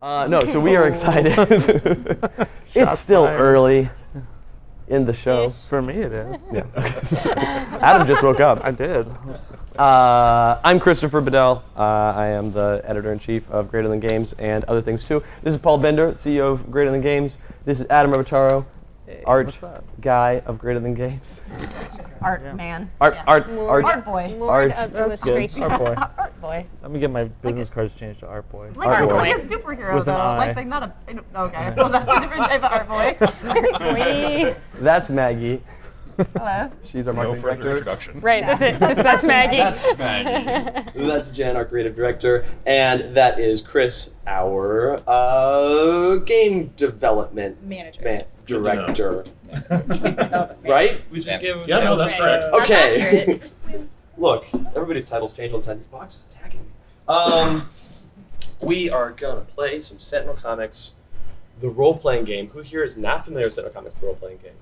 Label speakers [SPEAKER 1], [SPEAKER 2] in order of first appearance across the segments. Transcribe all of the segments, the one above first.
[SPEAKER 1] No, so we are excited. It's still early in the show.
[SPEAKER 2] For me, it is.
[SPEAKER 1] Yeah. Adam just woke up.
[SPEAKER 2] I did.
[SPEAKER 1] I'm Christopher Bedell. I am the editor-in-chief of Greater Than Games and other things too. This is Paul Bender, CEO of Greater Than Games. This is Adam Rebataro, art
[SPEAKER 2] what's up?
[SPEAKER 1] guy of Greater Than Games.
[SPEAKER 3] Art man.
[SPEAKER 1] Art
[SPEAKER 3] boy.
[SPEAKER 4] Lord
[SPEAKER 1] Art.
[SPEAKER 4] of
[SPEAKER 2] That's good.
[SPEAKER 4] illustration.
[SPEAKER 2] Art boy.
[SPEAKER 3] Art boy.
[SPEAKER 2] Let me get my business cards changed to Art boy.
[SPEAKER 3] Like,
[SPEAKER 1] Art boy.
[SPEAKER 3] like a superhero
[SPEAKER 2] With an
[SPEAKER 3] though.
[SPEAKER 2] eye.
[SPEAKER 3] Like not a. Okay. Well, that's a different type of art boy. Art boy.
[SPEAKER 1] That's Maggie.
[SPEAKER 3] Hello.
[SPEAKER 1] She's our
[SPEAKER 5] No
[SPEAKER 1] marketing
[SPEAKER 5] further
[SPEAKER 1] director.
[SPEAKER 5] introduction.
[SPEAKER 4] Right, that's it. Just that's Maggie.
[SPEAKER 1] That's Maggie. That's Jenn, our creative director, and that is Chris, our game development
[SPEAKER 3] Manager.
[SPEAKER 1] director. Right?
[SPEAKER 5] We just give.
[SPEAKER 6] Yeah, no, that's correct.
[SPEAKER 1] Okay. Look, everybody's titles change all the time. These boxes attacking me. We are gonna play some Sentinel Comics, the role-playing game. Who here is not familiar with Sentinel Comics, the role-playing game?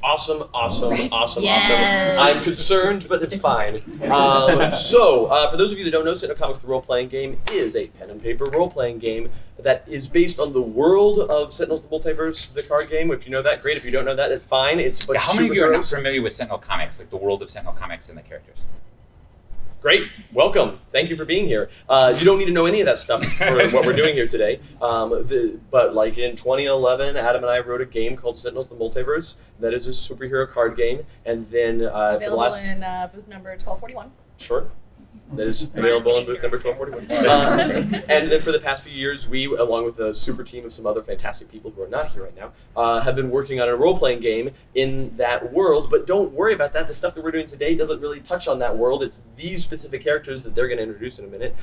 [SPEAKER 1] Awesome.
[SPEAKER 3] Yes.
[SPEAKER 1] I'm concerned, but it's fine. So, for those of you that don't know, Sentinel Comics, the role-playing game, is a pen and paper role-playing game that is based on the world of Sentinels: The Multiverse, the card game. If you know that, great. If you don't know that, it's fine. It's a bunch
[SPEAKER 6] How
[SPEAKER 1] of
[SPEAKER 6] many of you are not
[SPEAKER 1] superheroes.
[SPEAKER 6] familiar with Sentinel Comics, like the world of Sentinel Comics and the characters?
[SPEAKER 1] Great, welcome. Thank you for being here. You don't need to know any of that stuff for what we're doing here today. But like in 2011, Adam and I wrote a game called Sentinels: The Multiverse. That is a superhero card game, and then for the
[SPEAKER 3] Available
[SPEAKER 1] last
[SPEAKER 3] in booth number 1241.
[SPEAKER 1] Sure. That is available in booth number 1241. And then for the past few years, we, along with a super team of some other fantastic people who are not here right now, have been working on a role-playing game in that world. But don't worry about that. The stuff that we're doing today doesn't really touch on that world. It's these specific characters that they're going to introduce in a minute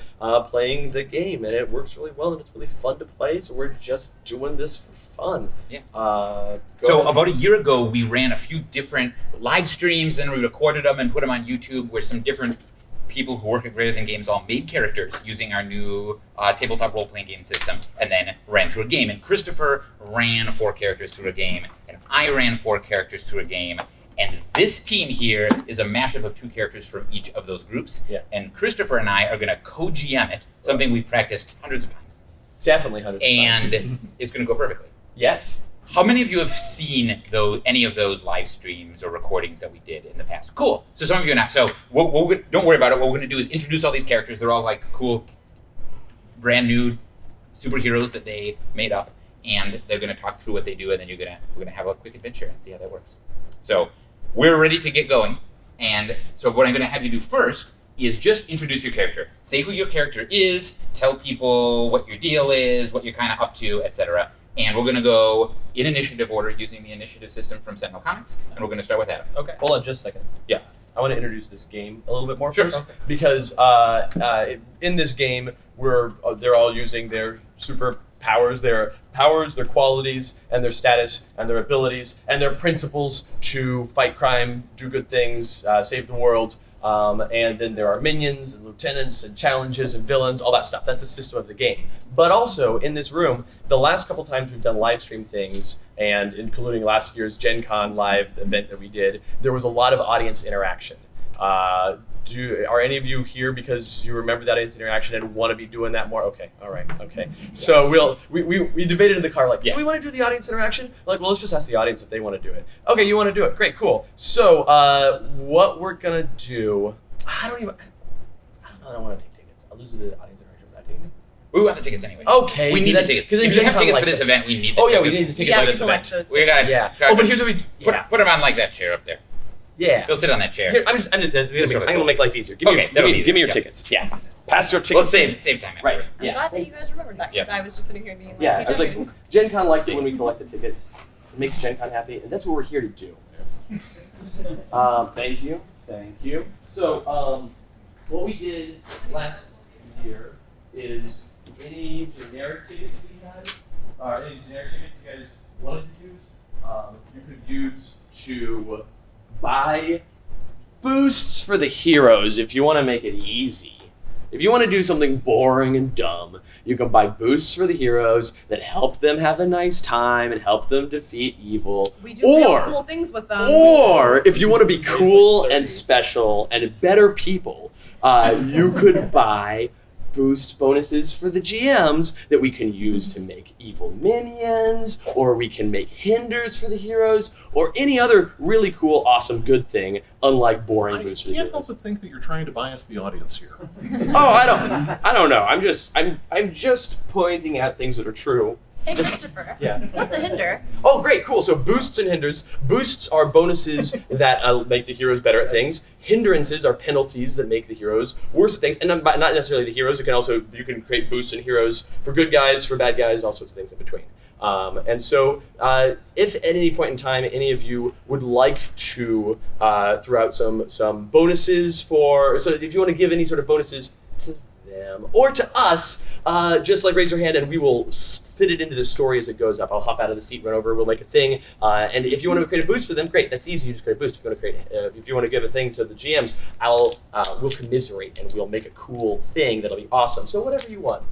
[SPEAKER 1] playing the game. And it works really well, and it's really fun to play. So we're just doing this for fun.
[SPEAKER 6] Yeah.
[SPEAKER 1] Go
[SPEAKER 6] So
[SPEAKER 1] ahead.
[SPEAKER 6] about a year ago, we ran a few different live streams, and we recorded them and put them on YouTube, where some different people who work at Greater Than Games all made characters using our new tabletop role-playing game system, and then ran through a game. And Christopher ran 4 characters through a game, and I ran 4 characters through a game. And this team here is a mashup of 2 characters from each of those groups.
[SPEAKER 1] Yeah.
[SPEAKER 6] And Christopher and I are going to co-GM it, something we've practiced hundreds of times.
[SPEAKER 1] Definitely 100%.
[SPEAKER 6] And it's going to go perfectly.
[SPEAKER 1] Yes.
[SPEAKER 6] How many of you have seen any of those live streams or recordings that we did in the past? Cool. So some of you are not. So don't worry about it. What we're going to do is introduce all these characters. They're all like cool, brand new superheroes that they made up, and they're going to talk through what they do, and then we're going to have a quick adventure and see how that works. So we're ready to get going. And so what I'm going to have you do first is just introduce your character. Say who your character is. Tell people what your deal is, what you're kind of up to, etc. And we're going to go in initiative order using the initiative system from Sentinel Comics, and we're going to start with Adam.
[SPEAKER 1] Okay. Hold on just a second.
[SPEAKER 6] Yeah.
[SPEAKER 1] I want to introduce this game a little bit more
[SPEAKER 6] Sure.
[SPEAKER 1] first,
[SPEAKER 6] Okay.
[SPEAKER 1] because in this game, they're all using their superpowers, their powers, their qualities, and their status, and their abilities, and their principles to fight crime, do good things, save the world. And then there are minions and lieutenants and challenges and villains, all that stuff. That's the system of the game. But also in this room, the last couple times we've done live stream things, and including last year's Gen Con live event that we did, there was a lot of audience interaction. Are any of you here because you remember that audience interaction and want to be doing that more? Okay, all right, okay. So we debated in the car, like, do we want to do the audience interaction? Like, well, let's just ask the audience if they want to do it. Okay, you want to do it? Great, cool. So what we're gonna do? I don't know. I don't want to take tickets. I'll lose the audience interaction without taking it.
[SPEAKER 6] We want the tickets anyway.
[SPEAKER 1] Okay.
[SPEAKER 6] We need the tickets. If you have tickets for this event, we need the tickets.
[SPEAKER 1] Oh yeah, we need the tickets for this event.
[SPEAKER 6] We got
[SPEAKER 1] Yeah. Oh, but here's what we. Yeah.
[SPEAKER 6] Put them on like that chair up there.
[SPEAKER 1] Yeah.
[SPEAKER 6] They'll sit on that chair.
[SPEAKER 1] Here, I'm gonna make life easier. Give me
[SPEAKER 6] that'll be
[SPEAKER 1] give me your
[SPEAKER 6] easy.
[SPEAKER 1] tickets. Yeah. Pass your tickets.
[SPEAKER 6] Let's save time.
[SPEAKER 1] Right.
[SPEAKER 3] I'm
[SPEAKER 1] Yeah.
[SPEAKER 3] glad that you guys remembered that, because
[SPEAKER 6] Yeah.
[SPEAKER 3] I was just sitting here being like,
[SPEAKER 1] Yeah.
[SPEAKER 3] hey,
[SPEAKER 1] I was like,
[SPEAKER 3] Jen.
[SPEAKER 1] Gen Con likes it when we collect the tickets. It makes Gen Con happy, and that's what we're here to do. Thank you. Thank you. So, what we did last year is any generic tickets we had, or any generic tickets you guys wanted to use, you could use to buy boosts for the heroes if you want to make it easy. If you want to do something boring and dumb, you can buy boosts for the heroes that help them have a nice time and help them defeat evil.
[SPEAKER 3] We do real cool
[SPEAKER 1] Or,
[SPEAKER 3] things with them.
[SPEAKER 1] or if you want to be cool and special and better people, you could buy boost bonuses for the GMs that we can use to make evil minions, or we can make hinders for the heroes, or any other really cool, awesome, good thing, unlike boring boosts for the
[SPEAKER 4] I can't
[SPEAKER 1] heroes.
[SPEAKER 4] help but think that you're trying to bias the audience here.
[SPEAKER 1] Oh, I don't know. I'm just pointing out things that are true.
[SPEAKER 3] Hey, Christopher.
[SPEAKER 1] Yeah.
[SPEAKER 3] What's a hinder?
[SPEAKER 1] Oh, great, cool. So boosts and hinders. Boosts are bonuses that make the heroes better at things. Hindrances are penalties that make the heroes worse at things. And not necessarily the heroes. You can create boosts and heroes for good guys, for bad guys, all sorts of things in between. And so if at any point in time any of you would like to throw out some bonuses so if you want to give any sort of bonuses to them or to us, just raise your hand and we will fit it into the story as it goes up. I'll hop out of the seat, run over, we'll make a thing. And if you want to create a boost for them, great, that's easy. You just create a boost. If you want to give a thing to the GMs, we'll commiserate and we'll make a cool thing that'll be awesome. So whatever you want.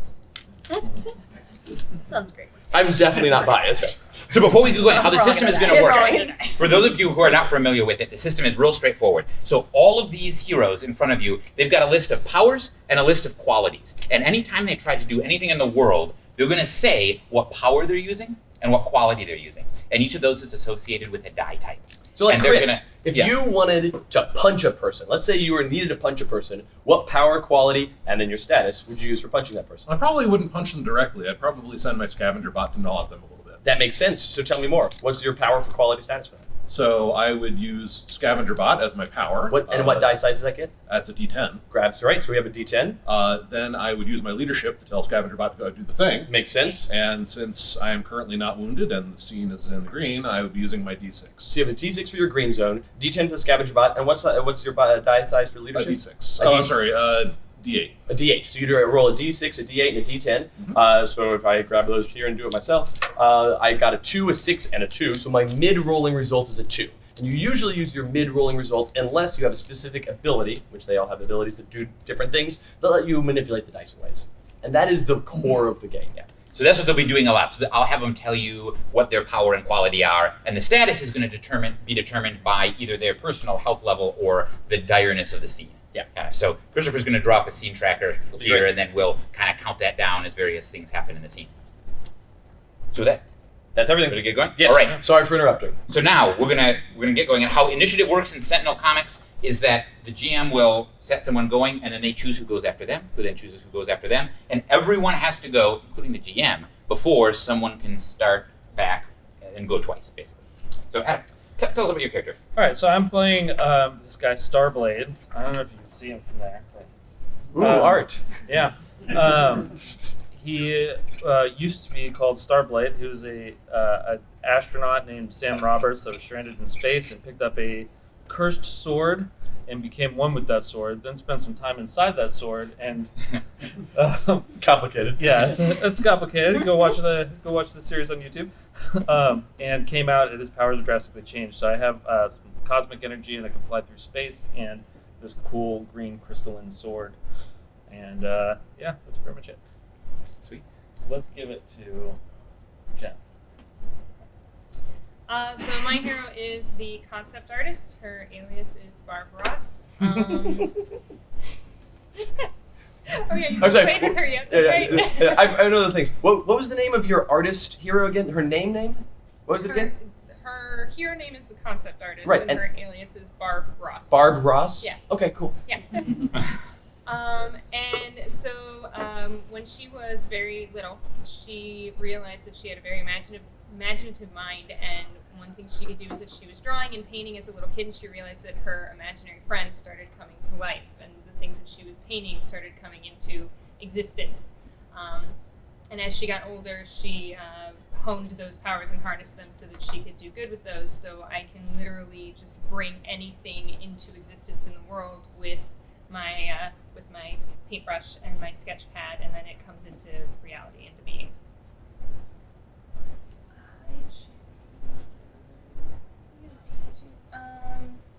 [SPEAKER 3] Sounds great.
[SPEAKER 1] I'm definitely not biased.
[SPEAKER 6] So before we go in, how the
[SPEAKER 3] We're all
[SPEAKER 6] system is
[SPEAKER 3] gonna
[SPEAKER 6] going to
[SPEAKER 3] die.
[SPEAKER 6] work,
[SPEAKER 3] It's all gonna die.
[SPEAKER 6] for those of you who are not familiar with it, the system is real straightforward. So all of these heroes in front of you, they've got a list of powers and a list of qualities. And anytime they try to do anything in the world, they're going to say what power they're using and what quality they're using. And each of those is associated with a die type.
[SPEAKER 1] So
[SPEAKER 6] And they're
[SPEAKER 1] Chris, if you wanted to punch a person, let's say you needed to punch a person, what power, quality, and then your status would you use for punching that person?
[SPEAKER 4] I probably wouldn't punch them directly. I'd probably send my scavenger bot to gnaw at them a little bit.
[SPEAKER 1] That makes sense. So tell me more. What's your power for quality status for that?
[SPEAKER 4] So I would use scavenger bot as my power.
[SPEAKER 1] What die size does that get?
[SPEAKER 4] That's a D10.
[SPEAKER 1] Grabs, right? So we have a D10.
[SPEAKER 4] Then I would use my leadership to tell scavenger bot to go do the thing.
[SPEAKER 1] Makes sense.
[SPEAKER 4] And since I am currently not wounded and the scene is in the green, I would be using my D6.
[SPEAKER 1] So you have a D6 for your green zone, D10 for the scavenger bot, and what's your die size for leadership?
[SPEAKER 4] D6.
[SPEAKER 1] A
[SPEAKER 4] Oh,
[SPEAKER 1] D6.
[SPEAKER 4] I'm sorry. D8.
[SPEAKER 1] A D8. So you roll a D6, a D8, and a D10. So if I grab those here and do it myself, I got a 2, a 6, and a 2. So my mid-rolling result is a 2. And you usually use your mid-rolling result unless you have a specific ability, which they all have abilities that do different things, that let you manipulate the dice in ways. And that is the core of the game, yeah.
[SPEAKER 6] So that's what they'll be doing a lot. So I'll have them tell you what their power and quality are, and the status is going to be determined by either their personal health level or the direness of the scene.
[SPEAKER 1] Yeah.
[SPEAKER 6] So Christopher's going to drop a scene tracker here,
[SPEAKER 1] great.
[SPEAKER 6] and then we'll kind of count that down as various things happen in the scene. So
[SPEAKER 1] That's everything.
[SPEAKER 6] ready to get going?
[SPEAKER 1] Yes.
[SPEAKER 6] All right.
[SPEAKER 1] Sorry for interrupting.
[SPEAKER 6] So now we're gonna get going. And how initiative works in Sentinel Comics is that the GM will set someone going, and then they choose who goes after them, who then chooses who goes after them, and everyone has to go, including the GM, before someone can start back and go twice, basically. So Adam, tell us about your character.
[SPEAKER 2] All right, so I'm playing this guy Starblade. I don't know if you can see him from there. But
[SPEAKER 1] Ooh, art.
[SPEAKER 2] yeah. He used to be called Starblade. He was an astronaut named Sam Roberts that was stranded in space and picked up a cursed sword and became one with that sword. Then spent some time inside that sword and
[SPEAKER 1] It's complicated.
[SPEAKER 2] yeah, it's complicated. Go watch the series on YouTube. And came out and his powers are drastically changed. So I have some cosmic energy and I can fly through space and this cool green crystalline sword. And yeah, that's pretty much it.
[SPEAKER 6] Sweet.
[SPEAKER 2] Let's give it to Jen.
[SPEAKER 5] So my hero is the concept artist. Her alias is Barb Ross. Oh yeah, you
[SPEAKER 1] I'm sorry.
[SPEAKER 5] played with her yet. That's right.
[SPEAKER 1] Yeah. I know those things. What was the name of your artist hero again? Her name? What was it again?
[SPEAKER 5] Her hero name is the concept artist,
[SPEAKER 1] Right,
[SPEAKER 5] and
[SPEAKER 1] and-
[SPEAKER 5] her alias is Barb Ross.
[SPEAKER 1] Barb Ross?
[SPEAKER 5] Yeah.
[SPEAKER 1] Okay, cool.
[SPEAKER 5] Yeah. And so when she was very little, she realized that she had a very imaginative mind, and one thing she could do is that she was drawing and painting as a little kid, and she realized that her imaginary friends started coming to life, and the things that she was painting started coming into existence. And as she got older, she honed those powers and harnessed them so that she could do good with those. So I can literally just bring anything into existence in the world with my paintbrush and my sketch pad, and then it comes into reality, into being.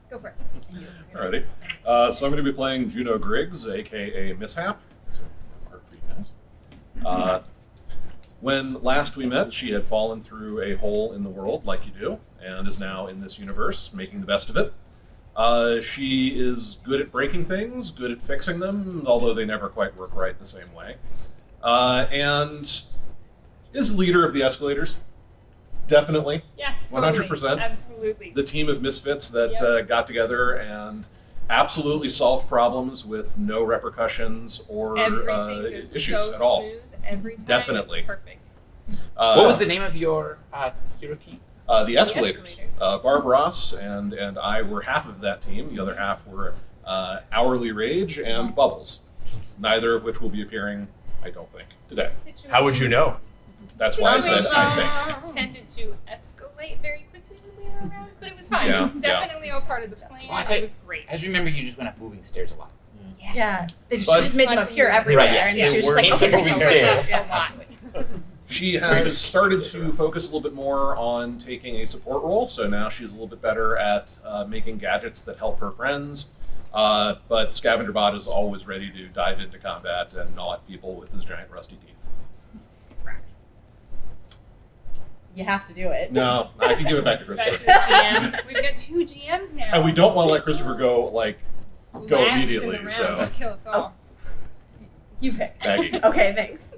[SPEAKER 5] Go for it.
[SPEAKER 4] Alrighty. So I'm going to be playing Juno Griggs, aka Mishap. So, art for you guys. When last we met, she had fallen through a hole in the world, like you do, and is now in this universe, making the best of it. She is good at breaking things, good at fixing them, although they never quite work right the same way. And is leader of the escalators. Definitely.
[SPEAKER 5] Yeah, totally.
[SPEAKER 4] 100%.
[SPEAKER 5] Absolutely.
[SPEAKER 4] The team of misfits that got together and absolutely solved problems with no repercussions or
[SPEAKER 5] Everything goes
[SPEAKER 4] issues
[SPEAKER 5] so
[SPEAKER 4] at all.
[SPEAKER 5] smooth every time.
[SPEAKER 4] Definitely.
[SPEAKER 5] It's perfect.
[SPEAKER 6] What was the name of your hero team?
[SPEAKER 4] The escalators.
[SPEAKER 5] Escalators.
[SPEAKER 4] Barb Ross and I were half of that team. The other half were Hourly Rage and Bubbles, neither of which will be appearing, I don't think, today.
[SPEAKER 1] How would you know?
[SPEAKER 4] That's why I said I think.
[SPEAKER 5] Tended to escalate very quickly when we were around, but it was fine.
[SPEAKER 4] Yeah,
[SPEAKER 5] It was
[SPEAKER 4] yeah.
[SPEAKER 5] definitely all part of the plan.
[SPEAKER 6] Oh, I thought-
[SPEAKER 5] It was great.
[SPEAKER 6] I just remember you just went up moving stairs a lot.
[SPEAKER 3] Yeah. She
[SPEAKER 1] But-
[SPEAKER 3] just made them
[SPEAKER 5] Lots of
[SPEAKER 3] appear
[SPEAKER 5] moving
[SPEAKER 3] everywhere,
[SPEAKER 6] Right, yes,
[SPEAKER 3] and
[SPEAKER 6] yeah.
[SPEAKER 3] she was just like,
[SPEAKER 6] It's
[SPEAKER 3] okay,
[SPEAKER 6] a
[SPEAKER 3] this
[SPEAKER 6] moving
[SPEAKER 3] is so
[SPEAKER 6] stairs.
[SPEAKER 3] much.
[SPEAKER 5] A lot.
[SPEAKER 4] She has started to focus a little bit more on taking a support role, so now she's a little bit better at making gadgets that help her friends. But Scavenger Bot is always ready to dive into combat and gnaw at people with his giant rusty teeth.
[SPEAKER 3] You have to do it.
[SPEAKER 4] No, I can give it back to
[SPEAKER 5] Back to
[SPEAKER 4] Christopher.
[SPEAKER 5] the GM. We've got 2 GMs now.
[SPEAKER 4] And we don't want to let Christopher go
[SPEAKER 5] Last
[SPEAKER 4] immediately.
[SPEAKER 5] in the round.
[SPEAKER 4] So
[SPEAKER 5] He'll kill us all.
[SPEAKER 3] You pick.
[SPEAKER 4] Maggie.
[SPEAKER 3] Okay, thanks.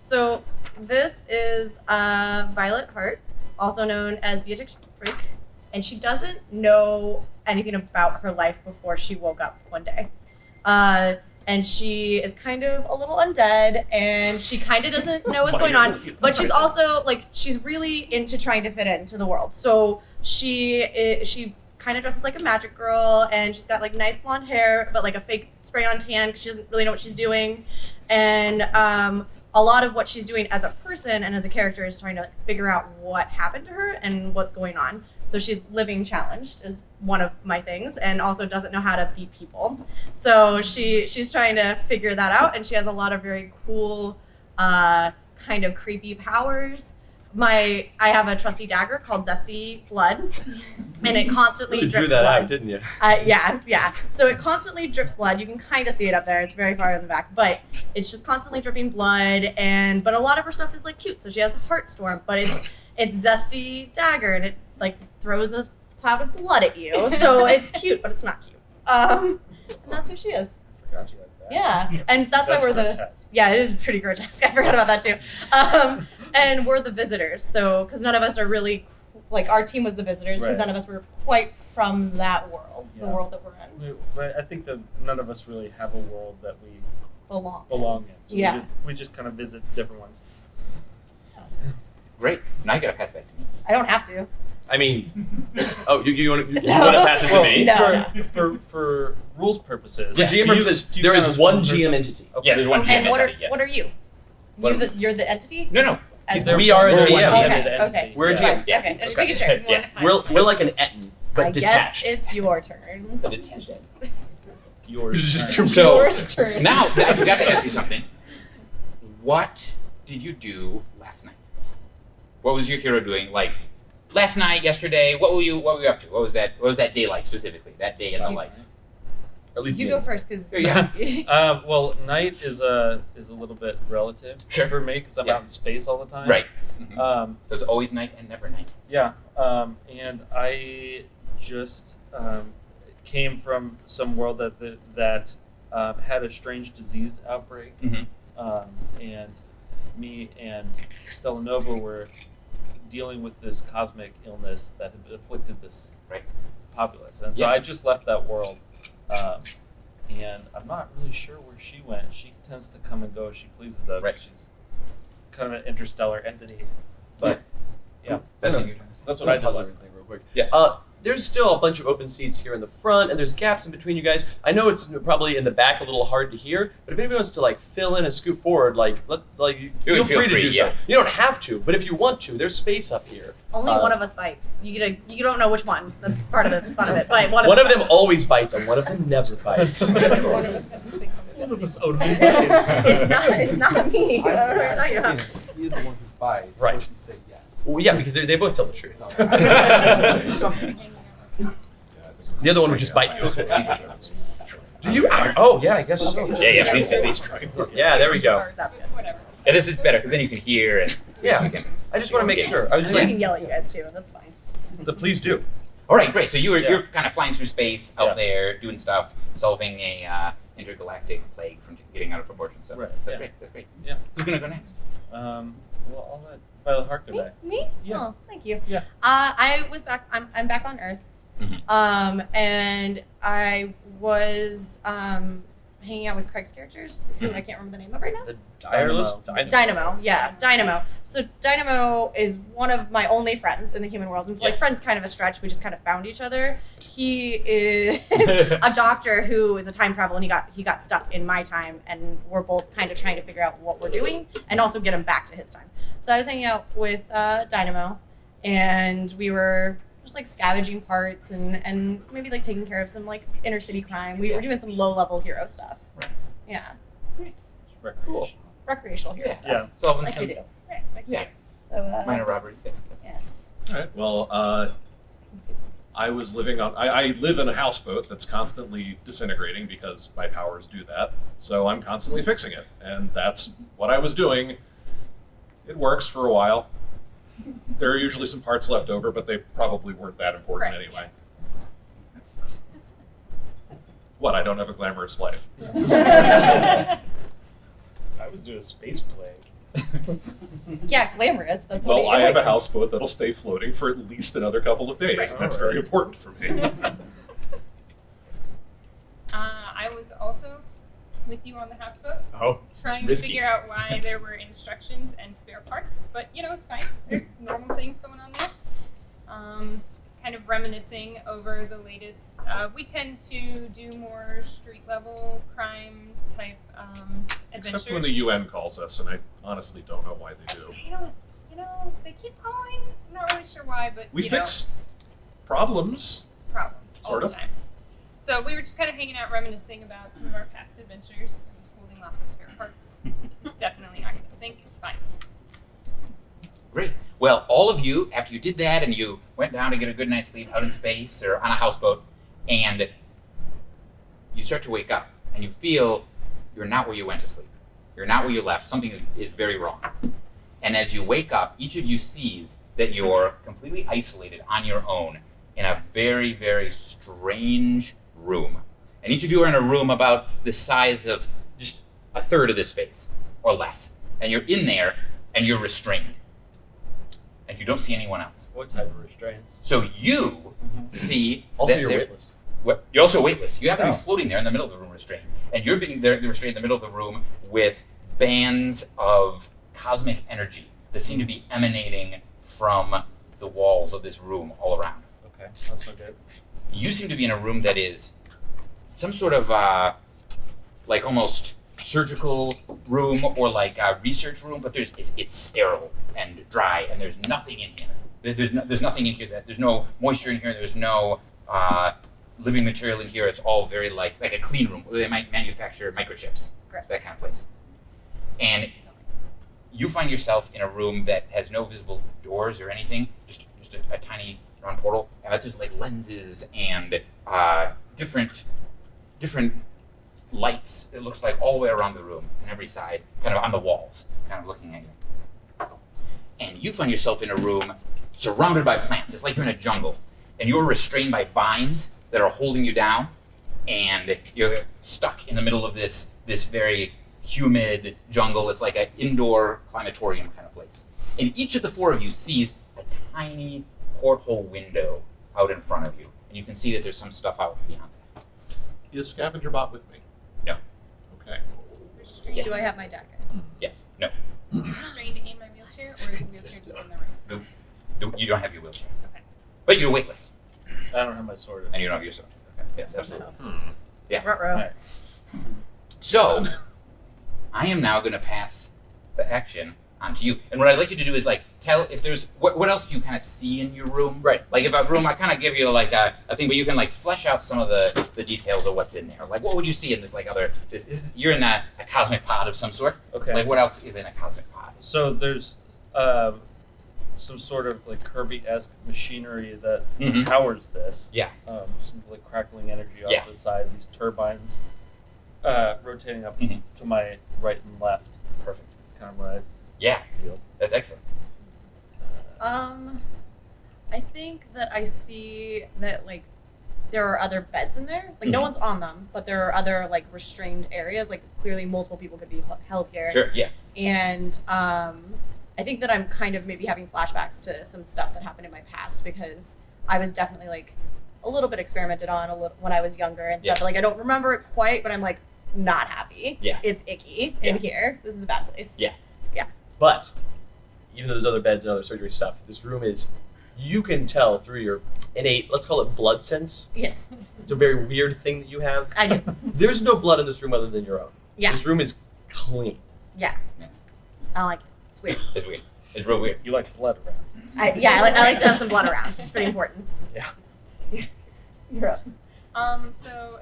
[SPEAKER 3] So this is Violet Hart, also known as Beatrix Freak, and she doesn't know anything about her life before she woke up one day. And she is kind of a little undead, and she kind of doesn't know what's going on, but she's also, like, she's really into trying to fit into the world. So she kind of dresses like a magic girl, and she's got, like, nice blonde hair, but, like, a fake spray-on tan, because she doesn't really know what she's doing. And a lot of what she's doing as a person and as a character is trying to figure out what happened to her and what's going on. So she's living challenged is one of my things, and also doesn't know how to be people. So she's trying to figure that out, and she has a lot of very cool, kind of creepy powers. I have a trusty dagger called Zesty Blood, and it constantly
[SPEAKER 1] You drew
[SPEAKER 3] drips
[SPEAKER 1] that
[SPEAKER 3] blood.
[SPEAKER 1] out, didn't you?
[SPEAKER 3] Yeah. So it constantly drips blood. You can kind of see it up there. It's very far in the back, but it's just constantly dripping blood. But a lot of her stuff is like cute. So she has a heart storm, but it's Zesty dagger, and it like throws a cloud of blood at you. So it's cute, but it's not cute. And that's who she is.
[SPEAKER 2] Forgot you had that.
[SPEAKER 3] Yeah, and that's why we're
[SPEAKER 2] grotesque.
[SPEAKER 3] yeah, it is pretty grotesque. I forgot about that too. And we're the visitors, so because none of us are really like our team was the visitors because
[SPEAKER 2] Right.
[SPEAKER 3] none of us were quite from that world, the
[SPEAKER 2] Yeah.
[SPEAKER 3] world that we're in.
[SPEAKER 2] But I think that none of us really have a world that we
[SPEAKER 3] Belong.
[SPEAKER 2] belong in. So
[SPEAKER 3] Yeah.
[SPEAKER 2] we just kind of visit different ones.
[SPEAKER 6] Great. Now you gotta pass back to me.
[SPEAKER 3] I don't have to.
[SPEAKER 1] I mean, oh, you want to
[SPEAKER 3] No.
[SPEAKER 1] pass it to me?
[SPEAKER 3] No.
[SPEAKER 2] For rules purposes.
[SPEAKER 1] For GM purposes, there is one GM entity.
[SPEAKER 2] Okay.
[SPEAKER 6] Yeah, there's one GM
[SPEAKER 3] And what are
[SPEAKER 6] entity, yes.
[SPEAKER 3] what are you? You're the entity.
[SPEAKER 6] No.
[SPEAKER 3] As
[SPEAKER 1] We are a
[SPEAKER 2] We're
[SPEAKER 1] GM.
[SPEAKER 2] one
[SPEAKER 3] Okay,
[SPEAKER 2] entity.
[SPEAKER 3] okay.
[SPEAKER 1] We're a
[SPEAKER 2] Yeah.
[SPEAKER 1] GM.
[SPEAKER 6] Yeah.
[SPEAKER 3] Okay, just
[SPEAKER 6] Okay.
[SPEAKER 3] making sure.
[SPEAKER 6] Yeah.
[SPEAKER 1] We're like an Etten, but
[SPEAKER 3] I
[SPEAKER 1] detached.
[SPEAKER 3] guess it's your turns.
[SPEAKER 6] But detached.
[SPEAKER 2] Yours.
[SPEAKER 1] This is just
[SPEAKER 2] right.
[SPEAKER 1] too-
[SPEAKER 6] So
[SPEAKER 3] Yours turn.
[SPEAKER 6] now I forgot to ask you something. What did you do last night? What was your hero doing? Like last night, yesterday? What were you up to? What was that day like specifically? That day in the life.
[SPEAKER 1] Or at least
[SPEAKER 3] You
[SPEAKER 1] me.
[SPEAKER 3] go first because
[SPEAKER 6] Yeah.
[SPEAKER 2] Well, night is a little bit relative
[SPEAKER 6] Sure.
[SPEAKER 2] for me because I'm
[SPEAKER 6] Yeah.
[SPEAKER 2] out in space all the time.
[SPEAKER 6] Right.
[SPEAKER 2] Um,
[SPEAKER 6] There's always night and never night.
[SPEAKER 2] Yeah, and I just came from some world that had a strange disease outbreak,
[SPEAKER 6] Mm-hmm.
[SPEAKER 2] and me and Stella Nova were dealing with this cosmic illness that had afflicted this
[SPEAKER 6] Right.
[SPEAKER 2] populace, and so
[SPEAKER 6] Yeah.
[SPEAKER 2] I just left that world, and I'm not really sure where she went. She tends to come and go as she pleases, though.
[SPEAKER 6] Right.
[SPEAKER 2] She's kind of an interstellar entity, but yeah.
[SPEAKER 6] That's
[SPEAKER 1] Yeah.
[SPEAKER 6] what you're doing.
[SPEAKER 2] That's what I did
[SPEAKER 1] Pause
[SPEAKER 2] last
[SPEAKER 1] everything real quick.
[SPEAKER 6] Yeah.
[SPEAKER 1] There's still a bunch of open seats here in the front, and there's gaps in between you guys. I know it's probably in the back a little hard to hear, but if anybody wants to like fill in and scoot forward, feel free to do so.
[SPEAKER 6] yeah.
[SPEAKER 1] You don't have to, but if you want to, there's space up here.
[SPEAKER 3] only one of us bites. You don't know which one. That's part of the fun of it. But
[SPEAKER 1] One of them
[SPEAKER 3] bites.
[SPEAKER 1] always bites, and one of them never bites.
[SPEAKER 5] One of us has to think
[SPEAKER 2] One of us
[SPEAKER 5] of
[SPEAKER 2] owed me
[SPEAKER 3] It's not me.
[SPEAKER 7] I
[SPEAKER 3] I don't know what you're talking about.
[SPEAKER 7] He is the one who bites.
[SPEAKER 1] Right.
[SPEAKER 7] Why don't you say yes?
[SPEAKER 1] Well, yeah, because they both tell the truth.
[SPEAKER 5] it.
[SPEAKER 1] The other one would just bite you. Do you? Oh, yeah, I guess so.
[SPEAKER 6] Yeah, please.
[SPEAKER 1] Yeah, there we go.
[SPEAKER 3] That's good.
[SPEAKER 5] Whatever.
[SPEAKER 6] Yeah, this is better because then you can hear and
[SPEAKER 1] Yeah.
[SPEAKER 6] you can.
[SPEAKER 1] I just want to make sure. I was
[SPEAKER 3] I
[SPEAKER 1] just
[SPEAKER 3] mean, I
[SPEAKER 1] like,
[SPEAKER 3] can yell at you guys too. That's fine.
[SPEAKER 1] please do.
[SPEAKER 6] All right, great. So you're kind of flying through space out
[SPEAKER 2] Yeah.
[SPEAKER 6] there, doing stuff, solving a intergalactic plague from just getting out of proportion. So
[SPEAKER 2] Right,
[SPEAKER 6] that's
[SPEAKER 2] yeah.
[SPEAKER 6] great. That's great.
[SPEAKER 2] Yeah.
[SPEAKER 6] Who's gonna go next?
[SPEAKER 2] Well, I'll let Violet Hart go
[SPEAKER 3] Me?
[SPEAKER 2] next.
[SPEAKER 3] Me?
[SPEAKER 2] Yeah.
[SPEAKER 3] Oh, thank you.
[SPEAKER 2] Yeah.
[SPEAKER 3] I was back. I'm back on Earth.
[SPEAKER 6] Mhm.
[SPEAKER 3] And I was hanging out with Craig's characters, who I can't remember the name of right now.
[SPEAKER 1] The tireless
[SPEAKER 3] Dynamo. Yeah, Dynamo. So Dynamo is one of my only friends in the human world. And like
[SPEAKER 6] Yeah.
[SPEAKER 3] friends kind of a stretch. We just kind of found each other. He is a doctor who is a time travel, and he got stuck in my time, and we're both kind of trying to figure out what we're doing and also get him back to his time. So I was hanging out with Dynamo, and we were just like scavenging parts and maybe like taking care of some like inner city crime. We were doing some low level hero stuff.
[SPEAKER 6] Right.
[SPEAKER 3] Yeah,
[SPEAKER 2] Cool.
[SPEAKER 3] recreational hero
[SPEAKER 6] Yeah.
[SPEAKER 3] stuff.
[SPEAKER 2] Yeah.
[SPEAKER 6] Solving
[SPEAKER 3] Like we
[SPEAKER 6] some
[SPEAKER 3] do. Right, like we
[SPEAKER 6] Yeah.
[SPEAKER 3] do. So
[SPEAKER 6] minor robbery.
[SPEAKER 3] yeah.
[SPEAKER 4] All right. Well, I was living on. I live in a houseboat that's constantly disintegrating because my powers do that. So I'm constantly fixing it, and that's what I was doing. It works for a while. There are usually some parts left over, but they probably weren't that important
[SPEAKER 3] Right,
[SPEAKER 4] anyway. What? I don't have a glamorous life.
[SPEAKER 2] I was doing a space plague.
[SPEAKER 3] Yeah, glamorous. That's what
[SPEAKER 4] Well,
[SPEAKER 3] he
[SPEAKER 4] I have a
[SPEAKER 3] like.
[SPEAKER 4] houseboat that'll stay floating for at least another couple of days.
[SPEAKER 3] Right.
[SPEAKER 4] And that's very important for me.
[SPEAKER 5] I was also with you on the houseboat,
[SPEAKER 1] Oh,
[SPEAKER 5] trying to
[SPEAKER 1] risky.
[SPEAKER 5] figure out why there were instructions and spare parts. But it's fine. There's normal things going on there. Kind of reminiscing over the latest. We tend to do more street level crime type adventures.
[SPEAKER 4] Except when the UN calls us, and I honestly don't know why they do.
[SPEAKER 5] They don't. They keep calling. I'm not really sure why, but
[SPEAKER 4] We fix problems.
[SPEAKER 5] problems all
[SPEAKER 4] Sort
[SPEAKER 5] the
[SPEAKER 4] of.
[SPEAKER 5] time. So we were just kind of hanging out, reminiscing about some of our past adventures. I was holding lots of spare parts. Definitely not going to sink. It's fine.
[SPEAKER 6] Great. Well, all of you, after you did that and you went down to get a good night's sleep out in space or on a houseboat, and you start to wake up and you feel you're not where you went to sleep. You're not where you left. Something is very wrong. And as you wake up, each of you sees that you're completely isolated on your own in a very, very strange room. And each of you are in a room about the size of just a third of this space or less. And you're in there and you're restrained. And you don't see anyone else.
[SPEAKER 2] What type of restraints?
[SPEAKER 6] So you see
[SPEAKER 1] Also,
[SPEAKER 6] that
[SPEAKER 1] you're
[SPEAKER 6] there-
[SPEAKER 1] weightless.
[SPEAKER 6] You're also weightless. You happen to
[SPEAKER 1] Oh.
[SPEAKER 6] be floating there in the middle of the room restrained. And you're being there restrained in the middle of the room with bands of cosmic energy that seem to be emanating from the walls of this room all around.
[SPEAKER 2] Okay, that's not good.
[SPEAKER 6] You seem to be in a room that is some sort of like almost surgical room or like a research room, but it's sterile and dry, and there's nothing in here. There's nothing in here. There's no moisture in here. There's no living material in here. It's all very like a clean room where they might manufacture microchips,
[SPEAKER 3] Gross.
[SPEAKER 6] that kind of place. And you find yourself in a room that has no visible doors or anything, just a tiny round portal, and there's like lenses and different lights. It looks like all the way around the room on every side, kind of on the walls, kind of looking at you. And you find yourself in a room surrounded by plants. It's like you're in a jungle, and you're restrained by vines that are holding you down, and you're stuck in the middle of this very humid jungle. It's like an indoor climatorium kind of place. And each of the four of you sees a tiny porthole window out in front of you, and you can see that there's some stuff out beyond that.
[SPEAKER 4] Is Scavenger Bot with me?
[SPEAKER 6] No.
[SPEAKER 4] Okay.
[SPEAKER 5] Restrained,
[SPEAKER 3] Do I have my jacket?
[SPEAKER 6] Yes. No.
[SPEAKER 5] restrained in my wheelchair, or is the wheelchair just in the room?
[SPEAKER 6] You don't have your wheelchair.
[SPEAKER 5] Okay.
[SPEAKER 6] But you're weightless,
[SPEAKER 2] I don't have my sword.
[SPEAKER 6] and you don't have your sword. Okay. Yes, absolutely.
[SPEAKER 3] Ruh-roh.
[SPEAKER 2] Alright.
[SPEAKER 6] So, I am now going to pass the action onto you. And what I'd like you to do is like tell if there's what else do you kind of see in your room?
[SPEAKER 1] Right.
[SPEAKER 6] Like if a room, I kind of give you like a thing, but you can like flesh out some of the details of what's in there. Like what would you see in this like other? You're in a cosmic pod of some sort.
[SPEAKER 2] Okay.
[SPEAKER 6] Like what else is in a cosmic pod?
[SPEAKER 2] So there's some sort of like Kirby-esque machinery that
[SPEAKER 6] Mhm.
[SPEAKER 2] powers this.
[SPEAKER 6] Yeah.
[SPEAKER 2] Some like crackling energy off
[SPEAKER 6] Yeah.
[SPEAKER 2] the side. These turbines rotating up
[SPEAKER 6] Mhm.
[SPEAKER 2] to my right and left.
[SPEAKER 6] Perfect.
[SPEAKER 2] It's kind of what I
[SPEAKER 6] Yeah,
[SPEAKER 2] feel.
[SPEAKER 6] that's excellent.
[SPEAKER 3] I think that I see that like there are other beds in there. Like no one's on them, but there are other like restrained areas. Like clearly multiple people could be held here.
[SPEAKER 6] Sure. Yeah.
[SPEAKER 3] And I think that I'm kind of maybe having flashbacks to some stuff that happened in my past because I was definitely like a little bit experimented on when I was younger and stuff.
[SPEAKER 6] Yeah.
[SPEAKER 3] Like I don't remember it quite, but I'm like not happy.
[SPEAKER 6] Yeah.
[SPEAKER 3] It's icky in here. This is a bad place.
[SPEAKER 6] Yeah.
[SPEAKER 1] But even though there's other beds and other surgery stuff, this room is, you can tell through your innate, let's call it blood sense.
[SPEAKER 3] Yes.
[SPEAKER 1] It's a very weird thing that you have.
[SPEAKER 3] I do.
[SPEAKER 1] There's no blood in this room other than your own.
[SPEAKER 3] Yeah.
[SPEAKER 1] This room is clean.
[SPEAKER 3] Yeah.
[SPEAKER 6] Yes.
[SPEAKER 3] I don't like it. It's weird.
[SPEAKER 6] It's weird. It's real weird.
[SPEAKER 2] You like blood around.
[SPEAKER 3] I like to have some blood around. It's pretty important.
[SPEAKER 1] Yeah.
[SPEAKER 3] You're up.
[SPEAKER 5] So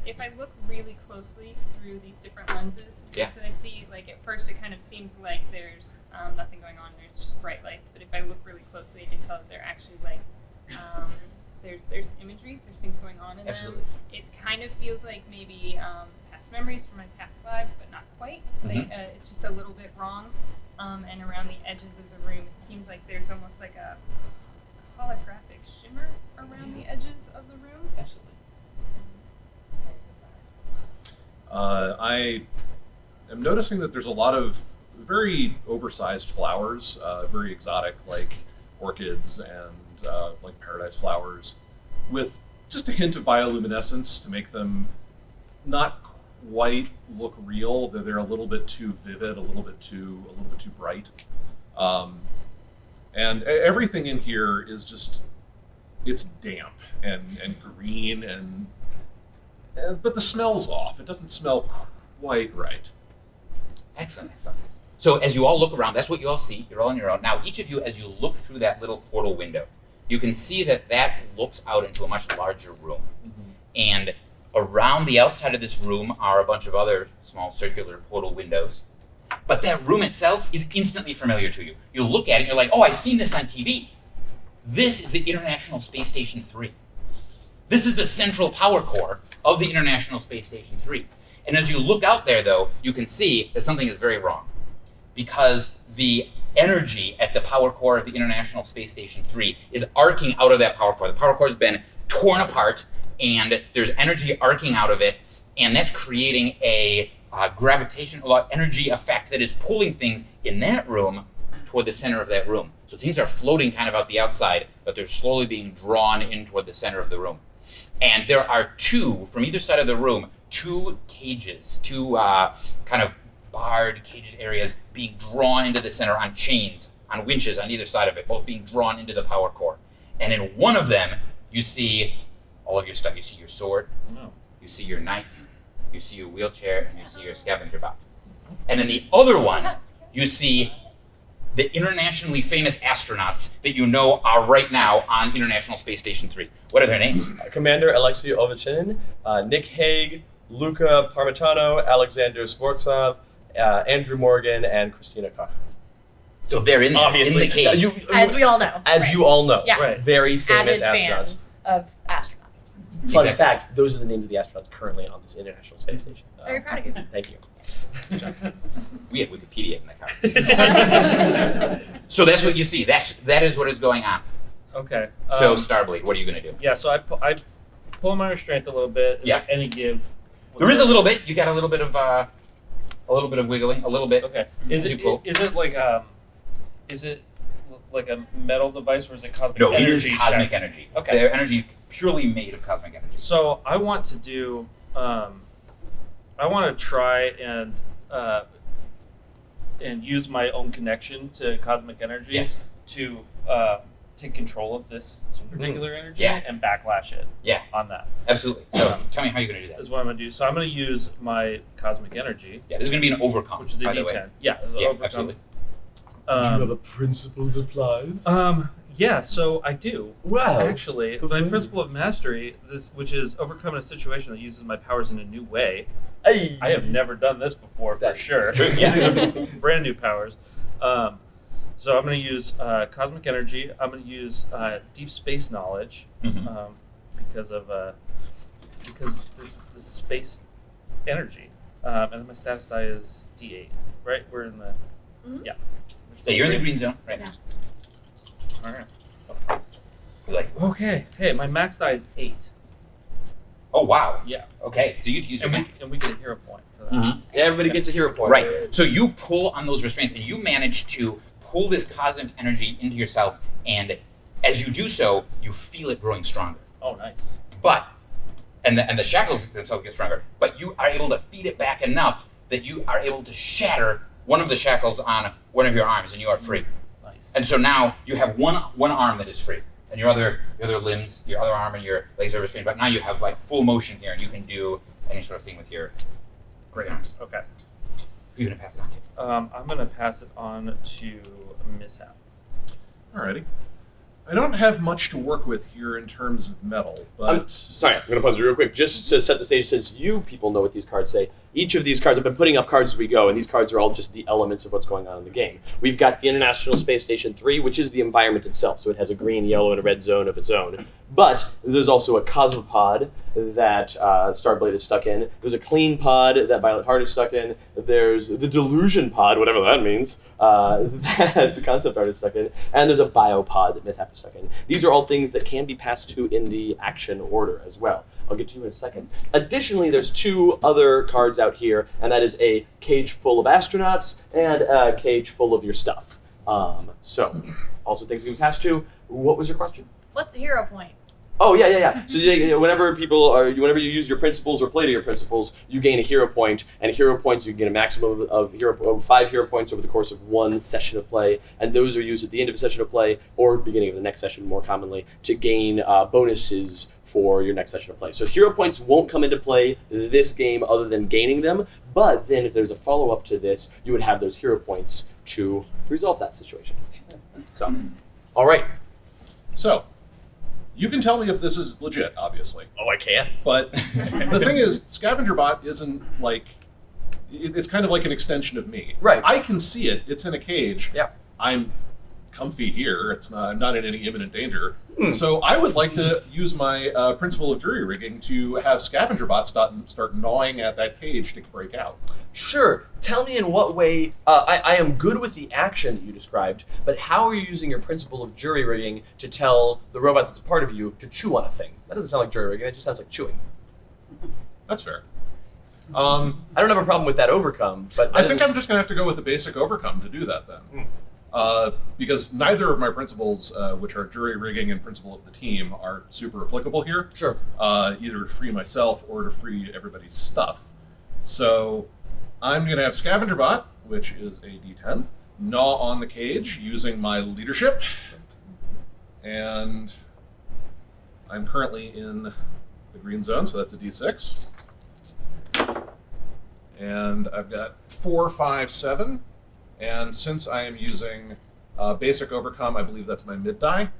[SPEAKER 5] if I look really closely through these different lenses,
[SPEAKER 6] Yeah.
[SPEAKER 5] so I see like at first it kind of seems like there's nothing going on. There's just bright lights. But if I look really closely, I can tell that they're actually like there's imagery. There's things going on in
[SPEAKER 6] Absolutely.
[SPEAKER 5] them. It kind of feels like maybe past memories from my past lives, but not quite. Like it's just a little bit wrong. And around the edges of the room, it seems like there's almost like a holographic shimmer around the edges of the room.
[SPEAKER 6] Absolutely.
[SPEAKER 4] I am noticing that there's a lot of very oversized flowers, very exotic, like orchids and like paradise flowers, with just a hint of bioluminescence to make them not quite look real. They're a little bit too vivid, a little bit too bright, and everything in here is just, it's damp and green and but the smell's off. It doesn't smell quite right.
[SPEAKER 6] Excellent, excellent. So as you all look around, that's what you all see. You're all on your own. Now, each of you, as you look through that little portal window, you can see that that looks out into a much larger room. And around the outside of this room are a bunch of other small circular portal windows. But that room itself is instantly familiar to you. You look at it and you're like, oh, I've seen this on TV. This is the International Space Station 3. This is the central power core of the International Space Station 3. And as you look out there, though, you can see that something is very wrong. Because the energy at the power core of the International Space Station 3 is arcing out of that power core. The power core has been torn apart, and there's energy arcing out of it, and that's creating a gravitational energy effect that is pulling things in that room toward the center of that room. So things are floating kind of out the outside, but they're slowly being drawn in toward the center of the room. And there are two, from either side of the room, two cages, two kind of barred caged areas being drawn into the center on chains, on winches on either side of it, both being drawn into the power core. And in one of them, you see all of your stuff. You see your sword, you see your knife, you see your wheelchair, and you see your scavenger bot. And in the other one, you see the internationally famous astronauts that you know are right now on International Space Station 3. What are their names?
[SPEAKER 1] Commander Alexei Ovechinin, Nick Hague, Luca Parmitano, Alexander Svortsov, Andrew Morgan, and Christina Koch.
[SPEAKER 6] So they're in there,
[SPEAKER 1] Obviously,
[SPEAKER 6] in the cage.
[SPEAKER 3] As we all know.
[SPEAKER 1] As
[SPEAKER 3] Right.
[SPEAKER 1] you all know,
[SPEAKER 3] Yeah.
[SPEAKER 2] Right.
[SPEAKER 1] very famous
[SPEAKER 3] Avid
[SPEAKER 1] astronauts.
[SPEAKER 3] fans of astronauts.
[SPEAKER 1] Fun
[SPEAKER 6] Exactly.
[SPEAKER 1] fact: those are the names of the astronauts currently on this International Space Station.
[SPEAKER 3] Very proud of you.
[SPEAKER 1] Thank you.
[SPEAKER 6] We have Wikipedia in the car. So that's what you see. That is what is going on.
[SPEAKER 2] Okay.
[SPEAKER 6] So Starbleed, what are you going to do?
[SPEAKER 2] Yeah, so I pull my restraint a little bit. Is
[SPEAKER 6] Yeah.
[SPEAKER 2] there any give?
[SPEAKER 6] There is a little bit. You got a little bit of wiggling, a little bit.
[SPEAKER 2] Okay. Is it
[SPEAKER 6] Cool.
[SPEAKER 2] is it like a metal device or is it cosmic
[SPEAKER 6] No,
[SPEAKER 2] energy?
[SPEAKER 6] it is cosmic
[SPEAKER 2] check?
[SPEAKER 6] energy.
[SPEAKER 2] Okay.
[SPEAKER 6] Their energy purely made of cosmic energy.
[SPEAKER 2] So I want to do I want to try and use my own connection to cosmic energy
[SPEAKER 6] Yes.
[SPEAKER 2] to take control of this particular energy
[SPEAKER 6] Yeah.
[SPEAKER 2] and backlash it
[SPEAKER 6] Yeah.
[SPEAKER 2] on that.
[SPEAKER 6] Absolutely. So tell me how you're going to do that.
[SPEAKER 2] Is what I'm going to do. So I'm going to use my cosmic energy,
[SPEAKER 6] Yeah, this is going to be an overcome,
[SPEAKER 2] which is a
[SPEAKER 6] by the way.
[SPEAKER 2] D10. Yeah,
[SPEAKER 6] Yeah,
[SPEAKER 2] overcome.
[SPEAKER 6] absolutely.
[SPEAKER 1] a principle that applies?
[SPEAKER 2] Yeah, so I do.
[SPEAKER 1] Wow.
[SPEAKER 2] Actually, my principle of mastery, which is overcoming a situation that uses my powers in a new way.
[SPEAKER 1] Hey.
[SPEAKER 2] I have never done this before, for sure.
[SPEAKER 6] True,
[SPEAKER 2] These
[SPEAKER 6] yeah.
[SPEAKER 2] are brand new powers. So I'm going to use cosmic energy. I'm going to use deep space knowledge
[SPEAKER 6] Mhm.
[SPEAKER 2] because this is space energy. And then my status die is D8. Right? We're in the
[SPEAKER 3] Mhm.
[SPEAKER 2] yeah.
[SPEAKER 6] So you're in the green zone right now.
[SPEAKER 2] All right.
[SPEAKER 6] You're like,
[SPEAKER 2] Okay. Hey, my max die is 8.
[SPEAKER 6] oh wow.
[SPEAKER 2] Yeah.
[SPEAKER 6] Okay, so you use your max.
[SPEAKER 2] And we get a hero point for that.
[SPEAKER 6] Mhm.
[SPEAKER 1] Everybody gets a hero point.
[SPEAKER 6] Right. So you pull on those restraints, and you manage to pull this cosmic energy into yourself, and as you do so, you feel it growing stronger.
[SPEAKER 2] Oh, nice.
[SPEAKER 6] But and the shackles themselves get stronger, but you are able to feed it back enough that you are able to shatter one of the shackles on one of your arms, and you are free.
[SPEAKER 2] Nice.
[SPEAKER 6] And so now you have one arm that is free, and your other limbs, your other arm and your legs are restrained. But now you have like full motion here, and you can do any sort of thing with your great arms.
[SPEAKER 2] Okay.
[SPEAKER 6] Who are you gonna pass it on to?
[SPEAKER 2] I'm gonna pass it on to Mishap.
[SPEAKER 4] Alrighty. I don't have much to work with here in terms of metal, but
[SPEAKER 1] Sorry, I'm going to pause you real quick just to set the stage since you people know what these cards say. Each of these cards, I've been putting up cards as we go, and these cards are all just the elements of what's going on in the game. We've got the International Space Station 3, which is the environment itself, so it has a green, yellow, and a red zone of its own. But there's also a cosmopod that Starblade is stuck in. There's a clean pod that Violet Heart is stuck in. There's the Delusion pod, whatever that means, that Concept Art is stuck in. And there's a biopod that Mishap is stuck in. These are all things that can be passed to in the action order as well. I'll get to you in a second. Additionally, there's 2 other cards out here, and that is a cage full of astronauts and a cage full of your stuff. So, also things you can pass to. What was your question?
[SPEAKER 3] What's a hero point?
[SPEAKER 1] Oh, yeah. So whenever whenever you use your principles or play to your principles, you gain a hero point, and hero points, you get a maximum of 5 hero points over the course of one session of play, and those are used at the end of a session of play, or beginning of the next session more commonly, to gain bonuses for your next session of play. So hero points won't come into play this game other than gaining them, but then if there's a follow-up to this, you would have those hero points to resolve that situation. So, all right.
[SPEAKER 4] so you can tell me if this is legit, obviously.
[SPEAKER 1] Oh, I can.
[SPEAKER 4] But the thing is, Scavenger Bot isn't like it's kind of like an extension of me.
[SPEAKER 1] Right.
[SPEAKER 4] I can see it. It's in a cage.
[SPEAKER 1] Yeah.
[SPEAKER 4] I'm comfy here. It's not, I'm not in any imminent danger. So I would like to use my principle of jury rigging to have Scavenger Bot start gnawing at that cage to break out.
[SPEAKER 1] Sure. Tell me in what way. I am good with the action that you described, but how are you using your principle of jury rigging to tell the robot that's a part of you to chew on a thing? That doesn't sound like jury rigging. It just sounds like chewing.
[SPEAKER 4] That's fair.
[SPEAKER 1] I don't have a problem with that overcome, but
[SPEAKER 4] I think I'm just going to have to go with a basic overcome to do that then. Because neither of my principles, which are jury rigging and principle of the team, are super applicable here.
[SPEAKER 1] Sure.
[SPEAKER 4] Either to free myself or to free everybody's stuff. So I'm going to have Scavenger Bot, which is a D10, gnaw on the cage using my leadership. And I'm currently in the green zone, so that's a D6. And I've got 4, 5, 7. And since I am using basic overcome, I believe that's my mid die,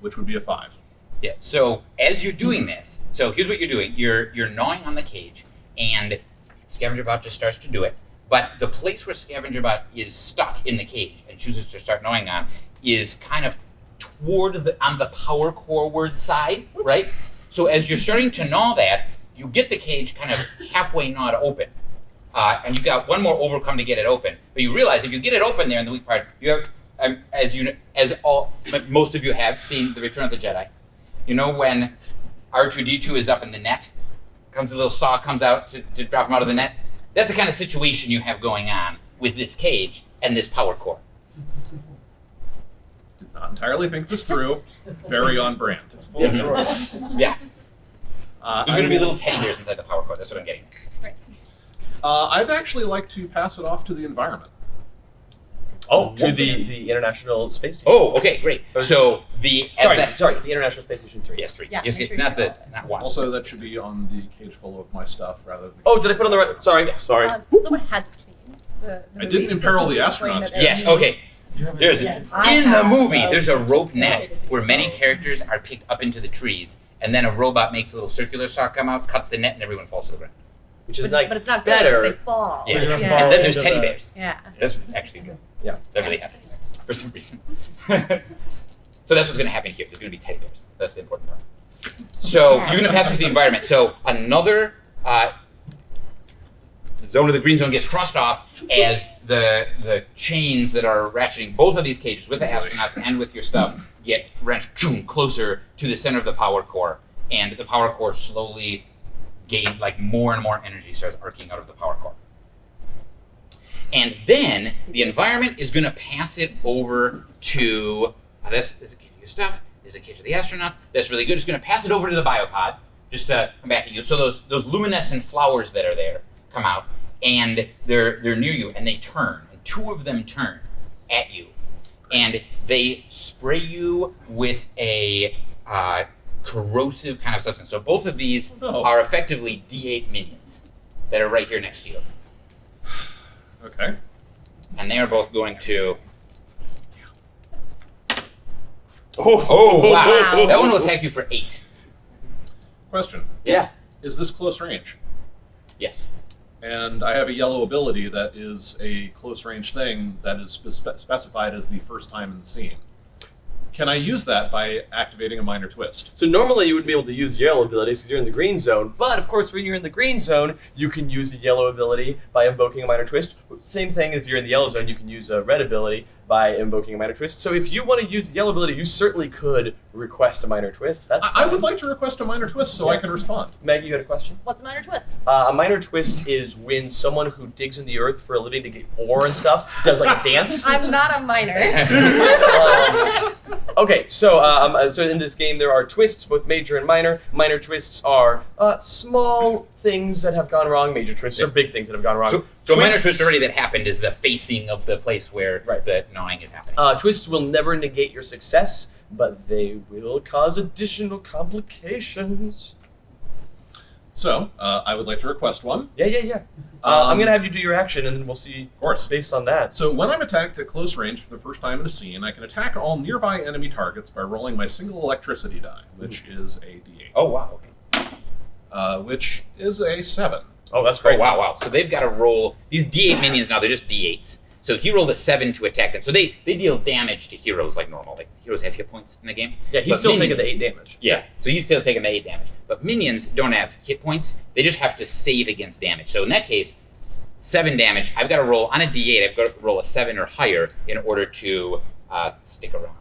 [SPEAKER 4] which would be a 5.
[SPEAKER 6] Yeah. So as you're doing this, so here's what you're doing: you're gnawing on the cage, and Scavenger Bot just starts to do it. But the place where Scavenger Bot is stuck in the cage and chooses to start gnawing on is kind of toward on the power core side, right? So as you're starting to gnaw that, you get the cage kind of halfway gnawed open. And you've got one more overcome to get it open. But you realize if you get it open there in the weak part, you have, most of you have seen The Return of the Jedi. You know when R2-D2 is up in the net, a little saw comes out to drop him out of the net? That's the kind of situation you have going on with this cage and this power core.
[SPEAKER 4] Did not entirely think this through. Very on brand.
[SPEAKER 1] It's full of joy.
[SPEAKER 6] Yeah. There's going to be little teddy bears inside the power core. That's what I'm getting.
[SPEAKER 5] Right.
[SPEAKER 4] I'd actually like to pass it off to the environment.
[SPEAKER 1] Oh, to the International Space Station.
[SPEAKER 6] Oh, okay, great. So the
[SPEAKER 1] the International Space Station 3.
[SPEAKER 6] Yes, 3.
[SPEAKER 3] Yeah,
[SPEAKER 6] Yes,
[SPEAKER 3] make sure
[SPEAKER 6] not
[SPEAKER 3] you
[SPEAKER 6] the not 1.
[SPEAKER 4] Also, that should be on the cage full of my stuff rather than...
[SPEAKER 1] Oh, did I put on the right? Sorry.
[SPEAKER 3] So someone hasn't seen the
[SPEAKER 4] I didn't
[SPEAKER 3] movie,
[SPEAKER 4] imperil the
[SPEAKER 3] explain
[SPEAKER 4] astronauts.
[SPEAKER 3] that
[SPEAKER 6] Yes,
[SPEAKER 3] they're-
[SPEAKER 6] okay. There's
[SPEAKER 3] Yes,
[SPEAKER 6] in the movie.
[SPEAKER 3] have.
[SPEAKER 6] There's a rope net where many characters are picked up into the trees, and then a robot makes a little circular saw come out, cuts the net, and everyone falls to the ground.
[SPEAKER 1] Which is
[SPEAKER 3] But
[SPEAKER 1] like
[SPEAKER 3] it's not
[SPEAKER 1] better.
[SPEAKER 3] good 'cause they fall.
[SPEAKER 6] Yeah,
[SPEAKER 1] You're gonna
[SPEAKER 6] and
[SPEAKER 1] fall
[SPEAKER 6] then there's
[SPEAKER 1] into
[SPEAKER 6] teddy
[SPEAKER 1] the-
[SPEAKER 6] bears.
[SPEAKER 3] Yeah.
[SPEAKER 6] That's actually good.
[SPEAKER 1] Yeah.
[SPEAKER 6] That really happens for some reason. So that's what's going to happen here. There's going to be teddy bears. That's the important part. So you're going to pass through the environment. So another. This zone of the green zone gets crossed off as the chains that are ratcheting both of these cages with the astronauts and with your stuff get wrenched closer to the center of the power core, and the power core slowly gain like more and more energy starts arcing out of the power core. And then the environment is going to pass it over to this is a cage of your stuff. There's a cage of the astronauts. That's really good. It's going to pass it over to the biopod. Just to come back at you. So those luminescent flowers that are there come out, and they're near you, and they turn. And two of them turn at you, and they spray you with a corrosive kind of substance. So both of these are effectively D8 minions that are right here next to you.
[SPEAKER 4] Okay.
[SPEAKER 6] And they are both going to... Oh, wow. That one will attack you for 8.
[SPEAKER 4] Question.
[SPEAKER 6] Yeah.
[SPEAKER 4] Is this close range?
[SPEAKER 6] Yes.
[SPEAKER 4] And I have a yellow ability that is a close range thing that is specified as the first time in the scene. Can I use that by activating a minor twist?
[SPEAKER 1] So normally you would be able to use yellow abilities because you're in the green zone, but of course when you're in the green zone, you can use a yellow ability by invoking a minor twist. Same thing if you're in the yellow zone, you can use a red ability by invoking a minor twist. So if you want to use a yellow ability, you certainly could request a minor twist. That's fine.
[SPEAKER 4] I would like to request a minor twist so I can respond.
[SPEAKER 1] Maggie, you had a question?
[SPEAKER 3] What's a minor twist?
[SPEAKER 1] A minor twist is when someone who digs in the earth for a living to get ore and stuff does like a dance.
[SPEAKER 3] I'm not a minor.
[SPEAKER 1] Okay, so in this game there are twists, both major and minor. Minor twists are small things that have gone wrong. Major twists are big things that have gone wrong.
[SPEAKER 6] So a minor twist already that happened is the facing of the place where the gnawing is happening.
[SPEAKER 1] Twists will never negate your success, but they will cause additional complications.
[SPEAKER 4] So, I would like to request one.
[SPEAKER 1] Yeah. I'm going to have you do your action, and then we'll see
[SPEAKER 4] Of course.
[SPEAKER 1] based on that.
[SPEAKER 4] So when I'm attacked at close range for the first time in a scene, I can attack all nearby enemy targets by rolling my single electricity die, which is a D8.
[SPEAKER 6] Oh, wow. Okay.
[SPEAKER 4] Which is a 7.
[SPEAKER 1] Oh, that's great.
[SPEAKER 6] Oh, wow. So they've got to roll... These D8 minions now, they're just D8s. So he rolled a 7 to attack them. So they deal damage to heroes like normal. Like, heroes have hit points in the game.
[SPEAKER 1] Yeah, he's
[SPEAKER 6] But
[SPEAKER 1] still
[SPEAKER 6] minions-
[SPEAKER 1] taking the 8 damage.
[SPEAKER 6] Yeah, so he's still taking the 8 damage. But minions don't have hit points. They just have to save against damage. So in that case, 7 damage. I've got to roll, on a D8, I've got to roll a 7 or higher in order to stick around.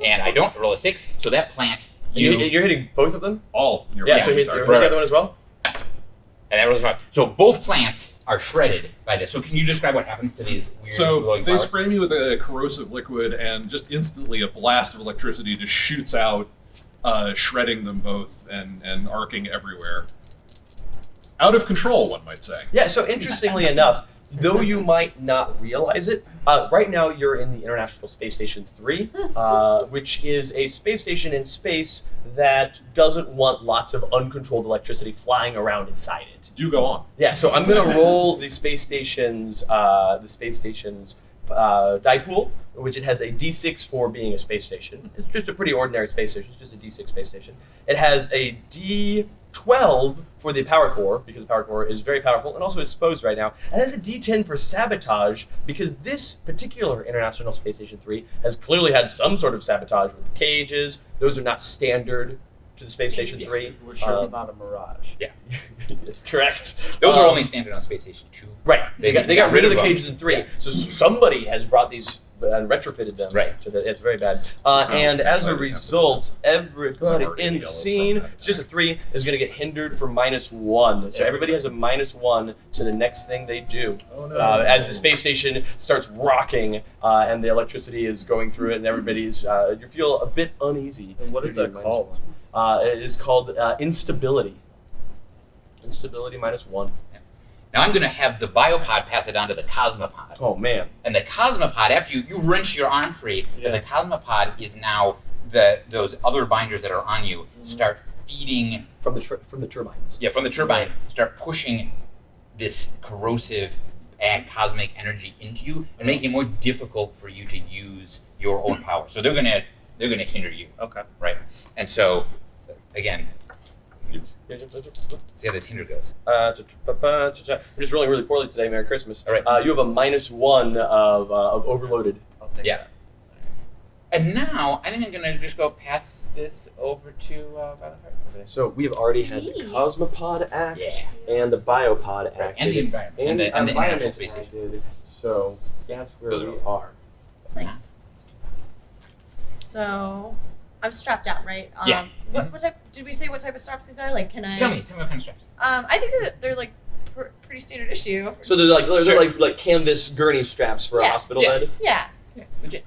[SPEAKER 6] And I don't roll a 6, so that plant...
[SPEAKER 1] You're hitting both of them?
[SPEAKER 4] All nearby
[SPEAKER 1] Yeah, so
[SPEAKER 4] enemy
[SPEAKER 1] hit
[SPEAKER 4] targets.
[SPEAKER 1] the other one as well?
[SPEAKER 6] And that rolls 5. So both plants are shredded by this. So can you describe what happens to these weird
[SPEAKER 4] So
[SPEAKER 6] glowing
[SPEAKER 4] they
[SPEAKER 6] flowers?
[SPEAKER 4] spray me with a corrosive liquid, and just instantly a blast of electricity just shoots out, shredding them both and arcing everywhere. Out of control, one might say.
[SPEAKER 1] Yeah, so interestingly enough, though you might not realize it, right now you're in the International Space Station 3, which is a space station in space that doesn't want lots of uncontrolled electricity flying around inside it.
[SPEAKER 4] Do go on.
[SPEAKER 1] Yeah, so I'm going to roll the space station's die pool, which it has a D6 for being a space station. It's just a pretty ordinary space station. It's just a D6 space station. It has a D12 for the power core, because the power core is very powerful and also exposed right now. And it has a D10 for sabotage, because this particular International Space Station 3 has clearly had some sort of sabotage with the cages. Those are not standard to the Space Station 3.
[SPEAKER 7] We're sure it's not a mirage.
[SPEAKER 6] Yeah.
[SPEAKER 1] That's correct.
[SPEAKER 6] Those are only standard on Space Station 2.
[SPEAKER 1] Right. They got rid of the
[SPEAKER 6] them.
[SPEAKER 1] cages in 3.
[SPEAKER 6] Yeah.
[SPEAKER 1] So somebody has brought these and retrofitted them.
[SPEAKER 6] Right.
[SPEAKER 1] To the, it's very bad. And as a result, everybody
[SPEAKER 4] already
[SPEAKER 1] in the
[SPEAKER 4] yellow
[SPEAKER 1] scene,
[SPEAKER 4] from that
[SPEAKER 1] it's just a 3, is going to get hindered for -1. So everybody has a -1 to the next thing they do.
[SPEAKER 7] Oh no.
[SPEAKER 1] As the space station starts rocking and the electricity is going through it, and everybody's, you feel a bit uneasy.
[SPEAKER 7] And what is
[SPEAKER 1] due to
[SPEAKER 7] that
[SPEAKER 1] your
[SPEAKER 7] called?
[SPEAKER 1] -1. It is called instability. Instability -1.
[SPEAKER 6] Now I'm going to have the biopod pass it on to the cosmopod.
[SPEAKER 1] Oh man.
[SPEAKER 6] And the cosmopod, after you wrench your arm free,
[SPEAKER 7] Yeah.
[SPEAKER 6] the cosmopod is now those other binders that are on you start feeding
[SPEAKER 1] From the turbines.
[SPEAKER 6] from the turbine, start pushing this corrosive and cosmic energy into you and making it more difficult for you to use your own power. So they're gonna hinder you,
[SPEAKER 2] Okay.
[SPEAKER 6] right? And so again, see how this hinder goes.
[SPEAKER 1] I'm just rolling really poorly today. Merry Christmas.
[SPEAKER 6] All right.
[SPEAKER 1] You have a -1 of overloaded.
[SPEAKER 7] I'll take
[SPEAKER 6] Yeah.
[SPEAKER 7] that.
[SPEAKER 6] And now I think I'm gonna just go pass this over to Violet Heart over there.
[SPEAKER 1] So we've already had the
[SPEAKER 3] Neat.
[SPEAKER 1] Cosmopod act
[SPEAKER 6] Yeah.
[SPEAKER 1] and the Biopod act.
[SPEAKER 6] And the environment.
[SPEAKER 1] And the
[SPEAKER 6] international
[SPEAKER 1] environment
[SPEAKER 6] space station.
[SPEAKER 1] acted. So that's where
[SPEAKER 6] Those
[SPEAKER 1] we
[SPEAKER 6] are-
[SPEAKER 1] are.
[SPEAKER 3] Nice. So, I'm strapped down, right?
[SPEAKER 6] Yeah.
[SPEAKER 3] What type? Did we say what type of straps these are? Like, can I?
[SPEAKER 6] Tell me what kind of straps.
[SPEAKER 3] I think that they're like pretty standard issue.
[SPEAKER 1] So they're like
[SPEAKER 6] Sure.
[SPEAKER 1] like canvas gurney straps for a
[SPEAKER 3] Yeah.
[SPEAKER 1] hospital
[SPEAKER 6] Yeah.
[SPEAKER 1] bed.
[SPEAKER 3] Yeah.
[SPEAKER 6] Yeah, legit.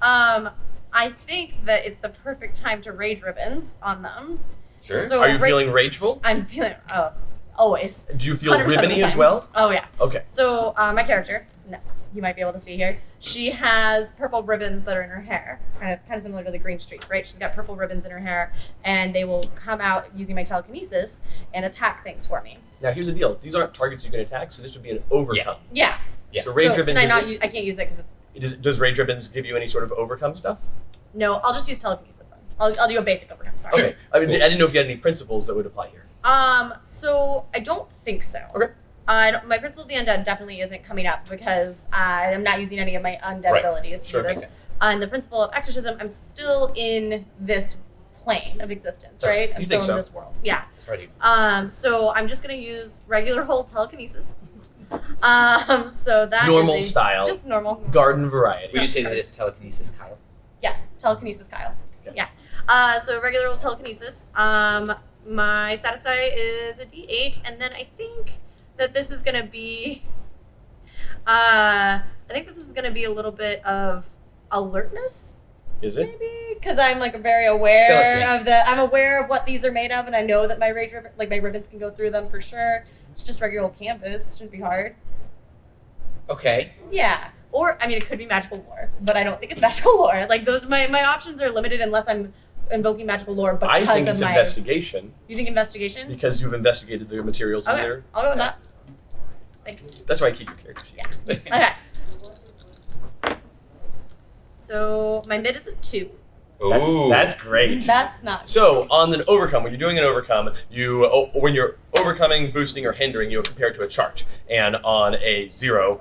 [SPEAKER 3] I think that it's the perfect time to rage ribbons on them.
[SPEAKER 6] Sure.
[SPEAKER 3] So
[SPEAKER 1] Are you
[SPEAKER 3] right-
[SPEAKER 1] feeling rageful?
[SPEAKER 3] I'm feeling. Oh, always.
[SPEAKER 1] Do you feel
[SPEAKER 3] 100% of the
[SPEAKER 1] ribbony as
[SPEAKER 3] time.
[SPEAKER 1] well?
[SPEAKER 3] Oh yeah.
[SPEAKER 1] Okay.
[SPEAKER 3] So my character, no, you might be able to see here. She has purple ribbons that are in her hair, kind of similar to the green streak, right? She's got purple ribbons in her hair, and they will come out using my telekinesis and attack things for me.
[SPEAKER 1] Now here's the deal. These aren't targets you can attack, so this would be an overcome.
[SPEAKER 3] Yeah.
[SPEAKER 6] Yeah.
[SPEAKER 1] So rage
[SPEAKER 3] so
[SPEAKER 1] ribbon.
[SPEAKER 3] can I not use? I can't use it because it's
[SPEAKER 1] does rage ribbons give you any sort of overcome stuff?
[SPEAKER 3] no. I'll just use telekinesis then. I'll do a basic overcome. Sorry.
[SPEAKER 1] Okay. I mean,
[SPEAKER 6] Cool.
[SPEAKER 1] I didn't know if you had any principles that would apply here.
[SPEAKER 3] So I don't think so.
[SPEAKER 1] Okay.
[SPEAKER 3] My principle of the undead definitely isn't coming up because I'm not using any of my undead
[SPEAKER 6] Right.
[SPEAKER 3] abilities to
[SPEAKER 1] Sure,
[SPEAKER 3] do
[SPEAKER 6] Makes
[SPEAKER 3] this.
[SPEAKER 6] sense.
[SPEAKER 3] And the principle of exorcism, I'm still in this plane of existence,
[SPEAKER 1] That's-
[SPEAKER 3] right?
[SPEAKER 1] you
[SPEAKER 3] I'm still
[SPEAKER 1] think
[SPEAKER 3] in
[SPEAKER 1] so?
[SPEAKER 3] this world. Yeah.
[SPEAKER 6] That's right.
[SPEAKER 3] So I'm just gonna use regular whole telekinesis. So that
[SPEAKER 1] Normal
[SPEAKER 3] is
[SPEAKER 1] style.
[SPEAKER 3] just normal.
[SPEAKER 1] Garden variety.
[SPEAKER 6] Will you say that it's telekinesis, Kyle?
[SPEAKER 3] Yeah, telekinesis, Kyle.
[SPEAKER 1] Okay.
[SPEAKER 3] Yeah. So regular old telekinesis. My status die is a D8, and then I think that this is gonna be. I think that this is gonna be a little bit of alertness,
[SPEAKER 1] Is it?
[SPEAKER 3] maybe, because I'm like very aware
[SPEAKER 6] Selecting.
[SPEAKER 3] of the. I'm aware of what these are made of, and I know that my rage ribbon, like my ribbons, can go through them for sure. It's just regular old canvas. Shouldn't be hard.
[SPEAKER 6] Okay.
[SPEAKER 3] Yeah. Or I mean, it could be magical lore, but I don't think it's magical lore. Like those, my options are limited unless I'm invoking magical lore because
[SPEAKER 1] I think
[SPEAKER 3] of
[SPEAKER 1] it's
[SPEAKER 3] my.
[SPEAKER 1] investigation
[SPEAKER 3] You think investigation?
[SPEAKER 1] because you've investigated the materials in
[SPEAKER 3] Okay,
[SPEAKER 1] there.
[SPEAKER 3] I'll go with that. Thanks.
[SPEAKER 1] That's why I keep your characters.
[SPEAKER 3] Yeah. Okay. So my mid is a 2.
[SPEAKER 6] Ooh.
[SPEAKER 1] That's great.
[SPEAKER 3] That's not.
[SPEAKER 1] So on an overcome, when you're doing an overcome, when you're overcoming, boosting, or hindering, you compare it to a chart. And on a 0,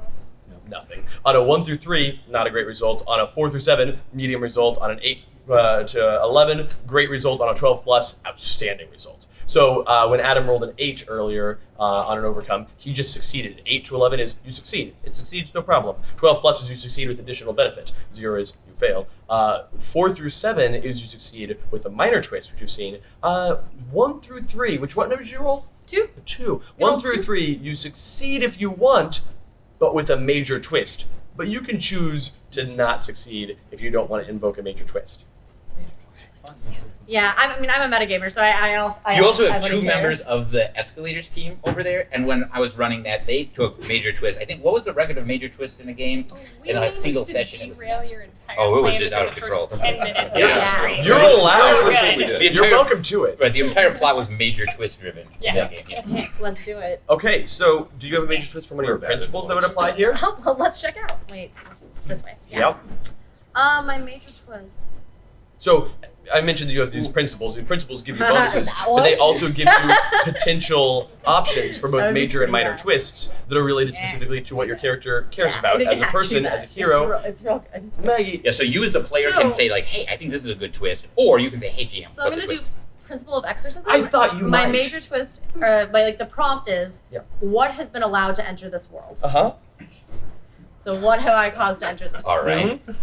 [SPEAKER 1] nothing. On a 1 through 3, not a great result. On a 4 through 7, medium result. On an 8 to 11, great result. On a 12 plus, outstanding result. So when Adam rolled an 8 earlier on an overcome, he just succeeded. 8 to 11 is you succeed. It succeeds, no problem. 12 plus is you succeed with additional benefit. 0 is you fail. 4 through 7 is you succeed with a minor twist, which you've seen. 1 through 3, what number did you roll?
[SPEAKER 3] 2.
[SPEAKER 1] 2.
[SPEAKER 3] You
[SPEAKER 1] 1
[SPEAKER 3] rolled
[SPEAKER 1] through
[SPEAKER 3] 2.
[SPEAKER 1] 3, you succeed if you want, but with a major twist. But you can choose to not succeed if you don't want to invoke a major twist.
[SPEAKER 3] Yeah. I'm a metagamer, so I
[SPEAKER 6] You also
[SPEAKER 3] I
[SPEAKER 6] have 2
[SPEAKER 3] wouldn't care.
[SPEAKER 6] members of the Escalators team over there, and when I was running that, they took major twists. I think, what was the record of major twists in a game?
[SPEAKER 5] We
[SPEAKER 6] In a
[SPEAKER 5] managed
[SPEAKER 6] single
[SPEAKER 5] to
[SPEAKER 6] session, it was
[SPEAKER 5] derail
[SPEAKER 6] nuts.
[SPEAKER 5] your entire
[SPEAKER 6] Oh, it was
[SPEAKER 5] plan
[SPEAKER 6] just
[SPEAKER 5] within
[SPEAKER 6] out of
[SPEAKER 5] the
[SPEAKER 6] control.
[SPEAKER 5] first 10 minutes
[SPEAKER 1] Yeah.
[SPEAKER 5] of the
[SPEAKER 3] Yeah.
[SPEAKER 5] stream.
[SPEAKER 1] You're
[SPEAKER 5] It was
[SPEAKER 1] allowed.
[SPEAKER 5] so
[SPEAKER 1] First
[SPEAKER 5] good.
[SPEAKER 1] thing we did.
[SPEAKER 6] The
[SPEAKER 1] You're
[SPEAKER 6] entire-
[SPEAKER 1] welcome to it.
[SPEAKER 6] Right, the entire plot was major twist driven.
[SPEAKER 5] Yeah.
[SPEAKER 6] In that game, yeah.
[SPEAKER 3] Let's do it.
[SPEAKER 1] Okay, so do you have a major twist from one of your
[SPEAKER 4] We're bad
[SPEAKER 1] principles that would
[SPEAKER 4] influence.
[SPEAKER 1] apply here?
[SPEAKER 3] Oh, well, let's check out. Wait, this way. Yeah.
[SPEAKER 1] Yep.
[SPEAKER 3] My major twist.
[SPEAKER 1] So I mentioned that you have these principles. The principles give you bonuses,
[SPEAKER 3] That
[SPEAKER 1] but they
[SPEAKER 3] one?
[SPEAKER 1] also give you potential options for
[SPEAKER 3] That
[SPEAKER 1] both
[SPEAKER 3] would be
[SPEAKER 1] major and
[SPEAKER 3] pretty
[SPEAKER 1] minor
[SPEAKER 3] bad.
[SPEAKER 1] twists that are related
[SPEAKER 3] Yeah.
[SPEAKER 1] specifically to what your character cares
[SPEAKER 3] Yeah, I
[SPEAKER 1] about
[SPEAKER 3] think
[SPEAKER 1] as
[SPEAKER 3] it
[SPEAKER 1] a
[SPEAKER 3] has to be
[SPEAKER 1] person,
[SPEAKER 3] that.
[SPEAKER 1] as a hero.
[SPEAKER 3] It's real good.
[SPEAKER 1] Maggie,
[SPEAKER 6] Yeah, so you as the player can
[SPEAKER 3] So-
[SPEAKER 6] say, like, hey, I think this is a good twist, or you can say, hey, GM,
[SPEAKER 3] So I'm
[SPEAKER 6] what's the
[SPEAKER 3] gonna do
[SPEAKER 6] twist?
[SPEAKER 3] principle of exorcism.
[SPEAKER 1] I thought you
[SPEAKER 3] my
[SPEAKER 1] might.
[SPEAKER 3] major twist, the prompt is
[SPEAKER 1] Yeah.
[SPEAKER 3] what has been allowed to enter this world.
[SPEAKER 1] uh-huh.
[SPEAKER 3] So what have I caused to enter this world?
[SPEAKER 6] All right.
[SPEAKER 1] Mhm.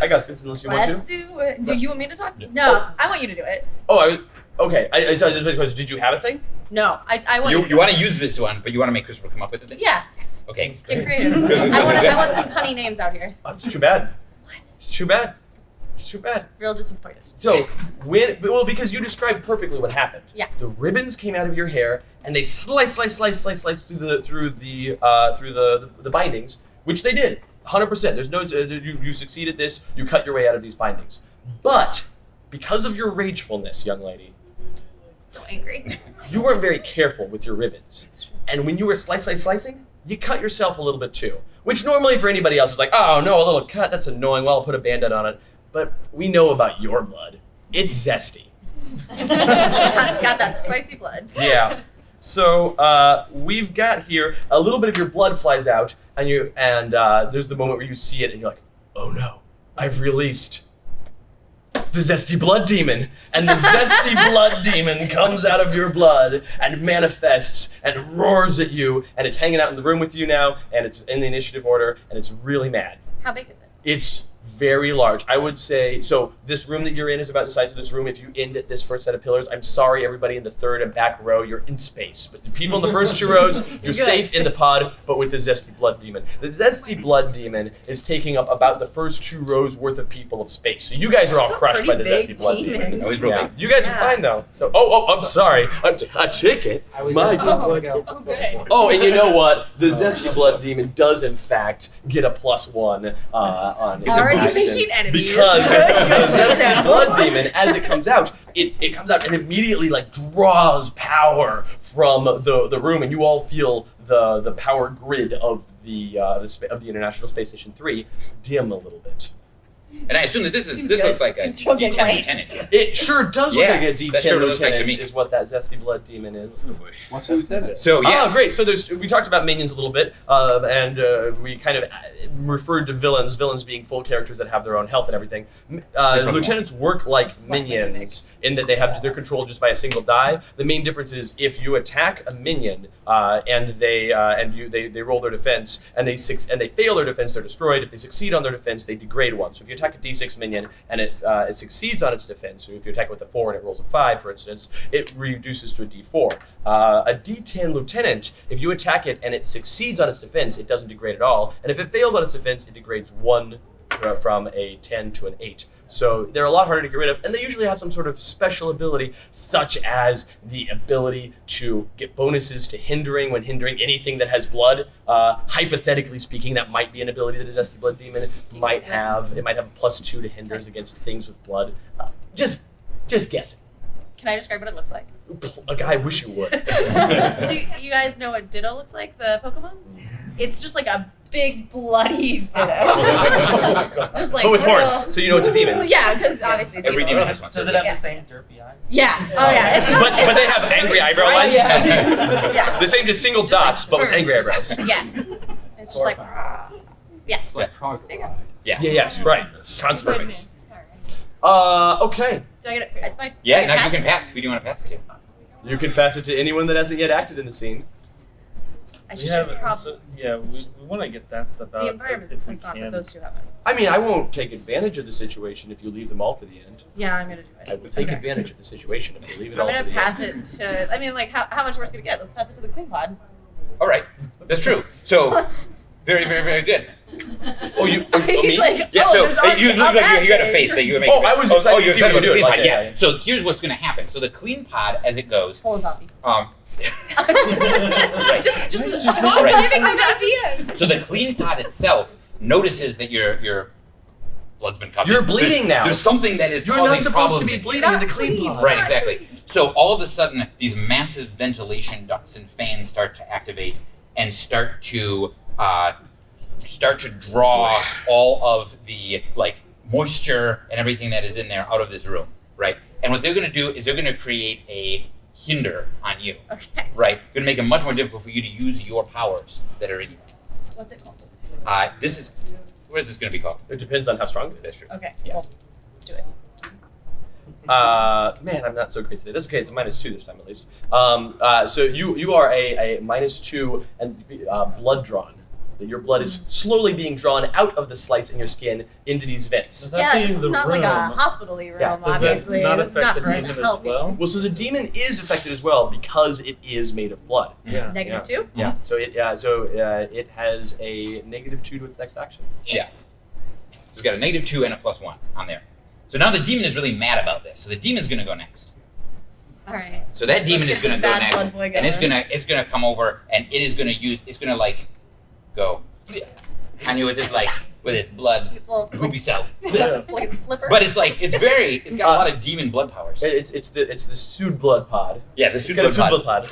[SPEAKER 1] I got this unless you want
[SPEAKER 3] Let's
[SPEAKER 1] to.
[SPEAKER 3] do it. Do you want me to talk?
[SPEAKER 6] Yeah.
[SPEAKER 3] No, I want you to do it.
[SPEAKER 1] Oh, okay. I just a question. Did you have a thing?
[SPEAKER 3] No, I want
[SPEAKER 6] You want to use this one, but you want to make Christopher come up with it?
[SPEAKER 3] Yeah,
[SPEAKER 6] Okay.
[SPEAKER 3] get creative.
[SPEAKER 6] Good.
[SPEAKER 3] I want some punny names out here.
[SPEAKER 1] Oh, it's too bad.
[SPEAKER 3] What?
[SPEAKER 1] It's too bad. It's too bad.
[SPEAKER 3] Real disappointed.
[SPEAKER 1] So because you described perfectly what happened.
[SPEAKER 3] Yeah.
[SPEAKER 1] The ribbons came out of your hair and they slice through the bindings, which they did. 100%. There's no you succeeded this. You cut your way out of these bindings. But because of your ragefulness, young lady,
[SPEAKER 3] So angry.
[SPEAKER 1] you weren't very careful with your ribbons. And when you were slicing, you cut yourself a little bit too. Which normally for anybody else is like, oh no, a little cut, that's annoying. Well, I'll put a Band-Aid on it. But we know about your blood. It's zesty.
[SPEAKER 3] got that spicy blood.
[SPEAKER 1] Yeah. So we've got here a little bit of your blood flies out, and there's the moment where you see it, and you're like, oh no, I've released the zesty blood demon. And the zesty blood demon comes out of your blood and manifests and roars at you, and it's hanging out in the room with you now, and it's in the initiative order, and it's really mad.
[SPEAKER 3] How big is it?
[SPEAKER 1] It's very large. I would say, so this room that you're in is about the size of this room. If you end at this first set of pillars, I'm sorry, everybody in the third and back row, you're in space. But the people in the first 2 rows, you're safe in the pod, but with the zesty blood demon. The zesty blood demon is taking up about the first 2 rows worth of people of space. So you guys are all
[SPEAKER 3] That's a
[SPEAKER 1] crushed by the
[SPEAKER 3] pretty
[SPEAKER 1] zesty
[SPEAKER 3] big
[SPEAKER 1] blood
[SPEAKER 3] demon.
[SPEAKER 1] demon.
[SPEAKER 6] Oh, he's real
[SPEAKER 1] Yeah.
[SPEAKER 6] big.
[SPEAKER 1] You guys are
[SPEAKER 3] Yeah.
[SPEAKER 1] fine though. So, I'm sorry. A ticket?
[SPEAKER 7] I was
[SPEAKER 1] My
[SPEAKER 7] just
[SPEAKER 1] God.
[SPEAKER 7] look out.
[SPEAKER 5] Oh, good.
[SPEAKER 1] Oh, and you know what? The zesty blood demon does in fact get a +1 on its
[SPEAKER 3] Already
[SPEAKER 1] actions
[SPEAKER 3] making enemies.
[SPEAKER 1] because the zesty blood demon, as it comes out, it comes out and immediately like draws power from the room, and you all feel the power grid of the International Space Station 3 dim a little bit.
[SPEAKER 6] And I assume that this
[SPEAKER 3] Seems
[SPEAKER 6] looks
[SPEAKER 3] good.
[SPEAKER 6] like a
[SPEAKER 3] Seems okay,
[SPEAKER 6] D10
[SPEAKER 3] right?
[SPEAKER 6] lieutenant.
[SPEAKER 1] It sure does look
[SPEAKER 6] Yeah,
[SPEAKER 1] like a
[SPEAKER 6] that
[SPEAKER 1] D10
[SPEAKER 6] sure looks like to
[SPEAKER 1] lieutenant
[SPEAKER 6] me.
[SPEAKER 1] is what that zesty blood demon is.
[SPEAKER 7] What's a lieutenant?
[SPEAKER 6] So yeah,
[SPEAKER 1] Oh, great. So we talked about minions a little bit, and we kind of referred to villains being full characters that have their own health and everything. Lieutenants work like minions in that they're controlled just by a single die. The main difference is if you attack a minion and they roll their defense and they fail their defense, they're destroyed. If they succeed on their defense, they degrade 1. So if you attack a D6 minion and it succeeds on its defense, so if you attack it with a 4 and it rolls a 5, for instance, it reduces to a D4. A D10 lieutenant, if you attack it and it succeeds on its defense, it doesn't degrade at all. And if it fails on its defense, it degrades 1 from a 10 to an 8. So they're a lot harder to get rid of, and they usually have some sort of special ability, such as the ability to get bonuses to hindering when hindering anything that has blood. Hypothetically speaking, that might be an ability that a zesty blood demon might have. It might have a +2 to hinders against things with blood. Just guessing.
[SPEAKER 3] Can I describe what it looks like?
[SPEAKER 1] I wish you would.
[SPEAKER 3] So you guys know what Ditto looks like, the Pokemon? It's just like a big bloody Ditto. Just like
[SPEAKER 1] But with horns, so you know it's a demon.
[SPEAKER 3] Yeah, because obviously it's
[SPEAKER 6] every
[SPEAKER 3] evil.
[SPEAKER 6] demon has one.
[SPEAKER 2] Does it have
[SPEAKER 3] Yeah.
[SPEAKER 2] the same derpy eyes?
[SPEAKER 3] Yeah. Oh yeah. It's not,
[SPEAKER 1] But they have angry eyebrow lines.
[SPEAKER 3] Yeah.
[SPEAKER 1] The same, just single dots, but with angry eyebrows.
[SPEAKER 3] Yeah. It's just like. Yeah.
[SPEAKER 7] It's like crocodile.
[SPEAKER 6] Yeah.
[SPEAKER 1] Yeah, right. Sounds perfect.
[SPEAKER 5] Goodness. All right.
[SPEAKER 1] Okay.
[SPEAKER 3] Do I get it? It's fine.
[SPEAKER 6] Yeah,
[SPEAKER 3] I
[SPEAKER 6] now you
[SPEAKER 3] pass?
[SPEAKER 6] can pass. We do want to pass it to.
[SPEAKER 1] You can pass it to anyone that hasn't yet acted in the scene.
[SPEAKER 3] I
[SPEAKER 2] We
[SPEAKER 3] should
[SPEAKER 2] have,
[SPEAKER 3] probably.
[SPEAKER 2] we want to get that stuff out.
[SPEAKER 3] The environment
[SPEAKER 2] if we
[SPEAKER 3] has gone,
[SPEAKER 2] can.
[SPEAKER 3] but those two haven't.
[SPEAKER 1] I mean, I won't take advantage of the situation if you leave them all for the end.
[SPEAKER 3] Yeah, I'm gonna do
[SPEAKER 1] I
[SPEAKER 3] it.
[SPEAKER 1] would take
[SPEAKER 3] Okay.
[SPEAKER 1] advantage of the situation if you leave it
[SPEAKER 3] I'm
[SPEAKER 1] all
[SPEAKER 3] gonna
[SPEAKER 1] for the
[SPEAKER 3] pass
[SPEAKER 1] end.
[SPEAKER 3] it to. I mean, like, how much worse can it get? Let's pass it to the clean pod.
[SPEAKER 6] All right, that's true. So, very, very, very good.
[SPEAKER 1] Oh, me?
[SPEAKER 3] He's like,
[SPEAKER 6] Yeah.
[SPEAKER 3] oh,
[SPEAKER 6] So
[SPEAKER 3] there's already
[SPEAKER 6] you look like you had a
[SPEAKER 3] bad
[SPEAKER 6] face that
[SPEAKER 3] thing.
[SPEAKER 6] you were making.
[SPEAKER 1] Oh, I was excited to
[SPEAKER 6] you're
[SPEAKER 1] see what
[SPEAKER 6] excited
[SPEAKER 1] you
[SPEAKER 6] about the
[SPEAKER 1] do.
[SPEAKER 6] clean pod.
[SPEAKER 1] Like,
[SPEAKER 6] Yeah.
[SPEAKER 1] yeah.
[SPEAKER 6] So here's what's going to happen. So the clean pod, as it goes,
[SPEAKER 3] Full of zombies.
[SPEAKER 6] right.
[SPEAKER 3] Just
[SPEAKER 5] Stop
[SPEAKER 6] Right.
[SPEAKER 5] giving good ideas.
[SPEAKER 6] So the clean pod itself notices that your blood's been covered.
[SPEAKER 1] You're bleeding
[SPEAKER 6] There's-
[SPEAKER 1] now.
[SPEAKER 6] There's something that is
[SPEAKER 1] You're
[SPEAKER 6] causing
[SPEAKER 1] not supposed
[SPEAKER 6] problems
[SPEAKER 1] to be
[SPEAKER 6] in-
[SPEAKER 1] bleeding in the
[SPEAKER 3] Not
[SPEAKER 1] clean
[SPEAKER 3] clean.
[SPEAKER 1] pod.
[SPEAKER 6] Right, exactly. So all of a sudden, these massive ventilation ducts and fans start to activate and start to draw all of the moisture and everything that is in there out of this room, right? And what they're going to do is they're going to create a hinder on you,
[SPEAKER 3] Okay.
[SPEAKER 6] right? Going to make it much more difficult for you to use your powers that are in you.
[SPEAKER 3] What's it called?
[SPEAKER 6] What is this going to be called?
[SPEAKER 1] It depends on how strong it is.
[SPEAKER 6] That's true.
[SPEAKER 3] Okay.
[SPEAKER 6] Yeah.
[SPEAKER 3] Cool. Let's do it.
[SPEAKER 1] Man, I'm not so great today. That's okay. It's a -2 this time at least. So you are a -2 and blood drawn. That your blood is slowly being drawn out of the slice in your skin into these vents.
[SPEAKER 2] Does that
[SPEAKER 3] Yeah,
[SPEAKER 2] being
[SPEAKER 3] this is
[SPEAKER 2] the
[SPEAKER 3] not
[SPEAKER 2] room,
[SPEAKER 3] like a hospital-y room,
[SPEAKER 1] Yeah.
[SPEAKER 2] Does that
[SPEAKER 3] obviously.
[SPEAKER 2] not
[SPEAKER 3] This is
[SPEAKER 2] affect the
[SPEAKER 3] for
[SPEAKER 2] demon as
[SPEAKER 3] helping.
[SPEAKER 2] well?
[SPEAKER 1] Well, so the demon is affected as well because it is made of blood.
[SPEAKER 2] Yeah.
[SPEAKER 3] -2?
[SPEAKER 1] Yeah. So it has a -2 to its next action.
[SPEAKER 6] Yes. So it's got a -2 and a +1 on there. So now the demon is really mad about this. So the demon's going to go next.
[SPEAKER 3] All right.
[SPEAKER 6] So that demon
[SPEAKER 3] Let's
[SPEAKER 6] is
[SPEAKER 3] get
[SPEAKER 6] going to
[SPEAKER 3] this
[SPEAKER 6] go
[SPEAKER 3] bad
[SPEAKER 6] next,
[SPEAKER 3] blood boy
[SPEAKER 6] and it's
[SPEAKER 3] going.
[SPEAKER 6] gonna come over, and it is gonna go on you with its blood
[SPEAKER 3] Well,
[SPEAKER 6] goopy self.
[SPEAKER 2] Yeah.
[SPEAKER 3] like it's flipper.
[SPEAKER 6] But it's it's got a lot of demon blood powers.
[SPEAKER 1] It's the Sood blood pod.
[SPEAKER 6] Yeah, the
[SPEAKER 1] It's got a Sood blood pod.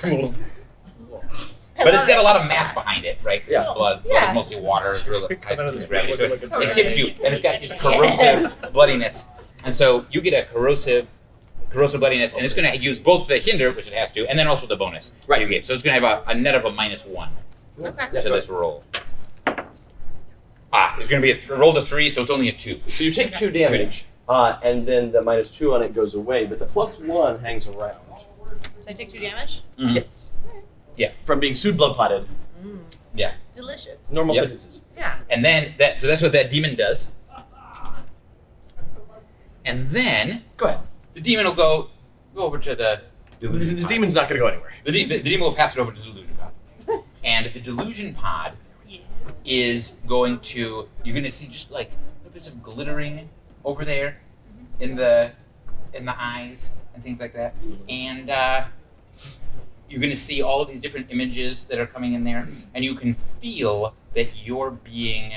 [SPEAKER 6] But it's got a lot of mass behind it, right?
[SPEAKER 1] Yeah.
[SPEAKER 6] Blood
[SPEAKER 3] Yeah.
[SPEAKER 6] is mostly water. It's really high
[SPEAKER 2] Coming out of
[SPEAKER 6] speed
[SPEAKER 2] this
[SPEAKER 6] gravity. So
[SPEAKER 2] looks like
[SPEAKER 6] it
[SPEAKER 2] a
[SPEAKER 6] hits you, and it's got this corrosive bloodiness. And so you get a corrosive bloodiness, and it's going to use both the hinder, which it has to, and then also the bonus
[SPEAKER 1] Right.
[SPEAKER 6] you get. So it's going to have a net of a -1
[SPEAKER 3] Okay.
[SPEAKER 6] to this roll. It's going to be a roll to 3, so it's only a 2.
[SPEAKER 1] So you take 2 damage. and then the -2 on it goes away, but the +1 hangs around.
[SPEAKER 3] So I take 2 damage?
[SPEAKER 6] Mhm.
[SPEAKER 1] Yes.
[SPEAKER 6] Yeah.
[SPEAKER 1] From being sued blood potted.
[SPEAKER 6] Yeah.
[SPEAKER 3] Delicious.
[SPEAKER 1] Normal
[SPEAKER 6] Yep.
[SPEAKER 1] sentences.
[SPEAKER 3] Yeah.
[SPEAKER 6] And then so that's what that demon does. And then
[SPEAKER 1] Go ahead.
[SPEAKER 6] the demon will go over to the delusion
[SPEAKER 1] The
[SPEAKER 6] pod.
[SPEAKER 1] demon's not going to go anywhere.
[SPEAKER 6] The demon will pass it over to the delusion pod. And the delusion pod
[SPEAKER 5] Yes.
[SPEAKER 6] is going to, you're going to see just like little bits of glittering over there in the eyes and things like that. And you're going to see all of these different images that are coming in there, and you can feel that you're being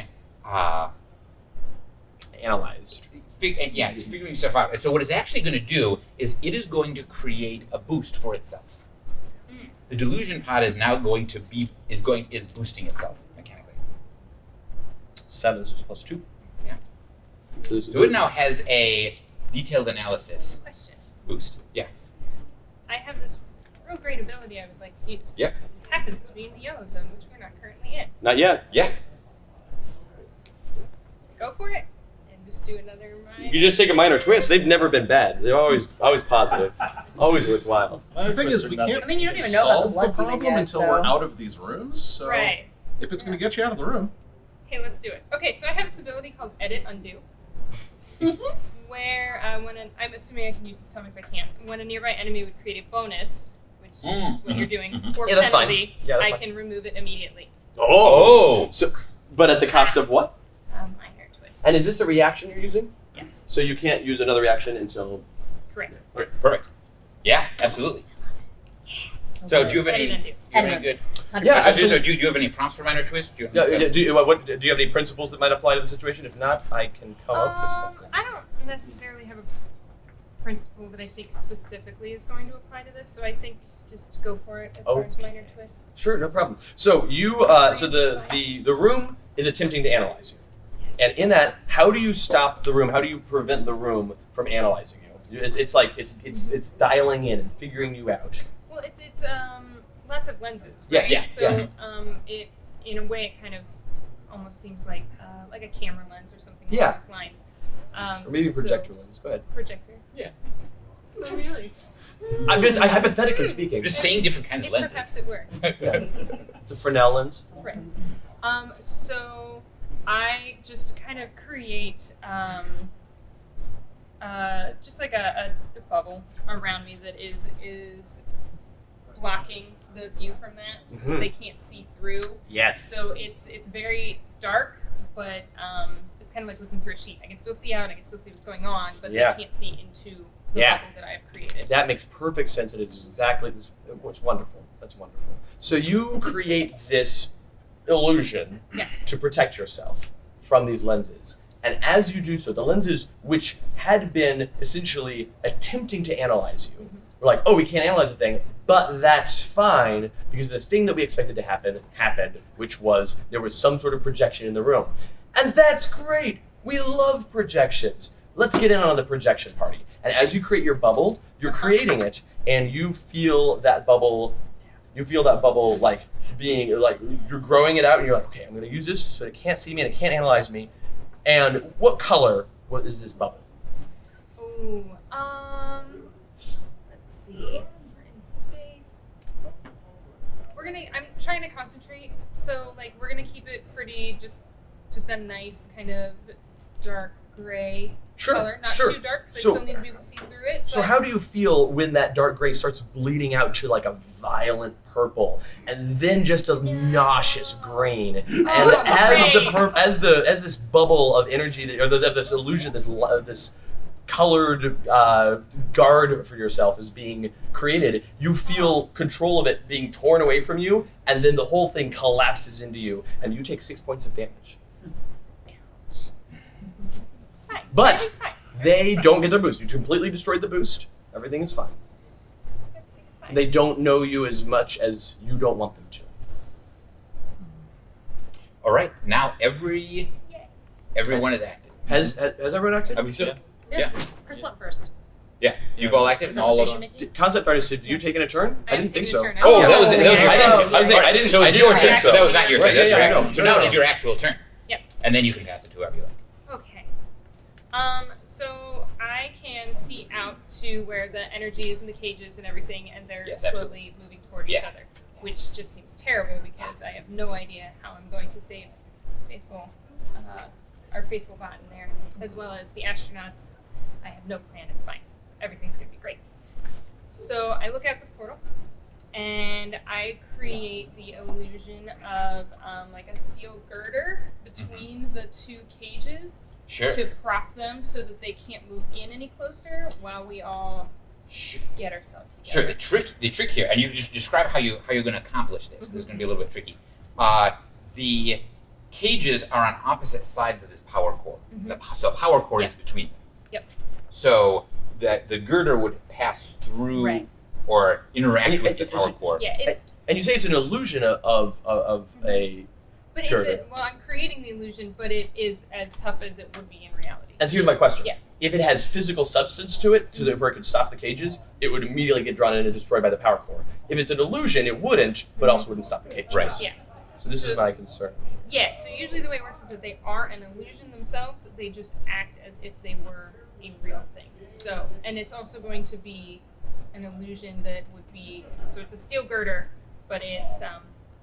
[SPEAKER 1] Analyzed.
[SPEAKER 6] it's figuring stuff out. And so what it's actually going to do is it is going to create a boost for itself. The delusion pod is now going to is boosting itself mechanically.
[SPEAKER 1] 7 is +2.
[SPEAKER 6] Yeah.
[SPEAKER 1] So, this is
[SPEAKER 6] So it now has a detailed analysis
[SPEAKER 5] Question.
[SPEAKER 6] boost. Yeah.
[SPEAKER 5] I have this real great ability I would like to use.
[SPEAKER 6] Yep.
[SPEAKER 5] It happens to be in the yellow zone, which we're not currently in.
[SPEAKER 1] Not yet.
[SPEAKER 6] Yeah.
[SPEAKER 5] Go for it. And just do another minor.
[SPEAKER 1] You just take a minor twist. They've never been bad. They're always positive. Always worthwhile.
[SPEAKER 4] The thing is, we can't
[SPEAKER 3] I mean, you don't even know about the
[SPEAKER 4] solve
[SPEAKER 3] blood
[SPEAKER 4] the problem
[SPEAKER 3] demon yet,
[SPEAKER 4] until
[SPEAKER 3] so-
[SPEAKER 4] we're out of these rooms. So
[SPEAKER 5] Right.
[SPEAKER 4] if it's going to get you out of the room,
[SPEAKER 5] Okay, let's do it. Okay, so I have this ability called Edit Undo. Where I'm assuming I can use this, tell me if I can't. When a nearby enemy would create a bonus, which is what you're doing, or
[SPEAKER 1] Yeah, that's fine.
[SPEAKER 5] penalty,
[SPEAKER 1] Yeah, that's
[SPEAKER 5] I
[SPEAKER 1] fine.
[SPEAKER 5] can remove it immediately.
[SPEAKER 6] Oh.
[SPEAKER 1] So, but at the cost of what?
[SPEAKER 5] Minor twist.
[SPEAKER 1] And is this a reaction you're using?
[SPEAKER 5] Yes,
[SPEAKER 1] So you can't use another reaction until.
[SPEAKER 5] correct.
[SPEAKER 6] Perfect. Yeah, absolutely. So do you have
[SPEAKER 5] Edit
[SPEAKER 6] any?
[SPEAKER 5] Undo.
[SPEAKER 6] Do you have any
[SPEAKER 3] Edit.
[SPEAKER 6] good?
[SPEAKER 1] Yeah,
[SPEAKER 6] So
[SPEAKER 1] absolutely.
[SPEAKER 6] do you have any prompts for minor twist? Do you
[SPEAKER 1] Yeah, do you have any principles that might apply to the situation? If not, I can come up with something.
[SPEAKER 5] I don't necessarily have a principle that I think specifically is going to apply to this, so I think just go for it as far as minor twists.
[SPEAKER 1] Sure, no problem. So you, so the room is attempting to analyze you, and in that, how do you stop the room? How do you prevent the room from analyzing you? It's like it's dialing in and figuring you out.
[SPEAKER 5] Well, it's lots of lenses, right?
[SPEAKER 1] Yes, yeah,
[SPEAKER 5] So it in a way it kind of almost seems like a camera lens or something
[SPEAKER 1] Yeah.
[SPEAKER 5] along those lines.
[SPEAKER 1] Or maybe
[SPEAKER 5] so-
[SPEAKER 1] projector lens. Go ahead.
[SPEAKER 5] Projector.
[SPEAKER 6] Yeah.
[SPEAKER 5] Oh, really?
[SPEAKER 1] I hypothetically speaking.
[SPEAKER 6] Just saying different kinds of
[SPEAKER 5] Perhaps
[SPEAKER 6] lenses.
[SPEAKER 5] it works.
[SPEAKER 1] Yeah. It's a Fresnel lens.
[SPEAKER 5] Right. So I just kind of create just like a bubble around me that is blocking the view from that, so
[SPEAKER 1] Mhm.
[SPEAKER 5] they can't see through.
[SPEAKER 1] Yes.
[SPEAKER 5] So it's very dark, but it's kind of like looking through a sheet. I can still see out, I can still see what's going on, but
[SPEAKER 1] Yeah.
[SPEAKER 5] they can't see into the
[SPEAKER 1] Yeah.
[SPEAKER 5] bubble that I have created.
[SPEAKER 1] That makes perfect sense. It is exactly this. What's wonderful. That's wonderful. So you create this illusion
[SPEAKER 5] Yes.
[SPEAKER 1] to protect yourself from these lenses. And as you do so, the lenses which had been essentially attempting to analyze you, were like, oh, we can't analyze the thing, but that's fine because the thing that we expected to happen happened, which was there was some sort of projection in the room. And that's great. We love projections. Let's get in on the projection party. And as you create your bubble, you're creating it, and you feel that bubble. You feel that bubble like being like you're growing it out, and you're like, okay, I'm going to use this so it can't see me and it can't analyze me. And what color? What is this bubble?
[SPEAKER 5] Ooh, let's see. We're in space. I'm trying to concentrate, so like we're gonna keep it pretty just a nice kind of dark gray color, not
[SPEAKER 1] sure.
[SPEAKER 5] too dark, because
[SPEAKER 1] So-
[SPEAKER 5] I still need to be able to see through it.
[SPEAKER 1] So
[SPEAKER 5] but
[SPEAKER 1] how do you feel when that dark gray starts bleeding out to like a violent purple, and then just a nauseous green? And as this bubble of energy, of this illusion, this colored guard for yourself is being created, you feel control of it being torn away from you, and then the whole thing collapses into you, and you take 6 points of damage.
[SPEAKER 5] it's fine.
[SPEAKER 1] But
[SPEAKER 5] Everything's fine.
[SPEAKER 1] they
[SPEAKER 5] Everything's fine.
[SPEAKER 1] don't get their boost. You completely destroyed the boost. Everything is fine.
[SPEAKER 5] Everything's fine.
[SPEAKER 1] They don't know you as much as you don't want them to.
[SPEAKER 6] All right, now everyone is active.
[SPEAKER 1] Has everyone acted?
[SPEAKER 6] Have we still?
[SPEAKER 3] Yeah. Chris went first.
[SPEAKER 6] Yeah, you've all acted.
[SPEAKER 3] Is
[SPEAKER 6] And
[SPEAKER 3] that
[SPEAKER 6] all
[SPEAKER 3] the
[SPEAKER 6] of
[SPEAKER 3] decision
[SPEAKER 6] them.
[SPEAKER 3] making?
[SPEAKER 1] Concept artist, did you take a turn? I didn't think so.
[SPEAKER 5] Turn.
[SPEAKER 6] Oh, that was
[SPEAKER 1] I
[SPEAKER 6] your
[SPEAKER 1] didn't-
[SPEAKER 6] turn.
[SPEAKER 1] I was saying, I didn't.
[SPEAKER 6] So
[SPEAKER 1] I
[SPEAKER 6] it's
[SPEAKER 1] didn't
[SPEAKER 6] your turn.
[SPEAKER 1] think
[SPEAKER 6] So that was not your turn.
[SPEAKER 1] Right,
[SPEAKER 6] That's
[SPEAKER 1] yeah,
[SPEAKER 6] right.
[SPEAKER 1] I know.
[SPEAKER 6] So
[SPEAKER 1] No,
[SPEAKER 6] now
[SPEAKER 1] no.
[SPEAKER 6] it's your actual turn.
[SPEAKER 5] Yep.
[SPEAKER 6] And then you can pass it to whoever you like.
[SPEAKER 5] Okay. So I can see out to where the energy is in the cages and everything, and they're
[SPEAKER 6] Yes,
[SPEAKER 5] slowly
[SPEAKER 6] absolutely.
[SPEAKER 5] moving toward each
[SPEAKER 6] Yeah.
[SPEAKER 5] other, which just seems terrible because I have no idea how I'm going to save our faithful bot in there, as well as the astronauts. I have no plan. It's fine. Everything's going to be great. So I look out the portal, and I create the illusion of like a steel girder between the two cages
[SPEAKER 6] Sure.
[SPEAKER 5] to prop them so that they can't move in any closer while we all get ourselves
[SPEAKER 6] Sure.
[SPEAKER 5] together.
[SPEAKER 6] The trick here, and you just describe how you're going to accomplish this. This is going to be a little bit tricky. The cages are on opposite sides of this power core. The power core is between them.
[SPEAKER 5] Yep.
[SPEAKER 6] So that the girder would pass through
[SPEAKER 5] Right.
[SPEAKER 6] or interact
[SPEAKER 1] And-
[SPEAKER 6] with the
[SPEAKER 1] and-
[SPEAKER 6] power core.
[SPEAKER 5] Yeah, it's
[SPEAKER 1] And you say it's an illusion of a.
[SPEAKER 5] but it's
[SPEAKER 1] girder.
[SPEAKER 5] well, I'm creating the illusion, but it is as tough as it would be in reality.
[SPEAKER 1] And here's my question.
[SPEAKER 5] Yes.
[SPEAKER 1] If it has physical substance to it, to the where it can stop the cages, it would immediately get drawn in and destroyed by the power core. If it's an illusion, it wouldn't, but also wouldn't stop the cages.
[SPEAKER 6] Right.
[SPEAKER 5] Yeah.
[SPEAKER 1] So this
[SPEAKER 5] So-
[SPEAKER 1] is my concern.
[SPEAKER 5] Yeah, so usually the way it works is that they are an illusion themselves. They just act as if they were a real thing. So, and it's also going to be an illusion that would be, so it's a steel girder, but it's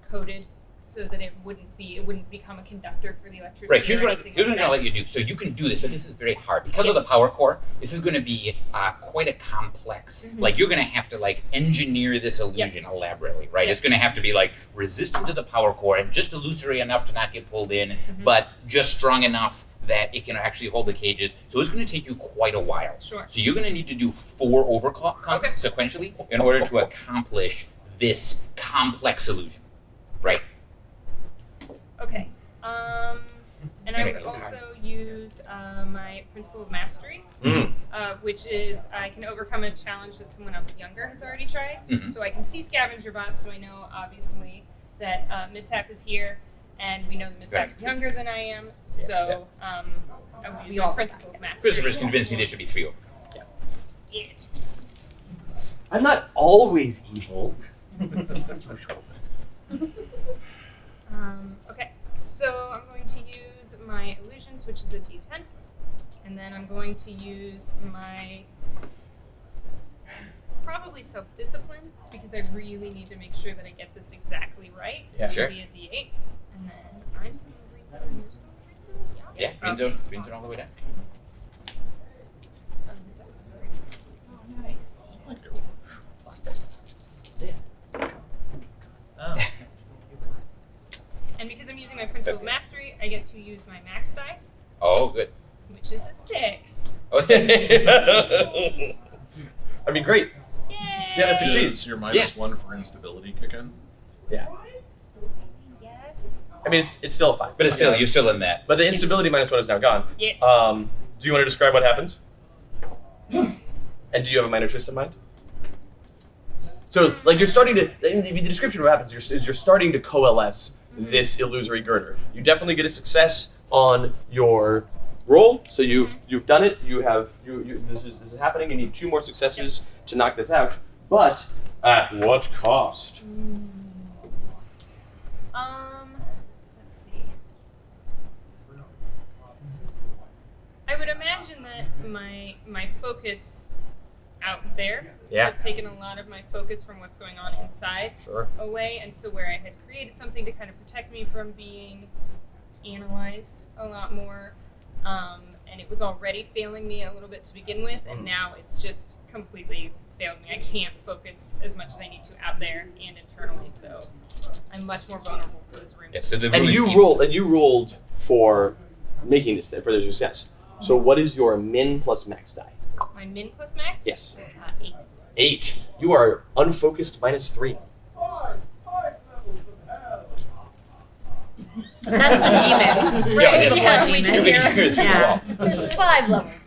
[SPEAKER 5] coated so that it wouldn't become a conductor for the electricity.
[SPEAKER 6] Right, here's
[SPEAKER 5] or
[SPEAKER 6] what
[SPEAKER 5] anything
[SPEAKER 6] I'm
[SPEAKER 5] like
[SPEAKER 6] going to
[SPEAKER 5] that.
[SPEAKER 6] let you do. So you can do this, but this is very hard. Because of the
[SPEAKER 5] Yes.
[SPEAKER 6] power core, this is going to be quite a complex, like you're going to have to like engineer this illusion elaborately, right?
[SPEAKER 5] Yep.
[SPEAKER 6] It's going to have to be like resistant to the power core and just illusory enough to not get pulled in, but just strong enough that it can actually hold the cages. So it's going to take you quite a while.
[SPEAKER 5] Sure.
[SPEAKER 6] So you're going to need to do 4 overclocks
[SPEAKER 5] Okay.
[SPEAKER 6] sequentially in order to accomplish this complex illusion, right?
[SPEAKER 5] Okay. And I would
[SPEAKER 6] Okay.
[SPEAKER 5] also use my principle of mastery,
[SPEAKER 1] Mm.
[SPEAKER 5] which is I can overcome a challenge that someone else younger has already tried.
[SPEAKER 6] Mhm.
[SPEAKER 5] So I can see scavenger bots, so I know obviously that Mishap is here, and we know that Mishap is younger than I am. So I will use my principle of mastery.
[SPEAKER 6] Christopher's convinced me there should be 3 overclocks.
[SPEAKER 5] Yes.
[SPEAKER 7] I'm not always evil.
[SPEAKER 5] Okay, so I'm going to use my illusions, which is a D10, and then I'm going to use my probably self-discipline because I really need to make sure that I get this exactly right.
[SPEAKER 1] Yeah.
[SPEAKER 5] Which
[SPEAKER 6] Sure.
[SPEAKER 5] will be a D8, and then I'm still in green zone, and you're still in green zone.
[SPEAKER 6] Yeah, green
[SPEAKER 5] Okay.
[SPEAKER 6] zone, green zone all the way down.
[SPEAKER 2] Oh.
[SPEAKER 5] And because I'm using my principle of mastery, I get to use my max die,
[SPEAKER 6] Oh, good.
[SPEAKER 5] which is a 6.
[SPEAKER 6] Oh, 6.
[SPEAKER 1] I mean, great.
[SPEAKER 5] Yay!
[SPEAKER 1] Yeah, that's succeeds.
[SPEAKER 4] Does your -1 for instability kick in?
[SPEAKER 1] Yeah.
[SPEAKER 5] Yes.
[SPEAKER 1] I mean, it's still a 5.
[SPEAKER 6] But it's still, you're still in that.
[SPEAKER 1] But the instability -1 is now gone.
[SPEAKER 5] Yes.
[SPEAKER 1] Do you want to describe what happens? And do you have a minor twist in mind? So, like, you're starting to. The description of what happens is you're starting to coalesce this illusory girder. You definitely get a success on your roll. So you've done it. This is happening. You need 2 more successes to knock this out. But at what cost?
[SPEAKER 5] Let's see. I would imagine that my focus out there
[SPEAKER 1] Yeah.
[SPEAKER 5] has taken a lot of my focus from what's going on inside
[SPEAKER 1] Sure.
[SPEAKER 5] away, and so where I had created something to kind of protect me from being analyzed a lot more, and it was already failing me a little bit to begin with, and now it's just completely failed me. I can't focus as much as I need to out there and internally, so I'm much more vulnerable to this room.
[SPEAKER 6] Yeah, so the
[SPEAKER 1] And
[SPEAKER 6] room is
[SPEAKER 1] you
[SPEAKER 6] deep.
[SPEAKER 1] rolled for making this for the success. So what is your min plus max die?
[SPEAKER 5] My min plus max?
[SPEAKER 1] Yes.
[SPEAKER 5] 8.
[SPEAKER 1] 8. You are unfocused -3.
[SPEAKER 3] That's the demon.
[SPEAKER 6] Yeah,
[SPEAKER 3] Right,
[SPEAKER 6] that's
[SPEAKER 3] the
[SPEAKER 6] fine.
[SPEAKER 3] demon.
[SPEAKER 6] You're gonna hear it through the
[SPEAKER 3] Yeah.
[SPEAKER 6] wall.
[SPEAKER 3] 5 levels.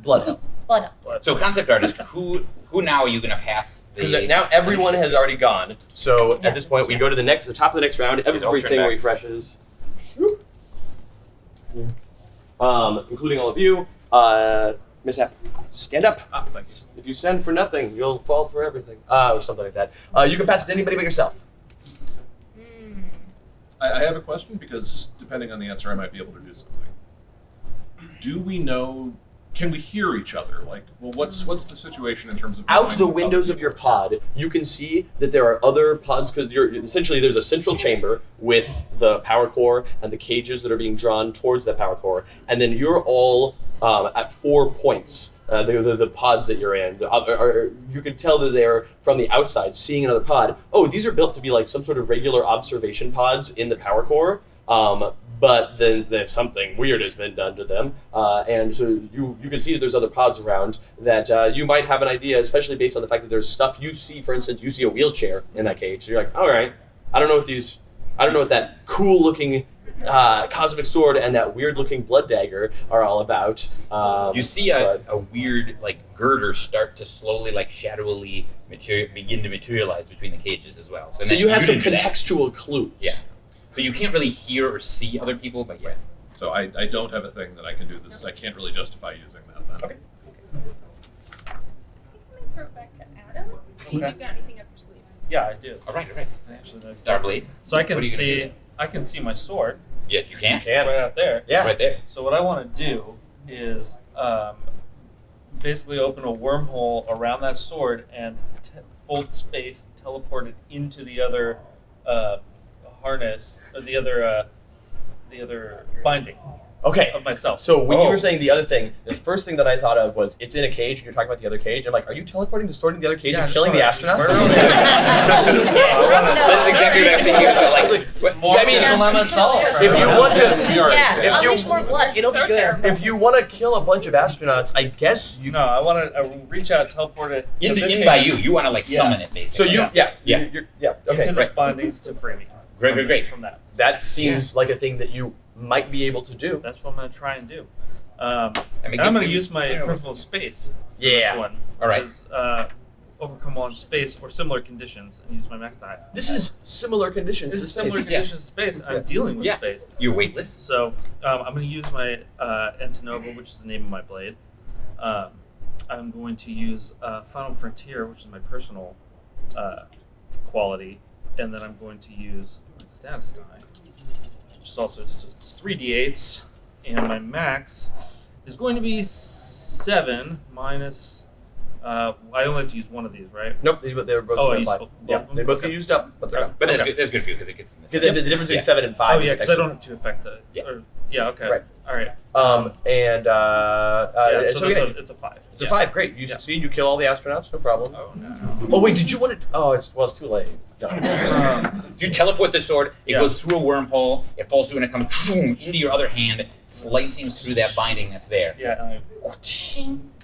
[SPEAKER 1] Blood hell.
[SPEAKER 3] Blood.
[SPEAKER 6] So concept artist, who now are you going to pass?
[SPEAKER 1] Because now everyone has already gone. So at this point, we go to the top of the next round.
[SPEAKER 6] all turn
[SPEAKER 1] Everything
[SPEAKER 6] back.
[SPEAKER 1] refreshes. Including all of you. Mishap, stand up.
[SPEAKER 4] Ah, thanks.
[SPEAKER 1] If you stand for nothing, you'll fall for everything. Or something like that. You can pass it to anybody but yourself.
[SPEAKER 4] I have a question because depending on the answer, I might be able to do something. do we know? Can we hear each other? Like, well, what's the situation in terms of
[SPEAKER 1] Out
[SPEAKER 4] knowing
[SPEAKER 1] the
[SPEAKER 4] other
[SPEAKER 1] windows of
[SPEAKER 4] people?
[SPEAKER 1] your pod, you can see that there are other pods, because there's a central chamber with the power core and the cages that are being drawn towards that power core, and then you're all at 4 points. The pods that you're in, you can tell that they're from the outside seeing another pod. Oh, these are built to be like some sort of regular observation pods in the power core. But then there's something weird has been done to them, and so you can see that there's other pods around that you might have an idea, especially based on the fact that there's stuff you see. For instance, you see a wheelchair in that cage, so you're like, all right, I don't know what that cool-looking cosmic sword and that weird-looking blood dagger are all about.
[SPEAKER 6] You see a weird like girder start to slowly, like shadowily begin to materialize between the cages as well.
[SPEAKER 1] So you have some
[SPEAKER 6] didn't do that.
[SPEAKER 1] contextual clues.
[SPEAKER 6] Yeah. So you can't really hear or see other people, but yeah.
[SPEAKER 4] So I don't have a thing that I can do this. I can't really justify using that then.
[SPEAKER 1] Okay.
[SPEAKER 5] I'm gonna throw it back to Adam. See if you've got anything up your sleeve.
[SPEAKER 2] Yeah, I do.
[SPEAKER 6] All right.
[SPEAKER 2] Actually, that's
[SPEAKER 6] Starblade.
[SPEAKER 2] So I
[SPEAKER 6] What
[SPEAKER 2] can
[SPEAKER 6] are you gonna
[SPEAKER 2] see.
[SPEAKER 6] do?
[SPEAKER 2] I can see my sword
[SPEAKER 6] Yeah, you can.
[SPEAKER 1] Can.
[SPEAKER 2] right out there.
[SPEAKER 1] Yeah.
[SPEAKER 6] It's right there.
[SPEAKER 2] So what I want to do is basically open a wormhole around that sword and fold space, teleport it into the other harness, or the other binding
[SPEAKER 1] Okay.
[SPEAKER 2] of myself.
[SPEAKER 1] So when you
[SPEAKER 6] Oh.
[SPEAKER 1] were saying the other thing, the first thing that I thought of was it's in a cage and you're talking about the other cage. I'm like, are you teleporting the sword in the other cage
[SPEAKER 2] Yeah, I
[SPEAKER 1] and
[SPEAKER 2] just
[SPEAKER 1] killing the
[SPEAKER 2] wanna-
[SPEAKER 1] astronauts?
[SPEAKER 2] just murder them.
[SPEAKER 6] That's exactly what I was thinking about. Like, what,
[SPEAKER 2] More
[SPEAKER 1] I mean,
[SPEAKER 2] people on myself.
[SPEAKER 1] if you want to,
[SPEAKER 3] Yeah,
[SPEAKER 1] if you-
[SPEAKER 3] unleash more blood. It'll
[SPEAKER 5] So
[SPEAKER 3] be good.
[SPEAKER 5] terrible.
[SPEAKER 1] if you want to kill a bunch of astronauts, I guess you.
[SPEAKER 2] No, I want to reach out, teleport it
[SPEAKER 6] in
[SPEAKER 2] to this
[SPEAKER 6] by
[SPEAKER 2] hand,
[SPEAKER 6] you. You want to like
[SPEAKER 2] Yeah.
[SPEAKER 6] summon it, basically.
[SPEAKER 1] So you,
[SPEAKER 2] Yeah.
[SPEAKER 1] yeah. Okay,
[SPEAKER 2] into this
[SPEAKER 1] right.
[SPEAKER 2] bindings to free me.
[SPEAKER 6] Great.
[SPEAKER 2] From that.
[SPEAKER 1] That seems like a thing that you might be able to do.
[SPEAKER 2] That's what I'm going to try and do.
[SPEAKER 6] I mean,
[SPEAKER 2] And I'm going to
[SPEAKER 6] give-
[SPEAKER 2] use my principle of space. For
[SPEAKER 1] Yeah.
[SPEAKER 2] This one.
[SPEAKER 6] All right.
[SPEAKER 2] Which is, overcome all in space or similar conditions and use my max die.
[SPEAKER 1] This is similar conditions.
[SPEAKER 2] It's
[SPEAKER 1] to
[SPEAKER 2] similar
[SPEAKER 1] space.
[SPEAKER 2] conditions to space. I'm dealing with
[SPEAKER 6] Yeah.
[SPEAKER 2] space.
[SPEAKER 6] You're weightless.
[SPEAKER 2] So I'm going to use my Encinova, which is the name of my blade. I'm going to use Final Frontier, which is my personal quality, and then I'm going to use my status die, which is also it's 3d8s, and my max is going to be 7 minus. I only have to use one of these, right?
[SPEAKER 1] Nope, they were both
[SPEAKER 2] Oh, I
[SPEAKER 1] gonna
[SPEAKER 2] used
[SPEAKER 1] apply.
[SPEAKER 2] both of
[SPEAKER 1] Yeah,
[SPEAKER 2] them?
[SPEAKER 1] they both
[SPEAKER 2] Okay.
[SPEAKER 1] get used up, but they're gone.
[SPEAKER 6] But that's
[SPEAKER 2] Okay.
[SPEAKER 6] good. That's good for you because it gets in this.
[SPEAKER 1] The difference between
[SPEAKER 6] Yeah.
[SPEAKER 1] 7 and 5.
[SPEAKER 2] Oh
[SPEAKER 1] is
[SPEAKER 2] yeah, because I
[SPEAKER 1] extra.
[SPEAKER 2] don't have to affect the.
[SPEAKER 6] Yeah.
[SPEAKER 2] Yeah. Okay.
[SPEAKER 1] Right.
[SPEAKER 2] All right.
[SPEAKER 1] And
[SPEAKER 2] Yeah. So
[SPEAKER 1] yeah,
[SPEAKER 2] it's a 5.
[SPEAKER 1] it's a 5. Great. You
[SPEAKER 2] Yeah.
[SPEAKER 1] succeed. You kill all the astronauts. No problem.
[SPEAKER 2] Oh no.
[SPEAKER 1] Oh wait, did you want to? Oh, it's too late. Done.
[SPEAKER 6] If you teleport the sword, it
[SPEAKER 2] Yeah.
[SPEAKER 6] goes through a wormhole, it falls through, and it comes boom, into your other hand, slicing through that binding that's there.
[SPEAKER 2] Yeah. And I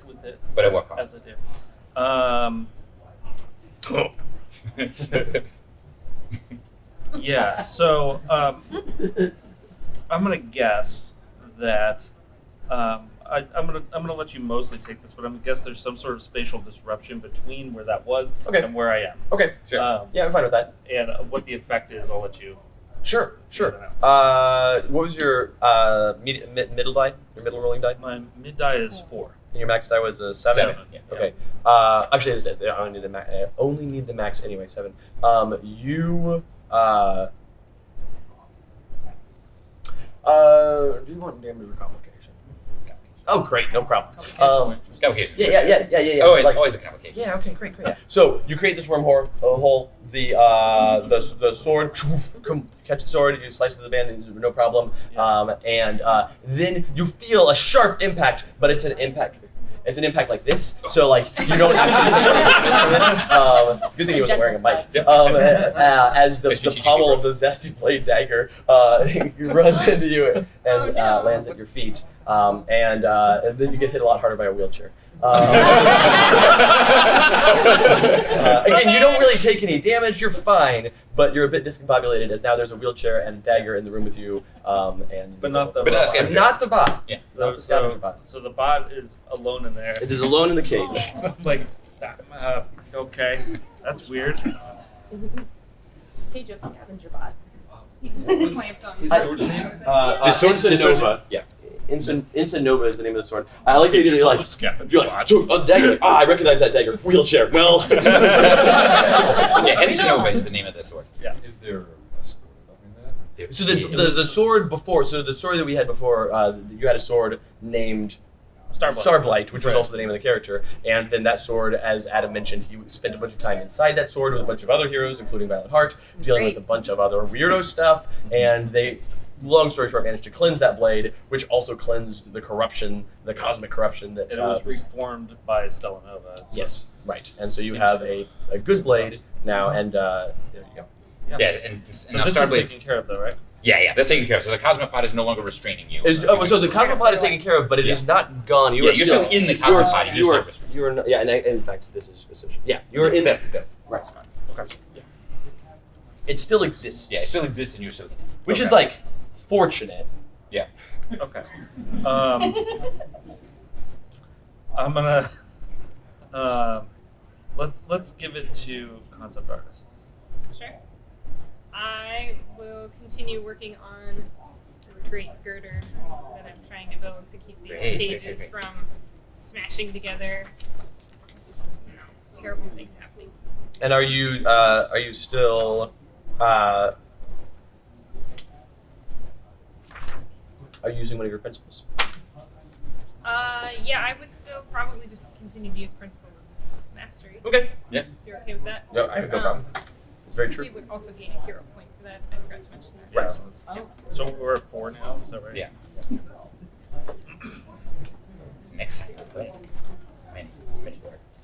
[SPEAKER 2] with it
[SPEAKER 6] But at what cost?
[SPEAKER 2] as I do. Yeah. So I'm gonna guess that I'm gonna let you mostly take this, but I'm gonna guess there's some sort of spatial disruption between where that was
[SPEAKER 1] Okay.
[SPEAKER 2] and where I am.
[SPEAKER 1] Okay.
[SPEAKER 6] Sure.
[SPEAKER 1] Yeah, I'm fine with that.
[SPEAKER 2] And what the effect is, I'll let you.
[SPEAKER 1] Sure.
[SPEAKER 2] Yeah,
[SPEAKER 1] What was your middle die? Your middle rolling die?
[SPEAKER 2] My mid die is 4.
[SPEAKER 1] And your max die was a 7?
[SPEAKER 6] 7, yeah.
[SPEAKER 1] Okay. Actually, I only need the max anyway. 7. You. Do you want damage or complication? Oh, great, no problem.
[SPEAKER 6] Complication.
[SPEAKER 1] Yeah.
[SPEAKER 6] Oh, it's
[SPEAKER 1] Like-
[SPEAKER 6] always a complication.
[SPEAKER 1] Yeah. Okay. Great. So you create this wormhole. Hole. The sword. Catch the sword. You slice the band. No problem. And then you feel a sharp impact, but it's an impact. It's an impact like this, so like you don't actually. It's a good thing he wasn't wearing a mic. As the pommel of the zesty blade dagger runs into you and lands at your feet, and then you get hit a lot harder by a wheelchair. Again, you don't really take any damage. You're fine, but you're a bit discombobulated as now there's a wheelchair and a dagger in the room with you.
[SPEAKER 2] But not the
[SPEAKER 6] But not
[SPEAKER 2] bot.
[SPEAKER 6] scavenger.
[SPEAKER 1] Not the bot.
[SPEAKER 6] Yeah.
[SPEAKER 1] Not the scavenger bot.
[SPEAKER 2] So the bot is alone in there.
[SPEAKER 1] It is alone in the cage.
[SPEAKER 2] Like, okay, that's weird.
[SPEAKER 3] Page of scavenger bot.
[SPEAKER 5] Because that might have gone.
[SPEAKER 6] The sword.
[SPEAKER 1] Nova.
[SPEAKER 6] Yeah.
[SPEAKER 1] Instant Nova is the name of the sword. I like that you're like,
[SPEAKER 4] Scavenger
[SPEAKER 1] you're like, oh, the dagger. Like, I recognize that dagger. Wheelchair. Well.
[SPEAKER 6] Yeah, Encinova is the name of the sword.
[SPEAKER 2] Yeah.
[SPEAKER 8] Is there a story behind that?
[SPEAKER 1] So the sword before, so the story that we had before, you had a sword named Starblight, which was also the name of the character. And then that sword, as Adam mentioned, he spent a bunch of time inside that sword with a bunch of other heroes, including Violet Heart, dealing with a bunch of other weirdo stuff. And they, long story short, managed to cleanse that blade, which also cleansed the corruption, the cosmic corruption that
[SPEAKER 2] It was reformed by Stella Nova. So.
[SPEAKER 1] Yes, right. And so you have a good blade now, and there you go.
[SPEAKER 6] Yeah, and
[SPEAKER 2] So
[SPEAKER 6] now
[SPEAKER 2] this is
[SPEAKER 6] Starblade.
[SPEAKER 2] taken care of, though, right?
[SPEAKER 6] Yeah, that's taken care of. So the Cosmopod is no longer restraining you.
[SPEAKER 1] So the cosmopod is taken care of, but it is not gone.
[SPEAKER 6] You're still in the Cosmopod.
[SPEAKER 1] You are not, yeah, and in fact, this is essential. Yeah, you're in.
[SPEAKER 6] That's
[SPEAKER 1] right. Okay. Yeah. It still exists.
[SPEAKER 6] Yeah, it still exists in your still.
[SPEAKER 1] Which is like fortunate.
[SPEAKER 6] Yeah.
[SPEAKER 2] Okay. I'm gonna let's give it to concept artists.
[SPEAKER 5] Sure. I will continue working on this great girder that I'm trying to build to keep these cages from smashing together. Terrible things happening.
[SPEAKER 1] And are you still are you using one of your principles?
[SPEAKER 5] Yeah, I would still probably just continue to use principle of mastery.
[SPEAKER 1] Okay. Yeah.
[SPEAKER 5] If you're okay with that.
[SPEAKER 1] No, I have no problem. It's very true.
[SPEAKER 5] You would also gain a hero point for that. I forgot to mention that.
[SPEAKER 1] Right.
[SPEAKER 5] Oh.
[SPEAKER 2] So we're at 4 now, is that right?
[SPEAKER 6] Yeah. Next time we play. Many cards.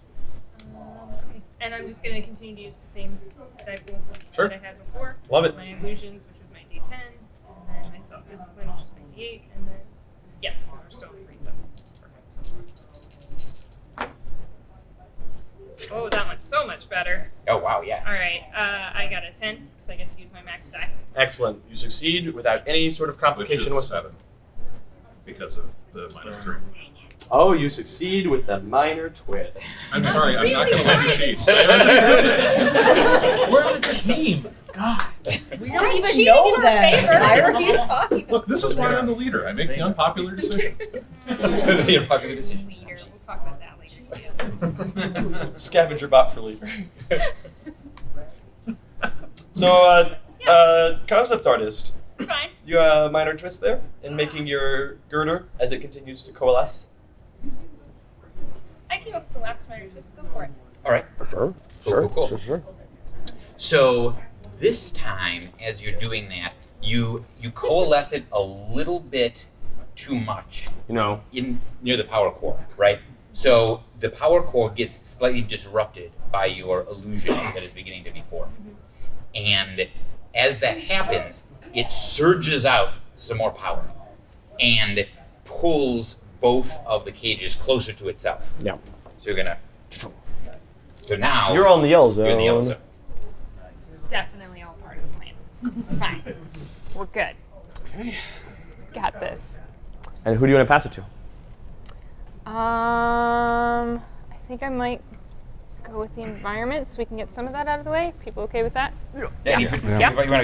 [SPEAKER 5] Okay. And I'm just going to continue to use the same die pool
[SPEAKER 1] Sure.
[SPEAKER 5] that I had before.
[SPEAKER 1] Love it.
[SPEAKER 5] My illusions, which was my D10, and then my self-discipline, which was my D8, and then yes, we're still in grade 7. Perfect. Oh, that one's so much better.
[SPEAKER 6] Oh wow, yeah.
[SPEAKER 5] All right, I got a 10 because I get to use my max die.
[SPEAKER 1] Excellent. You succeed without any sort of
[SPEAKER 4] Which
[SPEAKER 1] complication
[SPEAKER 4] is
[SPEAKER 1] whatsoever.
[SPEAKER 4] 7 because of the -3.
[SPEAKER 7] Oh, you succeed with a minor twist.
[SPEAKER 4] I'm sorry, I'm not going to let you cheat.
[SPEAKER 2] We're on a team. God.
[SPEAKER 3] We
[SPEAKER 5] I'm
[SPEAKER 3] don't even
[SPEAKER 5] cheating
[SPEAKER 3] know
[SPEAKER 5] in her
[SPEAKER 3] them.
[SPEAKER 5] favor.
[SPEAKER 3] Why are you talking about?
[SPEAKER 4] Look, this is why I'm the leader. I make the unpopular decisions.
[SPEAKER 6] The unpopular decision.
[SPEAKER 5] Leader. We'll talk about that later too.
[SPEAKER 1] Scavenger bot for leader. So, concept artist,
[SPEAKER 5] It's fine.
[SPEAKER 1] you have a minor twist there in making your girder as it continues to coalesce.
[SPEAKER 5] I came up with the last minor twist. Go for it.
[SPEAKER 6] All right.
[SPEAKER 7] Sure.
[SPEAKER 6] Cool. So this time, as you're doing that, you coalesce it a little bit too much
[SPEAKER 7] You know,
[SPEAKER 6] in near the power core, right? So the power core gets slightly disrupted by your illusion that is beginning to be formed. And as that happens, it surges out some more power and pulls both of the cages closer to itself.
[SPEAKER 7] yeah.
[SPEAKER 6] So you're gonna. So now
[SPEAKER 7] You're on the yellow zone.
[SPEAKER 6] you're in the yellow zone.
[SPEAKER 5] Definitely all part of the plan. It's fine. We're good. Got this.
[SPEAKER 7] And who do you want to pass it to?
[SPEAKER 5] I think I might go with the environment so we can get some of that out of the way. People okay with that?
[SPEAKER 6] Yeah. You want to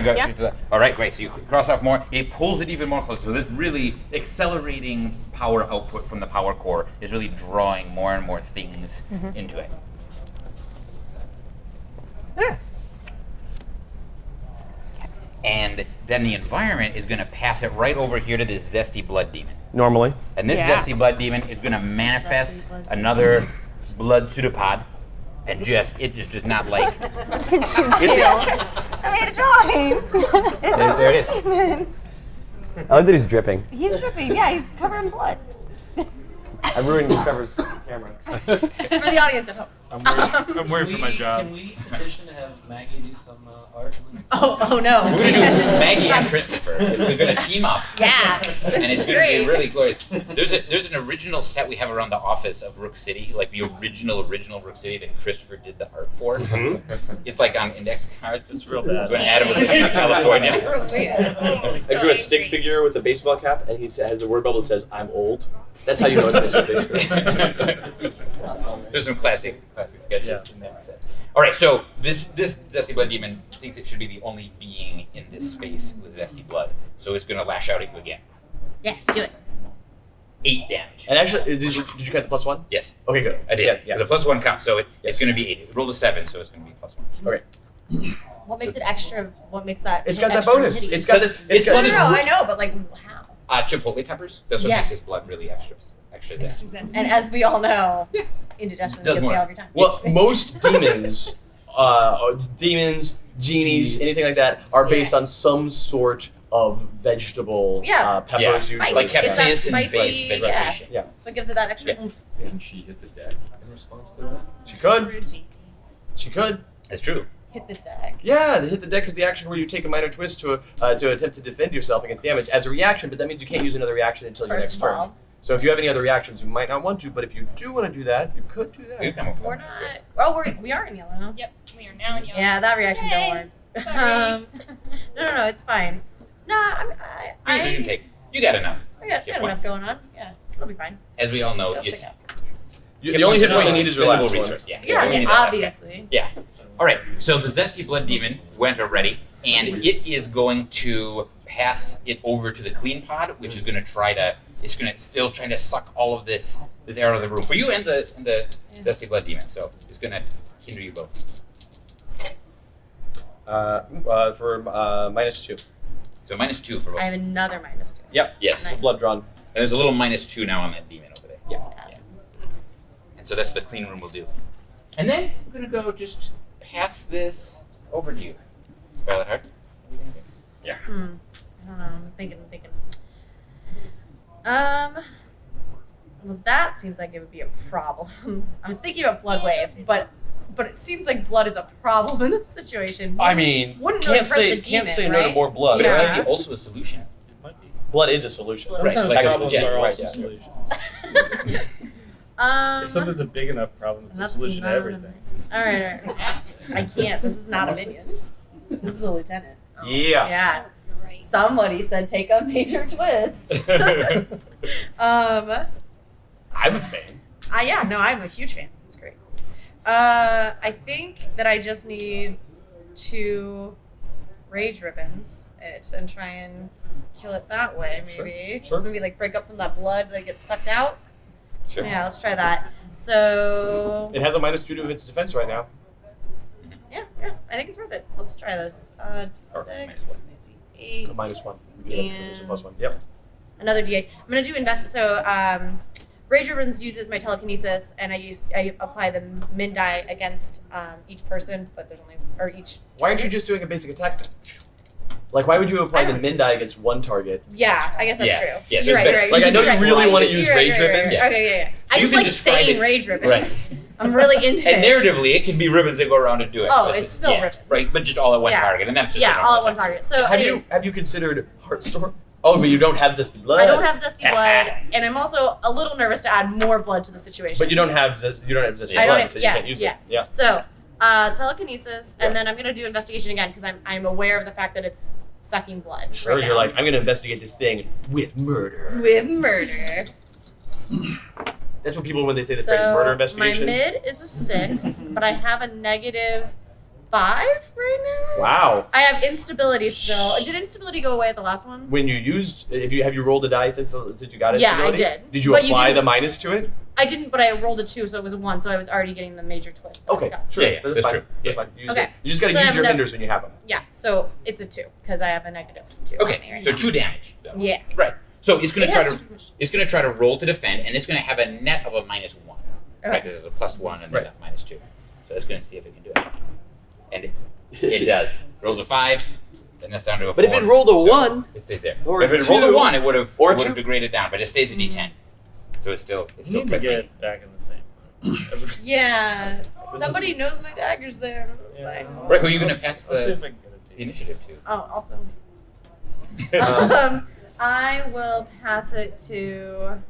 [SPEAKER 6] go
[SPEAKER 5] Yeah.
[SPEAKER 6] into that? All right, great. So you cross off more. It pulls it even more close. So this really accelerating power output from the power core is really drawing more and more things into it. And then the environment is going to pass it right over here to this zesty blood demon.
[SPEAKER 7] Normally.
[SPEAKER 6] And this
[SPEAKER 5] Yeah.
[SPEAKER 6] zesty blood demon is going to manifest another blood pseudopod, and it is just not like.
[SPEAKER 5] What did you do? I made a drawing.
[SPEAKER 6] There it is.
[SPEAKER 7] I like that he's dripping.
[SPEAKER 3] He's dripping. Yeah, he's covered in blood.
[SPEAKER 7] I'm ruining Trevor's camera.
[SPEAKER 3] For the audience at home.
[SPEAKER 2] I'm worried for my job.
[SPEAKER 8] Can we petition to have Maggie do some art?
[SPEAKER 3] Oh no.
[SPEAKER 6] We're going to do Maggie and Christopher. We're going to team up.
[SPEAKER 3] Yeah.
[SPEAKER 6] And it's going to be really glorious. There's an original set we have around the office of Rook City, like the original Rook City that Christopher did the art for. It's like on index cards.
[SPEAKER 2] It's real bad.
[SPEAKER 6] When Adam was in California.
[SPEAKER 1] I drew a stick figure with a baseball cap, and he has the word bubble that says, "I'm old." That's how you know it's a baseball figure.
[SPEAKER 6] There's some classic sketches in that set. All right, so this Zesty Blood Demon thinks it should be the only being in this space with Zesty Blood, so it's going to lash out at you again.
[SPEAKER 3] Yeah, do it.
[SPEAKER 6] 8 damage.
[SPEAKER 1] And actually, did you get the +1?
[SPEAKER 6] Yes,
[SPEAKER 1] Okay, good.
[SPEAKER 6] I did.
[SPEAKER 1] Yeah.
[SPEAKER 6] So the +1 counts, so it's
[SPEAKER 1] Yes.
[SPEAKER 6] going to be 8. It rolled a 7, so it's going to be +1.
[SPEAKER 1] Okay.
[SPEAKER 3] What makes it extra? What makes that?
[SPEAKER 1] It's got that
[SPEAKER 3] extra
[SPEAKER 1] bonus.
[SPEAKER 3] hitty?
[SPEAKER 1] It's got the. It's
[SPEAKER 6] blood
[SPEAKER 1] got.
[SPEAKER 6] is
[SPEAKER 3] No, I
[SPEAKER 6] rich.
[SPEAKER 3] know, but like how?
[SPEAKER 6] Chipotle peppers. That's what
[SPEAKER 3] Yeah.
[SPEAKER 6] makes his blood really extra zesty.
[SPEAKER 3] And as we all know,
[SPEAKER 6] Yeah.
[SPEAKER 3] indigestion
[SPEAKER 6] Doesn't
[SPEAKER 3] gets me
[SPEAKER 6] work.
[SPEAKER 3] every time.
[SPEAKER 1] Well, most demons, genies,
[SPEAKER 7] Genies.
[SPEAKER 1] anything like that, are based
[SPEAKER 3] Yeah.
[SPEAKER 1] on some sort of vegetable
[SPEAKER 3] Yeah.
[SPEAKER 1] peppers.
[SPEAKER 6] Yeah.
[SPEAKER 1] Usually.
[SPEAKER 3] Spice.
[SPEAKER 6] Like
[SPEAKER 3] It's that
[SPEAKER 6] capsaicin
[SPEAKER 3] spicy,
[SPEAKER 6] based vegetation.
[SPEAKER 1] Yeah.
[SPEAKER 3] That's what gives it that extra
[SPEAKER 6] Yeah.
[SPEAKER 3] oomph.
[SPEAKER 7] Didn't she hit the deck in response to that?
[SPEAKER 1] She could. She could.
[SPEAKER 6] That's true.
[SPEAKER 3] Hit the deck.
[SPEAKER 1] Yeah, the hit the deck is the action where you take a minor twist to attempt to defend yourself against damage as a reaction, but that means you can't use another reaction until your
[SPEAKER 3] First
[SPEAKER 1] next
[SPEAKER 3] of
[SPEAKER 1] turn.
[SPEAKER 3] all,
[SPEAKER 1] So if you have any other reactions, you might not want to, but if you do want to do that, you could do that.
[SPEAKER 6] You come up with
[SPEAKER 3] we're
[SPEAKER 6] that.
[SPEAKER 3] not. Oh, we are in yellow.
[SPEAKER 5] Yep, we are now in yellow.
[SPEAKER 3] Yeah, that reaction
[SPEAKER 5] Yay.
[SPEAKER 3] don't work.
[SPEAKER 5] Sorry.
[SPEAKER 3] No, it's fine. No,
[SPEAKER 6] Okay, you got enough.
[SPEAKER 3] I got
[SPEAKER 6] Hit
[SPEAKER 3] enough
[SPEAKER 6] points.
[SPEAKER 3] going on. Yeah, it'll be fine.
[SPEAKER 6] As we all know,
[SPEAKER 3] It'll
[SPEAKER 6] you
[SPEAKER 3] shake out.
[SPEAKER 1] The only hit point you need is your last
[SPEAKER 6] expendable
[SPEAKER 1] one.
[SPEAKER 6] resource. Yeah,
[SPEAKER 3] Yeah,
[SPEAKER 6] you only need
[SPEAKER 3] yeah,
[SPEAKER 6] that.
[SPEAKER 3] obviously.
[SPEAKER 6] Yeah. All right. So the zesty blood demon went already, and it is going to pass it over to the clean pod, which is going to try to. It's going to still trying to suck all of this air out of the room for you and the zesty blood demon. So it's going to hinder you both.
[SPEAKER 1] For -2.
[SPEAKER 6] So -2 for both.
[SPEAKER 3] I have another -2.
[SPEAKER 1] Yep.
[SPEAKER 6] Yes.
[SPEAKER 3] Nice.
[SPEAKER 1] Blood drawn.
[SPEAKER 6] And there's a little -2 now on that demon over there.
[SPEAKER 1] Yeah.
[SPEAKER 6] And so that's what the clean room will do. And then we're going to go just pass this over to you. Violet Heart. What are you gonna do?
[SPEAKER 3] I don't know. I'm thinking. Well, that seems like it would be a problem. I was thinking about blood wave, but it seems like blood is a problem in this situation.
[SPEAKER 1] I mean,
[SPEAKER 3] Wouldn't really
[SPEAKER 1] can't
[SPEAKER 3] hurt
[SPEAKER 1] say
[SPEAKER 3] the
[SPEAKER 1] can't
[SPEAKER 3] demon,
[SPEAKER 1] say no to
[SPEAKER 3] right?
[SPEAKER 1] more blood.
[SPEAKER 6] But it
[SPEAKER 3] Yeah.
[SPEAKER 6] might be also a solution.
[SPEAKER 2] It might be.
[SPEAKER 1] Blood is a solution.
[SPEAKER 6] Right,
[SPEAKER 2] Sometimes
[SPEAKER 6] like-
[SPEAKER 2] problems
[SPEAKER 6] yeah,
[SPEAKER 2] are
[SPEAKER 1] right,
[SPEAKER 2] also
[SPEAKER 1] yeah.
[SPEAKER 2] solutions. If something's a big enough problem, it's a
[SPEAKER 3] that's
[SPEAKER 2] solution to
[SPEAKER 3] not-
[SPEAKER 2] everything.
[SPEAKER 3] All right. I can't. This is not a minion. This is a lieutenant.
[SPEAKER 1] Yeah.
[SPEAKER 3] Yeah.
[SPEAKER 5] You're right.
[SPEAKER 3] Somebody said take a major twist.
[SPEAKER 1] I'm a fan.
[SPEAKER 3] I'm a huge fan. It's great. I think that I just need to rage ribbons it and try and kill it that way, maybe.
[SPEAKER 1] Sure.
[SPEAKER 3] Maybe like break up some of that blood that gets sucked out.
[SPEAKER 6] Sure.
[SPEAKER 3] Yeah, let's try that. So
[SPEAKER 1] It has a -2 to its defense right now.
[SPEAKER 3] yeah, I think it's worth it. Let's try this.
[SPEAKER 6] Or
[SPEAKER 3] D6, D8,
[SPEAKER 1] So -1. You get a
[SPEAKER 3] And-
[SPEAKER 1] +1. Yep.
[SPEAKER 3] another D8. I'm gonna do invest. So Rage Ribbons uses my telekinesis, and I apply the min die against each person, but there's only each.
[SPEAKER 1] Why aren't you just doing a basic attack then? Like, why would you apply the min die against one target?
[SPEAKER 3] Yeah, I guess that's
[SPEAKER 6] Yeah.
[SPEAKER 3] true.
[SPEAKER 6] Yeah, so
[SPEAKER 3] you're
[SPEAKER 6] it's
[SPEAKER 3] right.
[SPEAKER 6] better.
[SPEAKER 3] You're right.
[SPEAKER 1] Like, I know
[SPEAKER 3] You're
[SPEAKER 1] you
[SPEAKER 3] right.
[SPEAKER 1] really want to
[SPEAKER 3] You're
[SPEAKER 1] use
[SPEAKER 3] right,
[SPEAKER 1] rage
[SPEAKER 3] you're right,
[SPEAKER 1] ribbons.
[SPEAKER 3] you're right. Okay, yeah. I
[SPEAKER 6] You
[SPEAKER 3] just
[SPEAKER 6] can
[SPEAKER 3] like
[SPEAKER 6] describe
[SPEAKER 3] saying
[SPEAKER 6] it-
[SPEAKER 3] rage ribbons.
[SPEAKER 6] Right.
[SPEAKER 3] I'm really into
[SPEAKER 6] And
[SPEAKER 3] it.
[SPEAKER 6] narratively, it can be ribbons that go around and do it.
[SPEAKER 3] Oh,
[SPEAKER 6] But
[SPEAKER 3] it's still ribbons.
[SPEAKER 6] Right, but just all at one
[SPEAKER 3] Yeah.
[SPEAKER 6] target, and that's just
[SPEAKER 3] Yeah, all at one target. So
[SPEAKER 1] Have you considered Heartstorm? Oh, but you don't have zesty blood.
[SPEAKER 3] I don't have zesty blood, and I'm also a little nervous to add more blood to the situation.
[SPEAKER 1] But you don't have zesty
[SPEAKER 3] I don't
[SPEAKER 1] blood,
[SPEAKER 3] have-
[SPEAKER 1] so you
[SPEAKER 3] yeah,
[SPEAKER 1] can't use
[SPEAKER 3] yeah.
[SPEAKER 1] it. Yeah.
[SPEAKER 3] So, telekinesis, and then I'm gonna do investigation again because I'm aware of the fact that it's sucking blood.
[SPEAKER 1] Sure,
[SPEAKER 3] right
[SPEAKER 1] you're
[SPEAKER 3] now.
[SPEAKER 1] like, I'm gonna investigate this thing with murder.
[SPEAKER 3] With murder.
[SPEAKER 1] That's what people when they say the phrase murder investigation.
[SPEAKER 3] My mid is a 6, but I have a -5 right now.
[SPEAKER 1] Wow.
[SPEAKER 3] I have instability still. Did instability go away at the last one?
[SPEAKER 1] When you used, have you rolled a die since you got it?
[SPEAKER 3] Yeah, I did.
[SPEAKER 1] Did you
[SPEAKER 3] But you
[SPEAKER 1] apply the
[SPEAKER 3] didn't-
[SPEAKER 1] minus to it?
[SPEAKER 3] I didn't, but I rolled a 2, so it was a 1, so I was already getting the major twist. that I
[SPEAKER 1] Okay,
[SPEAKER 3] got.
[SPEAKER 1] sure.
[SPEAKER 6] Yeah,
[SPEAKER 1] that's
[SPEAKER 6] that's
[SPEAKER 1] fine.
[SPEAKER 6] true.
[SPEAKER 1] That's
[SPEAKER 6] Yeah.
[SPEAKER 1] fine. You,
[SPEAKER 3] Okay.
[SPEAKER 1] you just gotta
[SPEAKER 3] So I
[SPEAKER 1] use
[SPEAKER 3] have
[SPEAKER 1] your
[SPEAKER 3] enough-
[SPEAKER 1] vendors when you have them.
[SPEAKER 3] Yeah, so it's a 2 because I have a -2 on me
[SPEAKER 6] Okay,
[SPEAKER 3] right
[SPEAKER 6] so
[SPEAKER 3] now.
[SPEAKER 6] 2 damage. Though.
[SPEAKER 3] Yeah.
[SPEAKER 6] Right. So it's gonna
[SPEAKER 3] It
[SPEAKER 6] try
[SPEAKER 3] has
[SPEAKER 6] to try to roll to defend, and it's gonna have a net of a -1. Right, because there's a +1 and there's a -2. So it's gonna see if it can do it, and it does. Rolls a 5, then that's down to a 4.
[SPEAKER 1] But if it rolled a
[SPEAKER 6] So
[SPEAKER 1] 1,
[SPEAKER 6] it stays there.
[SPEAKER 1] or
[SPEAKER 6] If
[SPEAKER 1] a
[SPEAKER 6] it rolled a
[SPEAKER 1] 2,
[SPEAKER 6] 1, it would have
[SPEAKER 1] or 2.
[SPEAKER 6] degraded down, but it stays at D10. So it's still
[SPEAKER 2] You need to
[SPEAKER 6] quick.
[SPEAKER 2] get back in the same.
[SPEAKER 3] Yeah.
[SPEAKER 2] This
[SPEAKER 3] Somebody knows my daggers there.
[SPEAKER 2] Yeah.
[SPEAKER 6] Right, who are you gonna pass
[SPEAKER 2] I'll see
[SPEAKER 6] the
[SPEAKER 2] if I can get it to you.
[SPEAKER 6] initiative to?
[SPEAKER 3] Oh, also.
[SPEAKER 1] Uh,
[SPEAKER 3] I will pass it to.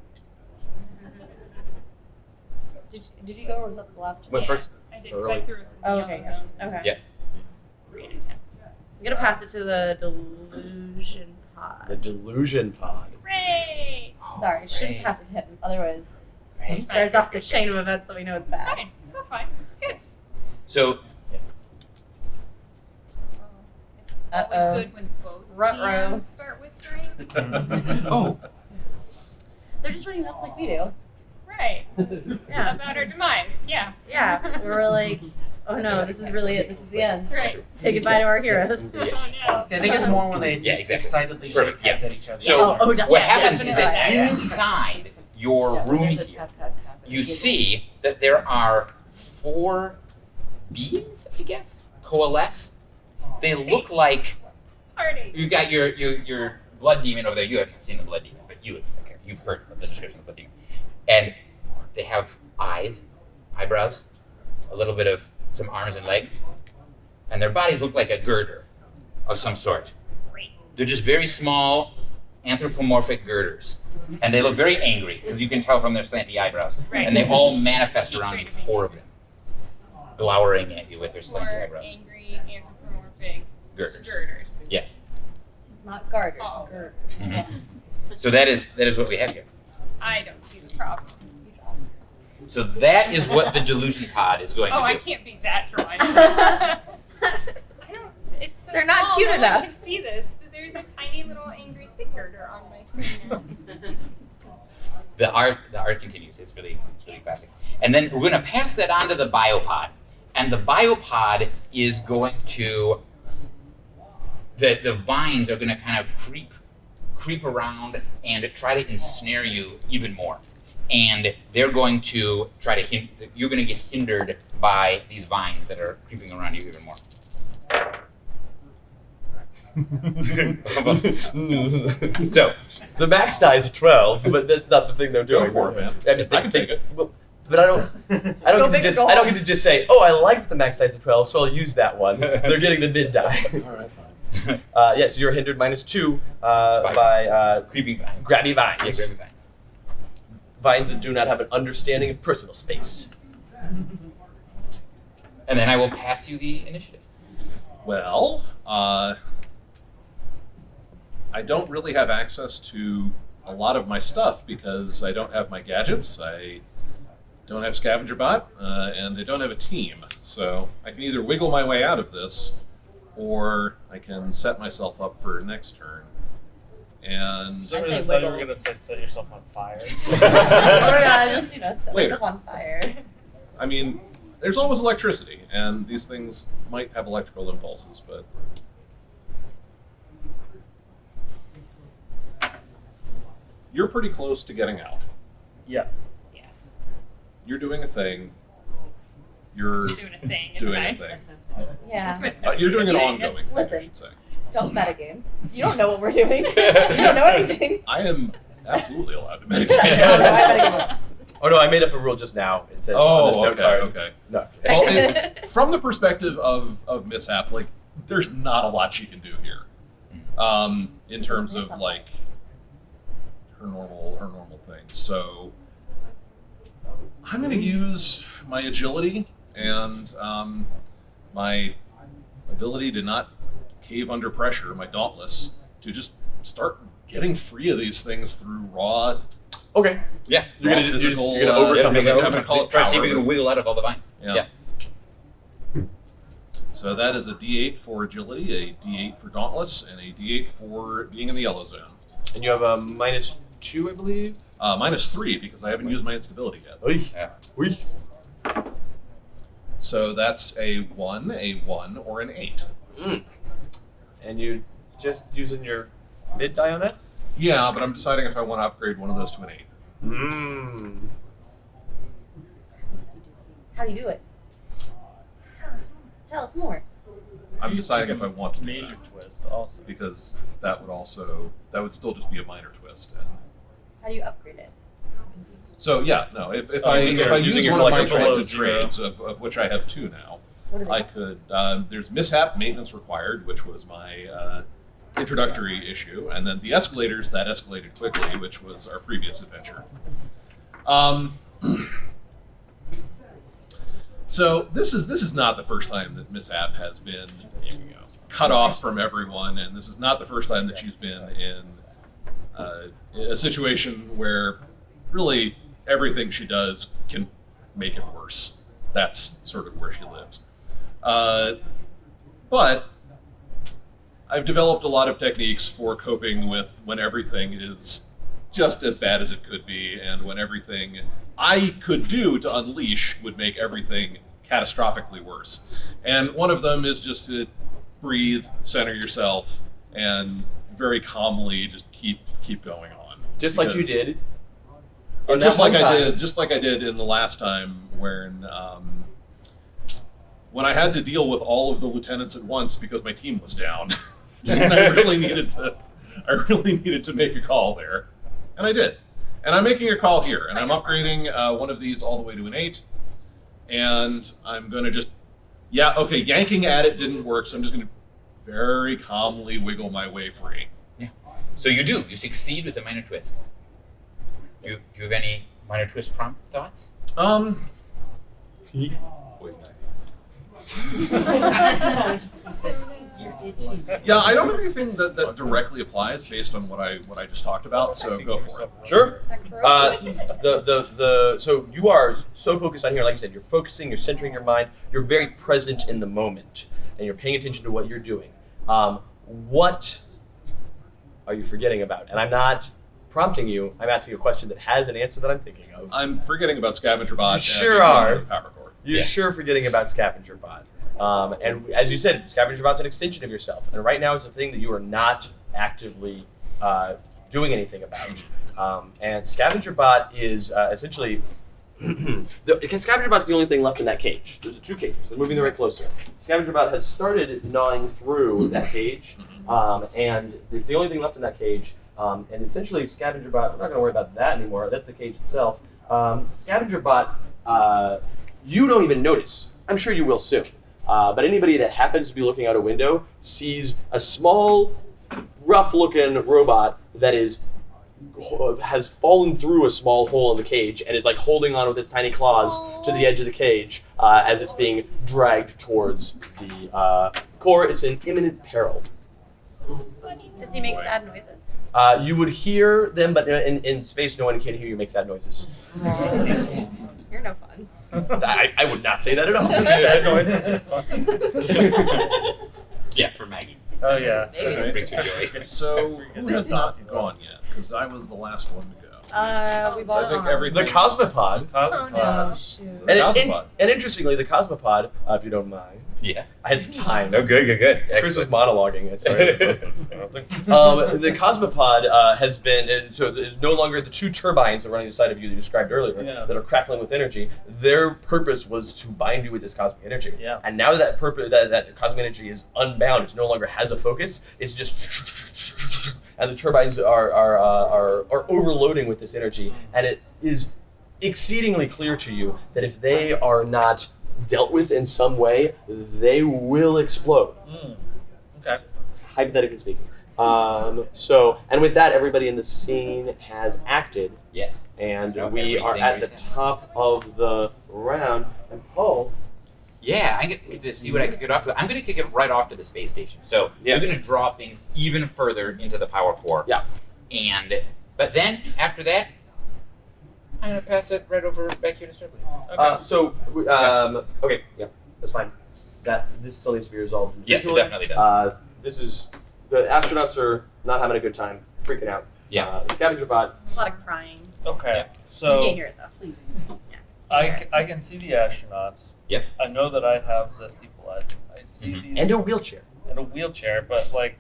[SPEAKER 3] Did you go or was that the last one?
[SPEAKER 1] Went first.
[SPEAKER 5] I did, because
[SPEAKER 1] Early.
[SPEAKER 5] I threw us in the
[SPEAKER 3] Oh,
[SPEAKER 5] yellow
[SPEAKER 3] okay.
[SPEAKER 5] zone.
[SPEAKER 3] Okay.
[SPEAKER 6] Yeah.
[SPEAKER 5] Great attempt.
[SPEAKER 3] I'm gonna pass it to the delusion
[SPEAKER 1] The
[SPEAKER 3] pod.
[SPEAKER 1] delusion pod.
[SPEAKER 5] Hooray!
[SPEAKER 3] Sorry, shouldn't
[SPEAKER 6] Right.
[SPEAKER 3] pass it to him. Otherwise,
[SPEAKER 6] Right.
[SPEAKER 3] it starts off the chain of events that we know is
[SPEAKER 5] It's
[SPEAKER 3] bad.
[SPEAKER 5] fine. It's all fine. It's good.
[SPEAKER 6] So
[SPEAKER 5] It's always
[SPEAKER 3] Uh-oh.
[SPEAKER 5] good when both
[SPEAKER 3] Ruh-roh.
[SPEAKER 5] GMs start whispering.
[SPEAKER 6] oh,
[SPEAKER 3] They're just writing notes like we do.
[SPEAKER 5] Right.
[SPEAKER 3] Yeah.
[SPEAKER 5] About our demise. Yeah.
[SPEAKER 3] Yeah. We're like, oh no, this is really it. This is the end.
[SPEAKER 5] Right.
[SPEAKER 3] Say goodbye to our heroes.
[SPEAKER 6] Yes.
[SPEAKER 5] Oh no.
[SPEAKER 8] See, I think it's more when they
[SPEAKER 6] Yeah, exactly.
[SPEAKER 8] excitedly
[SPEAKER 6] Perfect,
[SPEAKER 8] shake hands at each other.
[SPEAKER 6] So
[SPEAKER 3] Oh, definitely.
[SPEAKER 6] what happens
[SPEAKER 3] Yeah,
[SPEAKER 6] is that
[SPEAKER 3] definitely.
[SPEAKER 6] inside your room
[SPEAKER 9] There's a
[SPEAKER 6] here,
[SPEAKER 9] tap, tap, tap at the
[SPEAKER 6] you
[SPEAKER 9] beginning.
[SPEAKER 6] see that there are 4 beings, I guess, coalesce. They look like
[SPEAKER 5] Party.
[SPEAKER 6] you got your blood demon over there. You haven't seen the blood demon, but you've heard of the description of the blood demon. And they have eyes, eyebrows, a little bit of some arms and legs, and their bodies look like a girder of some sort.
[SPEAKER 5] Great.
[SPEAKER 6] They're just very small, anthropomorphic girders. And they look very angry, because you can tell from their slanty eyebrows.
[SPEAKER 5] Right.
[SPEAKER 6] And they all manifest around you, 4 of them, glowering at you with their slanty
[SPEAKER 5] 4
[SPEAKER 6] eyebrows.
[SPEAKER 5] angry anthropomorphic
[SPEAKER 6] Girders.
[SPEAKER 5] girders.
[SPEAKER 6] Yes.
[SPEAKER 3] Not garters,
[SPEAKER 5] Oh.
[SPEAKER 3] girders.
[SPEAKER 6] Mhm. So that is what we have here.
[SPEAKER 5] I don't see the problem.
[SPEAKER 6] So that is what the delusion pod is going
[SPEAKER 5] Oh,
[SPEAKER 6] to
[SPEAKER 5] I
[SPEAKER 6] do.
[SPEAKER 5] can't be that drawing. I don't. It's so
[SPEAKER 3] They're not
[SPEAKER 5] small,
[SPEAKER 3] cute
[SPEAKER 5] no one
[SPEAKER 3] enough.
[SPEAKER 5] can see this, but there's a tiny little angry stick girder on my screen now.
[SPEAKER 6] The art continues. It's really classic. And then we're going to pass that on to the biopod. And the biopod is going to, the vines are going to kind of creep around and try to ensnare you even more. And they're going to try to, you're going to get hindered by these vines that are creeping around you even more. So,
[SPEAKER 1] The max die is 12, but that's not the thing they're
[SPEAKER 4] Go
[SPEAKER 1] doing.
[SPEAKER 4] for it, man.
[SPEAKER 1] I mean,
[SPEAKER 4] I can take it.
[SPEAKER 1] Well, but I don't
[SPEAKER 3] Go big or go
[SPEAKER 1] I don't
[SPEAKER 3] home.
[SPEAKER 1] get to just say, oh, I like that the max die is 12, so I'll use that one. They're getting the mid die.
[SPEAKER 4] All right, fine.
[SPEAKER 1] Yes, you're hindered -2 by
[SPEAKER 6] creeping vines.
[SPEAKER 1] grabby vines.
[SPEAKER 6] Yeah, grabby vines.
[SPEAKER 1] Vines that do not have an understanding of personal space.
[SPEAKER 6] And then I will pass you the initiative.
[SPEAKER 4] Well, I don't really have access to a lot of my stuff because I don't have my gadgets, I don't have Scavenger Bot, and I don't have a team. So I can either wiggle my way out of this, or I can set myself up for next turn. And
[SPEAKER 3] I say
[SPEAKER 2] thought you
[SPEAKER 3] wiggle.
[SPEAKER 2] were gonna set yourself on fire.
[SPEAKER 3] Or just, set
[SPEAKER 4] Later.
[SPEAKER 3] myself on fire.
[SPEAKER 4] I mean, there's always electricity, and these things might have electrical impulses, but you're pretty close to getting out.
[SPEAKER 2] Yeah.
[SPEAKER 5] Yeah.
[SPEAKER 4] You're doing a thing. You're
[SPEAKER 5] Just doing a thing. It's
[SPEAKER 4] doing a
[SPEAKER 5] fine.
[SPEAKER 4] thing.
[SPEAKER 3] Yeah.
[SPEAKER 5] It's
[SPEAKER 4] You're doing an
[SPEAKER 5] Yeah.
[SPEAKER 4] ongoing thing, I
[SPEAKER 3] Listen.
[SPEAKER 4] should say.
[SPEAKER 3] Don't metagame. You don't know what we're doing. You don't know anything.
[SPEAKER 4] I am absolutely allowed to
[SPEAKER 3] No,
[SPEAKER 4] make
[SPEAKER 3] no, I metagame.
[SPEAKER 1] Oh no, I made up a rule just now. It says on
[SPEAKER 4] Oh,
[SPEAKER 1] this note
[SPEAKER 4] okay,
[SPEAKER 1] card.
[SPEAKER 4] okay.
[SPEAKER 1] No.
[SPEAKER 4] Well, from the perspective of Mishap, like, there's not a lot she can do here. In terms of, like, her normal things. So I'm going to use my agility and my ability to not cave under pressure, my dauntless, to just start getting free of these things through raw
[SPEAKER 1] Okay.
[SPEAKER 6] Yeah.
[SPEAKER 1] You're gonna,
[SPEAKER 4] physical,
[SPEAKER 1] you're gonna overcome
[SPEAKER 4] yeah,
[SPEAKER 1] them.
[SPEAKER 4] I'm gonna call it
[SPEAKER 6] Try to see if
[SPEAKER 4] power.
[SPEAKER 6] you can wiggle out of all the vines.
[SPEAKER 4] Yeah. So that is a D8 for agility, a D8 for dauntless, and a D8 for being in the yellow zone.
[SPEAKER 1] And you have a -2, I believe.
[SPEAKER 4] -3 because I haven't used my instability yet.
[SPEAKER 1] Oy.
[SPEAKER 6] Yeah.
[SPEAKER 1] Oy.
[SPEAKER 4] So that's a 1, or an 8.
[SPEAKER 1] Mm. And you just using your mid die on that?
[SPEAKER 4] Yeah, but I'm deciding if I want to upgrade one of those to an 8.
[SPEAKER 1] Mmm.
[SPEAKER 3] How do you do it? Tell us more. Tell us more.
[SPEAKER 4] I'm deciding if I want to do
[SPEAKER 2] Major
[SPEAKER 4] that
[SPEAKER 2] twist also.
[SPEAKER 4] because that would still just be a minor twist. And
[SPEAKER 3] How do you upgrade it?
[SPEAKER 4] so yeah, no. If
[SPEAKER 1] Oh,
[SPEAKER 4] I
[SPEAKER 1] using
[SPEAKER 4] use
[SPEAKER 1] your
[SPEAKER 4] one of my
[SPEAKER 1] collectible
[SPEAKER 4] granted
[SPEAKER 2] zero.
[SPEAKER 4] trades, of which I have 2 now,
[SPEAKER 3] What are they?
[SPEAKER 4] I could. There's mishap maintenance required, which was my introductory issue, and then the escalators that escalated quickly, which was our previous adventure. So this is not the first time that mishap has been cut off from everyone, and this is not the first time that she's been in a situation where really everything she does can make it worse. That's sort of where she lives. But I've developed a lot of techniques for coping with when everything is just as bad as it could be, and when everything I could do to unleash would make everything catastrophically worse. And one of them is just to breathe, center yourself, and very calmly just keep going on.
[SPEAKER 1] Just like you
[SPEAKER 4] Because-
[SPEAKER 1] did.
[SPEAKER 4] Or
[SPEAKER 1] in
[SPEAKER 4] just
[SPEAKER 1] that
[SPEAKER 4] like
[SPEAKER 1] one
[SPEAKER 4] I
[SPEAKER 1] time.
[SPEAKER 4] did, just like I did in the last time, when I had to deal with all of the lieutenants at once because my team was down, and I really needed to make a call there, and I did. And I'm making a call here, and I'm upgrading one of these all the way to an 8, and I'm going to just, yanking at it didn't work, so I'm just going to very calmly wiggle my way free.
[SPEAKER 6] So you succeed with a minor twist. Do you have any minor twist prompt thoughts?
[SPEAKER 4] Yeah, I don't have anything that directly applies based on what I just talked about, so go for it.
[SPEAKER 1] Sure.
[SPEAKER 3] That gross.
[SPEAKER 1] So you are so focused on here, like I said, you're focusing, you're centering your mind, you're very present in the moment, and you're paying attention to what you're doing. What are you forgetting about? And I'm not prompting you, I'm asking a question that has an answer that I'm thinking of.
[SPEAKER 4] I'm forgetting about Scavenger Bot.
[SPEAKER 1] You
[SPEAKER 4] and
[SPEAKER 1] sure
[SPEAKER 4] the
[SPEAKER 1] are.
[SPEAKER 4] Power Core.
[SPEAKER 1] You're sure forgetting about Scavenger Bot. And as you said, Scavenger Bot's an extension of yourself. And right now it's a thing that you are not actively doing anything about. And Scavenger Bot is essentially... Scavenger Bot's the only thing left in that cage. There's 2 cages. They're moving their way closer. Scavenger Bot has started gnawing through that cage. And it's the only thing left in that cage. And essentially, Scavenger Bot, we're not going to worry about that anymore. That's the cage itself. Scavenger Bot, you don't even notice. I'm sure you will soon. But anybody that happens to be looking out a window sees a small, rough-looking robot that has fallen through a small hole in the cage and is like holding on with its tiny claws to the edge of the cage as it's being dragged towards the core. It's in imminent peril.
[SPEAKER 3] Does he make sad noises?
[SPEAKER 1] You would hear them, but in space, no one can hear you make sad noises.
[SPEAKER 3] You're no fun.
[SPEAKER 1] I would not say that at all.
[SPEAKER 2] Sad noises are fun.
[SPEAKER 6] Yeah, for Maggie.
[SPEAKER 2] Oh yeah.
[SPEAKER 3] Maybe.
[SPEAKER 4] Okay.
[SPEAKER 6] Brings you joy.
[SPEAKER 4] So who has not gone yet? Because I was the last one to go.
[SPEAKER 3] We've
[SPEAKER 4] So
[SPEAKER 3] all
[SPEAKER 4] I think
[SPEAKER 3] gone.
[SPEAKER 4] everything.
[SPEAKER 1] The Cosmopod.
[SPEAKER 3] Oh, shoot.
[SPEAKER 1] And,
[SPEAKER 4] Cosmopod.
[SPEAKER 1] and interestingly, the Cosmopod, if you don't mind,
[SPEAKER 6] Yeah.
[SPEAKER 1] I had some time.
[SPEAKER 6] Oh, good.
[SPEAKER 1] Chris was
[SPEAKER 6] Excellent.
[SPEAKER 1] monologuing. Sorry. The Cosmopod has been so there's no longer the 2 turbines that were on the side of you that you described earlier that are crackling with energy. Their purpose was to bind you with this cosmic energy.
[SPEAKER 2] Yeah.
[SPEAKER 1] And now that that cosmic energy is unbound, it no longer has a focus. It's just and the turbines are overloading with this energy, and it is exceedingly clear to you that if they are not dealt with in some way, they will explode.
[SPEAKER 2] Okay.
[SPEAKER 1] Hypothetically speaking. And with that, everybody in the scene has acted,
[SPEAKER 6] Yes.
[SPEAKER 1] and
[SPEAKER 6] Nope,
[SPEAKER 1] we are
[SPEAKER 6] everything
[SPEAKER 1] at the
[SPEAKER 6] makes sense.
[SPEAKER 1] top of the round. And Paul,
[SPEAKER 6] Yeah, I get to see what I can get off to. I'm going to kick it right off to the space station. So
[SPEAKER 1] Yeah.
[SPEAKER 6] we're going to draw things even further into the power core.
[SPEAKER 1] Yeah.
[SPEAKER 6] But then after that, I'm going to pass it right over back here to Stripley.
[SPEAKER 1] okay, yeah, that's fine. This still needs to be resolved
[SPEAKER 6] Yes, it
[SPEAKER 1] individually.
[SPEAKER 6] definitely does.
[SPEAKER 1] The astronauts are not having a good time, freaking out.
[SPEAKER 6] Yeah.
[SPEAKER 1] The scavenger bot.
[SPEAKER 3] There's a lot of crying.
[SPEAKER 2] Okay.
[SPEAKER 3] You
[SPEAKER 2] So
[SPEAKER 3] can't hear it though.
[SPEAKER 2] I can see the astronauts.
[SPEAKER 6] Yep.
[SPEAKER 2] I know that I have zesty blood. I see
[SPEAKER 6] Mhm.
[SPEAKER 2] these
[SPEAKER 1] And a wheelchair.
[SPEAKER 2] in a wheelchair, but like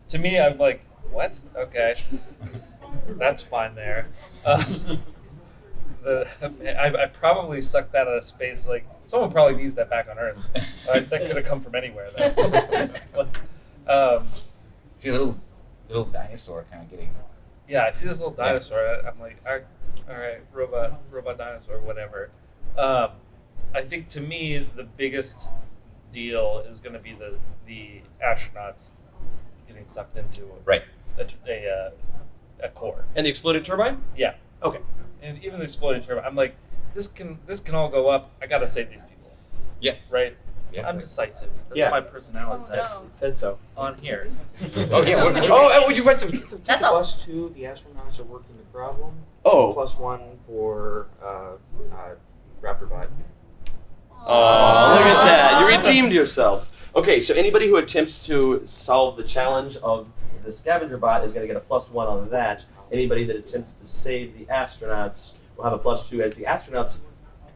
[SPEAKER 2] to me, I'm like, what? Okay, that's fine there. I probably sucked that out of space. Like someone probably needs that back on Earth. That could have come from anywhere.
[SPEAKER 6] See a little dinosaur kind of getting.
[SPEAKER 2] Yeah, I see this little dinosaur. I'm like, all right, robot dinosaur, whatever. I think to me the biggest deal is going to be the astronauts getting sucked into
[SPEAKER 6] Right.
[SPEAKER 2] a core.
[SPEAKER 1] And the exploded turbine?
[SPEAKER 2] Yeah,
[SPEAKER 1] Okay.
[SPEAKER 2] and even the exploding turbine. I'm like, this can all go up. I got to save these people.
[SPEAKER 6] Yeah.
[SPEAKER 2] Right.
[SPEAKER 6] Yeah.
[SPEAKER 2] I'm decisive. That's
[SPEAKER 1] Yeah.
[SPEAKER 2] my personality
[SPEAKER 5] Oh,
[SPEAKER 2] type
[SPEAKER 5] no.
[SPEAKER 1] It says so.
[SPEAKER 2] on here.
[SPEAKER 6] Oh yeah.
[SPEAKER 1] You read some.
[SPEAKER 3] That's all.
[SPEAKER 7] +2, the astronauts are working the problem.
[SPEAKER 1] Oh.
[SPEAKER 7] +1 for Raptorbot.
[SPEAKER 1] Oh, look at that. You redeemed yourself. Okay, so anybody who attempts to solve the challenge of the scavenger bot is going to get a +1 on that. Anybody that attempts to save the astronauts will have a +2 as the astronauts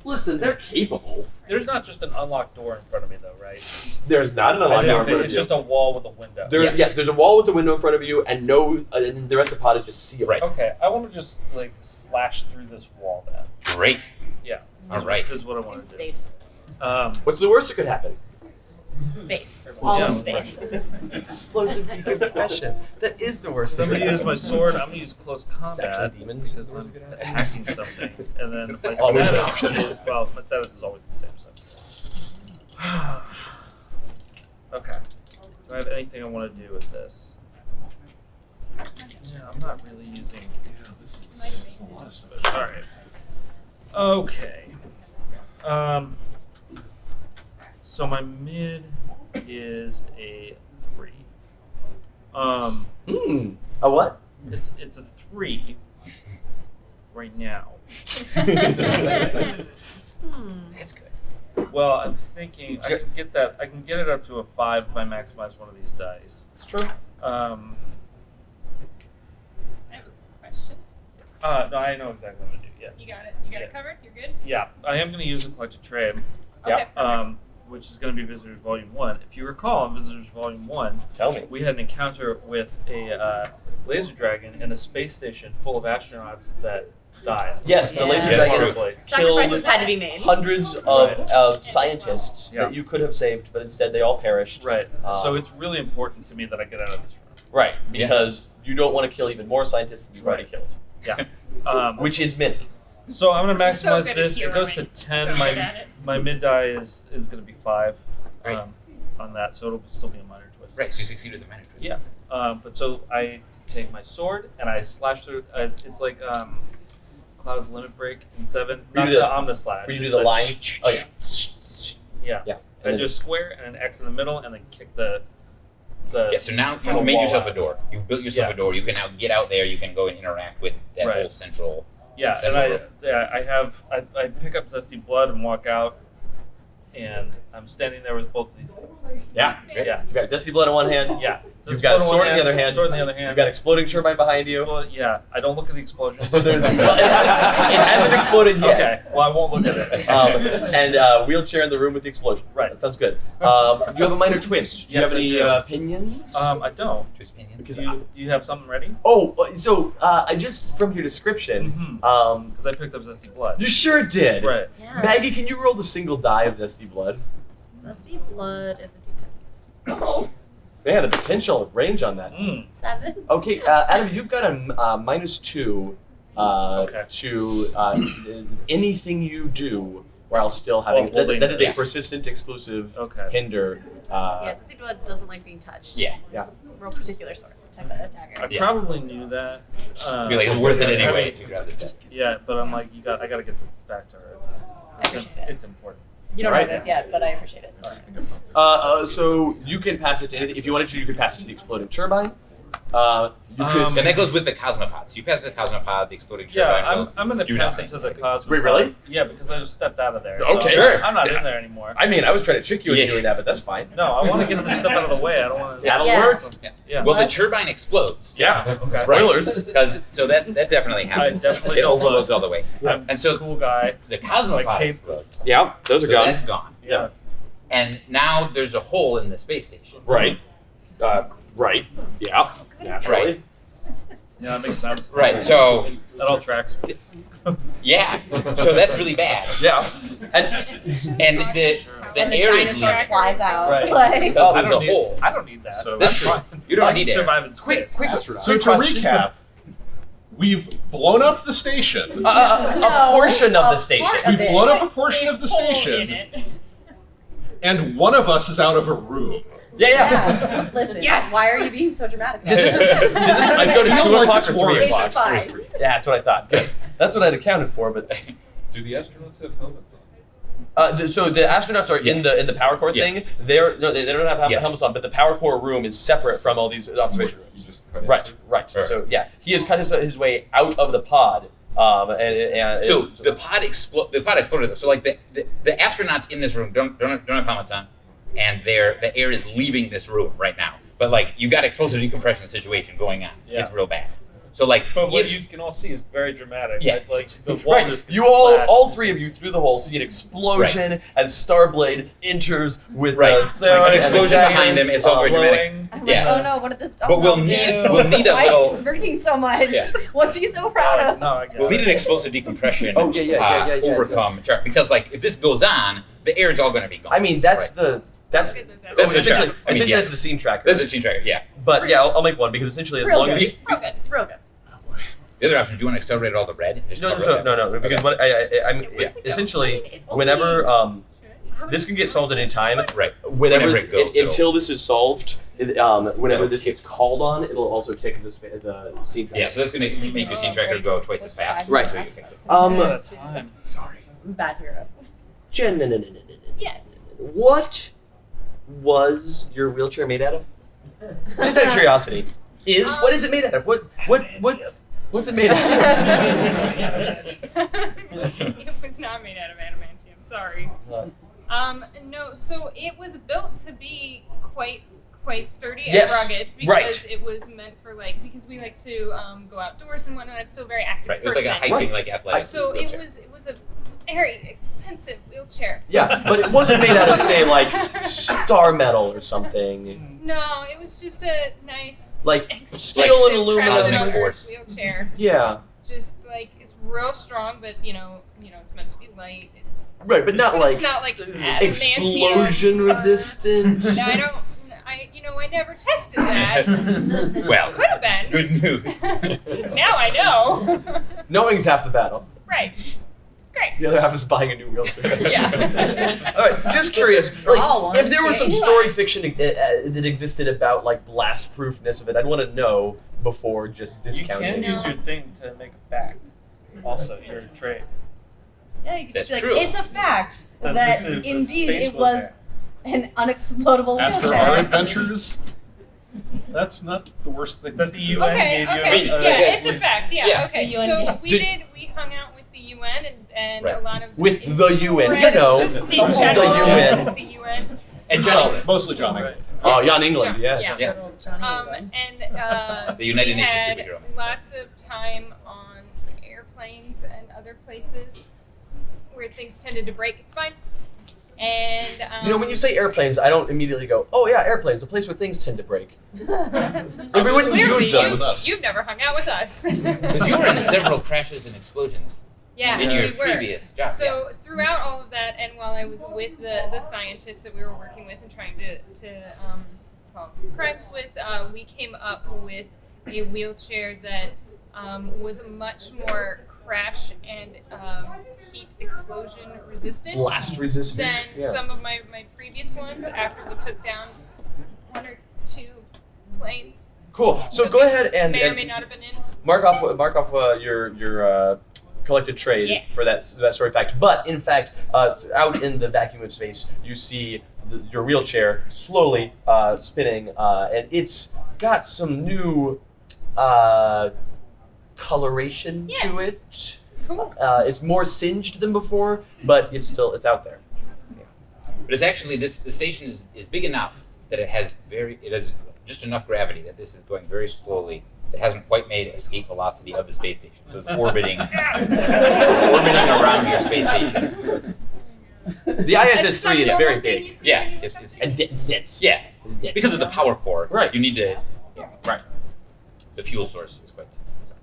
[SPEAKER 7] Listen, they're capable.
[SPEAKER 2] There's not just an unlocked door in front of me, though, right?
[SPEAKER 7] There's not an unlocked door in front of
[SPEAKER 2] It's
[SPEAKER 7] you.
[SPEAKER 2] just a wall with a window.
[SPEAKER 7] Yes, there's a wall with a window in front of you, and and the rest of the pod is just sealed.
[SPEAKER 6] Right.
[SPEAKER 2] Okay, I want to just like slash through this wall then.
[SPEAKER 6] Great.
[SPEAKER 2] Yeah.
[SPEAKER 6] All right.
[SPEAKER 2] This is what I want
[SPEAKER 3] Seems
[SPEAKER 2] to
[SPEAKER 3] safe.
[SPEAKER 2] do.
[SPEAKER 1] What's the worst that could happen?
[SPEAKER 3] Space. All
[SPEAKER 2] Yeah.
[SPEAKER 3] of space.
[SPEAKER 7] Explosive decompression. That is the worst.
[SPEAKER 2] So I'm gonna use my sword. I'm gonna use close
[SPEAKER 1] It's
[SPEAKER 2] combat.
[SPEAKER 1] actually demons.
[SPEAKER 2] Because I'm attacking something, and then my
[SPEAKER 1] Always an
[SPEAKER 2] status
[SPEAKER 1] option.
[SPEAKER 2] is, well, my status is always the same. So. Okay. Do I have anything I want to do with this? Yeah, I'm not really using.
[SPEAKER 4] Yeah, this is a lot of stuff.
[SPEAKER 2] All right. Okay. So my mid is a 3.
[SPEAKER 1] A what?
[SPEAKER 2] It's a 3 right now.
[SPEAKER 6] That's good.
[SPEAKER 2] Well, I'm thinking I can get that. I can get it up to a 5 if I maximize one of these dice.
[SPEAKER 1] It's true.
[SPEAKER 5] I have a question.
[SPEAKER 2] No, I know exactly what to do. Yeah.
[SPEAKER 5] You got it. You got it covered. You're good.
[SPEAKER 2] Yeah, I am going to use a collected trade.
[SPEAKER 5] Okay.
[SPEAKER 2] Which is going to be Visitors Volume 1. If you recall, in Visitors Volume 1,
[SPEAKER 1] Tell me.
[SPEAKER 2] we had an encounter with a laser dragon in a space station full of astronauts that died.
[SPEAKER 1] Yes, the
[SPEAKER 3] Yeah.
[SPEAKER 1] laser
[SPEAKER 2] Yeah,
[SPEAKER 1] dragon
[SPEAKER 2] horribly.
[SPEAKER 3] Sacrifices
[SPEAKER 1] killed
[SPEAKER 3] had to be made.
[SPEAKER 1] hundreds
[SPEAKER 2] Right.
[SPEAKER 1] of scientists
[SPEAKER 2] Yeah.
[SPEAKER 1] that you could have saved, but instead they all perished.
[SPEAKER 2] Right. So
[SPEAKER 1] Um,
[SPEAKER 2] it's really important to me that I get out of this room.
[SPEAKER 1] Right,
[SPEAKER 6] Yeah.
[SPEAKER 1] because you don't want to kill even more scientists than you've already
[SPEAKER 2] Right.
[SPEAKER 1] killed,
[SPEAKER 2] Yeah.
[SPEAKER 1] which is many.
[SPEAKER 2] So I'm going to
[SPEAKER 5] So
[SPEAKER 2] maximize
[SPEAKER 5] good at
[SPEAKER 2] this. It goes to
[SPEAKER 5] heroing.
[SPEAKER 2] 10.
[SPEAKER 5] So good at it.
[SPEAKER 2] My mid die is going to be 5
[SPEAKER 6] Right.
[SPEAKER 2] on that, so it'll still be a minor twist.
[SPEAKER 6] Right. So you succeed with the mana twist.
[SPEAKER 2] Yeah. But so I take my sword and I slash through. It's like Cloud's Limit Break in 7.
[SPEAKER 1] Where
[SPEAKER 2] Not
[SPEAKER 1] you do
[SPEAKER 2] the
[SPEAKER 1] the-
[SPEAKER 2] Omni Slash.
[SPEAKER 1] Where you do
[SPEAKER 2] it's
[SPEAKER 1] the lines. Oh yeah.
[SPEAKER 2] Yeah.
[SPEAKER 1] Yeah.
[SPEAKER 2] I
[SPEAKER 1] And
[SPEAKER 2] do a square and an X in the middle and then kick the.
[SPEAKER 6] Yeah, so now
[SPEAKER 2] Kind of
[SPEAKER 6] you've made
[SPEAKER 2] wall
[SPEAKER 6] yourself
[SPEAKER 2] out.
[SPEAKER 6] a door. You've built yourself
[SPEAKER 2] Yeah.
[SPEAKER 6] a door. You can now get out there. You can go and interact with that
[SPEAKER 2] Right.
[SPEAKER 6] whole central.
[SPEAKER 2] Yeah, and
[SPEAKER 6] central
[SPEAKER 2] I pick up Zesty Blood and walk out, and I'm standing there with both of these things.
[SPEAKER 1] Yeah.
[SPEAKER 6] Great.
[SPEAKER 2] Yeah.
[SPEAKER 1] You've got Zesty Blood in one hand.
[SPEAKER 2] Yeah.
[SPEAKER 1] You've got a
[SPEAKER 2] Blood in
[SPEAKER 1] sword
[SPEAKER 2] one
[SPEAKER 1] in the other hand.
[SPEAKER 2] Sword in the other hand.
[SPEAKER 1] You've got exploding turbine behind you.
[SPEAKER 2] Yeah, I don't look at the explosion.
[SPEAKER 1] There's- it hasn't exploded yet.
[SPEAKER 2] Okay, well I won't look at it.
[SPEAKER 1] And wheelchair in the room with the explosion.
[SPEAKER 2] Right.
[SPEAKER 1] That sounds good. You have a minor twist. Do you
[SPEAKER 2] Yes,
[SPEAKER 1] have
[SPEAKER 2] I
[SPEAKER 1] any
[SPEAKER 2] do.
[SPEAKER 1] opinions?
[SPEAKER 2] I don't.
[SPEAKER 6] Twist pinions.
[SPEAKER 1] Because
[SPEAKER 2] Do you have something ready?
[SPEAKER 1] so I just from your description,
[SPEAKER 2] Because I picked up Zesty Blood.
[SPEAKER 1] you sure did.
[SPEAKER 2] Right.
[SPEAKER 3] Yeah.
[SPEAKER 1] Maggie, can you roll the single die of Zesty Blood?
[SPEAKER 3] Dusty blood is a D10.
[SPEAKER 1] Man, the potential range on that.
[SPEAKER 3] 7.
[SPEAKER 1] Okay, Adam, you've got a -2
[SPEAKER 2] Okay.
[SPEAKER 1] to anything you do while still having.
[SPEAKER 2] While holding
[SPEAKER 1] that is
[SPEAKER 6] it.
[SPEAKER 1] a persistent exclusive
[SPEAKER 2] Okay.
[SPEAKER 1] hinder.
[SPEAKER 3] Yeah, Dusty blood doesn't like being touched.
[SPEAKER 6] Yeah.
[SPEAKER 1] Yeah.
[SPEAKER 3] It's a real particular sort of type of attacker.
[SPEAKER 2] I
[SPEAKER 6] Yeah.
[SPEAKER 2] probably knew that.
[SPEAKER 6] Be like, it's worth it
[SPEAKER 2] I
[SPEAKER 6] anyway.
[SPEAKER 2] mean,
[SPEAKER 6] to grab the chest.
[SPEAKER 2] Yeah, but I'm like, I gotta get this back to her.
[SPEAKER 3] I appreciate it.
[SPEAKER 2] It's important.
[SPEAKER 3] You don't
[SPEAKER 1] Alright.
[SPEAKER 3] know this yet, but I appreciate it.
[SPEAKER 1] So you can pass it to anything. If you wanted to, you could pass it to the exploding turbine. You could.
[SPEAKER 6] And that goes with the Cosmopods. You pass the Cosmopod, the exploding
[SPEAKER 2] Yeah,
[SPEAKER 6] turbine goes,
[SPEAKER 2] I'm gonna
[SPEAKER 6] do
[SPEAKER 2] pass it
[SPEAKER 6] nothing.
[SPEAKER 2] to the Cosmos.
[SPEAKER 1] Wait, really?
[SPEAKER 2] Yeah, because I just stepped out of there.
[SPEAKER 1] Okay.
[SPEAKER 2] so
[SPEAKER 1] Sure.
[SPEAKER 2] I'm not
[SPEAKER 1] Yeah.
[SPEAKER 2] in there anymore.
[SPEAKER 1] I mean, I was trying to trick you into
[SPEAKER 6] Yeah.
[SPEAKER 1] doing that, but that's fine.
[SPEAKER 2] No, I want to get this stuff out of the way. I don't want to.
[SPEAKER 1] That'll
[SPEAKER 3] Yeah.
[SPEAKER 1] work.
[SPEAKER 2] Yeah.
[SPEAKER 6] Well, the
[SPEAKER 3] What?
[SPEAKER 6] turbine explodes.
[SPEAKER 1] Yeah.
[SPEAKER 2] Okay.
[SPEAKER 1] Spoilers.
[SPEAKER 6] Because so that definitely happens.
[SPEAKER 2] definitely
[SPEAKER 6] it
[SPEAKER 2] don't
[SPEAKER 6] overloads
[SPEAKER 2] look.
[SPEAKER 6] all the way.
[SPEAKER 2] I'm
[SPEAKER 6] And so
[SPEAKER 2] a cool guy.
[SPEAKER 6] the
[SPEAKER 2] My
[SPEAKER 6] Cosmopod
[SPEAKER 2] cape.
[SPEAKER 6] explodes.
[SPEAKER 1] Yeah, those are
[SPEAKER 6] So
[SPEAKER 1] gone.
[SPEAKER 6] that's gone.
[SPEAKER 2] Yeah.
[SPEAKER 6] And now there's a hole in the space station.
[SPEAKER 1] Right. Right. Yeah. Naturally.
[SPEAKER 6] Right.
[SPEAKER 2] Yeah, that makes sense.
[SPEAKER 6] Right. So
[SPEAKER 2] That all tracks.
[SPEAKER 6] yeah. So that's really bad.
[SPEAKER 1] Yeah. And
[SPEAKER 6] And the
[SPEAKER 3] And the
[SPEAKER 6] air is
[SPEAKER 3] dinosaur
[SPEAKER 6] leaving.
[SPEAKER 3] flies out.
[SPEAKER 2] Right.
[SPEAKER 3] Like,
[SPEAKER 6] Because
[SPEAKER 2] I
[SPEAKER 6] there's
[SPEAKER 2] don't
[SPEAKER 6] a
[SPEAKER 2] need.
[SPEAKER 6] hole.
[SPEAKER 2] I don't need that.
[SPEAKER 4] So
[SPEAKER 6] That's
[SPEAKER 2] I'm
[SPEAKER 6] true.
[SPEAKER 2] fine.
[SPEAKER 6] You don't
[SPEAKER 2] I
[SPEAKER 6] need
[SPEAKER 2] can
[SPEAKER 6] air.
[SPEAKER 2] survive in space.
[SPEAKER 1] quick.
[SPEAKER 4] So to
[SPEAKER 1] question.
[SPEAKER 4] recap, we've blown up the station.
[SPEAKER 1] a portion of the station.
[SPEAKER 3] part of
[SPEAKER 4] We've
[SPEAKER 3] it.
[SPEAKER 4] blown up a portion of the
[SPEAKER 5] Hole in
[SPEAKER 4] station,
[SPEAKER 5] it.
[SPEAKER 4] and one of us is out of a room.
[SPEAKER 1] Yeah.
[SPEAKER 3] Yeah. Listen,
[SPEAKER 5] Yes.
[SPEAKER 3] why are you being so dramatic?
[SPEAKER 1] I'd go to
[SPEAKER 4] I feel
[SPEAKER 1] 2
[SPEAKER 4] like
[SPEAKER 1] o'clock
[SPEAKER 4] it's
[SPEAKER 1] or 3
[SPEAKER 4] warranted.
[SPEAKER 1] o'clock.
[SPEAKER 3] It's fine.
[SPEAKER 1] Yeah, that's what I thought. Good. That's what I'd accounted for, but
[SPEAKER 9] Do the astronauts have helmets on?
[SPEAKER 1] so the astronauts are in the power core
[SPEAKER 6] Yeah.
[SPEAKER 1] thing. They don't have
[SPEAKER 6] Yeah.
[SPEAKER 1] helmets on, but the power core room is separate from all these observation
[SPEAKER 9] You
[SPEAKER 1] rooms.
[SPEAKER 9] just cut
[SPEAKER 1] Right.
[SPEAKER 9] into it?
[SPEAKER 1] Right.
[SPEAKER 6] Right.
[SPEAKER 1] So yeah, he has cut his way out of the pod. And
[SPEAKER 6] So the pod exploded though. So like the astronauts in this room don't have helmets on, and the air is leaving this room right now. But like you got explosive decompression situation going on.
[SPEAKER 2] Yeah.
[SPEAKER 6] It's real bad. So like,
[SPEAKER 2] But what
[SPEAKER 6] if
[SPEAKER 2] you can all see is very dramatic.
[SPEAKER 6] Yeah.
[SPEAKER 2] Right? Like the wall
[SPEAKER 1] Right,
[SPEAKER 2] just gets
[SPEAKER 1] you
[SPEAKER 2] slashed.
[SPEAKER 1] all three of you through the hole see an explosion as Starblade enters with
[SPEAKER 6] Right.
[SPEAKER 1] Sarah
[SPEAKER 6] An
[SPEAKER 1] and
[SPEAKER 6] explosion
[SPEAKER 1] Jackie,
[SPEAKER 6] behind him, it's all very dramatic.
[SPEAKER 2] glowing.
[SPEAKER 3] I'm
[SPEAKER 6] Yeah.
[SPEAKER 3] like, oh no, what did this
[SPEAKER 6] But we'll
[SPEAKER 3] dumbbell
[SPEAKER 6] need-
[SPEAKER 3] do?
[SPEAKER 6] we'll need a
[SPEAKER 3] Why
[SPEAKER 6] little-
[SPEAKER 3] is he screaming so much?
[SPEAKER 6] Yeah.
[SPEAKER 3] What's he so proud of?
[SPEAKER 2] No, I get
[SPEAKER 6] we'll
[SPEAKER 2] it.
[SPEAKER 6] need an explosive decompression.
[SPEAKER 1] Oh, yeah.
[SPEAKER 6] Overcome chart, because like if this goes on, the air is all going to be gone.
[SPEAKER 1] I mean, that's
[SPEAKER 6] Right.
[SPEAKER 1] that's
[SPEAKER 5] Get those out.
[SPEAKER 6] That's the
[SPEAKER 1] essentially,
[SPEAKER 6] chart. I mean, yeah.
[SPEAKER 1] that's the scene tracker.
[SPEAKER 6] This is a chain tracker. Yeah.
[SPEAKER 1] But yeah, I'll make one because essentially as
[SPEAKER 3] Real
[SPEAKER 1] long
[SPEAKER 3] good.
[SPEAKER 1] as
[SPEAKER 5] Real good.
[SPEAKER 3] Real good.
[SPEAKER 6] The other option, do you want to accelerate all the red? Just cover it.
[SPEAKER 1] no, because what I'm
[SPEAKER 5] Yeah.
[SPEAKER 1] essentially
[SPEAKER 3] I mean, it's only-
[SPEAKER 1] whenever
[SPEAKER 5] How
[SPEAKER 1] this
[SPEAKER 5] many
[SPEAKER 1] can get solved at any time.
[SPEAKER 6] Right.
[SPEAKER 1] Whenever
[SPEAKER 6] Whenever it goes,
[SPEAKER 1] until this is solved, whenever this gets called on, it'll also tick the scene tracker.
[SPEAKER 6] Yeah, so that's going to make your scene tracker go twice as fast.
[SPEAKER 1] Right.
[SPEAKER 6] So you fix it.
[SPEAKER 2] At a time.
[SPEAKER 6] Sorry.
[SPEAKER 3] Bad hero.
[SPEAKER 1] Jen,
[SPEAKER 5] Yes.
[SPEAKER 1] what was your wheelchair made out of? Just out of curiosity. What is it made out of? What's it made out
[SPEAKER 5] It was not made out of adamantium. Sorry.
[SPEAKER 1] of?
[SPEAKER 5] No. So it was built to be quite sturdy
[SPEAKER 1] Yes,
[SPEAKER 5] and rugged
[SPEAKER 1] right.
[SPEAKER 5] because it was meant for because we like to go outdoors and whatnot. I'm still a very active
[SPEAKER 6] Right. It was
[SPEAKER 5] person.
[SPEAKER 6] like a hiking, like athletic.
[SPEAKER 5] So
[SPEAKER 6] wheelchair.
[SPEAKER 5] it was a very expensive wheelchair.
[SPEAKER 1] Yeah, but it wasn't made out of say like star metal or something.
[SPEAKER 5] No, it was just a nice
[SPEAKER 1] Like
[SPEAKER 5] expensive
[SPEAKER 1] steel and aluminum.
[SPEAKER 5] Cosmic
[SPEAKER 6] Cosmic
[SPEAKER 5] Earth
[SPEAKER 6] force.
[SPEAKER 5] wheelchair.
[SPEAKER 1] Yeah.
[SPEAKER 5] Just like it's real strong, but it's meant to be light. It's
[SPEAKER 1] Right, but not like
[SPEAKER 5] it's not like
[SPEAKER 1] explosion resistant.
[SPEAKER 5] No, I don't. I never tested that.
[SPEAKER 6] Well,
[SPEAKER 5] Could have been.
[SPEAKER 6] good news.
[SPEAKER 5] Now I know.
[SPEAKER 1] Knowing's half the battle.
[SPEAKER 5] Right. Great.
[SPEAKER 1] The other half is buying a new wheelchair.
[SPEAKER 5] Yeah.
[SPEAKER 1] All right, just curious.
[SPEAKER 3] draw one.
[SPEAKER 1] If there was some
[SPEAKER 5] Yeah.
[SPEAKER 1] story fiction that existed about like blast proofness of it, I'd want to know before just
[SPEAKER 2] You
[SPEAKER 1] discounting.
[SPEAKER 2] can use your thing to make a fact. Also, your trade.
[SPEAKER 3] Yeah, you could just be
[SPEAKER 6] That's
[SPEAKER 3] like,
[SPEAKER 6] true.
[SPEAKER 3] it's a fact
[SPEAKER 2] That
[SPEAKER 3] that
[SPEAKER 2] this is a
[SPEAKER 3] indeed
[SPEAKER 2] space
[SPEAKER 3] it was
[SPEAKER 2] wheelchair.
[SPEAKER 3] an unexplodable
[SPEAKER 4] After
[SPEAKER 3] wheelchair.
[SPEAKER 4] our adventures, that's not the worst thing.
[SPEAKER 2] That the UN
[SPEAKER 5] Okay.
[SPEAKER 2] gave you.
[SPEAKER 5] Okay.
[SPEAKER 6] mean,
[SPEAKER 5] Yeah,
[SPEAKER 6] okay.
[SPEAKER 5] it's a fact. Yeah.
[SPEAKER 6] Yeah.
[SPEAKER 5] Okay.
[SPEAKER 3] The UN
[SPEAKER 5] So
[SPEAKER 3] gave-
[SPEAKER 5] we hung out with the UN and
[SPEAKER 6] Right.
[SPEAKER 5] a lot of
[SPEAKER 1] With the UN, you know.
[SPEAKER 5] Just in
[SPEAKER 1] The
[SPEAKER 5] general,
[SPEAKER 1] UN.
[SPEAKER 5] The UN.
[SPEAKER 6] And Johnny.
[SPEAKER 4] Mostly Johnny.
[SPEAKER 2] Right.
[SPEAKER 1] Oh, Jan England, yes.
[SPEAKER 5] Yeah.
[SPEAKER 6] Yeah.
[SPEAKER 3] Little Johnny England.
[SPEAKER 5] And
[SPEAKER 6] The United
[SPEAKER 5] we
[SPEAKER 6] Nations
[SPEAKER 5] had
[SPEAKER 6] superhero.
[SPEAKER 5] lots of time on airplanes and other places where things tended to break. It's fine. And
[SPEAKER 1] When you say airplanes, I don't immediately go, "Oh yeah, airplanes, a place where things tend to break." Like we wouldn't
[SPEAKER 5] clearly
[SPEAKER 1] use them.
[SPEAKER 4] with us.
[SPEAKER 5] you've never hung out with us.
[SPEAKER 6] Because you were in several crashes and explosions
[SPEAKER 5] Yeah,
[SPEAKER 6] in your
[SPEAKER 5] we were.
[SPEAKER 6] previous job.
[SPEAKER 5] So throughout all of that, and while I was with the scientists that we were working with and trying to solve crimes with, we came up with a wheelchair that was much more crash and heat explosion resistant
[SPEAKER 1] Blast resistant.
[SPEAKER 5] than
[SPEAKER 1] Yeah.
[SPEAKER 5] some of my previous ones after we took down one or two planes.
[SPEAKER 1] Cool. So go ahead and,
[SPEAKER 5] May or may not have been in.
[SPEAKER 1] mark off your collected trade
[SPEAKER 5] Yeah.
[SPEAKER 1] for that story fact. But in fact, out in the vacuum of space, you see your wheelchair slowly spinning, and it's got some new coloration to it.
[SPEAKER 5] Cool.
[SPEAKER 1] It's more singed than before, but it's out there.
[SPEAKER 6] But it's actually the station is big enough that it has just enough gravity that this is going very slowly. It hasn't quite made escape velocity of the space station, so it's orbiting around your space station.
[SPEAKER 1] The ISS-3 is very big.
[SPEAKER 6] Yeah, it's
[SPEAKER 1] And it's dense.
[SPEAKER 6] yeah,
[SPEAKER 1] It's dense.
[SPEAKER 6] because of the power core.
[SPEAKER 1] Right.
[SPEAKER 6] You need to. Yeah,
[SPEAKER 1] Right.
[SPEAKER 6] the fuel source is quite dense. So.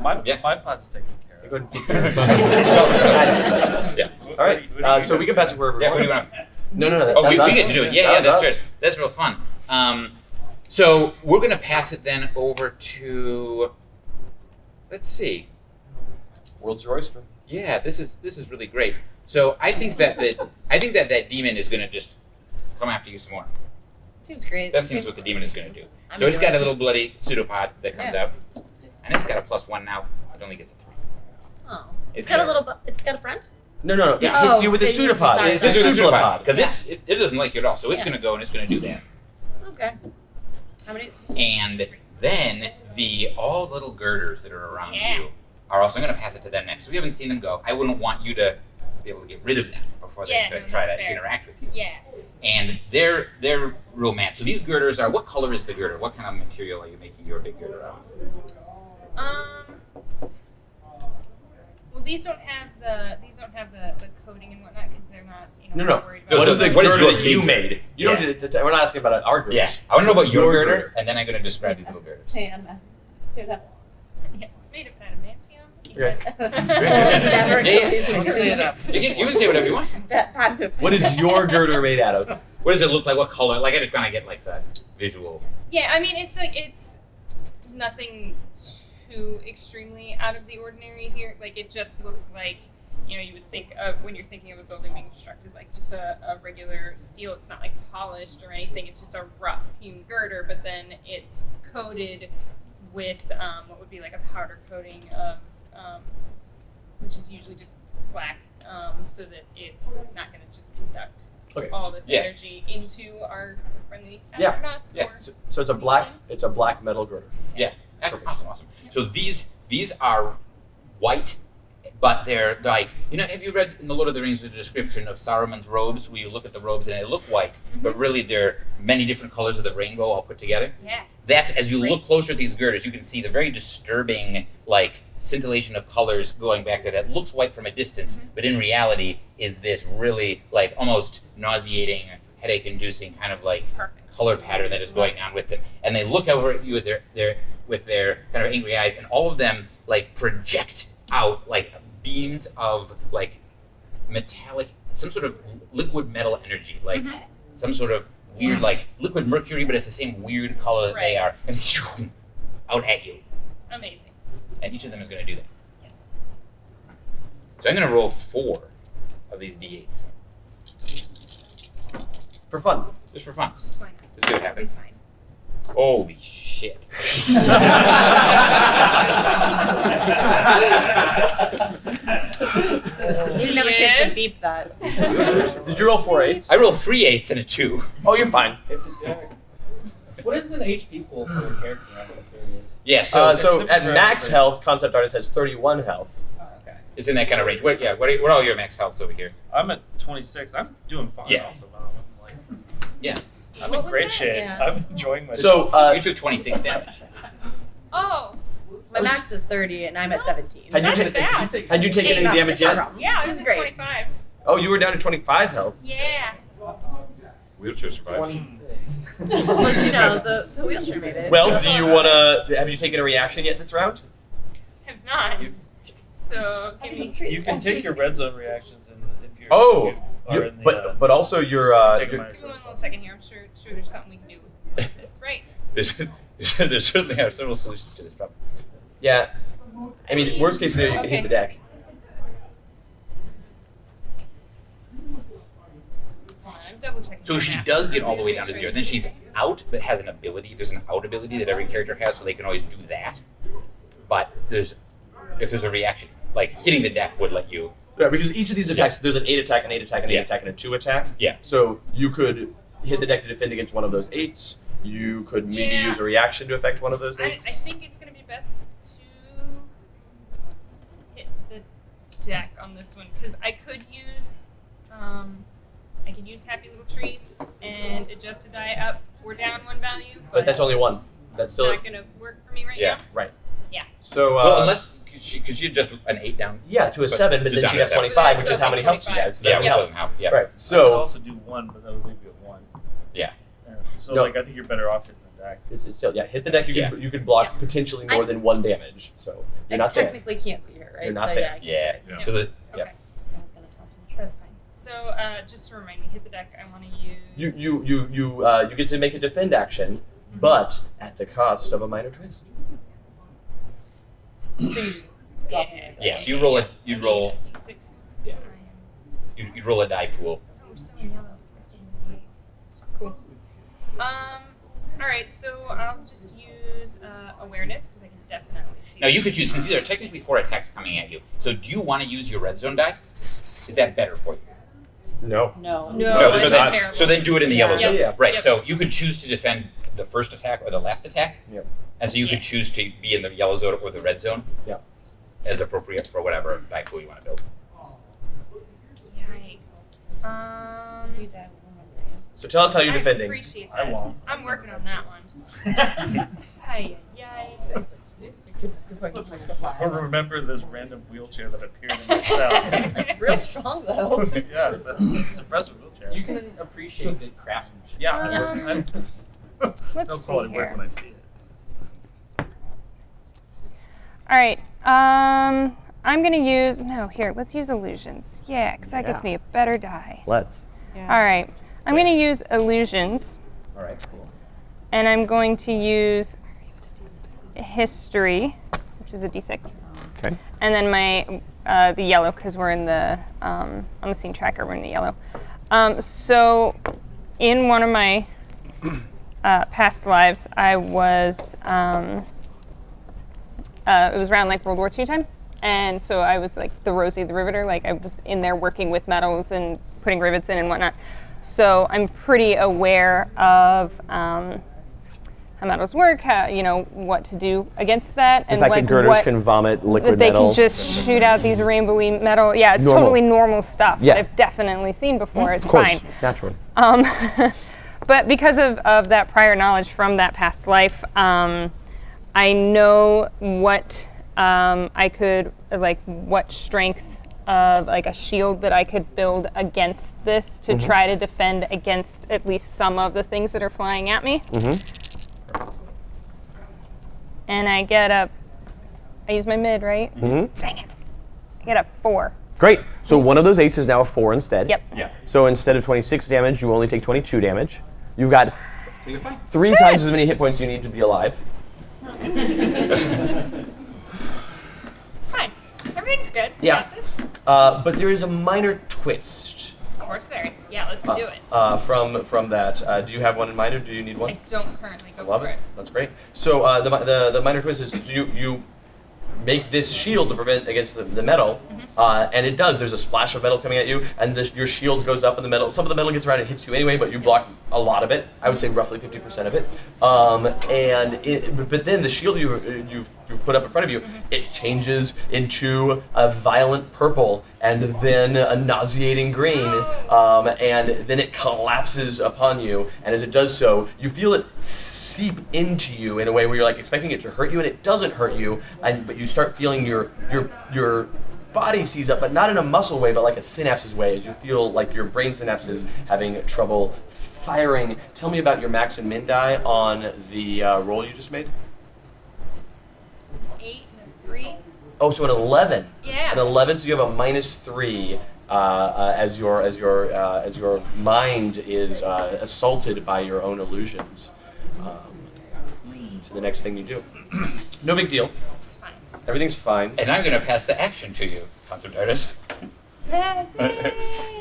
[SPEAKER 2] My pod's taken care of.
[SPEAKER 1] Go ahead.
[SPEAKER 6] Yeah.
[SPEAKER 1] All right. So we can pass it wherever we
[SPEAKER 6] Yeah. What do
[SPEAKER 1] want.
[SPEAKER 6] you want?
[SPEAKER 1] No.
[SPEAKER 6] Oh, we
[SPEAKER 1] us.
[SPEAKER 6] get to do it. Yeah,
[SPEAKER 1] That's
[SPEAKER 6] that's
[SPEAKER 1] us.
[SPEAKER 6] good. That's real fun. So we're gonna pass it then over to. Let's see.
[SPEAKER 1] World's your oyster.
[SPEAKER 6] Yeah, this is really great. So I think that demon is gonna just come after you some more.
[SPEAKER 3] Seems great.
[SPEAKER 6] That seems what the demon is gonna do.
[SPEAKER 3] I'm
[SPEAKER 6] So it's got a
[SPEAKER 3] into
[SPEAKER 6] little bloody pseudopod that comes
[SPEAKER 3] Yeah.
[SPEAKER 6] out, and it's got a +1 now. It only gets a 3.
[SPEAKER 3] Oh.
[SPEAKER 6] It's
[SPEAKER 3] It's got a
[SPEAKER 6] good.
[SPEAKER 3] little. It's got a friend.
[SPEAKER 1] No. It
[SPEAKER 6] Yeah.
[SPEAKER 1] hits you with a
[SPEAKER 3] Oh, so
[SPEAKER 1] pseudopod.
[SPEAKER 3] sorry,
[SPEAKER 1] It's
[SPEAKER 3] sorry.
[SPEAKER 1] a pseudopod.
[SPEAKER 6] because it doesn't like you at all. So it's
[SPEAKER 3] Yeah.
[SPEAKER 6] gonna go and it's gonna do that.
[SPEAKER 3] Okay. How many?
[SPEAKER 6] And then all the little girders that are around
[SPEAKER 5] Yeah.
[SPEAKER 6] you are also going to pass it to them next. So we haven't seen them go. I wouldn't want you to be able to get rid of them before before
[SPEAKER 5] Yeah,
[SPEAKER 6] they could
[SPEAKER 5] no,
[SPEAKER 6] try
[SPEAKER 5] that's
[SPEAKER 6] to
[SPEAKER 5] fair.
[SPEAKER 6] interact with you.
[SPEAKER 5] Yeah.
[SPEAKER 6] And they're real mad. So these girders are, what color is the girder? What kind of material are you making your big girder out of?
[SPEAKER 5] Well, these don't have the coating and whatnot because they're not
[SPEAKER 1] No.
[SPEAKER 5] worried
[SPEAKER 6] No,
[SPEAKER 5] about
[SPEAKER 1] What is the
[SPEAKER 6] what is
[SPEAKER 1] girder
[SPEAKER 6] your
[SPEAKER 1] that you
[SPEAKER 6] big
[SPEAKER 1] made? You don't. We're not asking about our girders.
[SPEAKER 6] Yeah, I want to know about your
[SPEAKER 1] Your
[SPEAKER 6] girder,
[SPEAKER 1] girder.
[SPEAKER 6] and then I'm going to describe these little girders.
[SPEAKER 3] Say it, see what happens.
[SPEAKER 5] Yeah, it's made of adamantium.
[SPEAKER 1] Yeah.
[SPEAKER 3] Never
[SPEAKER 6] Yeah,
[SPEAKER 3] use
[SPEAKER 2] don't say that.
[SPEAKER 6] You can say whatever you want.
[SPEAKER 1] What is your girder made out of?
[SPEAKER 6] What does it look like? What color? Like, I just want to get like the visual.
[SPEAKER 5] Yeah, I mean it's nothing too extremely out of the ordinary here. Like it just looks like you would think of when you're thinking of a building being constructed, like just a regular steel. It's not like polished or anything. It's just a rough hewn girder, but then it's coated with what would be like a powder coating of which is usually just black, so that it's not going to just conduct all this
[SPEAKER 6] Yeah.
[SPEAKER 5] energy into our friendly
[SPEAKER 1] Yeah.
[SPEAKER 5] astronauts.
[SPEAKER 6] Yeah.
[SPEAKER 5] Or
[SPEAKER 1] So it's a black metal girder.
[SPEAKER 6] Yeah.
[SPEAKER 1] Perfect.
[SPEAKER 6] Awesome. So these are white, but they're like, have you read in the Lord of the Rings the description of Saruman's robes, where you look at the robes and they look white, but really they're many different colors of the rainbow all put together?
[SPEAKER 5] Yeah.
[SPEAKER 6] That's, as you
[SPEAKER 5] Great.
[SPEAKER 6] look closer at these girders, you can see the very disturbing, like, scintillation of colors going back there that looks white from a distance, but in reality is this really, like, almost nauseating, headache-inducing kind of, like,
[SPEAKER 5] Perfect.
[SPEAKER 6] color pattern that is going on with them. And they look over at you with their kind of angry eyes, and all of them, like, project out, like, beams of, like, metallic, some sort of liquid metal energy, like, some sort of weird, like, liquid mercury, but it's the same weird color that they are, and out at you.
[SPEAKER 5] Amazing.
[SPEAKER 6] And each of them is going to do that.
[SPEAKER 5] Yes.
[SPEAKER 6] So I'm going to roll 4 of these d8s.
[SPEAKER 1] For fun.
[SPEAKER 6] Just for fun.
[SPEAKER 5] Just fine.
[SPEAKER 6] Let's see what
[SPEAKER 5] It's
[SPEAKER 6] happens.
[SPEAKER 5] fine.
[SPEAKER 6] Holy shit.
[SPEAKER 3] You didn't have a chance to
[SPEAKER 5] Yes.
[SPEAKER 3] beep that.
[SPEAKER 1] Did you roll 4 8s?
[SPEAKER 6] I rolled 3 8s and a 2.
[SPEAKER 1] Oh, you're fine.
[SPEAKER 8] What is an HP pool for a character? I'm curious.
[SPEAKER 6] Yeah, so,
[SPEAKER 1] So
[SPEAKER 2] Super
[SPEAKER 1] at
[SPEAKER 2] for
[SPEAKER 1] max
[SPEAKER 2] everybody.
[SPEAKER 1] health, concept artist has 31 health.
[SPEAKER 8] Oh, okay.
[SPEAKER 6] it's in that kind of range. What are all your max healths over here?
[SPEAKER 2] I'm at 26. I'm doing fine.
[SPEAKER 6] Yeah.
[SPEAKER 2] Also, like,
[SPEAKER 6] Yeah.
[SPEAKER 2] I'm
[SPEAKER 3] What
[SPEAKER 2] in
[SPEAKER 3] was
[SPEAKER 2] great
[SPEAKER 3] that?
[SPEAKER 2] shape.
[SPEAKER 3] Yeah.
[SPEAKER 2] I'm enjoying myself.
[SPEAKER 1] So
[SPEAKER 6] You took 26 damage.
[SPEAKER 5] Oh,
[SPEAKER 3] My max is 30 and I'm at 17.
[SPEAKER 1] had you,
[SPEAKER 5] That's
[SPEAKER 1] ta-
[SPEAKER 5] bad.
[SPEAKER 1] had you taken
[SPEAKER 3] Hey,
[SPEAKER 1] any
[SPEAKER 3] no,
[SPEAKER 1] damage
[SPEAKER 3] it's not a
[SPEAKER 1] yet?
[SPEAKER 3] problem.
[SPEAKER 5] yeah, I
[SPEAKER 3] This
[SPEAKER 5] was
[SPEAKER 3] is
[SPEAKER 5] at
[SPEAKER 3] great.
[SPEAKER 5] 25.
[SPEAKER 1] Oh, you were down to 25 health.
[SPEAKER 5] Yeah.
[SPEAKER 9] Wheelchair survives.
[SPEAKER 8] 26.
[SPEAKER 3] But you know, the wheelchair made it.
[SPEAKER 1] Well, do you want to? Have you taken a reaction yet this round?
[SPEAKER 5] Have not. So give me.
[SPEAKER 2] You can take your red zone reactions, and if you're
[SPEAKER 1] Oh,
[SPEAKER 2] if you are in the,
[SPEAKER 1] but also your
[SPEAKER 2] take a minor
[SPEAKER 5] Give me one
[SPEAKER 2] twist.
[SPEAKER 5] little second here. I'm sure there's something we can do with this, right?
[SPEAKER 6] There certainly are several solutions to this problem.
[SPEAKER 1] yeah. I mean, worst case scenario, you can hit
[SPEAKER 5] Okay.
[SPEAKER 1] the deck.
[SPEAKER 5] I'm double checking.
[SPEAKER 6] So
[SPEAKER 5] my
[SPEAKER 6] she
[SPEAKER 5] math.
[SPEAKER 6] does get all the way
[SPEAKER 5] Make
[SPEAKER 6] down to
[SPEAKER 5] sure
[SPEAKER 6] 0. Then she's out, but has an ability. There's an out ability that every character has, so they can always do that. But if there's a reaction, like hitting the deck would let you.
[SPEAKER 1] Yeah, because each of these attacks, there's an 8 attack, an 8 attack, an 8
[SPEAKER 6] Yeah.
[SPEAKER 1] attack, and a 2 attack.
[SPEAKER 6] Yeah.
[SPEAKER 1] So you could hit the deck to defend against one of those 8s. You could maybe
[SPEAKER 5] Yeah.
[SPEAKER 1] use a reaction to affect one of those 8s.
[SPEAKER 5] I think it's gonna be best to hit the deck on this one because I could use Happy Little Trees and adjust a die up or down one value,
[SPEAKER 1] But that's only one.
[SPEAKER 5] it's
[SPEAKER 1] That's still
[SPEAKER 5] not gonna work for me right
[SPEAKER 6] Yeah.
[SPEAKER 5] now.
[SPEAKER 1] right.
[SPEAKER 5] Yeah.
[SPEAKER 1] So
[SPEAKER 6] Well, unless could she adjust an 8 down?
[SPEAKER 1] yeah, to a
[SPEAKER 6] But
[SPEAKER 1] 7, but
[SPEAKER 6] just
[SPEAKER 1] then
[SPEAKER 6] down
[SPEAKER 1] she'd
[SPEAKER 6] to
[SPEAKER 1] have
[SPEAKER 6] 7.
[SPEAKER 1] 25, which
[SPEAKER 5] So
[SPEAKER 1] is how many health she
[SPEAKER 5] 25.
[SPEAKER 1] has. So
[SPEAKER 6] Yeah,
[SPEAKER 1] that's
[SPEAKER 6] which
[SPEAKER 1] health.
[SPEAKER 6] doesn't help. Yeah.
[SPEAKER 1] Right.
[SPEAKER 2] I could
[SPEAKER 1] So
[SPEAKER 2] also do 1, but that would leave you at 1.
[SPEAKER 6] Yeah.
[SPEAKER 2] So
[SPEAKER 1] No.
[SPEAKER 2] like I think you're better off hitting the deck.
[SPEAKER 1] it's still hit the deck. You can block potentially more
[SPEAKER 3] I-
[SPEAKER 1] than 1 damage. So
[SPEAKER 3] I
[SPEAKER 1] you're not there.
[SPEAKER 3] technically can't see her, right?
[SPEAKER 1] You're not
[SPEAKER 3] so
[SPEAKER 1] there.
[SPEAKER 3] yeah.
[SPEAKER 6] Yeah. So the
[SPEAKER 1] Yeah.
[SPEAKER 5] Okay.
[SPEAKER 3] I was gonna count.
[SPEAKER 5] That's fine. So just to remind me, hit the deck. I want to use.
[SPEAKER 1] You get to make a defend action, but at the cost of a minor twist.
[SPEAKER 3] So you just drop
[SPEAKER 5] Yeah.
[SPEAKER 3] me.
[SPEAKER 6] yeah. So you roll you'd roll
[SPEAKER 5] D6 because
[SPEAKER 6] Yeah. you'd roll a die pool.
[SPEAKER 5] Oh, we're still in yellow. We're still in D8. Cool. All right. So I'll just use awareness because I can definitely see.
[SPEAKER 6] Now you could use, since these are technically 4 attacks coming at you. So do you want to use your red zone die? Is that better for you?
[SPEAKER 1] No.
[SPEAKER 3] No.
[SPEAKER 5] No,
[SPEAKER 6] so
[SPEAKER 5] that's
[SPEAKER 6] then
[SPEAKER 5] terrible.
[SPEAKER 6] so then do it in the
[SPEAKER 3] Yeah.
[SPEAKER 6] yellow zone.
[SPEAKER 1] Yeah.
[SPEAKER 6] Right.
[SPEAKER 5] Yep.
[SPEAKER 6] So you could choose to defend the first attack or the last attack.
[SPEAKER 1] Yep.
[SPEAKER 6] And so you
[SPEAKER 5] Yeah.
[SPEAKER 6] could choose to be in the yellow zone or the red zone
[SPEAKER 1] Yep.
[SPEAKER 6] as appropriate for whatever die pool you want to build.
[SPEAKER 5] Yikes.
[SPEAKER 1] So tell us how you're
[SPEAKER 5] I
[SPEAKER 1] defending.
[SPEAKER 5] appreciate
[SPEAKER 2] I
[SPEAKER 5] that.
[SPEAKER 2] won't.
[SPEAKER 5] I'm working on that one. Ay, ay,
[SPEAKER 2] Or remember this random wheelchair that appeared in my cell.
[SPEAKER 3] Real strong though.
[SPEAKER 2] Yeah, it's an impressive wheelchair.
[SPEAKER 8] You can appreciate good craftsmanship.
[SPEAKER 2] Yeah,
[SPEAKER 5] Let's
[SPEAKER 2] no
[SPEAKER 5] see
[SPEAKER 2] quality work
[SPEAKER 5] here.
[SPEAKER 2] when I see it.
[SPEAKER 5] All right. I'm gonna use let's use illusions. Yeah, because that gets me a better die.
[SPEAKER 7] Let's.
[SPEAKER 5] All right. I'm gonna use illusions,
[SPEAKER 7] All right, cool.
[SPEAKER 5] and I'm going to use history, which is a d6.
[SPEAKER 7] Okay.
[SPEAKER 5] And then my the yellow, because we're in the on the scene tracker, we're in the yellow. So in one of my past lives, I was it was around like World War II time, and so I was like the Rosie the Riveter. Like I was in there working with metals and putting rivets in and whatnot. So I'm pretty aware of how metals work, how, what to do against that,
[SPEAKER 7] The
[SPEAKER 5] and
[SPEAKER 7] fact
[SPEAKER 5] like
[SPEAKER 7] that girders
[SPEAKER 5] what
[SPEAKER 7] can vomit liquid
[SPEAKER 5] that they
[SPEAKER 7] metal.
[SPEAKER 5] can just shoot out these rainbowy metal. Yeah, it's
[SPEAKER 7] Normal.
[SPEAKER 5] totally normal stuff
[SPEAKER 7] Yeah.
[SPEAKER 5] that I've definitely seen before. It's
[SPEAKER 7] of course,
[SPEAKER 5] fine.
[SPEAKER 7] naturally.
[SPEAKER 5] But because of that prior knowledge from that past life, I know what I could, what strength of like a shield that I could build against this to try to defend against at least some of the things that are flying at me. And I use my mid, right? Dang it. I get a 4.
[SPEAKER 7] Great. So one of those 8s is now a 4 instead.
[SPEAKER 5] Yep.
[SPEAKER 4] Yeah.
[SPEAKER 7] So instead of 26 damage, you only take 22 damage. You've got 3 times as many hit points you need to be alive.
[SPEAKER 5] It's fine. Everything's good.
[SPEAKER 1] Yeah.
[SPEAKER 5] Got this.
[SPEAKER 1] But there is a minor twist
[SPEAKER 5] Of course there is. Yeah, let's do it.
[SPEAKER 1] from that. Do you have one in mind, or do you need one?
[SPEAKER 5] I don't currently go
[SPEAKER 1] Love
[SPEAKER 5] for
[SPEAKER 1] it.
[SPEAKER 5] it.
[SPEAKER 1] That's great. So the minor twist is you make this shield to prevent against the metal, and it does. There's a splash of metals coming at you, and your shield goes up, and the metal. Some of the metal gets around and hits you anyway, but you block a lot of it. I would say roughly 50% of it. But then the shield you've put up in front of you, it changes into a violent purple, and then a nauseating green, and then it collapses upon you. And as it does so, you feel it seep into you in a way where you're like expecting it to hurt you, and it doesn't hurt you, but you start feeling your body seize up, but not in a muscle way, but like a synapses way, as you feel like your brain synapses having trouble firing. Tell me about your max and min die on the roll you just made.
[SPEAKER 5] 8 and a 3.
[SPEAKER 1] Oh, so an 11.
[SPEAKER 5] Yeah.
[SPEAKER 1] An 11, so you have a -3 as your mind is assaulted by your own illusions. To the next thing you do. No big deal.
[SPEAKER 5] It's fine.
[SPEAKER 1] Everything's fine.
[SPEAKER 6] And I'm going to pass the action to you, concept artist.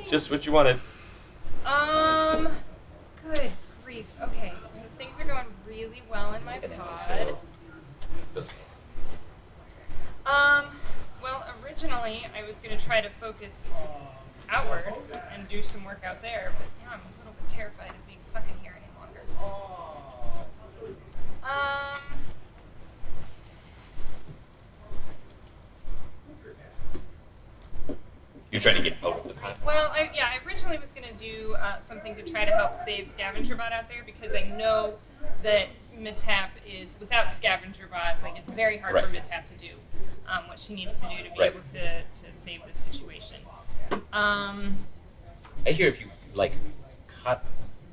[SPEAKER 1] Just what you wanted.
[SPEAKER 5] Good grief. Okay, so things are going really well in my pod. Well, originally I was going to try to focus outward and do some work out there, but now I'm a little bit terrified of being stuck in here any longer.
[SPEAKER 6] You're trying to get out of the pot.
[SPEAKER 5] Well, I originally was going to do something to try to help save Scavenger Bot out there, because I know that Mishap is, without Scavenger Bot, like it's very hard for
[SPEAKER 6] Right.
[SPEAKER 5] Mishap to do what she needs to do to be
[SPEAKER 6] Right.
[SPEAKER 5] able to save this situation.
[SPEAKER 6] I hear if you cut,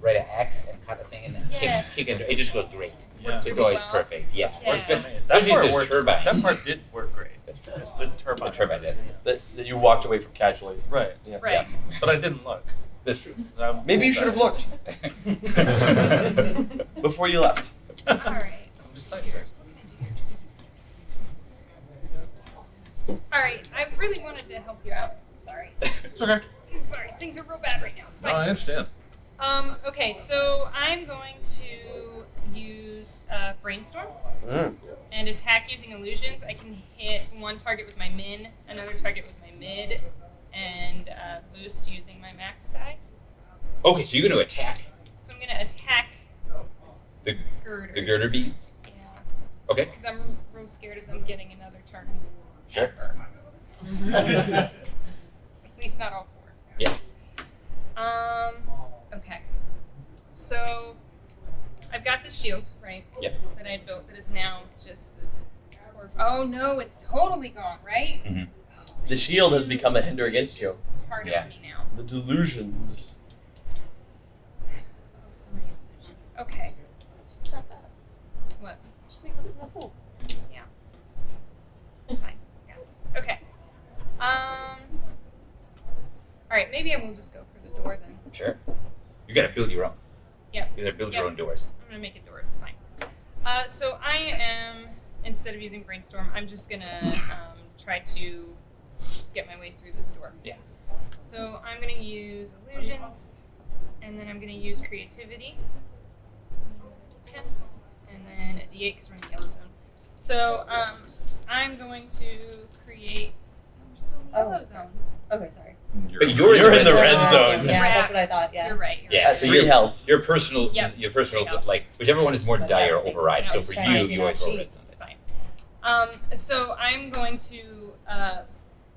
[SPEAKER 6] write an X and cut a thing and then
[SPEAKER 5] Yeah.
[SPEAKER 6] kick it, it just goes great.
[SPEAKER 2] Yeah.
[SPEAKER 6] It's always
[SPEAKER 5] well.
[SPEAKER 6] perfect. Yeah.
[SPEAKER 5] Yeah.
[SPEAKER 6] Especially
[SPEAKER 2] That
[SPEAKER 6] if
[SPEAKER 2] part
[SPEAKER 6] there's
[SPEAKER 2] worked.
[SPEAKER 6] turbine.
[SPEAKER 2] That part did work great.
[SPEAKER 6] That's true.
[SPEAKER 2] It's the turbine.
[SPEAKER 6] The turbine is.
[SPEAKER 1] That you walked away from casually.
[SPEAKER 2] Right.
[SPEAKER 1] Yeah.
[SPEAKER 5] Right.
[SPEAKER 2] But I didn't look.
[SPEAKER 6] That's true.
[SPEAKER 1] Maybe you should have looked before you left.
[SPEAKER 5] All right.
[SPEAKER 2] I'm decisive.
[SPEAKER 5] All right. I really wanted to help you out. Sorry.
[SPEAKER 4] It's okay.
[SPEAKER 5] Sorry. Things are real bad right now. It's
[SPEAKER 4] No, I
[SPEAKER 5] fine.
[SPEAKER 4] understand.
[SPEAKER 5] Okay, so I'm going to use Brainstorm and attack using illusions. I can hit one target with my min, another target with my mid, and boost using my max die.
[SPEAKER 6] Okay, so you're going to attack
[SPEAKER 5] So I'm going to attack
[SPEAKER 6] the
[SPEAKER 5] girders.
[SPEAKER 6] the girder beads.
[SPEAKER 5] Yeah,
[SPEAKER 6] Okay.
[SPEAKER 5] because I'm real scared of them getting another turn.
[SPEAKER 6] Sure.
[SPEAKER 5] Ever. At least not all 4.
[SPEAKER 6] Yeah.
[SPEAKER 5] Okay. So, I've got the shield, right?
[SPEAKER 6] Yep.
[SPEAKER 5] That I built that is now just this. Oh no, it's totally gone, right?
[SPEAKER 6] Mm-hmm.
[SPEAKER 1] The shield has become a hinder against you.
[SPEAKER 5] Part
[SPEAKER 6] Yeah.
[SPEAKER 5] of me now.
[SPEAKER 1] The delusions.
[SPEAKER 5] Oh, so many illusions. Okay.
[SPEAKER 3] Just stop that.
[SPEAKER 5] What?
[SPEAKER 3] Just make something in the pool.
[SPEAKER 5] Yeah. It's fine. Yeah. Okay. Alright, maybe I will just go for the door then.
[SPEAKER 6] Sure. You gotta build your own.
[SPEAKER 5] Yep.
[SPEAKER 6] You gotta build your
[SPEAKER 5] Yep.
[SPEAKER 6] own doors.
[SPEAKER 5] I'm gonna make a door, it's fine. So I am, instead of using brainstorm, I'm just gonna try to get my way through this door.
[SPEAKER 6] Yeah.
[SPEAKER 5] So I'm gonna use illusions, and then I'm gonna use creativity. 10, and then a D8 because we're in the yellow zone. So I'm going to create. We're still in the yellow zone.
[SPEAKER 3] Okay, sorry.
[SPEAKER 6] But you're
[SPEAKER 1] in the
[SPEAKER 6] zone.
[SPEAKER 1] red zone.
[SPEAKER 3] Yeah, that's what I thought. Yeah.
[SPEAKER 5] You're right. You're
[SPEAKER 6] Yeah,
[SPEAKER 5] right.
[SPEAKER 6] so
[SPEAKER 1] Free health.
[SPEAKER 6] Your personal,
[SPEAKER 5] Yep.
[SPEAKER 6] your personal,
[SPEAKER 5] Free health.
[SPEAKER 6] like whichever one is more
[SPEAKER 3] But
[SPEAKER 6] dire
[SPEAKER 3] everything.
[SPEAKER 6] override.
[SPEAKER 5] No,
[SPEAKER 6] So
[SPEAKER 5] it's
[SPEAKER 6] for
[SPEAKER 3] fine.
[SPEAKER 6] you,
[SPEAKER 3] You're
[SPEAKER 6] you
[SPEAKER 3] not
[SPEAKER 6] always roll
[SPEAKER 3] cheap.
[SPEAKER 6] red zone.
[SPEAKER 5] It's fine. So I'm going to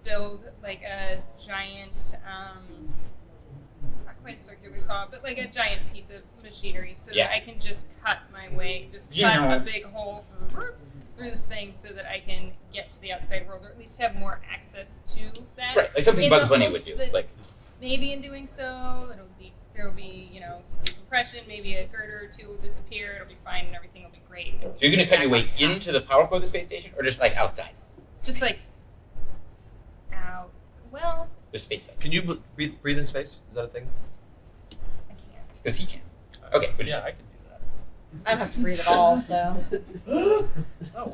[SPEAKER 5] build like a giant. It's not quite a circular saw, but like a giant piece of machinery, so
[SPEAKER 6] Yeah.
[SPEAKER 5] that I can just cut my way, just cut
[SPEAKER 6] Yeah.
[SPEAKER 5] a big hole through this thing, so that I can get to the outside world, or at least have more access to that.
[SPEAKER 6] Right, like something
[SPEAKER 5] In
[SPEAKER 6] Bugs
[SPEAKER 5] the
[SPEAKER 6] Bunny would
[SPEAKER 5] hopes
[SPEAKER 6] do.
[SPEAKER 5] that
[SPEAKER 6] Like,
[SPEAKER 5] maybe in doing so, there will be, some decompression, maybe a girder or two will disappear, it'll be fine, and everything will be great.
[SPEAKER 6] so you're gonna cut your way
[SPEAKER 5] Back on top.
[SPEAKER 6] into the power core of the space station, or just like outside
[SPEAKER 5] Just like out. Well,
[SPEAKER 6] the space station?
[SPEAKER 1] Can you breathe in space? Is that a thing?
[SPEAKER 5] I can't.
[SPEAKER 6] Because he can. Okay, but
[SPEAKER 8] Yeah, I can do that.
[SPEAKER 3] I don't have to breathe at all, so.
[SPEAKER 8] Oh,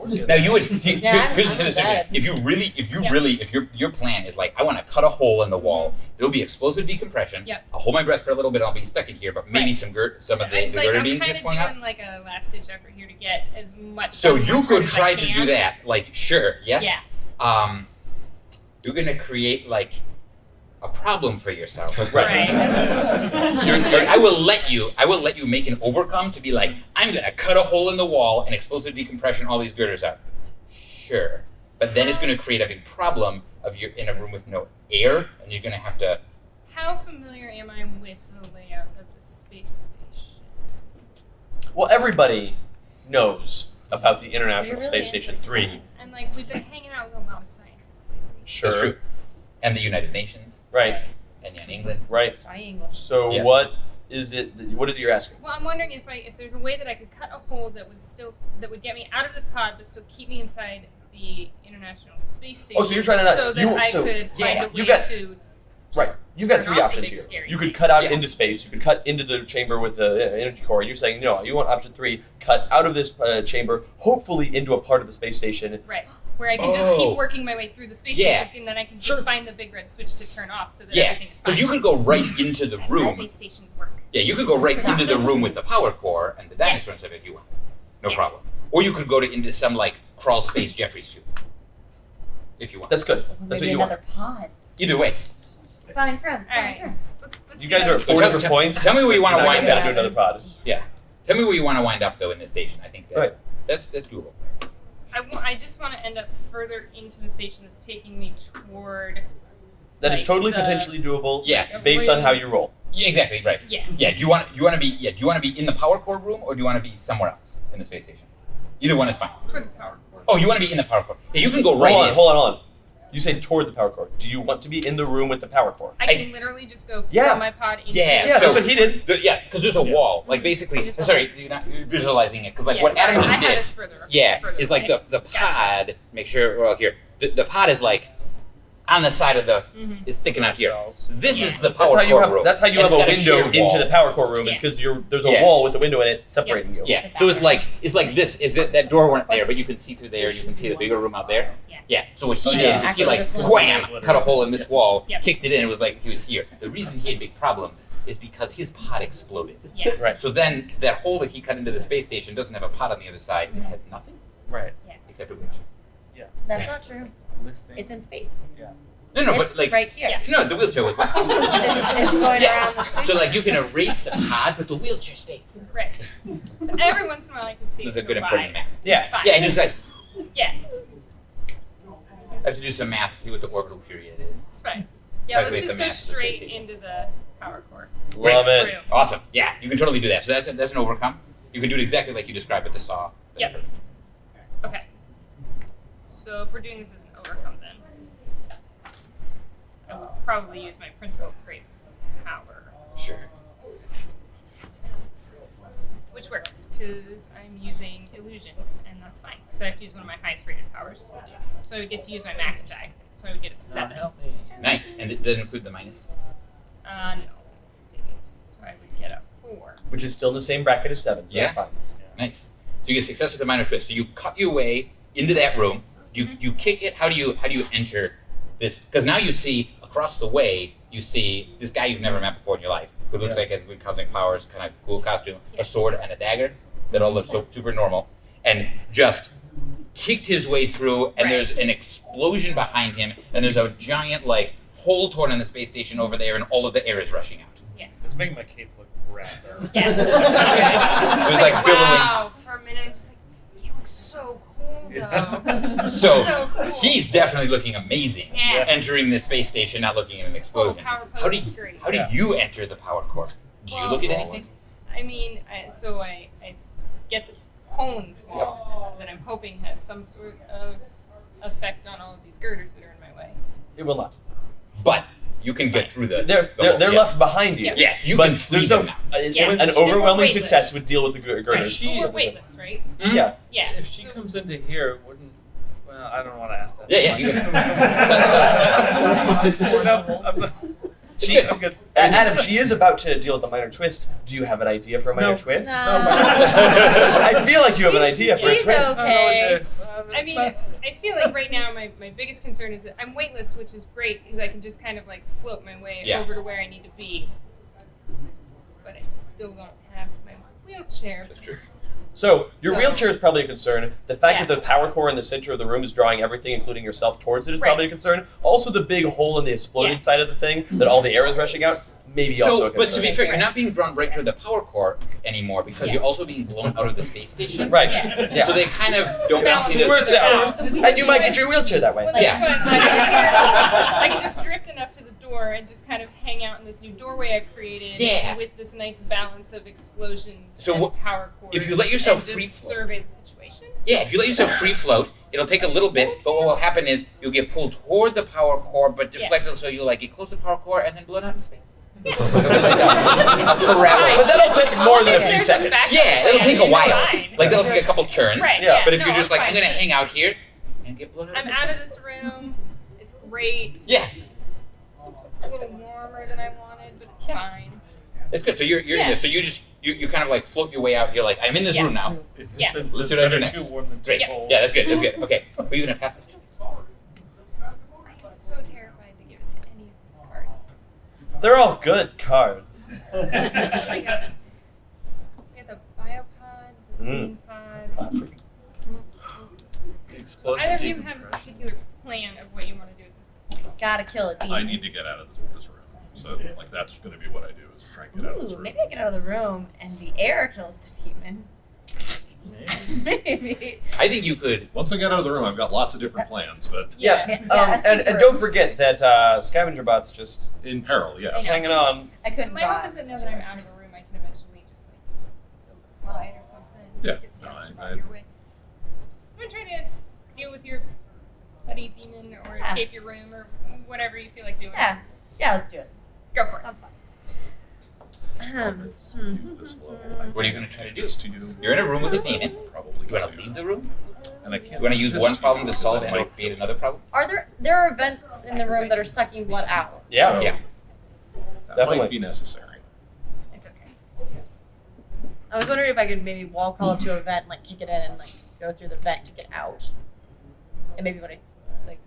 [SPEAKER 8] we're good.
[SPEAKER 6] now you would.
[SPEAKER 3] Yeah,
[SPEAKER 6] here's
[SPEAKER 3] I'm
[SPEAKER 6] the thing.
[SPEAKER 3] dead.
[SPEAKER 6] If your plan is like, I want to cut a hole in the wall. There'll be explosive decompression.
[SPEAKER 5] Yep.
[SPEAKER 6] I'll hold my breath for a little bit. I'll be stuck in here, but maybe
[SPEAKER 5] Right.
[SPEAKER 6] some of the
[SPEAKER 5] I'm
[SPEAKER 6] girder
[SPEAKER 5] kind
[SPEAKER 6] beams
[SPEAKER 5] of
[SPEAKER 6] just swung out.
[SPEAKER 5] doing like a last ditch effort here to get as much.
[SPEAKER 6] So
[SPEAKER 5] done
[SPEAKER 6] you
[SPEAKER 5] as
[SPEAKER 6] could
[SPEAKER 5] I
[SPEAKER 6] try to
[SPEAKER 5] can.
[SPEAKER 6] do that. Like, sure, yes.
[SPEAKER 5] Yeah.
[SPEAKER 6] You're gonna create like a problem for yourself.
[SPEAKER 5] Right.
[SPEAKER 6] I will let you make an overcome to be like, I'm gonna cut a hole in the wall and explosive decompression all these girders out. Sure. But then it's gonna create a big problem of you're in a room with no air and you're gonna have to.
[SPEAKER 5] How familiar am I with the layout of the space station?
[SPEAKER 1] Well, everybody knows about the International
[SPEAKER 3] It really
[SPEAKER 1] Space Station
[SPEAKER 3] is.
[SPEAKER 1] 3.
[SPEAKER 5] And like we've been hanging out with a lot of scientists lately.
[SPEAKER 1] Sure.
[SPEAKER 6] That's true. And the United Nations
[SPEAKER 1] Right.
[SPEAKER 6] and in England.
[SPEAKER 1] Right.
[SPEAKER 3] Johnny English.
[SPEAKER 1] So
[SPEAKER 6] Yeah.
[SPEAKER 1] what is it you're asking?
[SPEAKER 5] Well, I'm wondering if there's a way that I could cut a hole that would get me out of this pod, but still keep me inside the International Space Station.
[SPEAKER 1] Oh, so you're trying to not-
[SPEAKER 5] so that
[SPEAKER 1] you-
[SPEAKER 5] I
[SPEAKER 1] so-
[SPEAKER 5] could
[SPEAKER 6] yeah,
[SPEAKER 5] find a
[SPEAKER 1] you
[SPEAKER 5] way
[SPEAKER 1] got-
[SPEAKER 5] to.
[SPEAKER 1] Right. You've got
[SPEAKER 5] turn
[SPEAKER 1] three
[SPEAKER 5] off the
[SPEAKER 1] options
[SPEAKER 5] big
[SPEAKER 1] here.
[SPEAKER 5] scary
[SPEAKER 1] You could
[SPEAKER 5] thing.
[SPEAKER 1] cut out
[SPEAKER 6] Yeah.
[SPEAKER 1] into space. You could cut into the chamber with the energy core. You're saying, no, you want option 3, cut out of this chamber, hopefully into a part of the space station.
[SPEAKER 5] Right. Where I can just
[SPEAKER 6] Oh.
[SPEAKER 5] keep working my way through the space
[SPEAKER 6] Yeah.
[SPEAKER 5] station, and then I can just
[SPEAKER 6] Sure.
[SPEAKER 5] find the big red switch to turn off so that
[SPEAKER 6] Yeah,
[SPEAKER 5] everything's fine.
[SPEAKER 6] because you could go right into the
[SPEAKER 5] That's how
[SPEAKER 6] room.
[SPEAKER 5] space stations work.
[SPEAKER 6] Yeah, you could go right into the room with the power core and the dinosaur and stuff if you want. No
[SPEAKER 5] Yeah.
[SPEAKER 6] problem. Or you could go into some like crawl space Jeffries tube. If you want.
[SPEAKER 1] That's good. That's
[SPEAKER 3] Maybe
[SPEAKER 1] what you
[SPEAKER 3] another
[SPEAKER 1] want.
[SPEAKER 3] pod.
[SPEAKER 6] Either way.
[SPEAKER 3] Find friends.
[SPEAKER 5] All
[SPEAKER 3] Find
[SPEAKER 5] right.
[SPEAKER 3] friends.
[SPEAKER 5] Let's
[SPEAKER 1] You
[SPEAKER 5] see
[SPEAKER 1] guys
[SPEAKER 5] how
[SPEAKER 1] are at
[SPEAKER 5] this
[SPEAKER 1] 4
[SPEAKER 6] Tell-
[SPEAKER 1] different
[SPEAKER 6] tell-
[SPEAKER 1] points.
[SPEAKER 6] tell me where you wanna
[SPEAKER 1] Now
[SPEAKER 6] wind
[SPEAKER 1] gotta
[SPEAKER 3] up.
[SPEAKER 1] do another pod.
[SPEAKER 6] Yeah. Tell me where you want to wind up though in this station. I think
[SPEAKER 1] Right.
[SPEAKER 6] that's doable.
[SPEAKER 5] I just want to end up further into the station that's taking me toward.
[SPEAKER 1] That is
[SPEAKER 5] like,
[SPEAKER 1] totally
[SPEAKER 5] the-
[SPEAKER 1] potentially doable.
[SPEAKER 6] Yeah.
[SPEAKER 1] Based on how you roll.
[SPEAKER 6] Yeah, exactly, right.
[SPEAKER 5] Yeah.
[SPEAKER 6] Yeah, do you want to be in the power core room or do you want to be somewhere else in the space station? Either one is fine.
[SPEAKER 5] Toward the power core.
[SPEAKER 6] Oh, you want to be in the power core. Yeah, you can go right in.
[SPEAKER 1] Hold on. You say toward the power core. Do you want to be in the room with the power core?
[SPEAKER 5] I can literally just go
[SPEAKER 1] Yeah.
[SPEAKER 5] from my pod into.
[SPEAKER 6] Yeah,
[SPEAKER 1] Yeah,
[SPEAKER 6] so-
[SPEAKER 1] that's what he did.
[SPEAKER 6] Yeah, because there's a wall. Like basically, sorry, you're not visualizing it. Because like
[SPEAKER 5] Yeah,
[SPEAKER 6] what
[SPEAKER 5] sorry,
[SPEAKER 6] Adam
[SPEAKER 5] I
[SPEAKER 6] just
[SPEAKER 5] had
[SPEAKER 6] did.
[SPEAKER 5] us further.
[SPEAKER 6] Yeah,
[SPEAKER 5] further
[SPEAKER 6] is like
[SPEAKER 5] away.
[SPEAKER 6] the
[SPEAKER 5] Gotcha.
[SPEAKER 6] pod. Make sure we're all here. The pod is like on the side of the.
[SPEAKER 5] Mhm.
[SPEAKER 6] It's sticking out here.
[SPEAKER 8] Cells.
[SPEAKER 6] This
[SPEAKER 5] Yeah.
[SPEAKER 6] is the
[SPEAKER 1] That's
[SPEAKER 6] power
[SPEAKER 1] how you
[SPEAKER 6] core
[SPEAKER 1] have.
[SPEAKER 6] room.
[SPEAKER 1] That's how you
[SPEAKER 6] And
[SPEAKER 1] have a
[SPEAKER 6] it's got
[SPEAKER 1] window
[SPEAKER 6] sheer
[SPEAKER 1] into
[SPEAKER 6] wall.
[SPEAKER 1] the power core room.
[SPEAKER 5] Yeah.
[SPEAKER 1] It's because there's a
[SPEAKER 6] Yeah.
[SPEAKER 1] wall with the window in it separating you.
[SPEAKER 6] Yeah,
[SPEAKER 3] It's a
[SPEAKER 6] so it's
[SPEAKER 3] bathroom.
[SPEAKER 6] like this. Is that door weren't there, but you can see through there. You can see the bigger room out there.
[SPEAKER 5] Yeah.
[SPEAKER 6] Yeah. So what he
[SPEAKER 1] Oh,
[SPEAKER 6] did
[SPEAKER 1] yeah.
[SPEAKER 6] is he
[SPEAKER 3] Actually,
[SPEAKER 6] like
[SPEAKER 3] this one's
[SPEAKER 6] wham,
[SPEAKER 8] like-
[SPEAKER 6] cut a hole in this wall,
[SPEAKER 5] Yep.
[SPEAKER 6] kicked it in. It was like he was here. The reason he had big problems is because his pod exploded.
[SPEAKER 5] Yeah.
[SPEAKER 1] Right.
[SPEAKER 6] So then that hole that he cut into the space station doesn't have a pod on the other side. It has nothing
[SPEAKER 1] Right.
[SPEAKER 6] except a wheelchair.
[SPEAKER 3] That's
[SPEAKER 6] Yeah.
[SPEAKER 3] not true.
[SPEAKER 8] Listing.
[SPEAKER 3] It's in space.
[SPEAKER 6] No,
[SPEAKER 3] It's
[SPEAKER 6] but like
[SPEAKER 3] right here.
[SPEAKER 5] Yeah.
[SPEAKER 6] no, the wheelchair was.
[SPEAKER 3] It's going
[SPEAKER 6] Yeah.
[SPEAKER 3] around the space.
[SPEAKER 6] So like you can erase the pod, but the wheelchair stays.
[SPEAKER 5] Right. So every once in a while I can see.
[SPEAKER 6] That's a
[SPEAKER 5] it
[SPEAKER 6] good
[SPEAKER 5] go
[SPEAKER 6] important
[SPEAKER 5] by.
[SPEAKER 6] math.
[SPEAKER 1] Yeah.
[SPEAKER 5] It's fine.
[SPEAKER 6] Yeah, and just like
[SPEAKER 5] Yeah.
[SPEAKER 6] I have to do some math, see what the orbital period is.
[SPEAKER 5] It's fine. Yeah, let's
[SPEAKER 6] Calculate
[SPEAKER 5] just
[SPEAKER 6] the
[SPEAKER 5] go
[SPEAKER 6] mass of the
[SPEAKER 5] straight
[SPEAKER 6] space station.
[SPEAKER 5] into the power core.
[SPEAKER 1] Love it.
[SPEAKER 5] Room.
[SPEAKER 6] Awesome. Yeah, you can totally do that. So that's an overcome. You can do it exactly like you described with the saw.
[SPEAKER 5] Yep. Okay. So if we're doing this as an overcome, then I will probably use my principal great power,
[SPEAKER 6] Sure.
[SPEAKER 5] which works because I'm using illusions, and that's fine because I have to use one of my highest rated powers. So I would get to use my max stack. So I would get a 7.
[SPEAKER 2] Help me.
[SPEAKER 6] Nice. And it doesn't include the minus.
[SPEAKER 5] No, it didn't. So I would get a 4.
[SPEAKER 1] Which is still in the same bracket as 7, so
[SPEAKER 6] Yeah.
[SPEAKER 1] that's fine.
[SPEAKER 6] Nice. So you get success with the minor twist. So you cut your way into that room. You kick it. How do you enter this? Because now you see across the way. You see this guy you've never met before in your life, who looks like a with cosmic powers, kind of cool costume, a sword and a dagger that all look so super normal, and just kicked his way through. And there's an explosion behind him, and there's a giant like hole torn in the space station over there, and all of the air is rushing out.
[SPEAKER 5] Yeah.
[SPEAKER 2] It's making my cape look rad.
[SPEAKER 5] Yeah.
[SPEAKER 6] It was like billowing.
[SPEAKER 5] Wow. For a minute, I'm just like, you look so cool, though.
[SPEAKER 6] So
[SPEAKER 5] cool.
[SPEAKER 6] he's definitely looking amazing.
[SPEAKER 5] Yeah.
[SPEAKER 6] Entering the space station, not looking at an explosion.
[SPEAKER 5] power
[SPEAKER 6] How do
[SPEAKER 5] pose is
[SPEAKER 6] you,
[SPEAKER 5] great.
[SPEAKER 6] how do you enter the power core? Do you
[SPEAKER 5] Well,
[SPEAKER 6] look at anything?
[SPEAKER 5] I mean, I get this Poland's wall that I'm hoping has some sort of effect on all of these girders that are in my way.
[SPEAKER 1] It will not.
[SPEAKER 6] But you can get through the.
[SPEAKER 1] They're
[SPEAKER 6] yeah.
[SPEAKER 1] left behind you.
[SPEAKER 5] Yeah.
[SPEAKER 6] Yes, you
[SPEAKER 1] but
[SPEAKER 6] can flee
[SPEAKER 1] there's no
[SPEAKER 6] them now.
[SPEAKER 5] Yeah.
[SPEAKER 1] an
[SPEAKER 5] They're
[SPEAKER 1] overwhelming
[SPEAKER 5] weightless.
[SPEAKER 1] success would deal with the girders.
[SPEAKER 5] Right.
[SPEAKER 2] she-
[SPEAKER 5] But we're weightless, right?
[SPEAKER 1] Yeah.
[SPEAKER 5] Yeah.
[SPEAKER 2] If she
[SPEAKER 5] so-
[SPEAKER 2] comes into here, wouldn't? Well, I don't want to ask that.
[SPEAKER 6] Yeah, you can.
[SPEAKER 2] No, I'm not. I'm good.
[SPEAKER 1] Adam, she is about to deal with the minor twist. Do you have an idea for a minor
[SPEAKER 2] No.
[SPEAKER 1] twist?
[SPEAKER 3] No.
[SPEAKER 1] I feel like you have an idea for a
[SPEAKER 3] He's
[SPEAKER 1] twist.
[SPEAKER 3] okay.
[SPEAKER 5] I mean, I feel like right now my biggest concern is that I'm weightless, which is great because I can just kind of like float my way
[SPEAKER 6] Yeah.
[SPEAKER 5] over to where I need to be. But I still don't have my wheelchair.
[SPEAKER 6] That's true.
[SPEAKER 1] So your
[SPEAKER 5] So-
[SPEAKER 1] wheelchair is probably a concern. The fact
[SPEAKER 5] Yeah.
[SPEAKER 1] that the power core in the center of the room is drawing everything, including yourself, towards it is
[SPEAKER 5] Right.
[SPEAKER 1] probably a concern. Also, the big hole in the exploded
[SPEAKER 5] Yeah.
[SPEAKER 1] side of the thing that all the air is rushing out, maybe also
[SPEAKER 6] So,
[SPEAKER 1] a
[SPEAKER 6] but
[SPEAKER 1] concern.
[SPEAKER 6] to be fair, you're not being drawn right to the power core anymore because you're also being blown out of the space station.
[SPEAKER 1] Right.
[SPEAKER 5] Yeah.
[SPEAKER 1] Yeah.
[SPEAKER 6] So they kind of don't
[SPEAKER 5] Balance
[SPEAKER 6] see
[SPEAKER 1] It
[SPEAKER 5] each
[SPEAKER 1] works
[SPEAKER 5] other
[SPEAKER 1] out.
[SPEAKER 5] That's
[SPEAKER 1] And you might
[SPEAKER 5] why-
[SPEAKER 1] get your wheelchair that way.
[SPEAKER 5] Well, that's
[SPEAKER 6] Yeah.
[SPEAKER 5] what I'm I can just drift enough to the door and just kind of hang out in this new doorway I've created
[SPEAKER 6] Yeah.
[SPEAKER 5] with this nice balance of explosions
[SPEAKER 6] So
[SPEAKER 5] and
[SPEAKER 6] what-
[SPEAKER 5] power cores.
[SPEAKER 6] if you let yourself
[SPEAKER 5] and
[SPEAKER 6] free
[SPEAKER 5] just
[SPEAKER 6] float-
[SPEAKER 5] survey the situation.
[SPEAKER 6] Yeah, if you let yourself free float, it'll take a little bit, but what will happen is you'll get pulled toward the power core, but deflected so you'll like get close to the power core and then blown out into space. It'll be like a parabola.
[SPEAKER 1] But that'll take more than a few
[SPEAKER 5] There's some
[SPEAKER 1] seconds.
[SPEAKER 5] backup
[SPEAKER 6] Yeah, it'll
[SPEAKER 5] plan,
[SPEAKER 6] take a
[SPEAKER 5] it's
[SPEAKER 6] while.
[SPEAKER 5] fine.
[SPEAKER 6] Like that'll take a couple turns.
[SPEAKER 5] Right,
[SPEAKER 1] Yeah.
[SPEAKER 6] But if
[SPEAKER 5] no,
[SPEAKER 6] you're just
[SPEAKER 5] I'm
[SPEAKER 6] like, I'm
[SPEAKER 5] fine
[SPEAKER 6] gonna
[SPEAKER 5] with
[SPEAKER 6] hang
[SPEAKER 5] this.
[SPEAKER 6] out here and get blown out.
[SPEAKER 5] I'm
[SPEAKER 6] into
[SPEAKER 5] out of
[SPEAKER 6] space.
[SPEAKER 5] this room. It's great.
[SPEAKER 6] Yeah,
[SPEAKER 5] It's a little warmer than I wanted, but it's fine.
[SPEAKER 6] it's good. So you're
[SPEAKER 5] Yeah.
[SPEAKER 6] so you just you kind of like float your way out. You're like, I'm in this
[SPEAKER 5] Yeah.
[SPEAKER 6] room now.
[SPEAKER 5] Yeah.
[SPEAKER 6] Let's see what I do next.
[SPEAKER 2] Too warm than
[SPEAKER 6] Great.
[SPEAKER 2] too cold.
[SPEAKER 6] Yeah, that's good. That's good. Okay, what are you gonna pass?
[SPEAKER 5] I'm so terrified to give it to any of these cards.
[SPEAKER 1] They're all good cards.
[SPEAKER 5] We have the biopod, the
[SPEAKER 1] Mm.
[SPEAKER 5] green pod.
[SPEAKER 1] Classic.
[SPEAKER 2] Explosive
[SPEAKER 5] Either of you have a
[SPEAKER 2] decompression.
[SPEAKER 5] particular plan of what you want to do at this point?
[SPEAKER 3] Gotta kill a demon.
[SPEAKER 4] I need to get out of this room. So like that's going to be what I do is try and get out of this
[SPEAKER 3] Ooh,
[SPEAKER 4] room.
[SPEAKER 3] maybe I get out of the room and the air kills the demon. Maybe.
[SPEAKER 6] I think you could.
[SPEAKER 4] Once I get out of the room, I've got lots of different plans, but
[SPEAKER 1] Yeah.
[SPEAKER 3] Yeah,
[SPEAKER 1] And
[SPEAKER 3] super.
[SPEAKER 1] don't forget that Scavenger Bot's just
[SPEAKER 4] in peril, yes.
[SPEAKER 1] hanging on.
[SPEAKER 3] I couldn't
[SPEAKER 5] My
[SPEAKER 3] dodge.
[SPEAKER 5] hope is that now that I'm out of the room, I can eventually just like build a slide or something.
[SPEAKER 4] Yeah,
[SPEAKER 5] Get
[SPEAKER 4] no,
[SPEAKER 5] snatched
[SPEAKER 4] I-
[SPEAKER 5] out of your way. I'm gonna try to deal with your buddy demon or
[SPEAKER 3] Yeah.
[SPEAKER 5] escape your room or whatever you feel like doing.
[SPEAKER 3] Yeah, let's do it.
[SPEAKER 5] Go for it.
[SPEAKER 3] Sounds fun.
[SPEAKER 4] This low.
[SPEAKER 6] What are you gonna try to do?
[SPEAKER 4] This to you.
[SPEAKER 6] You're in a room with a demon.
[SPEAKER 4] Probably.
[SPEAKER 6] Do you want to leave the room?
[SPEAKER 4] And I can't.
[SPEAKER 6] You want to use
[SPEAKER 4] this
[SPEAKER 6] one problem to
[SPEAKER 4] because
[SPEAKER 6] solve
[SPEAKER 4] I
[SPEAKER 6] and or
[SPEAKER 4] might-
[SPEAKER 6] create another problem?
[SPEAKER 3] Are there are vents in the room that are sucking blood out?
[SPEAKER 1] Yeah.
[SPEAKER 4] So,
[SPEAKER 6] Yeah.
[SPEAKER 4] That
[SPEAKER 1] Definitely.
[SPEAKER 4] might be necessary.
[SPEAKER 5] It's okay.
[SPEAKER 3] I was wondering if I could maybe wall crawl up to a vent, like kick it in, and like go through the vent to get out. And maybe when I like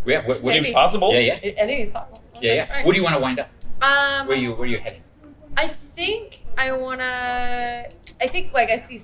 [SPEAKER 6] Yeah. What,
[SPEAKER 1] Seems
[SPEAKER 3] Maybe.
[SPEAKER 1] possible.
[SPEAKER 6] yeah. Yeah.
[SPEAKER 3] anything's possible.
[SPEAKER 6] Yeah. Yeah.
[SPEAKER 3] Alright.
[SPEAKER 6] What do you want to wind up?
[SPEAKER 3] Um,
[SPEAKER 6] Where you heading?
[SPEAKER 3] I think I wanna. I think like I see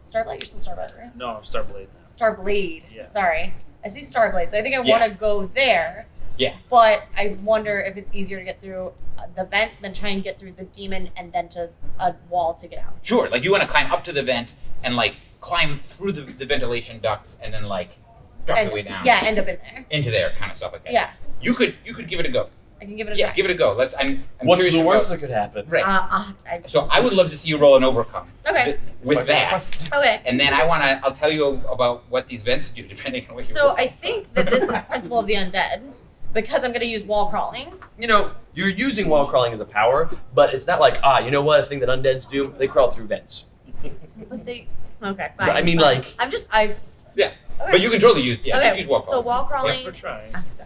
[SPEAKER 3] Starblade. You're still Starblade, right?
[SPEAKER 2] No, I'm Starblade now.
[SPEAKER 3] Starblade.
[SPEAKER 2] Yeah.
[SPEAKER 3] Sorry, I see Starblade. So I think I
[SPEAKER 6] Yeah.
[SPEAKER 3] want to go there.
[SPEAKER 6] Yeah.
[SPEAKER 3] But I wonder if it's easier to get through the vent than try and get through the demon and then to a wall to get out.
[SPEAKER 6] Sure. Like you want to climb up to the vent and like climb through the ventilation ducts and then like drop
[SPEAKER 3] And,
[SPEAKER 6] your way down.
[SPEAKER 3] yeah, end up in there.
[SPEAKER 6] Into there, kind of stuff like that.
[SPEAKER 3] Yeah.
[SPEAKER 6] You could give it a go.
[SPEAKER 3] I can give it a
[SPEAKER 6] Yeah,
[SPEAKER 3] try.
[SPEAKER 6] give it a go. I'm
[SPEAKER 1] What's
[SPEAKER 6] curious
[SPEAKER 1] the worst
[SPEAKER 6] about-
[SPEAKER 1] that could happen?
[SPEAKER 6] Right. So I would love to see you roll an overcome.
[SPEAKER 3] Okay.
[SPEAKER 6] With that.
[SPEAKER 3] Okay.
[SPEAKER 6] And then I'll tell you about what these vents do depending on what you
[SPEAKER 3] So
[SPEAKER 6] roll.
[SPEAKER 3] I think that this is Principle of the Undead because I'm going to use wall crawling.
[SPEAKER 1] You know, you're using wall crawling as a power, but it's not like, you know what, a thing that undeads do? They crawl through vents.
[SPEAKER 3] But they. Okay, fine.
[SPEAKER 1] I mean,
[SPEAKER 3] fine.
[SPEAKER 1] like-
[SPEAKER 3] I'm just.
[SPEAKER 6] Yeah.
[SPEAKER 3] Okay.
[SPEAKER 6] But you can totally use
[SPEAKER 3] Okay,
[SPEAKER 6] use wall
[SPEAKER 3] so
[SPEAKER 6] crawling.
[SPEAKER 3] wall crawling.
[SPEAKER 2] Thanks for trying.
[SPEAKER 3] I'm sorry.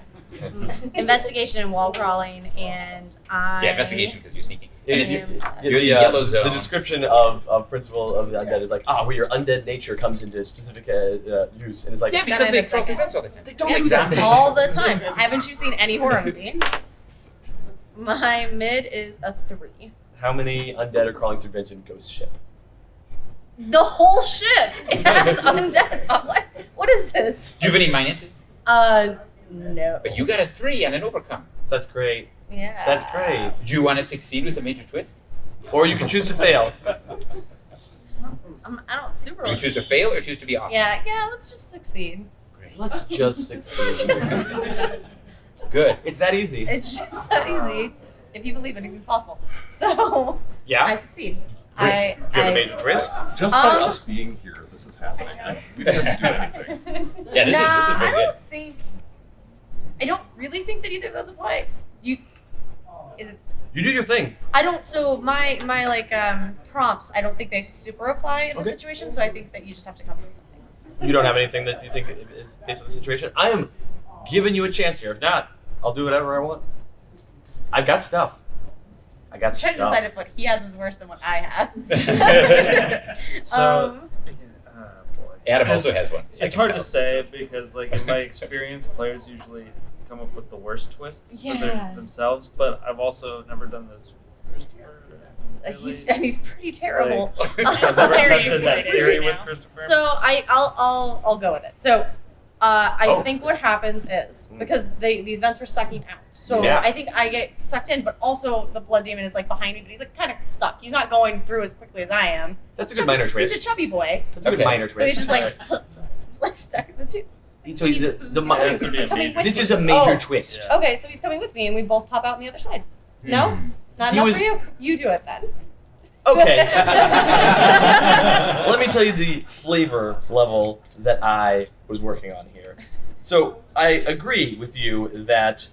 [SPEAKER 3] Investigation and wall crawling, and I.
[SPEAKER 6] Yeah, investigation because you're sneaking.
[SPEAKER 1] Yeah,
[SPEAKER 6] And it's,
[SPEAKER 3] Yeah.
[SPEAKER 6] you're the yellow zone.
[SPEAKER 1] The description of Principle of the Undead is like, where your undead nature comes into specific use, and it's like,
[SPEAKER 6] Yeah, because they crawl through vents all the time.
[SPEAKER 1] They don't
[SPEAKER 6] Yeah,
[SPEAKER 1] do that.
[SPEAKER 6] exactly.
[SPEAKER 3] all the time. Haven't you seen any horror movie? My mid is a 3.
[SPEAKER 1] how many undead are crawling through vents in Ghost Ship?
[SPEAKER 3] The whole ship has undead. So I'm like, what is this?
[SPEAKER 6] Do you have any minuses?
[SPEAKER 3] No.
[SPEAKER 6] But you got a 3 and an overcome.
[SPEAKER 1] That's great.
[SPEAKER 3] Yeah.
[SPEAKER 1] That's great.
[SPEAKER 6] Do you want to succeed with a major twist?
[SPEAKER 1] Or you can choose to fail.
[SPEAKER 3] I don't super.
[SPEAKER 6] Do you choose to fail or choose to be awesome?
[SPEAKER 3] Yeah. Let's just succeed.
[SPEAKER 6] Great.
[SPEAKER 1] Let's just succeed.
[SPEAKER 6] Good.
[SPEAKER 1] It's that easy.
[SPEAKER 3] It's just that easy. If you believe anything's possible. So
[SPEAKER 1] Yeah?
[SPEAKER 3] I succeed.
[SPEAKER 1] Do you have a major twist?
[SPEAKER 4] Just by us being here, this is happening. We didn't have to do anything.
[SPEAKER 6] Yeah, this is
[SPEAKER 3] I
[SPEAKER 6] very good.
[SPEAKER 3] don't think. I don't really think that either of those apply. Is it?
[SPEAKER 1] You do your thing.
[SPEAKER 3] I don't. So my like prompts, I don't think they super apply in the
[SPEAKER 1] Okay.
[SPEAKER 3] situation. So I think that you just have to come up with something.
[SPEAKER 1] You don't have anything that you think is based on the situation? I am giving you a chance here. If not, I'll do whatever I want. I've got stuff. I got
[SPEAKER 3] I'm trying to
[SPEAKER 1] stuff.
[SPEAKER 3] decide if what he has is worse than what I have.
[SPEAKER 2] So, boy.
[SPEAKER 6] Adam also has one.
[SPEAKER 2] It's hard to say because, like, in my experience, players usually come up with the worst twists for
[SPEAKER 3] Yeah.
[SPEAKER 2] themselves. But I've also never done this with Christopher.
[SPEAKER 3] He's pretty terrible.
[SPEAKER 2] I've never
[SPEAKER 5] Very
[SPEAKER 2] tested that
[SPEAKER 5] excited
[SPEAKER 2] theory
[SPEAKER 5] right
[SPEAKER 2] with
[SPEAKER 5] now.
[SPEAKER 2] Christopher.
[SPEAKER 3] So I'll go with it. So I think what happens is because these vents were sucking out. So
[SPEAKER 1] Yeah.
[SPEAKER 3] I think I get sucked in, but also the blood demon is like behind me, but he's like kind of stuck. He's not going through as quickly as I am.
[SPEAKER 1] That's a good minor twist.
[SPEAKER 3] He's a chubby boy,
[SPEAKER 1] That's a good
[SPEAKER 6] Okay.
[SPEAKER 1] minor
[SPEAKER 3] so he's
[SPEAKER 1] twist.
[SPEAKER 3] just like stuck in the tube.
[SPEAKER 1] So the
[SPEAKER 2] Has to be
[SPEAKER 3] He's
[SPEAKER 2] a
[SPEAKER 3] coming
[SPEAKER 2] major
[SPEAKER 3] with
[SPEAKER 1] this
[SPEAKER 3] me.
[SPEAKER 1] is a major
[SPEAKER 3] Oh.
[SPEAKER 1] twist.
[SPEAKER 2] Yeah.
[SPEAKER 3] Okay, so he's coming with me, and we both pop out on the other side. No, not
[SPEAKER 1] He
[SPEAKER 3] enough
[SPEAKER 1] was-
[SPEAKER 3] for you. You do it then.
[SPEAKER 1] Okay. Let me tell you the flavor level that I was working on here. So I agree with you that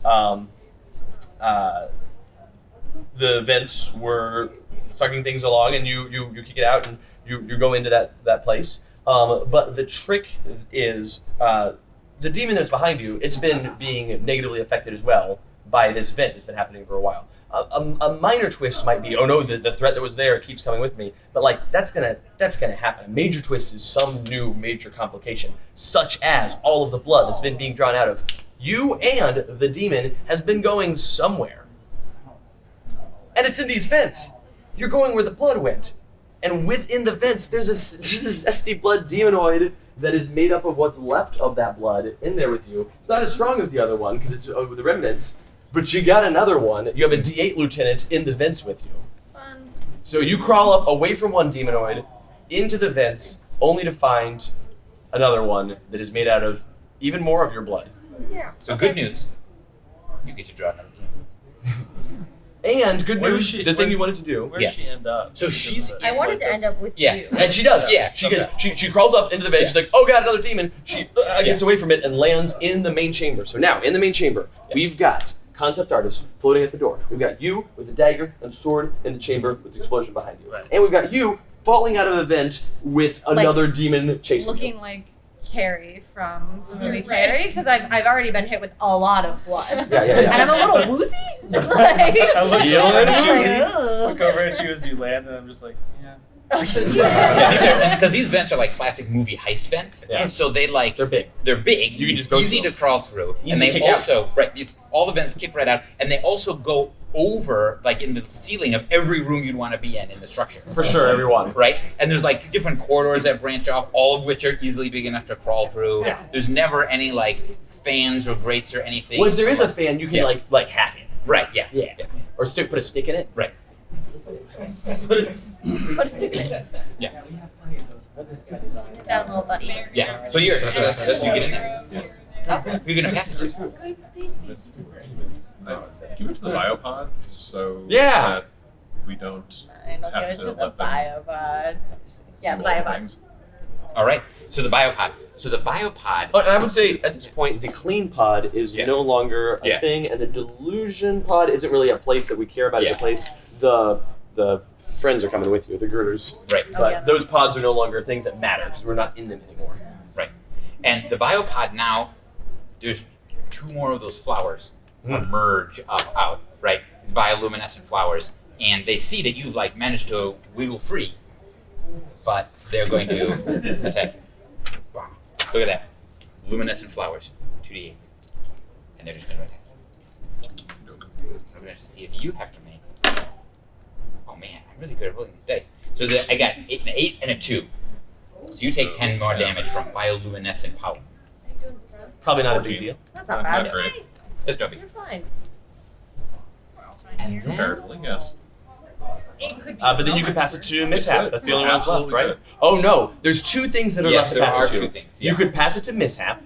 [SPEAKER 1] the vents were sucking things along, and you kick it out, and you go into that place. But the trick is the demon that's behind you. It's been being negatively affected as well by this vent. It's been happening for a while. A minor twist might be, oh no, the threat that was there keeps coming with me. But like that's gonna happen. A major twist is some new major complication, such as all of the blood that's been being drawn out of you, and the demon has been going somewhere, and it's in these vents. You're going where the blood went, and within the vents there's this zesty blood demonoid that is made up of what's left of that blood in there with you. It's not as strong as the other one because it's of the remnants. But you got another one. You have a D8 lieutenant in the vents with you.
[SPEAKER 3] Fun.
[SPEAKER 1] So you crawl up away from one demonoid into the vents, only to find another one that is made out of even more of your blood.
[SPEAKER 3] Yeah.
[SPEAKER 6] So good news. You get to draw another demon.
[SPEAKER 1] And good
[SPEAKER 2] Where
[SPEAKER 1] news,
[SPEAKER 2] does she-
[SPEAKER 1] the thing
[SPEAKER 2] where-
[SPEAKER 1] you wanted to do.
[SPEAKER 2] Where
[SPEAKER 6] Yeah.
[SPEAKER 2] does she end up?
[SPEAKER 6] So
[SPEAKER 2] because
[SPEAKER 6] she's-
[SPEAKER 2] of
[SPEAKER 3] I
[SPEAKER 2] this?
[SPEAKER 3] wanted
[SPEAKER 2] Like,
[SPEAKER 3] to end up with
[SPEAKER 6] Yeah.
[SPEAKER 3] you.
[SPEAKER 1] And she does.
[SPEAKER 6] Yeah.
[SPEAKER 1] She crawls up into the vent.
[SPEAKER 6] Yeah.
[SPEAKER 1] She's like, oh god, another demon. She gets
[SPEAKER 6] Yeah.
[SPEAKER 1] away from it and lands in the main chamber. So now, in the main chamber, we've got concept artist floating at the door. We've got you with the dagger and sword in the chamber with the explosion behind you.
[SPEAKER 2] Right.
[SPEAKER 1] And we've got you falling out of a vent with another demon chasing you.
[SPEAKER 3] Looking like Carrie from the movie Carrie, because I've already been hit with a lot of blood.
[SPEAKER 1] Yeah.
[SPEAKER 3] And I'm a little woozy. Like,
[SPEAKER 2] I look
[SPEAKER 1] Feeling
[SPEAKER 2] over at you.
[SPEAKER 1] woozy.
[SPEAKER 2] Look over at you as you land, and I'm just like, yeah.
[SPEAKER 6] Yeah, because these vents are like classic movie heist vents.
[SPEAKER 1] Yeah.
[SPEAKER 6] And so they're
[SPEAKER 1] big.
[SPEAKER 6] They're big.
[SPEAKER 1] You can
[SPEAKER 6] it's
[SPEAKER 1] just go
[SPEAKER 6] easy
[SPEAKER 1] through
[SPEAKER 6] to crawl through.
[SPEAKER 1] Easy
[SPEAKER 6] and
[SPEAKER 1] to
[SPEAKER 6] they
[SPEAKER 1] kick out.
[SPEAKER 6] also all the vents kick right out, and they also go over like in the ceiling of every room you'd want to be in the structure.
[SPEAKER 1] For sure, everyone.
[SPEAKER 6] Right? And there's like different corridors that branch off, all of which are easily big enough to crawl through.
[SPEAKER 1] Yeah.
[SPEAKER 6] There's never any like fans or grates or anything.
[SPEAKER 1] Well, if there is a fan, you can
[SPEAKER 6] Yeah.
[SPEAKER 1] like hack it.
[SPEAKER 6] Right, yeah.
[SPEAKER 1] Yeah. Or put a stick in it.
[SPEAKER 6] Right.
[SPEAKER 3] Put a stick in it.
[SPEAKER 6] Yeah.
[SPEAKER 3] He's got a little buddy.
[SPEAKER 6] Yeah. So that's you get in there.
[SPEAKER 3] Okay.
[SPEAKER 6] Who are you gonna pass it to?
[SPEAKER 5] Good space station.
[SPEAKER 4] Give it to the biopod so
[SPEAKER 7] Yeah.
[SPEAKER 4] that we don't
[SPEAKER 3] And I'll
[SPEAKER 4] have
[SPEAKER 3] give it to the
[SPEAKER 4] let them
[SPEAKER 3] biopod. Yeah, the
[SPEAKER 4] roll
[SPEAKER 3] biopod.
[SPEAKER 4] things.
[SPEAKER 6] All right. So the biopod.
[SPEAKER 7] Oh, and I would say at this point, the clean pod is
[SPEAKER 6] Yeah.
[SPEAKER 7] no longer a
[SPEAKER 6] Yeah.
[SPEAKER 7] thing, and the delusion pod isn't really a place that we care about as
[SPEAKER 6] Yeah.
[SPEAKER 7] a place. The friends are coming with you, the girders.
[SPEAKER 6] Right.
[SPEAKER 3] Oh,
[SPEAKER 7] But
[SPEAKER 3] yeah.
[SPEAKER 7] those pods are no longer things that matter because we're not in them anymore.
[SPEAKER 6] Right. And the biopod now, there's 2 more of those flowers emerge up out, right? Bioluminescent flowers. And they see that you've like managed to wiggle free. But they're going to attack you. Wow. Look at that. Luminescent flowers. 2d8s. And they're just going to attack. I'm going to see if you have to make. Oh man, I'm really good at rolling these dice. So I got an 8 and a 2. So you take 10 more damage from bioluminescent power.
[SPEAKER 7] Probably not a
[SPEAKER 4] 14.
[SPEAKER 7] big deal.
[SPEAKER 3] That's not
[SPEAKER 4] Not
[SPEAKER 3] bad.
[SPEAKER 4] great.
[SPEAKER 6] That's no big.
[SPEAKER 3] You're fine.
[SPEAKER 6] And then,
[SPEAKER 4] Comparatively, yes.
[SPEAKER 5] It could be
[SPEAKER 7] But then
[SPEAKER 5] so
[SPEAKER 7] you can
[SPEAKER 5] much
[SPEAKER 7] pass it to
[SPEAKER 4] It's
[SPEAKER 7] Mishap.
[SPEAKER 4] good.
[SPEAKER 7] That's the only one left,
[SPEAKER 4] Absolutely
[SPEAKER 7] right?
[SPEAKER 4] good.
[SPEAKER 7] Oh no, there's 2 things that are
[SPEAKER 6] Yes,
[SPEAKER 7] left to
[SPEAKER 6] there
[SPEAKER 7] pass
[SPEAKER 6] are
[SPEAKER 7] it to.
[SPEAKER 6] 2 things, yeah.
[SPEAKER 7] You could pass it to Mishap,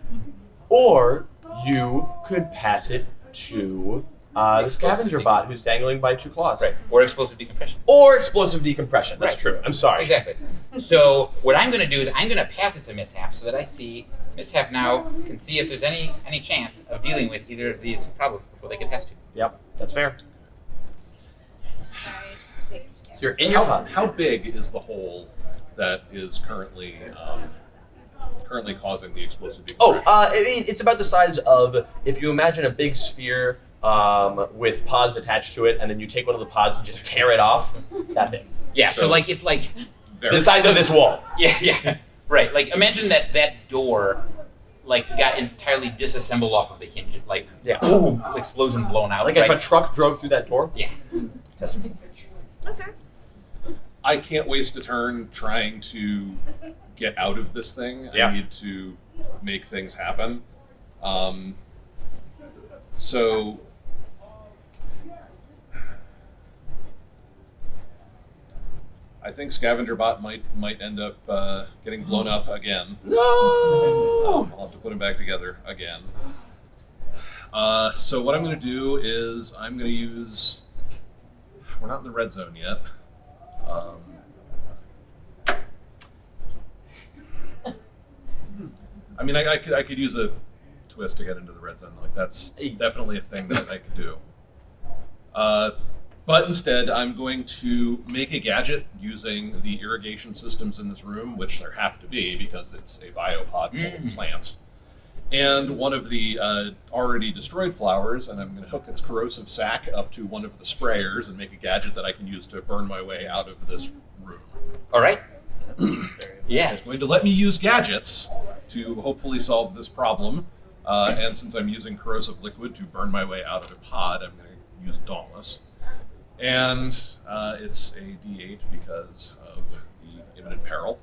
[SPEAKER 7] or you could pass it to the scavenger bot who's dangling by 2 claws.
[SPEAKER 6] right, or explosive decompression.
[SPEAKER 7] Or explosive decompression. That's
[SPEAKER 6] Right.
[SPEAKER 7] true. I'm sorry.
[SPEAKER 6] Exactly. So what I'm going to do is I'm going to pass it to Mishap so that I see Mishap now can see if there's any chance of dealing with either of these problems before they get past you.
[SPEAKER 7] Yep, that's fair.
[SPEAKER 5] Sorry.
[SPEAKER 7] So you're in your
[SPEAKER 4] How,
[SPEAKER 7] pod.
[SPEAKER 4] how big is the hole that is currently causing the explosive decompression?
[SPEAKER 7] I mean, it's about the size of if you imagine a big sphere with pods attached to it, and then you take one of the pods and just tear it off. That big.
[SPEAKER 6] Yeah. So
[SPEAKER 4] So-
[SPEAKER 6] like it's like
[SPEAKER 4] Very-
[SPEAKER 7] The size of this wall.
[SPEAKER 6] yeah. Right. Like imagine that door like got entirely disassembled off of the hinge. Like
[SPEAKER 7] Yeah.
[SPEAKER 6] boom, explosion blown out.
[SPEAKER 7] Like
[SPEAKER 6] right?
[SPEAKER 7] if a truck drove through that door.
[SPEAKER 6] yeah.
[SPEAKER 3] Okay.
[SPEAKER 4] I can't waste a turn trying to get out of this thing.
[SPEAKER 7] Yeah.
[SPEAKER 4] I need to make things happen. So I think Scavenger Bot might end up getting blown up again.
[SPEAKER 7] No.
[SPEAKER 4] I'll have to put him back together again. So what I'm going to do is I'm going to use. We're not in the red zone yet. I mean, I could use a twist to get into the red zone. Like that's definitely a thing that I could do. But instead, I'm going to make a gadget using the irrigation systems in this room, which there have to be because it's a biopod full of plants. And one of the already destroyed flowers, and I'm going to hook its corrosive sac up to one of the sprayers and make a gadget that I can use to burn my way out of this room.
[SPEAKER 6] All right. Yeah.
[SPEAKER 4] It's going to let me use gadgets to hopefully solve this problem. And since I'm using corrosive liquid to burn my way out of the pod, I'm going to use Dauntless. And it's a D8 because of the imminent peril.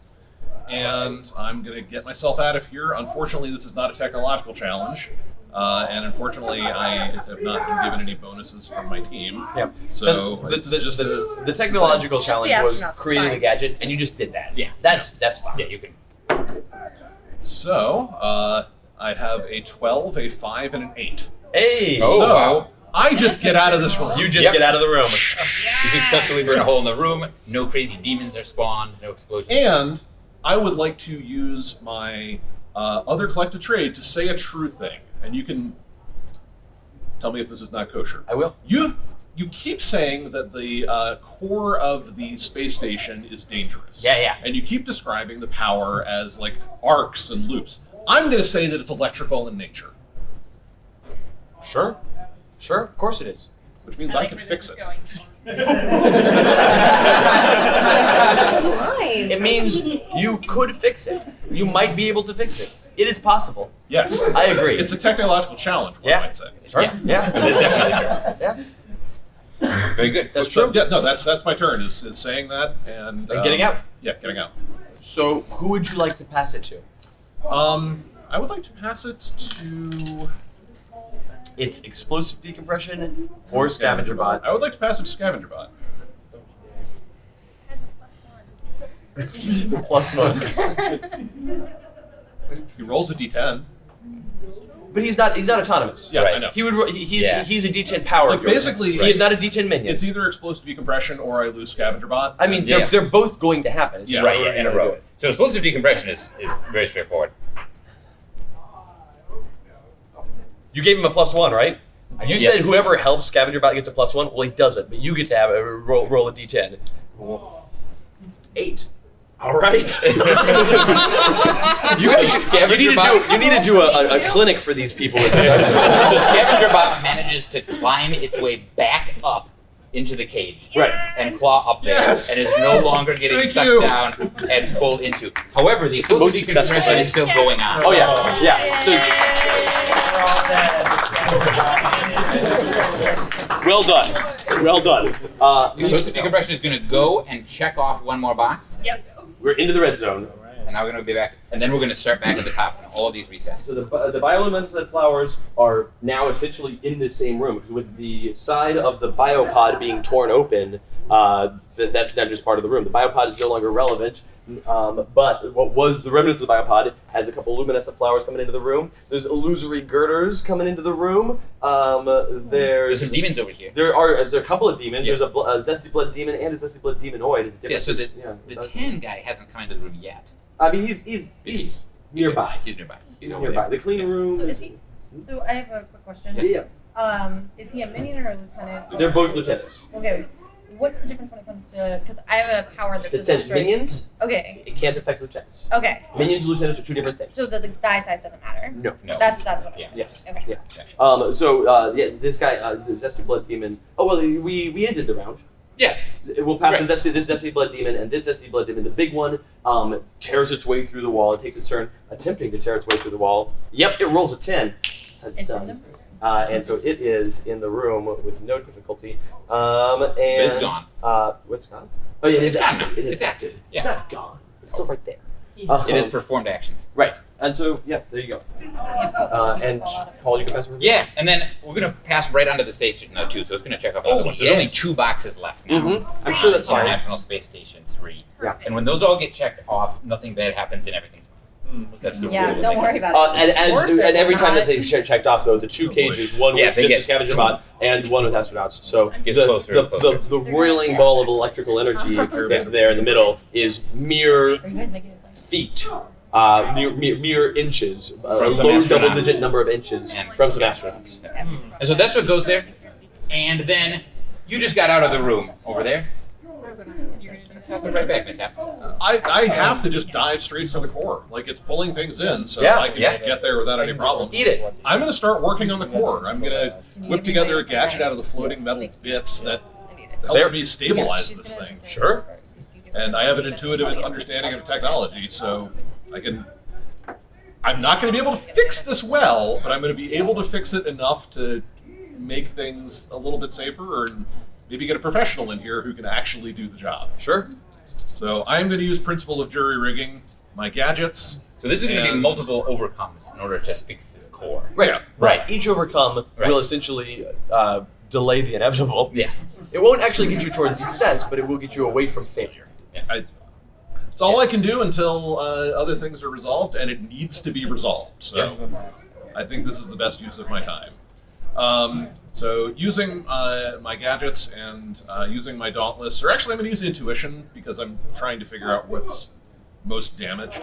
[SPEAKER 4] And I'm going to get myself out of here. Unfortunately, this is not a technological challenge. And unfortunately, I have not been given any bonuses from my team.
[SPEAKER 7] Yep.
[SPEAKER 4] So
[SPEAKER 7] The technological
[SPEAKER 3] It's just the
[SPEAKER 7] challenge was
[SPEAKER 3] astronauts, it's
[SPEAKER 7] creating
[SPEAKER 3] fine.
[SPEAKER 7] the gadget, and you just did that.
[SPEAKER 6] Yeah.
[SPEAKER 7] That's fine.
[SPEAKER 6] Yeah, you can.
[SPEAKER 4] So, I have a 12, a 5, and an 8.
[SPEAKER 7] Hey.
[SPEAKER 4] So,
[SPEAKER 6] wow.
[SPEAKER 4] I just get out of this room.
[SPEAKER 7] You just
[SPEAKER 6] Yep.
[SPEAKER 7] get out of the room.
[SPEAKER 6] You successfully burn a hole in the room. No crazy demons are spawned. No explosions.
[SPEAKER 4] And I would like to use my other collected trade to say a true thing. And you can tell me if this is not kosher.
[SPEAKER 7] I will.
[SPEAKER 4] You keep saying that the core of the space station is dangerous.
[SPEAKER 7] Yeah.
[SPEAKER 4] And you keep describing the power as like arcs and loops. I'm going to say that it's electrical in nature,
[SPEAKER 7] Sure. Of course it is.
[SPEAKER 4] which means I can fix it.
[SPEAKER 3] Fine.
[SPEAKER 7] It means you could fix it. You might be able to fix it. It is possible.
[SPEAKER 4] Yes.
[SPEAKER 7] I agree.
[SPEAKER 4] It's a technological challenge, one
[SPEAKER 7] Yeah.
[SPEAKER 4] might say.
[SPEAKER 7] Sure. Yeah.
[SPEAKER 6] It is definitely true.
[SPEAKER 7] Yeah.
[SPEAKER 6] Very good.
[SPEAKER 7] That's
[SPEAKER 4] So,
[SPEAKER 7] true.
[SPEAKER 4] yeah, no, that's my turn, is saying that and
[SPEAKER 7] getting out.
[SPEAKER 4] Yeah, getting out.
[SPEAKER 7] So who would you like to pass it to?
[SPEAKER 4] I would like to pass it to
[SPEAKER 7] It's explosive decompression or scavenger bot.
[SPEAKER 4] I would like to pass it to Scavenger Bot.
[SPEAKER 5] Has a +1.
[SPEAKER 7] It's a +1.
[SPEAKER 4] He rolls a d10.
[SPEAKER 7] But he's not autonomous.
[SPEAKER 4] Yeah,
[SPEAKER 6] Right.
[SPEAKER 4] I know.
[SPEAKER 7] He would.
[SPEAKER 6] Yeah.
[SPEAKER 7] He's a D10 power.
[SPEAKER 4] Like, basically,
[SPEAKER 7] he is not a D10 minion.
[SPEAKER 4] It's either explosive decompression or I lose scavenger bot.
[SPEAKER 7] I mean,
[SPEAKER 6] Yeah.
[SPEAKER 7] they're both going to happen. It's
[SPEAKER 4] Yeah.
[SPEAKER 7] just
[SPEAKER 6] Right,
[SPEAKER 7] however
[SPEAKER 6] yeah, in a
[SPEAKER 7] you're gonna
[SPEAKER 6] row.
[SPEAKER 7] do it.
[SPEAKER 6] So explosive decompression is very straightforward.
[SPEAKER 7] You gave him a +1, right? You
[SPEAKER 6] Yeah.
[SPEAKER 7] said whoever helps Scavenger Bot gets a +1. Well, he doesn't, but you get to have a roll a D10. 8. All right. you guys, you need to do a clinic for these people.
[SPEAKER 6] So Scavenger Bot manages to climb its way back up into the cage.
[SPEAKER 7] Right.
[SPEAKER 6] And claw up there.
[SPEAKER 4] Yes.
[SPEAKER 6] And is no longer getting
[SPEAKER 4] Thank
[SPEAKER 6] sucked
[SPEAKER 4] you.
[SPEAKER 6] down and pulled into. However, the
[SPEAKER 7] most
[SPEAKER 6] explosive
[SPEAKER 7] successful
[SPEAKER 6] decompression
[SPEAKER 7] thing.
[SPEAKER 6] is still going on.
[SPEAKER 7] Oh yeah. So well done.
[SPEAKER 6] The explosive decompression is going to go and check off one more box.
[SPEAKER 5] Yep.
[SPEAKER 7] We're into the red zone.
[SPEAKER 6] And now we're going to be back. And then we're going to start back at the top. And all of these resets.
[SPEAKER 7] So the bioluminescent flowers are now essentially in the same room, with the side of the biopod being torn open. That's now just part of the room. The biopod is no longer relevant, but what was the remnants of the biopod has a couple luminescent flowers coming into the room. There's illusory girders coming into the room.
[SPEAKER 6] There's
[SPEAKER 7] There's
[SPEAKER 6] some demons over here.
[SPEAKER 7] There are a couple of demons.
[SPEAKER 6] Yeah.
[SPEAKER 7] There's a zesty blood demon and a zesty blood demonoid.
[SPEAKER 6] Yeah, so the
[SPEAKER 7] that's-
[SPEAKER 6] 10 guy hasn't come into the room yet.
[SPEAKER 7] I mean, he's nearby.
[SPEAKER 6] He's nearby.
[SPEAKER 7] He's nearby. The clean room.
[SPEAKER 3] So is he? So I have a quick question.
[SPEAKER 7] Yeah.
[SPEAKER 3] Is he a minion or a lieutenant?
[SPEAKER 7] They're both lieutenants.
[SPEAKER 3] Okay. What's the difference when it comes to? Because I have a power that
[SPEAKER 7] It says minions.
[SPEAKER 3] Okay.
[SPEAKER 7] It can't affect lieutenants.
[SPEAKER 3] Okay.
[SPEAKER 7] Minions and lieutenants are two different things.
[SPEAKER 3] So the die size doesn't matter.
[SPEAKER 7] No.
[SPEAKER 6] No.
[SPEAKER 3] That's what I'm
[SPEAKER 6] Yeah.
[SPEAKER 3] saying.
[SPEAKER 7] Yes.
[SPEAKER 3] Okay.
[SPEAKER 7] Yeah. So this guy, Zesty Blood Demon. Oh well, we ended the round.
[SPEAKER 6] Yeah.
[SPEAKER 7] We'll pass
[SPEAKER 6] Right.
[SPEAKER 7] this Zesty Blood Demon and this Zesty Blood Demon. The big one tears its way through the wall. It takes its turn attempting to tear its way through the wall. Yep, it rolls a 10.
[SPEAKER 3] It's in the room.
[SPEAKER 7] And so it is in the room with no difficulty. And
[SPEAKER 6] it's gone.
[SPEAKER 7] What's gone? Oh yeah,
[SPEAKER 6] It's
[SPEAKER 7] it's active.
[SPEAKER 6] active.
[SPEAKER 7] It is
[SPEAKER 6] It's
[SPEAKER 7] active.
[SPEAKER 6] Yeah.
[SPEAKER 7] It's not gone. It's still right there.
[SPEAKER 6] It is performed actions.
[SPEAKER 7] Right. And so yeah, there you go. And Paul, you can pass.
[SPEAKER 6] Yeah, and then we're going to pass right onto the station now too, so it's going to check off another one. So there's only 2 boxes left now.
[SPEAKER 7] Mm-hmm. I'm sure that's fine.
[SPEAKER 6] International Space Station 3.
[SPEAKER 7] Yeah.
[SPEAKER 6] And when those all get checked off, nothing bad happens and everything's fine. That's the
[SPEAKER 3] Yeah.
[SPEAKER 6] rule.
[SPEAKER 3] Don't worry about it.
[SPEAKER 7] And every time that they checked off, though, the 2 cages, one
[SPEAKER 6] Yeah,
[SPEAKER 7] with
[SPEAKER 6] they
[SPEAKER 7] just
[SPEAKER 6] get-
[SPEAKER 7] a scavenger bot and one with astronauts. So
[SPEAKER 6] Gets
[SPEAKER 7] the,
[SPEAKER 6] closer
[SPEAKER 7] the,
[SPEAKER 6] and closer.
[SPEAKER 7] the roiling ball of electrical energy that's there in the middle is mere
[SPEAKER 3] Are you guys making it?
[SPEAKER 7] feet, mere inches, a
[SPEAKER 6] From some
[SPEAKER 7] low
[SPEAKER 6] astronauts.
[SPEAKER 7] double-digit number of inches
[SPEAKER 6] And-
[SPEAKER 7] from some astronauts.
[SPEAKER 6] And so that's what goes there. And then you just got out of the room over there.
[SPEAKER 5] You're gonna do
[SPEAKER 6] Pass it right back, Miss App.
[SPEAKER 4] I have to just dive straight for the core. Like, it's pulling things in, so
[SPEAKER 7] Yeah,
[SPEAKER 4] I can
[SPEAKER 6] yeah.
[SPEAKER 4] get there without any problems.
[SPEAKER 7] Eat it.
[SPEAKER 4] I'm going to start working on the core. I'm going to whip together a gadget out of the floating metal bits that helps
[SPEAKER 7] There.
[SPEAKER 4] me stabilize this thing.
[SPEAKER 7] Sure.
[SPEAKER 4] And I have an intuitive understanding of technology, so I can. I'm not going to be able to fix this well, but I'm going to be able to fix it enough to make things a little bit safer, or maybe get a professional in here who can actually do the job.
[SPEAKER 7] Sure.
[SPEAKER 4] So I'm going to use principle of jury rigging, my gadgets.
[SPEAKER 6] So this is going to be
[SPEAKER 4] And-
[SPEAKER 6] multiple overcomes in order to fix this core.
[SPEAKER 7] Right.
[SPEAKER 4] Yeah.
[SPEAKER 7] Right. Each overcome
[SPEAKER 6] Right.
[SPEAKER 7] will essentially delay the inevitable.
[SPEAKER 6] Yeah.
[SPEAKER 7] It won't actually get you towards success, but it will get you away from failure.
[SPEAKER 4] It's all I can do until other things are resolved, and it needs to be resolved. So I think this is the best use of my time. So using my gadgets and using my dauntless, or actually I'm going to use intuition because I'm trying to figure out what's most damaged,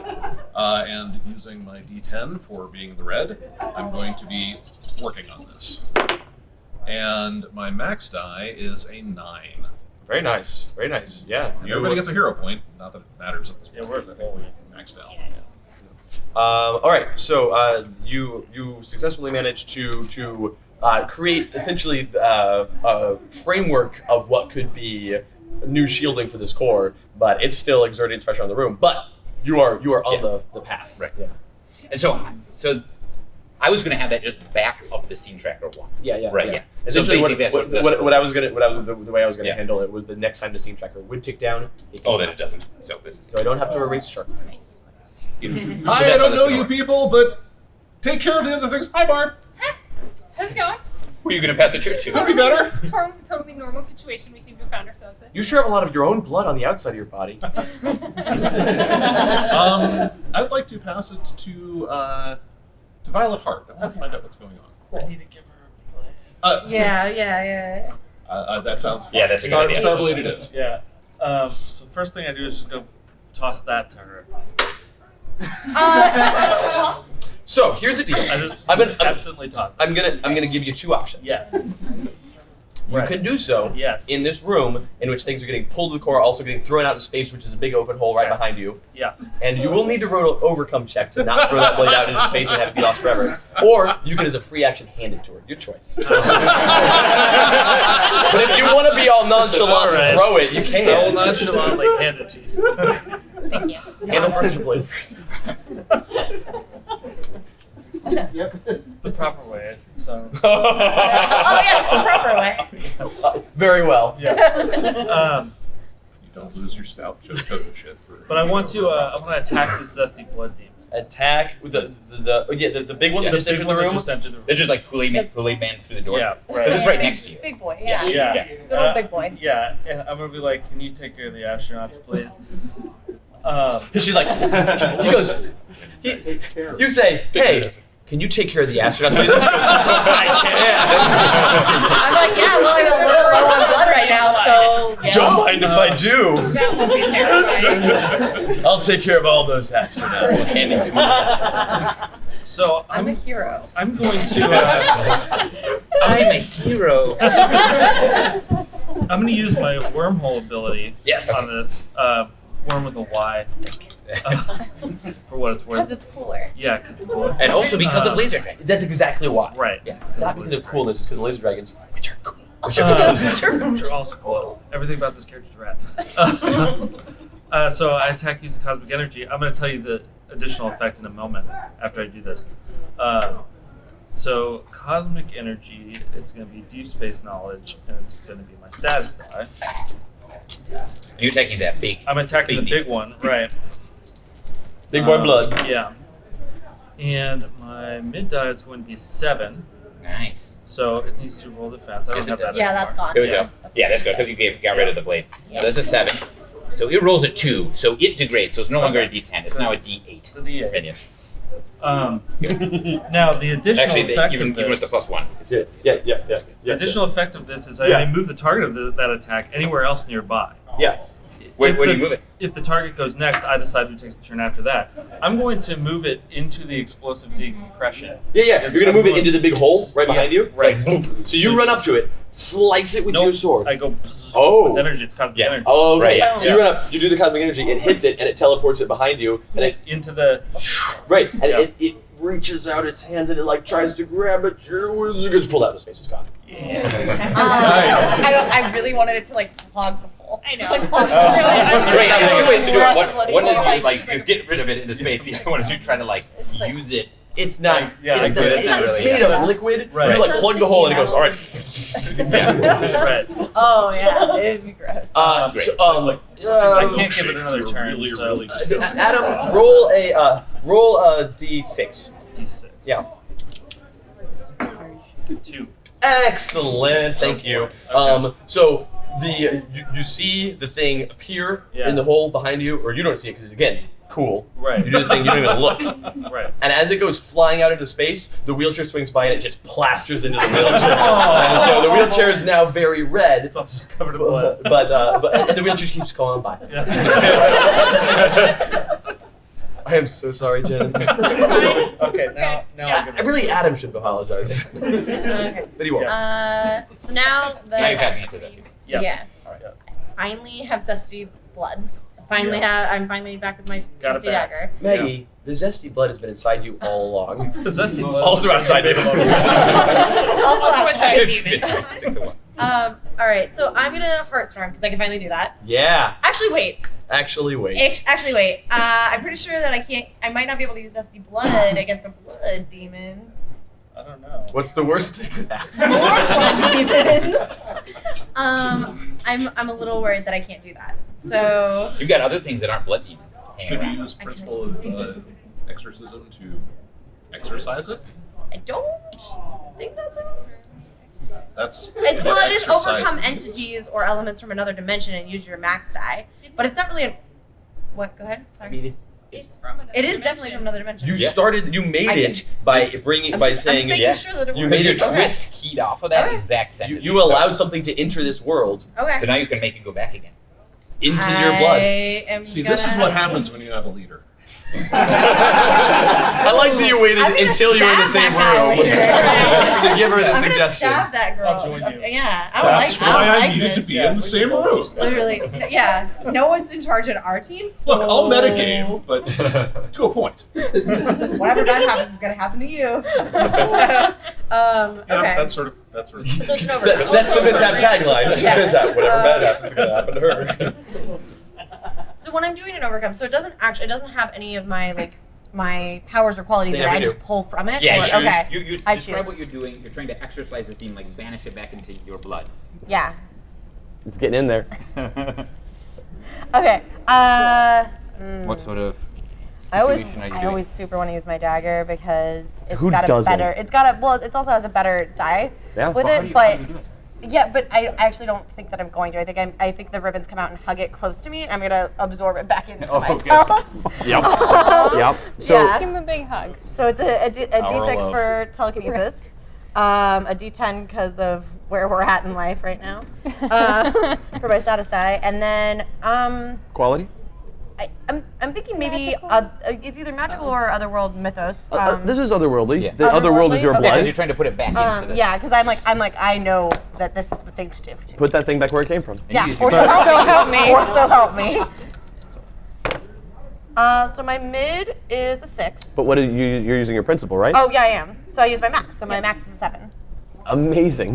[SPEAKER 4] and using my D10 for being the red, I'm going to be working on this. And my max die is a 9.
[SPEAKER 7] Very nice. Very nice. Yeah.
[SPEAKER 4] And everybody gets a hero point. Not that it matters at this point.
[SPEAKER 8] Yeah, we're fully
[SPEAKER 4] maxed out.
[SPEAKER 7] All right. So you successfully managed to create essentially a framework of what could be new shielding for this core, but it's still exerting its pressure on the room. But you are on the path.
[SPEAKER 6] Right. And so I was going to have that just back up the scene tracker 1.
[SPEAKER 7] Yeah.
[SPEAKER 6] Right.
[SPEAKER 7] Yeah.
[SPEAKER 6] Yeah. So
[SPEAKER 7] Essentially,
[SPEAKER 6] basically, that's
[SPEAKER 7] the way I was gonna
[SPEAKER 6] Yeah.
[SPEAKER 7] handle it was the next time the scene tracker would tick down. It
[SPEAKER 6] Oh,
[SPEAKER 7] does
[SPEAKER 6] then
[SPEAKER 7] not.
[SPEAKER 6] it doesn't. So this is.
[SPEAKER 7] So I don't have to erase sharp.
[SPEAKER 6] Beautiful. So
[SPEAKER 4] Hi, I
[SPEAKER 6] that's how
[SPEAKER 4] don't
[SPEAKER 6] this
[SPEAKER 4] know
[SPEAKER 6] gonna
[SPEAKER 4] you
[SPEAKER 6] work.
[SPEAKER 4] people, but take care of the other things. Hi, Barb.
[SPEAKER 5] How's it going?
[SPEAKER 6] Who are you going to pass the trick to?
[SPEAKER 4] Could be better.
[SPEAKER 5] Totally normal situation we seem to have found ourselves in.
[SPEAKER 7] You sure have a lot of your own blood on the outside of your body.
[SPEAKER 4] I'd like to pass it to To Violet Heart. I want to find out what's going on.
[SPEAKER 2] I need to give her a play.
[SPEAKER 3] Yeah.
[SPEAKER 4] That sounds fun.
[SPEAKER 6] Yeah, that's a good idea.
[SPEAKER 4] Starblade it is.
[SPEAKER 2] Yeah. So first thing I do is just go toss that to her.
[SPEAKER 7] So here's the deal.
[SPEAKER 2] I just
[SPEAKER 7] I'm
[SPEAKER 2] absolutely toss it.
[SPEAKER 7] I'm gonna give you 2 options.
[SPEAKER 2] Yes.
[SPEAKER 7] You
[SPEAKER 2] Right.
[SPEAKER 7] can do so
[SPEAKER 2] Yes.
[SPEAKER 7] in this room in which things are getting pulled to the core, also getting thrown out into space, which is a big open hole right
[SPEAKER 2] Okay.
[SPEAKER 7] behind you.
[SPEAKER 2] Yeah.
[SPEAKER 7] And you will need to roll an overcome check to not throw that blade out into space and have it be lost forever. Or you can, as a free action, hand it to her. Your choice. But if you want to be all nonchalant
[SPEAKER 2] All right.
[SPEAKER 7] and throw it, you can.
[SPEAKER 2] I will nonchalantly hand it to you.
[SPEAKER 3] Thank you.
[SPEAKER 7] Handle first or blade first.
[SPEAKER 2] The proper way. So.
[SPEAKER 3] Oh yes, the proper way.
[SPEAKER 7] Very well.
[SPEAKER 2] Yeah.
[SPEAKER 4] You don't lose your stout coat shit.
[SPEAKER 2] But I want to attack this zesty blood demon.
[SPEAKER 7] Attack with the big one that just entered the
[SPEAKER 2] one that
[SPEAKER 7] room.
[SPEAKER 2] just entered the room.
[SPEAKER 6] They're just like Kool-Aid man through the door.
[SPEAKER 2] Yeah,
[SPEAKER 6] Because
[SPEAKER 2] right.
[SPEAKER 6] it's right next to you.
[SPEAKER 3] Big boy, yeah.
[SPEAKER 2] Yeah.
[SPEAKER 3] Good old big boy.
[SPEAKER 2] Yeah, and I'm gonna be like, can you take care of the astronauts, please?
[SPEAKER 7] She's like, he goes, you say, hey, can you take care of the astronauts? Please? I can.
[SPEAKER 3] I'm like, yeah, well, I'm a little low on blood right now, so. Yeah.
[SPEAKER 7] Don't mind if I do.
[SPEAKER 5] That would be terrifying.
[SPEAKER 7] I'll take care of all those astronauts. And it's
[SPEAKER 2] So
[SPEAKER 3] I'm a hero.
[SPEAKER 2] I'm going to.
[SPEAKER 6] I'm a hero.
[SPEAKER 2] I'm gonna use my wormhole ability.
[SPEAKER 7] Yes.
[SPEAKER 2] On this worm with a Y. For what it's
[SPEAKER 3] Because
[SPEAKER 2] worth.
[SPEAKER 3] it's cooler.
[SPEAKER 2] Yeah, because it's cool.
[SPEAKER 6] And also because of laser dragons.
[SPEAKER 7] That's exactly why.
[SPEAKER 2] Right.
[SPEAKER 7] Yeah, it's not because of coolness, it's because of laser dragons, which are cool.
[SPEAKER 2] Which are also cool. Everything about this character's rad. So I attack using cosmic energy. I'm going to tell you the additional effect in a moment after I do this. So cosmic energy, it's going to be deep space knowledge, and it's going to be my status die.
[SPEAKER 6] You're taking that big.
[SPEAKER 2] I'm attacking the big
[SPEAKER 6] demon.
[SPEAKER 2] one, right?
[SPEAKER 7] Big boy blood.
[SPEAKER 2] Yeah. And my mid die is going to be 7.
[SPEAKER 6] Nice.
[SPEAKER 2] So it needs to roll defense. I don't
[SPEAKER 6] Yes, it
[SPEAKER 2] have that
[SPEAKER 6] does.
[SPEAKER 3] Yeah,
[SPEAKER 2] anymore.
[SPEAKER 3] that's gone.
[SPEAKER 6] Here we go. Yeah, that's good because you got rid of the blade.
[SPEAKER 3] Yeah.
[SPEAKER 6] So that's a 7. So it rolls a 2. So it degrades. So it's no longer a
[SPEAKER 2] Okay.
[SPEAKER 6] D10. It's now a D8.
[SPEAKER 2] It's a D8.
[SPEAKER 6] Finish.
[SPEAKER 2] Now the additional
[SPEAKER 6] Actually,
[SPEAKER 2] effect
[SPEAKER 6] even
[SPEAKER 2] of this,
[SPEAKER 6] with the +1.
[SPEAKER 2] the additional effect of this is I may move the target of that attack anywhere else nearby.
[SPEAKER 7] Yeah.
[SPEAKER 6] Where
[SPEAKER 2] If
[SPEAKER 6] do you
[SPEAKER 2] the-
[SPEAKER 6] move it?
[SPEAKER 2] If the target goes next, I decide who takes the turn after that. I'm going to move it into the explosive decompression.
[SPEAKER 7] Yeah. You're gonna move it into the big hole right behind you.
[SPEAKER 2] Right.
[SPEAKER 7] Like, boom. So you run up to it, slice it with
[SPEAKER 2] Nope.
[SPEAKER 7] your sword.
[SPEAKER 2] I go.
[SPEAKER 7] Oh.
[SPEAKER 2] With energy. It's cosmic energy.
[SPEAKER 7] Oh, okay.
[SPEAKER 6] Right, yeah.
[SPEAKER 7] So you run up, you do the cosmic energy, it hits it, and it teleports it behind you, and it
[SPEAKER 2] Into the.
[SPEAKER 7] right, and
[SPEAKER 2] Yeah.
[SPEAKER 7] it reaches out its hands and it like tries to grab it. It gets pulled out of space. It's gone.
[SPEAKER 4] Nice.
[SPEAKER 3] I really wanted it to like clog the hole.
[SPEAKER 5] I
[SPEAKER 3] Just
[SPEAKER 5] know.
[SPEAKER 3] like clog the
[SPEAKER 5] Really,
[SPEAKER 3] hole.
[SPEAKER 5] I'm
[SPEAKER 6] Great. There's 2 ways to do it.
[SPEAKER 3] Bloody
[SPEAKER 6] One is
[SPEAKER 3] hole.
[SPEAKER 6] you like you get rid of it into space. The other one is you try to like
[SPEAKER 3] It's just like-
[SPEAKER 6] use it.
[SPEAKER 7] It's not.
[SPEAKER 2] Yeah, I
[SPEAKER 7] it's
[SPEAKER 2] agree.
[SPEAKER 7] it's,
[SPEAKER 6] That's not
[SPEAKER 7] it's
[SPEAKER 6] really-
[SPEAKER 7] made of liquid.
[SPEAKER 2] Right.
[SPEAKER 7] You like plug the hole and it goes. All right.
[SPEAKER 6] Yeah.
[SPEAKER 2] Right.
[SPEAKER 3] Oh yeah, it'd be gross.
[SPEAKER 6] Great.
[SPEAKER 7] So,
[SPEAKER 2] I can't give it another turn.
[SPEAKER 4] Really,
[SPEAKER 2] so
[SPEAKER 4] really disgusting.
[SPEAKER 7] Adam, roll a d6.
[SPEAKER 2] D6.
[SPEAKER 7] Yeah.
[SPEAKER 2] 2.
[SPEAKER 7] Excellent. Thank you.
[SPEAKER 2] Okay.
[SPEAKER 7] So you see the thing appear
[SPEAKER 2] Yeah.
[SPEAKER 7] in the hole behind you, or you don't see it because again, cool.
[SPEAKER 2] Right.
[SPEAKER 7] You do the thing, you don't even look.
[SPEAKER 2] Right.
[SPEAKER 7] And as it goes flying out into space, the wheelchair swings by and it just plasters into the wheelchair. And so the wheelchair is now very red.
[SPEAKER 2] It's all just covered in blood.
[SPEAKER 7] But and the wheelchair keeps going by. I am so sorry, Jen.
[SPEAKER 2] Okay, now
[SPEAKER 7] Yeah, really, Adam should apologize,
[SPEAKER 3] Okay.
[SPEAKER 7] but he won't.
[SPEAKER 3] So now
[SPEAKER 6] Now you're
[SPEAKER 3] the
[SPEAKER 6] passing it to this.
[SPEAKER 3] yeah.
[SPEAKER 2] All right.
[SPEAKER 3] Finally have zesty blood. I'm finally back with my
[SPEAKER 2] Got it
[SPEAKER 3] trusty
[SPEAKER 2] back.
[SPEAKER 3] dagger.
[SPEAKER 7] Maggie, the zesty blood has been inside you all along.
[SPEAKER 2] The zesty blood.
[SPEAKER 7] Also outside, baby.
[SPEAKER 3] Also
[SPEAKER 5] Switch
[SPEAKER 3] outside.
[SPEAKER 5] to demon.
[SPEAKER 6] 6 of 1.
[SPEAKER 3] All right, so I'm gonna Heartstorm because I can finally do that.
[SPEAKER 7] Yeah.
[SPEAKER 3] Actually, wait.
[SPEAKER 7] Actually, wait.
[SPEAKER 3] Actually, wait. I'm pretty sure that I might not be able to use zesty blood against a blood demon.
[SPEAKER 2] I don't know.
[SPEAKER 7] What's the worst thing that
[SPEAKER 3] More
[SPEAKER 7] happened?
[SPEAKER 3] blood demons. I'm a little worried that I can't do that. So
[SPEAKER 6] You've got other things that aren't blood demons hanging
[SPEAKER 4] Could you
[SPEAKER 6] around.
[SPEAKER 4] use principle of exorcism to exorcise it?
[SPEAKER 3] I don't think that's it.
[SPEAKER 4] That's
[SPEAKER 3] It's
[SPEAKER 4] what
[SPEAKER 3] well, it is
[SPEAKER 4] exorcise
[SPEAKER 3] overcome
[SPEAKER 4] means.
[SPEAKER 3] entities or elements from another dimension and use your max die. But it's not really a. What? Go ahead. Sorry.
[SPEAKER 5] It's from another
[SPEAKER 3] It is
[SPEAKER 5] dimension.
[SPEAKER 3] definitely from another dimension.
[SPEAKER 1] You made
[SPEAKER 3] I
[SPEAKER 1] it by bringing
[SPEAKER 3] I'm
[SPEAKER 1] by
[SPEAKER 3] just
[SPEAKER 1] saying
[SPEAKER 3] making
[SPEAKER 6] yeah.
[SPEAKER 3] sure that it
[SPEAKER 1] You
[SPEAKER 3] works.
[SPEAKER 1] made
[SPEAKER 6] Your
[SPEAKER 1] it
[SPEAKER 6] twist keyed off of that
[SPEAKER 3] Okay.
[SPEAKER 6] exact sentence.
[SPEAKER 1] you allowed something to enter this world
[SPEAKER 3] Okay.
[SPEAKER 6] So now you can make it go back again.
[SPEAKER 1] into your blood.
[SPEAKER 3] I am
[SPEAKER 4] See,
[SPEAKER 3] gonna...
[SPEAKER 4] this is what happens when you have a leader.
[SPEAKER 1] I like that you waited
[SPEAKER 3] I'm gonna
[SPEAKER 1] until you were in the
[SPEAKER 3] stab
[SPEAKER 1] same
[SPEAKER 3] that guy
[SPEAKER 1] room
[SPEAKER 3] later.
[SPEAKER 1] to give her the
[SPEAKER 3] I'm gonna
[SPEAKER 1] suggestion.
[SPEAKER 3] stab that girl.
[SPEAKER 8] I'll join you.
[SPEAKER 3] Yeah, I don't
[SPEAKER 4] That's
[SPEAKER 3] like.
[SPEAKER 4] why
[SPEAKER 3] I
[SPEAKER 4] I
[SPEAKER 3] don't
[SPEAKER 4] needed
[SPEAKER 3] like
[SPEAKER 4] to
[SPEAKER 3] this.
[SPEAKER 4] be in the same room.
[SPEAKER 3] Literally, yeah. No one's in charge in our team. So
[SPEAKER 4] Look, I'll metagame, but to a point.
[SPEAKER 3] whatever bad happens is gonna happen to you. So,
[SPEAKER 4] Yeah,
[SPEAKER 3] okay.
[SPEAKER 4] that's sort of.
[SPEAKER 3] So it's an overcome.
[SPEAKER 1] That's the mishap tagline.
[SPEAKER 3] Yeah.
[SPEAKER 1] Mishap. Whatever bad happens is gonna happen to her.
[SPEAKER 3] So when I'm doing an overcome, so it doesn't have any of my my powers or qualities
[SPEAKER 1] They
[SPEAKER 3] that I
[SPEAKER 1] never
[SPEAKER 3] just
[SPEAKER 1] do.
[SPEAKER 3] pull from it.
[SPEAKER 6] Yeah,
[SPEAKER 3] or,
[SPEAKER 6] you,
[SPEAKER 3] okay.
[SPEAKER 6] you
[SPEAKER 3] I
[SPEAKER 6] describe
[SPEAKER 3] choose.
[SPEAKER 6] what you're doing. You're trying to exercise the theme, like banish it back into your blood.
[SPEAKER 3] Yeah.
[SPEAKER 7] It's getting in there.
[SPEAKER 3] Okay.
[SPEAKER 6] What sort of
[SPEAKER 3] I always
[SPEAKER 6] situation are you doing?
[SPEAKER 3] I always super want to use my dagger because it's
[SPEAKER 7] Who
[SPEAKER 3] got a
[SPEAKER 7] doesn't?
[SPEAKER 3] better. It's got a well. It also has a better die
[SPEAKER 7] Yeah.
[SPEAKER 3] with
[SPEAKER 6] Well, how
[SPEAKER 3] it,
[SPEAKER 6] do you
[SPEAKER 3] but.
[SPEAKER 6] do it?
[SPEAKER 3] Yeah, but I actually don't think that I'm going to. I think the ribbons come out and hug it close to me, and I'm gonna absorb it back into
[SPEAKER 6] Oh, okay.
[SPEAKER 3] myself.
[SPEAKER 7] Yep. Yep. So
[SPEAKER 3] Yeah.
[SPEAKER 5] Give him a big hug.
[SPEAKER 3] So it's a
[SPEAKER 4] Power
[SPEAKER 3] D6
[SPEAKER 4] love.
[SPEAKER 3] for telekinesis, a D10 because of where we're at in life right now, for my status die, and then
[SPEAKER 7] quality.
[SPEAKER 3] I'm thinking maybe it's either magical or otherworld mythos.
[SPEAKER 7] This is otherworldly.
[SPEAKER 6] Yeah.
[SPEAKER 7] The other world is your
[SPEAKER 3] Otherworldly?
[SPEAKER 6] Because
[SPEAKER 7] blood.
[SPEAKER 6] you're trying to put it back into the.
[SPEAKER 3] yeah, because I'm like I know that this is the thing to do.
[SPEAKER 7] Put that thing back where it came from.
[SPEAKER 3] Yeah,
[SPEAKER 6] you-
[SPEAKER 3] or so help me. Or so help me. So my mid is a 6.
[SPEAKER 7] But what are you're using your principal, right?
[SPEAKER 3] Oh yeah, I am. So I use my max. So my max is a 7.
[SPEAKER 7] Amazing.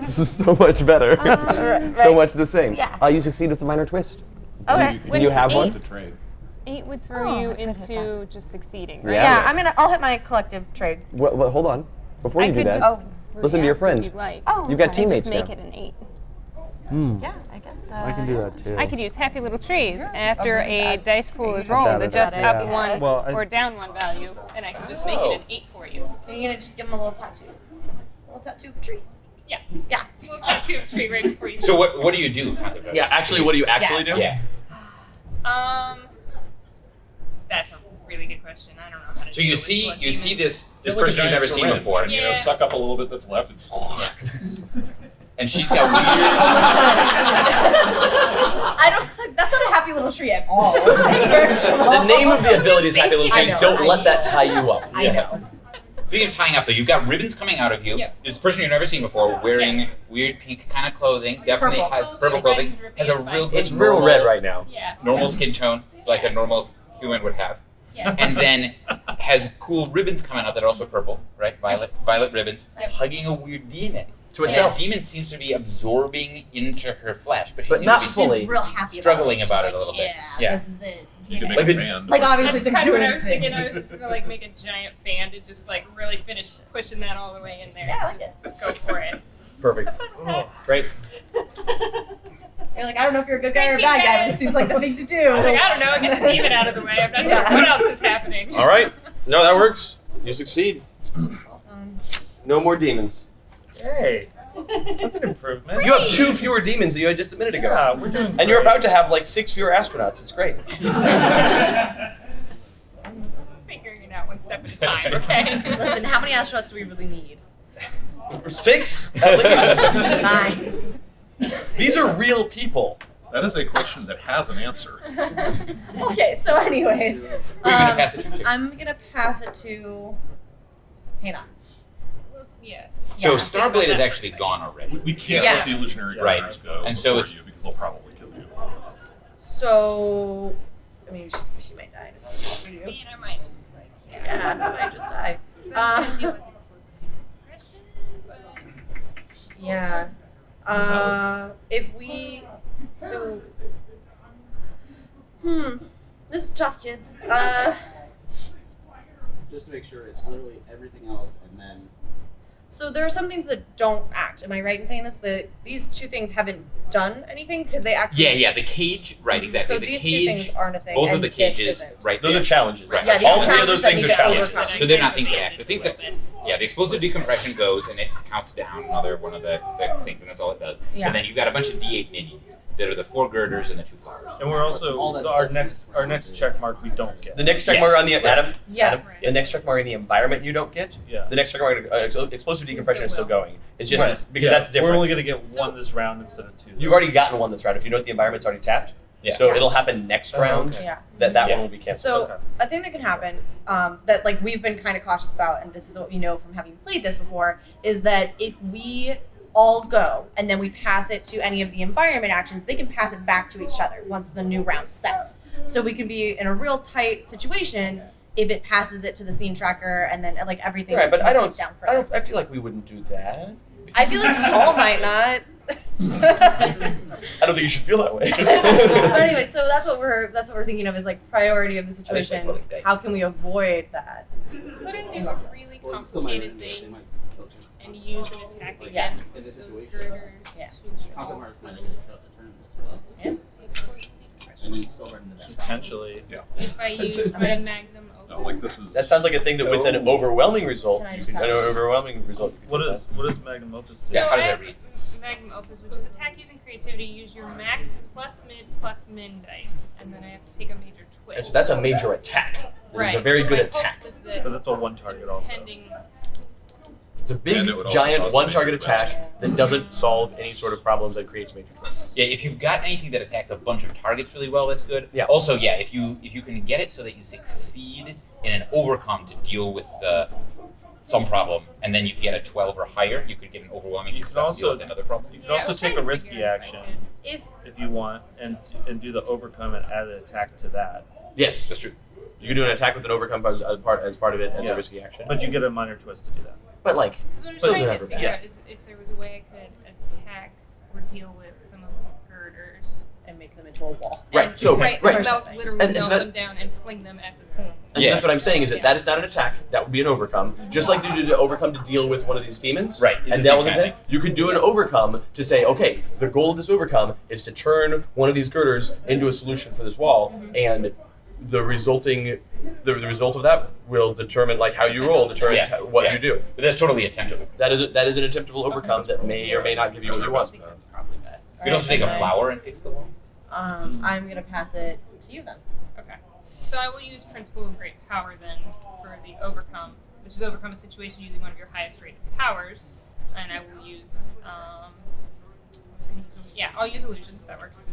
[SPEAKER 7] This is so much better. So
[SPEAKER 3] right.
[SPEAKER 7] much the same.
[SPEAKER 3] Yeah.
[SPEAKER 7] You succeed with a minor twist.
[SPEAKER 3] Okay.
[SPEAKER 7] Do you have one?
[SPEAKER 4] To trade.
[SPEAKER 5] 8 would throw
[SPEAKER 3] Oh,
[SPEAKER 5] you
[SPEAKER 3] I could hit
[SPEAKER 5] into just succeeding, right?
[SPEAKER 7] Yeah.
[SPEAKER 3] Yeah, I'll hit my collective trade.
[SPEAKER 7] Well, hold on. Before you
[SPEAKER 5] I
[SPEAKER 7] do
[SPEAKER 5] could
[SPEAKER 7] that,
[SPEAKER 5] just
[SPEAKER 7] listen to your
[SPEAKER 5] react
[SPEAKER 7] friend.
[SPEAKER 5] If you'd like.
[SPEAKER 3] Oh,
[SPEAKER 7] You've got
[SPEAKER 3] okay.
[SPEAKER 5] And
[SPEAKER 7] teammates
[SPEAKER 5] just make
[SPEAKER 7] now.
[SPEAKER 5] it an 8.
[SPEAKER 3] Yeah, I guess.
[SPEAKER 7] I can do that too.
[SPEAKER 5] I could use happy little trees after
[SPEAKER 3] Okay.
[SPEAKER 5] a dice pool is
[SPEAKER 7] Not
[SPEAKER 5] rolled,
[SPEAKER 7] bad,
[SPEAKER 5] adjust
[SPEAKER 7] yeah.
[SPEAKER 5] up one
[SPEAKER 2] Well, I-
[SPEAKER 5] or down one value, and I can just make it an 8 for you.
[SPEAKER 3] Are you gonna just give him a little tattoo? A little tattoo tree.
[SPEAKER 5] Yeah.
[SPEAKER 3] Yeah.
[SPEAKER 5] We'll tattoo a tree right before you.
[SPEAKER 6] So what do you do? Concept of-
[SPEAKER 1] Yeah, actually, what do you actually do?
[SPEAKER 6] Yeah.
[SPEAKER 5] That's a really good question. I don't know how to.
[SPEAKER 6] So
[SPEAKER 5] deal
[SPEAKER 6] you
[SPEAKER 5] with
[SPEAKER 6] see
[SPEAKER 5] blood
[SPEAKER 6] you see
[SPEAKER 5] demons.
[SPEAKER 6] this
[SPEAKER 4] Feel like a
[SPEAKER 6] person you've
[SPEAKER 4] giant
[SPEAKER 6] never seen
[SPEAKER 4] syringe,
[SPEAKER 6] before,
[SPEAKER 4] You know,
[SPEAKER 5] Yeah.
[SPEAKER 4] suck up a little bit that's left.
[SPEAKER 6] and she's got
[SPEAKER 3] I don't. That's not a happy little tree at all. First of all.
[SPEAKER 1] The name of the ability is Happy Little
[SPEAKER 3] I
[SPEAKER 1] Trees.
[SPEAKER 3] know,
[SPEAKER 1] Don't
[SPEAKER 3] I
[SPEAKER 1] let that
[SPEAKER 3] know.
[SPEAKER 1] tie you up.
[SPEAKER 3] I know.
[SPEAKER 6] Speaking of tying up, though, you've got ribbons coming out of you.
[SPEAKER 5] Yep.
[SPEAKER 6] This person you've never seen before, wearing weird pink kind of clothing, definitely
[SPEAKER 3] Purple.
[SPEAKER 6] has purple clothing,
[SPEAKER 5] Red and
[SPEAKER 6] has a
[SPEAKER 5] drippy,
[SPEAKER 6] real
[SPEAKER 5] it's
[SPEAKER 6] good
[SPEAKER 1] It's real
[SPEAKER 6] normal-
[SPEAKER 1] red right now.
[SPEAKER 5] Yeah.
[SPEAKER 6] normal skin tone, like a normal human would have,
[SPEAKER 5] Yeah.
[SPEAKER 6] and then has cool ribbons coming out that are also purple, right? Violet ribbons,
[SPEAKER 5] Yep.
[SPEAKER 6] hugging a weird demon.
[SPEAKER 1] To
[SPEAKER 6] And
[SPEAKER 1] itself.
[SPEAKER 6] that demon seems to be absorbing into her flesh, but she
[SPEAKER 1] But
[SPEAKER 6] seems
[SPEAKER 1] not
[SPEAKER 6] to be
[SPEAKER 1] fully.
[SPEAKER 3] Seems real happy
[SPEAKER 6] struggling
[SPEAKER 3] about
[SPEAKER 6] about
[SPEAKER 3] She's
[SPEAKER 6] it a little bit.
[SPEAKER 3] Yeah,
[SPEAKER 6] Yeah.
[SPEAKER 3] this is it.
[SPEAKER 4] You can make
[SPEAKER 1] Like
[SPEAKER 4] a
[SPEAKER 1] the-
[SPEAKER 4] fan.
[SPEAKER 3] Like obviously
[SPEAKER 5] That's
[SPEAKER 3] it's a
[SPEAKER 5] kind of what
[SPEAKER 3] good
[SPEAKER 5] I was
[SPEAKER 3] thing.
[SPEAKER 5] thinking. I was just gonna like make a giant fan to just like really finish pushing that all the way in there.
[SPEAKER 3] Yeah, I
[SPEAKER 5] and
[SPEAKER 3] like
[SPEAKER 5] just go for it.
[SPEAKER 1] Perfect. Great.
[SPEAKER 3] You're like, I don't know if you're a good guy or a
[SPEAKER 5] Good
[SPEAKER 3] bad
[SPEAKER 5] team,
[SPEAKER 3] guy, but
[SPEAKER 5] guys.
[SPEAKER 3] this seems like the thing to do.
[SPEAKER 5] I was like, I don't know. It gets a demon out of the way. I'm not
[SPEAKER 3] Yeah.
[SPEAKER 5] sure what else is happening.
[SPEAKER 1] All right. No, that works. You succeed. No more demons.
[SPEAKER 2] Hey, that's an improvement.
[SPEAKER 1] You have 2 fewer demons than you had just a minute ago.
[SPEAKER 2] Yeah, we're doing.
[SPEAKER 1] And you're
[SPEAKER 2] great.
[SPEAKER 1] about to have like 6 fewer astronauts. It's great.
[SPEAKER 5] Figuring it out one step at a time. Okay.
[SPEAKER 3] Listen, how many astronauts do we really need?
[SPEAKER 1] 6 at least.
[SPEAKER 3] 9.
[SPEAKER 1] These are real people.
[SPEAKER 4] That is a question that has an answer.
[SPEAKER 3] Okay, so anyways,
[SPEAKER 6] Who are you gonna pass it to?
[SPEAKER 3] I'm gonna pass it to. Hang on.
[SPEAKER 5] Yeah.
[SPEAKER 6] So
[SPEAKER 3] Yeah.
[SPEAKER 6] Starblade is actually gone already.
[SPEAKER 4] We can't
[SPEAKER 3] Yeah.
[SPEAKER 4] let the illusionary
[SPEAKER 6] Right.
[SPEAKER 4] gardeners go
[SPEAKER 6] And so
[SPEAKER 4] before
[SPEAKER 6] it's-
[SPEAKER 4] you because they'll probably kill you.
[SPEAKER 3] So, I mean, she might die.
[SPEAKER 5] Me and I might just like.
[SPEAKER 3] Yeah, I might just die.
[SPEAKER 5] So I was gonna deal with explosive decompression, but
[SPEAKER 3] Yeah. If we. So. This is tough, kids.
[SPEAKER 8] Just to make sure it's literally everything else, and then
[SPEAKER 3] So there are some things that don't act. Am I right in saying this? These 2 things haven't done anything because they actually.
[SPEAKER 6] Yeah, the cage, right? Exactly.
[SPEAKER 3] So
[SPEAKER 6] the
[SPEAKER 3] these
[SPEAKER 6] cage.
[SPEAKER 3] 2 things aren't a thing.
[SPEAKER 6] Both of
[SPEAKER 3] and
[SPEAKER 6] the
[SPEAKER 3] this
[SPEAKER 6] cages,
[SPEAKER 3] isn't.
[SPEAKER 6] right
[SPEAKER 1] Those
[SPEAKER 6] there.
[SPEAKER 1] are challenges.
[SPEAKER 6] Right.
[SPEAKER 3] Yeah, the
[SPEAKER 1] All 3 of
[SPEAKER 3] challenges
[SPEAKER 1] those
[SPEAKER 3] that
[SPEAKER 1] things
[SPEAKER 3] we
[SPEAKER 1] are
[SPEAKER 3] get
[SPEAKER 1] challenges.
[SPEAKER 3] overcome.
[SPEAKER 6] So they're not things that act. The things that, yeah, the explosive decompression goes and it counts down another one of the things, and that's all it does.
[SPEAKER 3] Yeah.
[SPEAKER 6] And then you've got a bunch of D8 minions that are the 4 girders and the 2 flowers.
[SPEAKER 2] And we're also our next check mark we don't get.
[SPEAKER 1] The next check
[SPEAKER 6] Yeah.
[SPEAKER 1] mark on the Adam.
[SPEAKER 3] Yeah.
[SPEAKER 1] Adam, the next check mark in the environment you don't get.
[SPEAKER 2] Yeah.
[SPEAKER 1] The next check mark explosive decompression is still going. It's just
[SPEAKER 2] Right.
[SPEAKER 1] because
[SPEAKER 2] Yeah.
[SPEAKER 1] that's different.
[SPEAKER 2] We're only gonna get one this round instead of 2.
[SPEAKER 1] You've already gotten one this round. If you know that the environment's already tapped,
[SPEAKER 6] Yeah.
[SPEAKER 1] so it'll happen next
[SPEAKER 2] Oh,
[SPEAKER 1] round.
[SPEAKER 2] okay.
[SPEAKER 3] Yeah.
[SPEAKER 1] That
[SPEAKER 6] Yeah.
[SPEAKER 1] one will be canceled.
[SPEAKER 3] So
[SPEAKER 2] Okay.
[SPEAKER 3] a thing that can happen, that like we've been kind of cautious about, and this is what we know from having played this before, is that if we all go and then we pass it to any of the environment actions, they can pass it back to each other once the new round sets. So we can be in a real tight situation if it passes it to the scene tracker and then like everything.
[SPEAKER 1] Right, but
[SPEAKER 3] can
[SPEAKER 1] I
[SPEAKER 3] tick
[SPEAKER 1] don't.
[SPEAKER 3] down
[SPEAKER 1] I
[SPEAKER 3] further.
[SPEAKER 1] don't. I feel like we wouldn't do that.
[SPEAKER 3] I feel like Paul might not.
[SPEAKER 1] I don't think you should feel that way.
[SPEAKER 3] But anyway, so that's what we're thinking of is like priority of the
[SPEAKER 6] just like
[SPEAKER 3] situation.
[SPEAKER 6] rolling dice.
[SPEAKER 3] How can we avoid that?
[SPEAKER 5] Couldn't do a really complicated thing and use an attack
[SPEAKER 3] Yes.
[SPEAKER 5] against those girders
[SPEAKER 3] Yeah.
[SPEAKER 5] to
[SPEAKER 8] Concept
[SPEAKER 5] solve
[SPEAKER 8] marks
[SPEAKER 5] some
[SPEAKER 8] might even show up the turn as well.
[SPEAKER 5] explosive
[SPEAKER 8] And
[SPEAKER 5] decompression.
[SPEAKER 8] then still run into that.
[SPEAKER 2] Potentially.
[SPEAKER 5] If I use my magnum opus.
[SPEAKER 4] No, like this is.
[SPEAKER 1] That sounds like a thing that with an overwhelming result,
[SPEAKER 3] Can I
[SPEAKER 1] you
[SPEAKER 3] just
[SPEAKER 1] can,
[SPEAKER 3] pass?
[SPEAKER 1] an overwhelming result. You can do
[SPEAKER 2] What is Magnum Opus?
[SPEAKER 5] So
[SPEAKER 6] Yeah, how does
[SPEAKER 5] I
[SPEAKER 6] that
[SPEAKER 5] have
[SPEAKER 6] read?
[SPEAKER 5] magnum opus, which is attack using creativity. Use your max plus mid plus min dice, and then I have to take a major
[SPEAKER 1] that.
[SPEAKER 5] twist.
[SPEAKER 1] That's a major attack.
[SPEAKER 5] right.
[SPEAKER 1] It's a very
[SPEAKER 5] But
[SPEAKER 1] good
[SPEAKER 5] my
[SPEAKER 1] attack.
[SPEAKER 5] hope was that
[SPEAKER 2] But that's a one target also.
[SPEAKER 5] pending.
[SPEAKER 1] It's a big,
[SPEAKER 4] And it would also
[SPEAKER 1] giant,
[SPEAKER 4] cause a
[SPEAKER 1] one-target
[SPEAKER 4] major twist.
[SPEAKER 1] attack that doesn't solve any sort of problems that creates major twists.
[SPEAKER 6] Yeah, if you've got anything that attacks a bunch of targets really well, that's good.
[SPEAKER 1] Yeah.
[SPEAKER 6] Also, yeah, if you can get it so that you succeed in an overcome to deal with some problem, and then you get a 12 or higher, you could get an overwhelming
[SPEAKER 2] You can
[SPEAKER 6] success to deal
[SPEAKER 2] also-
[SPEAKER 6] with another problem.
[SPEAKER 2] You can
[SPEAKER 5] Yeah, I
[SPEAKER 2] also
[SPEAKER 5] was
[SPEAKER 2] take
[SPEAKER 5] trying
[SPEAKER 2] a
[SPEAKER 5] to
[SPEAKER 2] risky
[SPEAKER 5] figure out if I
[SPEAKER 2] action
[SPEAKER 5] could.
[SPEAKER 3] If
[SPEAKER 2] if you want and do the overcome and add an attack to that.
[SPEAKER 1] Yes,
[SPEAKER 6] That's true.
[SPEAKER 1] you can do an attack with an overcome as part of it as
[SPEAKER 2] Yeah.
[SPEAKER 1] a risky action.
[SPEAKER 2] But you get a minor twist to do that.
[SPEAKER 1] But like,
[SPEAKER 5] So what I'm
[SPEAKER 1] But
[SPEAKER 5] trying
[SPEAKER 1] those are
[SPEAKER 5] to
[SPEAKER 1] never
[SPEAKER 5] figure
[SPEAKER 1] bad.
[SPEAKER 5] out is if there was a way I could attack or deal with some of the girders.
[SPEAKER 3] and make them into a wall.
[SPEAKER 1] Right,
[SPEAKER 5] And,
[SPEAKER 1] so-
[SPEAKER 5] right,
[SPEAKER 1] right.
[SPEAKER 5] and melt, literally
[SPEAKER 1] And so
[SPEAKER 5] melt
[SPEAKER 1] that-
[SPEAKER 5] them down and fling them at this hole.
[SPEAKER 1] and
[SPEAKER 6] Yeah.
[SPEAKER 1] that's what I'm saying is that that is not an attack. That would be an overcome. Just like you do to overcome to deal with one of these demons.
[SPEAKER 6] Right, it's
[SPEAKER 1] And
[SPEAKER 6] the
[SPEAKER 1] that
[SPEAKER 6] same
[SPEAKER 1] was
[SPEAKER 6] kind of
[SPEAKER 1] it. You could do an overcome to say, okay, the goal of this overcome is to turn one of these girders into a solution for this wall, and the resulting, the result of that will determine like how you roll, determines
[SPEAKER 6] Yeah.
[SPEAKER 1] what
[SPEAKER 6] Yeah.
[SPEAKER 1] you do.
[SPEAKER 6] But that's totally attemptable.
[SPEAKER 1] That is an attemptable overcome that may or may not give you what you
[SPEAKER 5] I
[SPEAKER 1] want.
[SPEAKER 5] think that's probably best.
[SPEAKER 6] You can also take
[SPEAKER 3] Alright,
[SPEAKER 6] a
[SPEAKER 3] and then,
[SPEAKER 6] flower and fix the wall.
[SPEAKER 3] I'm gonna pass it to you then.
[SPEAKER 5] Okay. So I will use Principle of Great Power then for the overcome, which is overcome a situation using one of your highest rated powers, and I will use I'll use illusions. That works.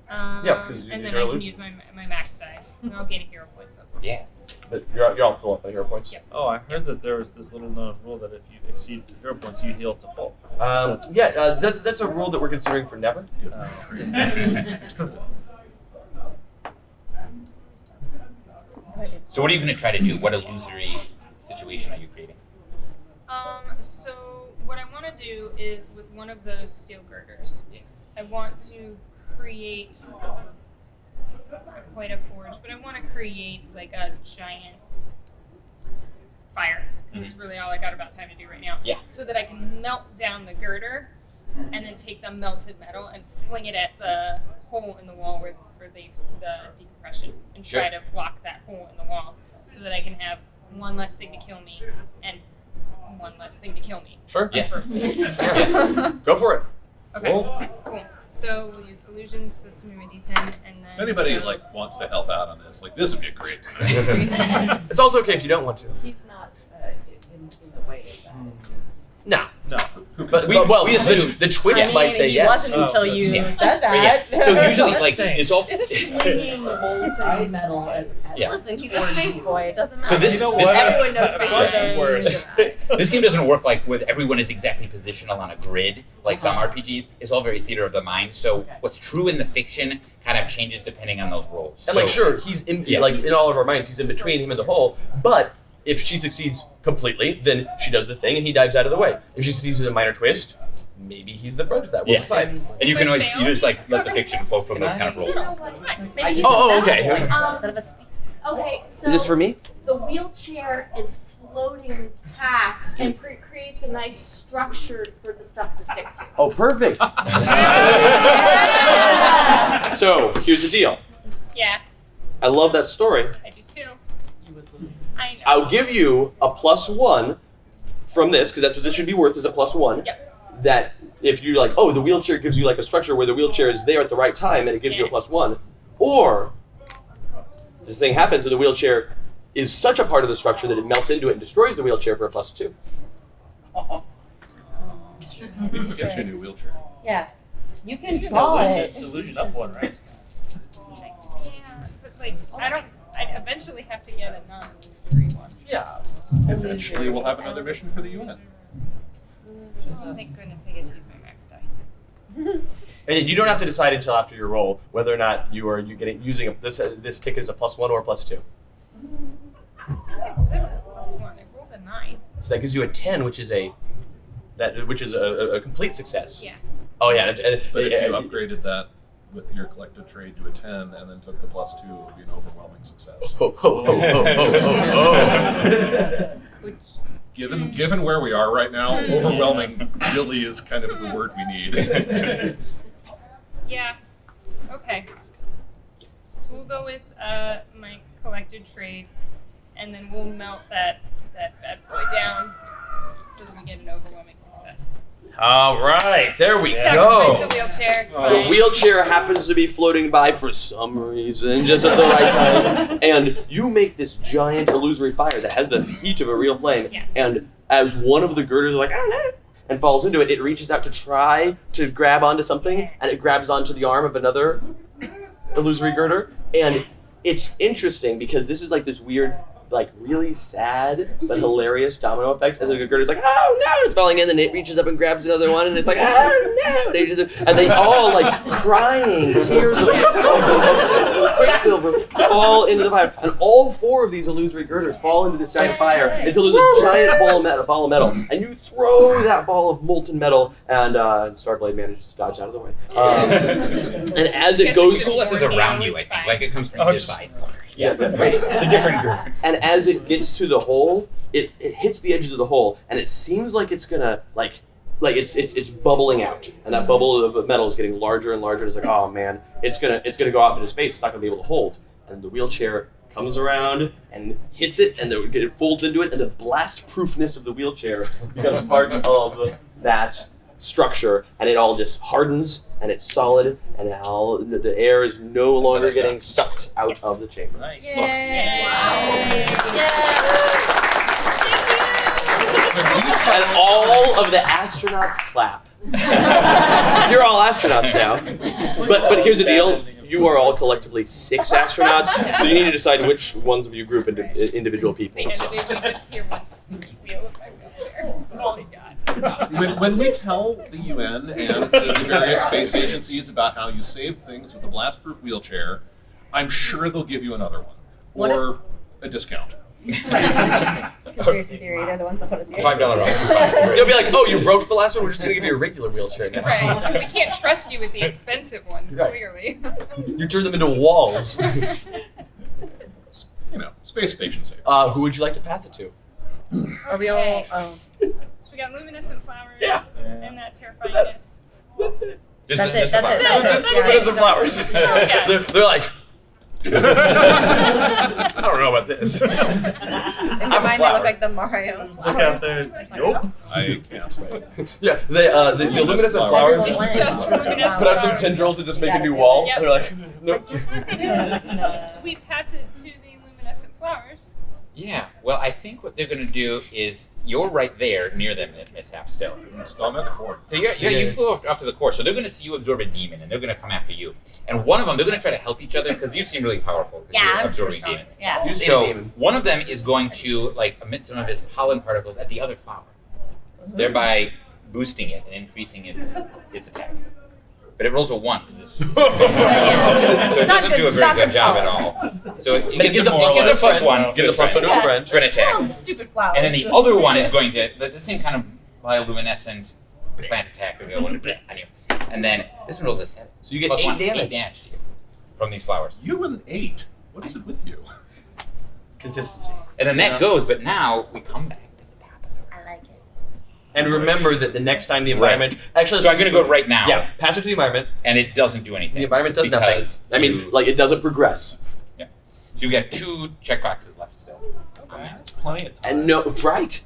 [SPEAKER 1] Yeah, 'cause you
[SPEAKER 5] and
[SPEAKER 1] use
[SPEAKER 5] then
[SPEAKER 1] your
[SPEAKER 5] I can
[SPEAKER 1] illusion.
[SPEAKER 5] use my max die. And I'll gain a hero point.
[SPEAKER 6] Yeah.
[SPEAKER 1] But you're all full up on hero points.
[SPEAKER 5] Yeah.
[SPEAKER 2] Oh, I heard that there was this little known rule that if you exceed hero points, you heal to full.
[SPEAKER 1] That's a rule that we're considering for never.
[SPEAKER 6] So what are you going to try to do? What illusory situation are you creating?
[SPEAKER 5] So what I want to do is with one of those steel girders, I want to create. It's not quite a forge, but I want to create like a giant fire. That's really all I got about time to do right now.
[SPEAKER 6] Yeah.
[SPEAKER 5] So that I can melt down the girder, and then take the melted metal and fling it at the hole in the wall for the decompression, and try
[SPEAKER 6] Sure.
[SPEAKER 5] to block that hole in the wall, so that I can have one less thing to kill me and one less thing to kill me.
[SPEAKER 1] Sure.
[SPEAKER 6] Yeah.
[SPEAKER 1] Go for it.
[SPEAKER 5] Okay.
[SPEAKER 1] Roll.
[SPEAKER 5] Cool. So we'll use illusions. That's gonna be my D10, and then
[SPEAKER 4] If anybody wants to help out on this, this would be a great time.
[SPEAKER 1] It's also okay if you don't want to.
[SPEAKER 10] He's not in the way of that.
[SPEAKER 1] No.
[SPEAKER 2] No.
[SPEAKER 1] But
[SPEAKER 6] We-
[SPEAKER 1] well,
[SPEAKER 6] we assume-
[SPEAKER 1] the twist
[SPEAKER 3] I mean,
[SPEAKER 1] might say
[SPEAKER 3] he
[SPEAKER 1] yes.
[SPEAKER 3] wasn't until
[SPEAKER 2] Oh,
[SPEAKER 3] you
[SPEAKER 6] yeah.
[SPEAKER 3] said
[SPEAKER 6] Yeah.
[SPEAKER 3] that.
[SPEAKER 6] So usually, like,
[SPEAKER 2] Thanks.
[SPEAKER 6] it's all.
[SPEAKER 10] Swinging molten metal at
[SPEAKER 6] Yeah.
[SPEAKER 3] Listen, he's a space boy. It doesn't matter.
[SPEAKER 6] So this-
[SPEAKER 2] You know
[SPEAKER 6] this
[SPEAKER 2] what?
[SPEAKER 3] Everyone knows space boys
[SPEAKER 2] What's
[SPEAKER 3] are
[SPEAKER 2] worse?
[SPEAKER 6] This game doesn't work like with everyone is exactly positional on a grid, like some RPGs. It's all very theater of the mind. So what's true in the fiction kind of changes depending on those roles.
[SPEAKER 1] And
[SPEAKER 6] So-
[SPEAKER 1] like, sure, he's in
[SPEAKER 6] Yeah.
[SPEAKER 1] like in all of our minds, he's in between him and the whole. But if she succeeds completely, then she does the thing and he dives out of the way. If she succeeds with a minor twist, maybe he's the brunt of that. We'll
[SPEAKER 6] Yeah.
[SPEAKER 1] decide.
[SPEAKER 6] And you can always you just like let the fiction flow from those kind of roles.
[SPEAKER 3] Maybe he's
[SPEAKER 1] Oh,
[SPEAKER 3] a
[SPEAKER 1] okay.
[SPEAKER 3] instead of a space.
[SPEAKER 10] Okay, so
[SPEAKER 1] Is this for me?
[SPEAKER 10] the wheelchair is floating past and creates a nice structure for the stuff to stick to.
[SPEAKER 1] Oh, perfect. So here's the deal.
[SPEAKER 5] Yeah,
[SPEAKER 1] I love that story.
[SPEAKER 5] I do too. I know.
[SPEAKER 1] I'll give you a +1 from this because that's what this should be worth is a +1.
[SPEAKER 5] Yep.
[SPEAKER 1] That
[SPEAKER 7] if you're like, oh, the wheelchair gives you like a structure where the wheelchair is there at the right time and it gives you a +1, or this thing happens and the wheelchair is such a part of the structure that it melts into it and destroys the wheelchair for a +2.
[SPEAKER 4] We can get you a new wheelchair.
[SPEAKER 3] Yeah. You can
[SPEAKER 2] You
[SPEAKER 3] draw
[SPEAKER 2] can
[SPEAKER 3] it.
[SPEAKER 2] delusion up one, right?
[SPEAKER 5] Yeah, but like I'd eventually have to get a non-illusory one.
[SPEAKER 2] Yeah.
[SPEAKER 4] Eventually, we'll have another mission for the UN.
[SPEAKER 5] Oh, thank goodness I get to use my max die.
[SPEAKER 1] And you don't have to decide until after your roll whether or not using this ticket is a +1 or a +2.
[SPEAKER 5] I'm good with a +1. I rolled a 9.
[SPEAKER 1] So that gives you a 10, which is a complete success.
[SPEAKER 5] Yeah.
[SPEAKER 1] Oh yeah.
[SPEAKER 4] But if you upgraded that with your collective trade to a 10 and then took the +2, it would be an overwhelming success.
[SPEAKER 5] Which,
[SPEAKER 4] Given where we are right now, overwhelming really is kind of the word we need.
[SPEAKER 5] yeah. Okay. So we'll go with my collected trade, and then we'll melt that bad boy down so that we get an overwhelming success.
[SPEAKER 1] All right, there we
[SPEAKER 5] Sacrifice
[SPEAKER 1] go.
[SPEAKER 5] the wheelchair. It's
[SPEAKER 7] The
[SPEAKER 5] fine.
[SPEAKER 7] wheelchair happens to be floating by for some reason, just at the right time, and you make this giant illusory fire that has the heat of a real flame,
[SPEAKER 5] Yeah.
[SPEAKER 7] and as one of the girders are like, I don't know, and falls into it, it reaches out to try to grab onto something, and it grabs onto the arm of another illusory girder, and it's interesting because this is like this weird, like really sad but hilarious domino effect as a girder's like, oh no, it's falling in, and it reaches up and grabs another one, and it's like, oh no, and they all like crying tears of quicksilver fall into the fire, and all 4 of these illusory girders fall into this giant fire until there's a giant ball of metal, and you throw that ball of molten metal, and Starblade manages to dodge out of the way, and as it
[SPEAKER 5] Guess
[SPEAKER 7] goes.
[SPEAKER 5] it
[SPEAKER 6] The coolest is
[SPEAKER 5] Warn you,
[SPEAKER 6] around you, I
[SPEAKER 5] it's
[SPEAKER 6] think.
[SPEAKER 5] fine.
[SPEAKER 6] Like it comes from
[SPEAKER 2] Oh,
[SPEAKER 6] his
[SPEAKER 2] just-
[SPEAKER 6] side.
[SPEAKER 7] Yeah, right. The different girder. And as it gets to the hole, it hits the edges of the hole, and it seems like it's gonna like it's bubbling out, and that bubble of metal is getting larger and larger. And it's like, oh man, it's gonna go out into space. It's not gonna be able to hold. And the wheelchair comes around and hits it, and it folds into it, and the blast proofness of the wheelchair becomes part of that structure, and it all just hardens, and it's solid, and all the air is no longer getting sucked out of the chamber.
[SPEAKER 2] Nice.
[SPEAKER 3] Yay!
[SPEAKER 7] And all of the astronauts clap. You're all astronauts now. But here's the deal. You are all collectively 6 astronauts, so you need to decide which ones of you group into individual people.
[SPEAKER 5] The end of it, we just hear once feel of my wheelchair. That's all we got.
[SPEAKER 4] When we tell the UN and the various space agencies about how you saved things with a blast-proof wheelchair, I'm sure they'll give you another one. Or a discount.
[SPEAKER 3] Conspiracy theory, they're the ones that put us here.
[SPEAKER 6] $5 off.
[SPEAKER 7] They'll be like, oh, you broke the last one? We're just going to give you a regular wheelchair now.
[SPEAKER 5] Right. I mean, we can't trust you with the expensive ones,
[SPEAKER 7] Right.
[SPEAKER 5] clearly.
[SPEAKER 7] You turn them into walls.
[SPEAKER 4] Space station safe.
[SPEAKER 7] Who would you like to pass it to?
[SPEAKER 3] Are we all? Oh.
[SPEAKER 5] So we got luminescent flowers
[SPEAKER 7] Yeah.
[SPEAKER 5] and that terrifyingness.
[SPEAKER 7] That's it.
[SPEAKER 6] Just
[SPEAKER 3] That's
[SPEAKER 6] the-
[SPEAKER 3] it.
[SPEAKER 6] just the
[SPEAKER 3] That's it.
[SPEAKER 6] flowers.
[SPEAKER 3] That's it. Yeah.
[SPEAKER 7] Luminescent flowers.
[SPEAKER 5] yeah.
[SPEAKER 7] They're like, I don't know about this.
[SPEAKER 3] In
[SPEAKER 7] I'm
[SPEAKER 3] my
[SPEAKER 7] a
[SPEAKER 3] mind, they
[SPEAKER 7] flower.
[SPEAKER 3] look like the Mario.
[SPEAKER 2] Just look out there. Nope.
[SPEAKER 4] I can't.
[SPEAKER 7] Yeah, the luminescent flowers
[SPEAKER 5] It's just luminescent
[SPEAKER 7] put up some
[SPEAKER 5] flowers.
[SPEAKER 7] tendrils and just make a
[SPEAKER 3] Gotta
[SPEAKER 7] new
[SPEAKER 3] do
[SPEAKER 7] wall.
[SPEAKER 5] it. Yep.
[SPEAKER 7] They're like, nope.
[SPEAKER 3] Guess what they do? No.
[SPEAKER 5] We pass it to the luminescent flowers.
[SPEAKER 6] Yeah, well, I think what they're going to do is you're right there near them at mishap still.
[SPEAKER 4] I'm at the core.
[SPEAKER 6] So you flew off to the core, so they're going to see you absorb a demon, and they're going to come after you. And one of them, they're going to try to help each other because you seem really powerful. 'Cause
[SPEAKER 3] Yeah,
[SPEAKER 6] you're
[SPEAKER 3] I'm super
[SPEAKER 6] absorbing
[SPEAKER 3] strong.
[SPEAKER 6] demons.
[SPEAKER 3] Yeah.
[SPEAKER 7] You see a
[SPEAKER 6] So
[SPEAKER 7] demon.
[SPEAKER 6] one of them is going to like emit some of his pollen particles at the other flower, thereby boosting it and increasing its attack. But it rolls a 1. So it doesn't do a very good job at all. So it gives a +1.
[SPEAKER 7] Gives a +1 to his friend.
[SPEAKER 6] For an attack.
[SPEAKER 3] Wild, stupid flowers.
[SPEAKER 6] And then the other one is going to the same kind of bioluminescent plant attack. They're going to on you. And then this one rolls a 7.
[SPEAKER 7] So you get
[SPEAKER 6] Plus
[SPEAKER 7] 8
[SPEAKER 6] 1,
[SPEAKER 7] damage.
[SPEAKER 6] 8 damage to you from these flowers.
[SPEAKER 4] You and 8. What is it with you?
[SPEAKER 1] Consistency.
[SPEAKER 6] And then that goes, but now we come back to the top of the
[SPEAKER 3] I like it.
[SPEAKER 1] And remember that the next time the environment actually,
[SPEAKER 6] So I'm going to go right now.
[SPEAKER 1] Yeah, pass it to the environment.
[SPEAKER 6] And it doesn't do anything.
[SPEAKER 1] The environment does nothing.
[SPEAKER 6] because
[SPEAKER 7] I mean,
[SPEAKER 6] you-
[SPEAKER 7] like, it doesn't progress.
[SPEAKER 6] yeah. So you got 2 checkboxes left still.
[SPEAKER 2] Okay, that's plenty of time.
[SPEAKER 7] And no, right.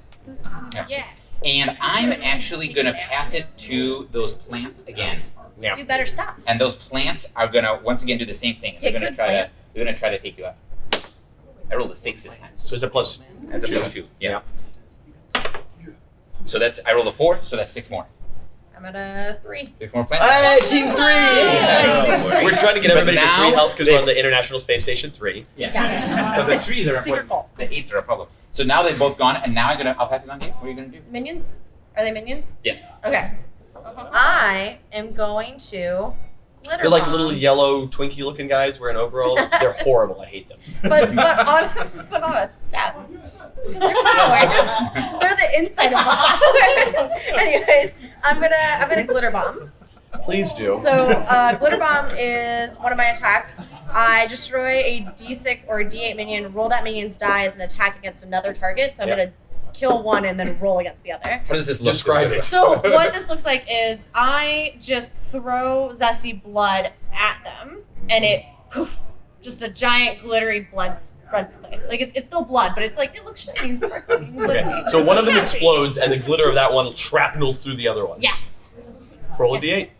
[SPEAKER 5] Yeah.
[SPEAKER 6] And I'm actually gonna pass it to those plants again.
[SPEAKER 1] Yeah.
[SPEAKER 3] Do better stuff.
[SPEAKER 6] And those plants are gonna once again do the same thing.
[SPEAKER 3] Take good plants.
[SPEAKER 6] They're gonna try to take you out. I rolled a 6 this time.
[SPEAKER 1] So it's a plus.
[SPEAKER 6] That's a plus 2. Yeah. So I rolled a 4, so that's 6 more.
[SPEAKER 3] I'm at a 3.
[SPEAKER 6] 6 more plants.
[SPEAKER 1] Hey, Team 3!
[SPEAKER 3] Yeah.
[SPEAKER 1] We're trying to get
[SPEAKER 6] But
[SPEAKER 1] everybody to
[SPEAKER 6] now
[SPEAKER 1] 3 health because we're on the International Space Station 3.
[SPEAKER 6] Yeah. So the 3s are
[SPEAKER 3] Secret
[SPEAKER 6] important.
[SPEAKER 3] goal.
[SPEAKER 6] The 8s are a problem. So now they've both gone, and now I'll pass it on to you. What are you gonna do?
[SPEAKER 3] Minions? Are they minions?
[SPEAKER 6] Yes.
[SPEAKER 3] Okay. I am going to glitter
[SPEAKER 1] They're like
[SPEAKER 3] bomb.
[SPEAKER 1] little yellow Twinkie looking guys wearing overalls. They're horrible. I hate them.
[SPEAKER 3] but on a step. Because they're flowers. They're the inside of the flower. Anyways, I'm gonna glitter bomb.
[SPEAKER 1] Please do.
[SPEAKER 3] So glitter bomb is one of my attacks. I destroy a D6 or a D8 minion, roll that minion's die as an attack against another target. So I'm gonna kill one and then roll against the other.
[SPEAKER 6] How does this look?
[SPEAKER 1] Describe it.
[SPEAKER 3] So what this looks like is I just throw zesty blood at them, and it poof, just a giant glittery blood spray. Like it's still blood, but it's like it looks shiny and sparkling.
[SPEAKER 1] Okay. So one of them explodes, and the glitter of that one shrapnels through the other one.
[SPEAKER 3] Yeah.
[SPEAKER 1] Roll a d8.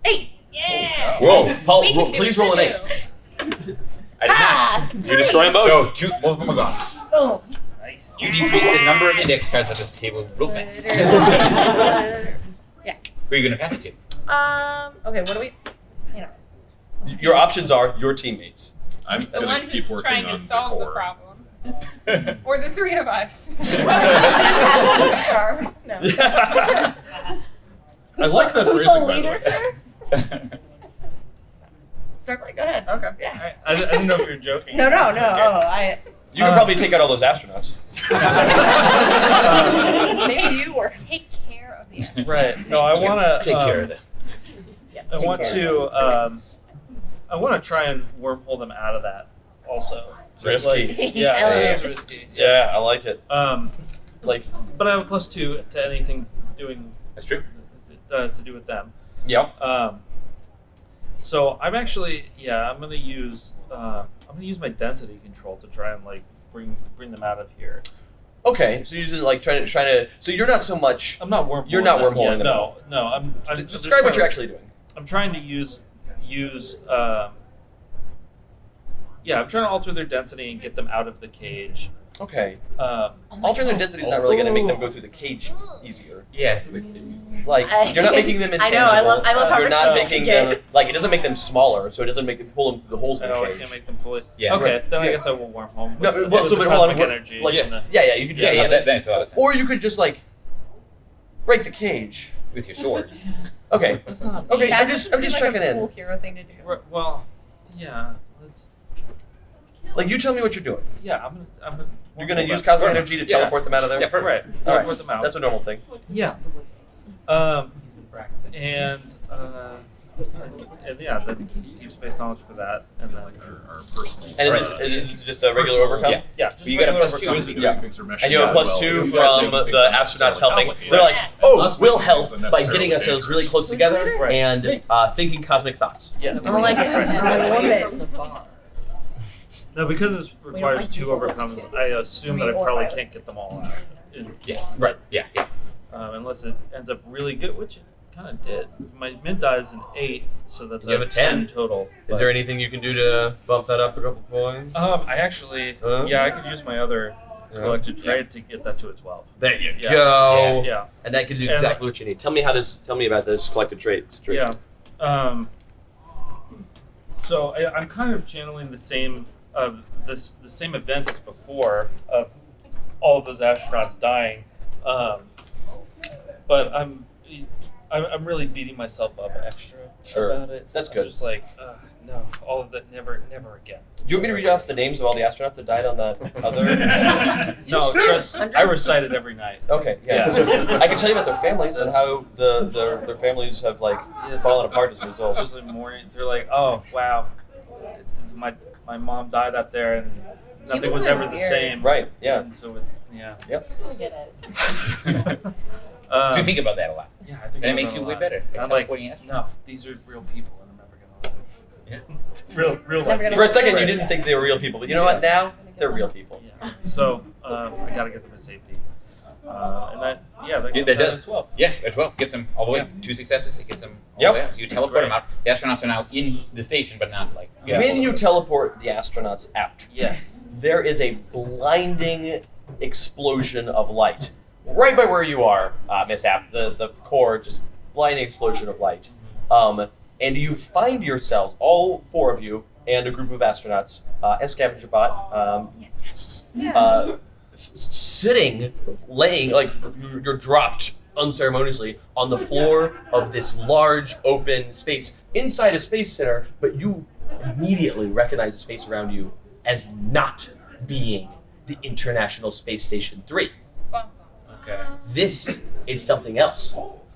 [SPEAKER 3] 8.
[SPEAKER 5] Yeah.
[SPEAKER 1] Whoa. Paul,
[SPEAKER 5] We can do
[SPEAKER 1] please
[SPEAKER 5] it
[SPEAKER 1] roll an 8.
[SPEAKER 5] too.
[SPEAKER 6] I did not.
[SPEAKER 1] You destroy them both.
[SPEAKER 6] So 2, both of them are gone.
[SPEAKER 3] Oh.
[SPEAKER 8] Nice.
[SPEAKER 6] You decrease the number of index cards at this table real fast.
[SPEAKER 3] Yeah.
[SPEAKER 6] Who are you gonna pass it to?
[SPEAKER 3] Okay. What do we? You know.
[SPEAKER 1] Your options are your teammates.
[SPEAKER 4] I'm
[SPEAKER 5] The
[SPEAKER 4] gonna
[SPEAKER 5] one
[SPEAKER 4] keep
[SPEAKER 5] who's
[SPEAKER 4] working
[SPEAKER 5] trying
[SPEAKER 4] on
[SPEAKER 5] to solve the
[SPEAKER 4] decor.
[SPEAKER 5] problem. Or the 3 of us.
[SPEAKER 3] Starve. No.
[SPEAKER 4] I like that
[SPEAKER 3] Who's
[SPEAKER 4] phrasing,
[SPEAKER 3] the
[SPEAKER 4] by the
[SPEAKER 3] leader
[SPEAKER 4] way.
[SPEAKER 3] here? Starlight, go ahead.
[SPEAKER 2] Okay.
[SPEAKER 3] Yeah.
[SPEAKER 2] I didn't know if you were joking.
[SPEAKER 3] No.
[SPEAKER 2] It's okay.
[SPEAKER 3] I.
[SPEAKER 1] You can probably take out all those astronauts.
[SPEAKER 3] Maybe you were.
[SPEAKER 5] Take care of the others.
[SPEAKER 2] Right. No, I want to
[SPEAKER 6] Take care of them.
[SPEAKER 3] Yeah,
[SPEAKER 2] I
[SPEAKER 3] take
[SPEAKER 2] want
[SPEAKER 3] care.
[SPEAKER 2] to. I want to try and wormhole them out of that. Also.
[SPEAKER 1] Risky.
[SPEAKER 2] Like, yeah,
[SPEAKER 3] I love
[SPEAKER 2] it
[SPEAKER 3] it.
[SPEAKER 2] is risky.
[SPEAKER 1] Yeah, I like it.
[SPEAKER 2] Like, but I have a +2 to anything doing
[SPEAKER 6] That's true.
[SPEAKER 2] to do with them.
[SPEAKER 1] Yep.
[SPEAKER 2] So I'm actually, I'm gonna use my density control to try and like bring them out of here.
[SPEAKER 1] Okay, so you're like trying to. So you're not so much.
[SPEAKER 2] I'm not wormholing.
[SPEAKER 1] You're not
[SPEAKER 2] them.
[SPEAKER 1] wormholing them.
[SPEAKER 2] No. I'm just
[SPEAKER 1] Describe what
[SPEAKER 2] trying
[SPEAKER 1] you're
[SPEAKER 2] to-
[SPEAKER 1] actually doing.
[SPEAKER 2] I'm trying to use. I'm trying to alter their density and get them out of the cage.
[SPEAKER 1] Okay.
[SPEAKER 3] Oh
[SPEAKER 1] Altering their density is not really going to make them go through the cage easier.
[SPEAKER 6] Yeah.
[SPEAKER 1] Like you're not making them
[SPEAKER 3] I
[SPEAKER 1] intangible.
[SPEAKER 3] know, I love how
[SPEAKER 1] You're not
[SPEAKER 3] risky
[SPEAKER 1] making
[SPEAKER 3] this can
[SPEAKER 1] them
[SPEAKER 3] get.
[SPEAKER 1] like it doesn't make them smaller, so it doesn't make them pull them through the holes in the
[SPEAKER 2] Oh, I
[SPEAKER 1] cage.
[SPEAKER 2] can't make them fully.
[SPEAKER 6] Yeah.
[SPEAKER 2] Okay,
[SPEAKER 1] Right.
[SPEAKER 2] then I
[SPEAKER 1] Yeah.
[SPEAKER 2] guess I will wormhole.
[SPEAKER 1] No,
[SPEAKER 2] with
[SPEAKER 1] well, so
[SPEAKER 2] the
[SPEAKER 1] but hold on,
[SPEAKER 2] cosmic
[SPEAKER 1] what-
[SPEAKER 2] energy.
[SPEAKER 1] like,
[SPEAKER 2] and the-
[SPEAKER 1] yeah, you could do
[SPEAKER 6] Yeah,
[SPEAKER 1] that.
[SPEAKER 6] that makes a lot of sense.
[SPEAKER 1] Or you could just like break the cage.
[SPEAKER 6] With your sword.
[SPEAKER 1] Okay.
[SPEAKER 2] That's not.
[SPEAKER 1] Okay,
[SPEAKER 3] That
[SPEAKER 1] I'm just
[SPEAKER 3] doesn't seem
[SPEAKER 1] checking
[SPEAKER 3] like a
[SPEAKER 1] in.
[SPEAKER 3] cool hero thing to do.
[SPEAKER 2] Well, yeah. That's,
[SPEAKER 1] Like you tell me what you're doing.
[SPEAKER 2] yeah, I'm gonna.
[SPEAKER 1] You're gonna
[SPEAKER 2] wormhole
[SPEAKER 1] use
[SPEAKER 2] them.
[SPEAKER 1] cosmic energy to
[SPEAKER 2] Yeah.
[SPEAKER 1] teleport them out of there.
[SPEAKER 6] Yeah, perfect.
[SPEAKER 2] Right.
[SPEAKER 1] All right.
[SPEAKER 2] Teleport them out.
[SPEAKER 1] That's a normal thing.
[SPEAKER 2] Yeah. And yeah, the deep space knowledge for that, and then
[SPEAKER 4] Our personal.
[SPEAKER 1] And is this just a regular overcome?
[SPEAKER 6] Yeah.
[SPEAKER 2] yeah, just
[SPEAKER 6] You got a
[SPEAKER 2] regular
[SPEAKER 6] +2.
[SPEAKER 2] overcome.
[SPEAKER 1] Yeah.
[SPEAKER 4] Things are meshing
[SPEAKER 1] And you have a
[SPEAKER 4] out
[SPEAKER 1] plus
[SPEAKER 4] well.
[SPEAKER 1] 2
[SPEAKER 4] Things
[SPEAKER 1] from
[SPEAKER 4] are
[SPEAKER 1] the
[SPEAKER 4] not
[SPEAKER 1] astronauts helping.
[SPEAKER 4] complicated.
[SPEAKER 1] They're like, oh,
[SPEAKER 4] Us
[SPEAKER 1] we'll
[SPEAKER 4] making
[SPEAKER 1] help
[SPEAKER 4] things
[SPEAKER 1] by
[SPEAKER 4] unnecessarily
[SPEAKER 1] getting ourselves really
[SPEAKER 4] dangerous.
[SPEAKER 1] close together
[SPEAKER 2] Right.
[SPEAKER 1] and thinking cosmic thoughts.
[SPEAKER 2] Yes.
[SPEAKER 3] I like it. I love it.
[SPEAKER 2] No, because it requires
[SPEAKER 3] like
[SPEAKER 2] 2
[SPEAKER 3] people
[SPEAKER 2] overcomes, I assume that I
[SPEAKER 3] Or
[SPEAKER 2] probably
[SPEAKER 3] Violet.
[SPEAKER 2] can't get them all out.
[SPEAKER 6] Yeah. Right. Yeah. Yeah.
[SPEAKER 2] Unless it ends up really good, which it kind of did. My mid die is an 8, so that's
[SPEAKER 1] You have a 10
[SPEAKER 2] total.
[SPEAKER 1] Is there anything you can do to bump that up a couple points?
[SPEAKER 2] I actually, I could use my other collected trade to get that to a 12.
[SPEAKER 1] There you
[SPEAKER 2] Yeah.
[SPEAKER 1] go.
[SPEAKER 2] Yeah.
[SPEAKER 1] And that gives you
[SPEAKER 2] And-
[SPEAKER 1] exactly what you need. Tell me about this collected trait situation.
[SPEAKER 2] Yeah. So I'm kind of channeling the same the same event as before of all of those astronauts dying, but I'm really beating myself up extra
[SPEAKER 1] Sure.
[SPEAKER 2] about it.
[SPEAKER 1] That's
[SPEAKER 2] I'm
[SPEAKER 1] good.
[SPEAKER 2] just like no, all of that never again.
[SPEAKER 1] Do you want me to read off the names of all the astronauts that died on that other?
[SPEAKER 2] No, trust.
[SPEAKER 3] Hundreds?
[SPEAKER 2] I recite it every night.
[SPEAKER 1] Okay, yeah.
[SPEAKER 2] Yeah.
[SPEAKER 1] I can tell you about their families and how their families have like fallen apart as a result.
[SPEAKER 2] Especially morning, they're like, oh wow, my mom died up there and nothing
[SPEAKER 3] Humans
[SPEAKER 2] was
[SPEAKER 3] are
[SPEAKER 2] ever the
[SPEAKER 3] weird.
[SPEAKER 2] same.
[SPEAKER 1] Right. Yeah.
[SPEAKER 2] And so it, yeah.
[SPEAKER 1] Yep.
[SPEAKER 3] I get it.
[SPEAKER 6] Do you think about that a lot?
[SPEAKER 2] Yeah, I think
[SPEAKER 6] And it
[SPEAKER 2] about
[SPEAKER 6] makes
[SPEAKER 2] a
[SPEAKER 6] you way
[SPEAKER 2] lot.
[SPEAKER 6] better.
[SPEAKER 2] I'm like,
[SPEAKER 6] Teleporting astronauts.
[SPEAKER 2] no, these are real people, and I'm never gonna. Yeah. real
[SPEAKER 3] Never
[SPEAKER 2] life.
[SPEAKER 3] gonna
[SPEAKER 1] For a second, you
[SPEAKER 3] Right.
[SPEAKER 1] didn't think they were real people, but you know what? Now
[SPEAKER 7] They're real people.
[SPEAKER 2] Yeah. So I gotta get them to safety. And that
[SPEAKER 6] That
[SPEAKER 2] comes out
[SPEAKER 6] does.
[SPEAKER 2] at 12.
[SPEAKER 6] Yeah, at 12. Gets them all the way.
[SPEAKER 2] Yeah.
[SPEAKER 6] 2 successes. It gets them all
[SPEAKER 7] Yep.
[SPEAKER 6] the way out. So you teleport
[SPEAKER 2] Great.
[SPEAKER 6] them out. The astronauts are now in the station, but not like.
[SPEAKER 7] When you teleport the astronauts out,
[SPEAKER 2] Yes.
[SPEAKER 7] there is a blinding explosion of light right by where you are, Miss App. The core, just blinding explosion of light. And you find yourselves, all 4 of you, and a group of astronauts, and Scavenger Bot, sitting, laying, like you're dropped unceremoniously on the floor of this large open space inside a space center, but you immediately recognize the space around you as not being the International Space Station 3.
[SPEAKER 6] Okay.
[SPEAKER 7] This is something else.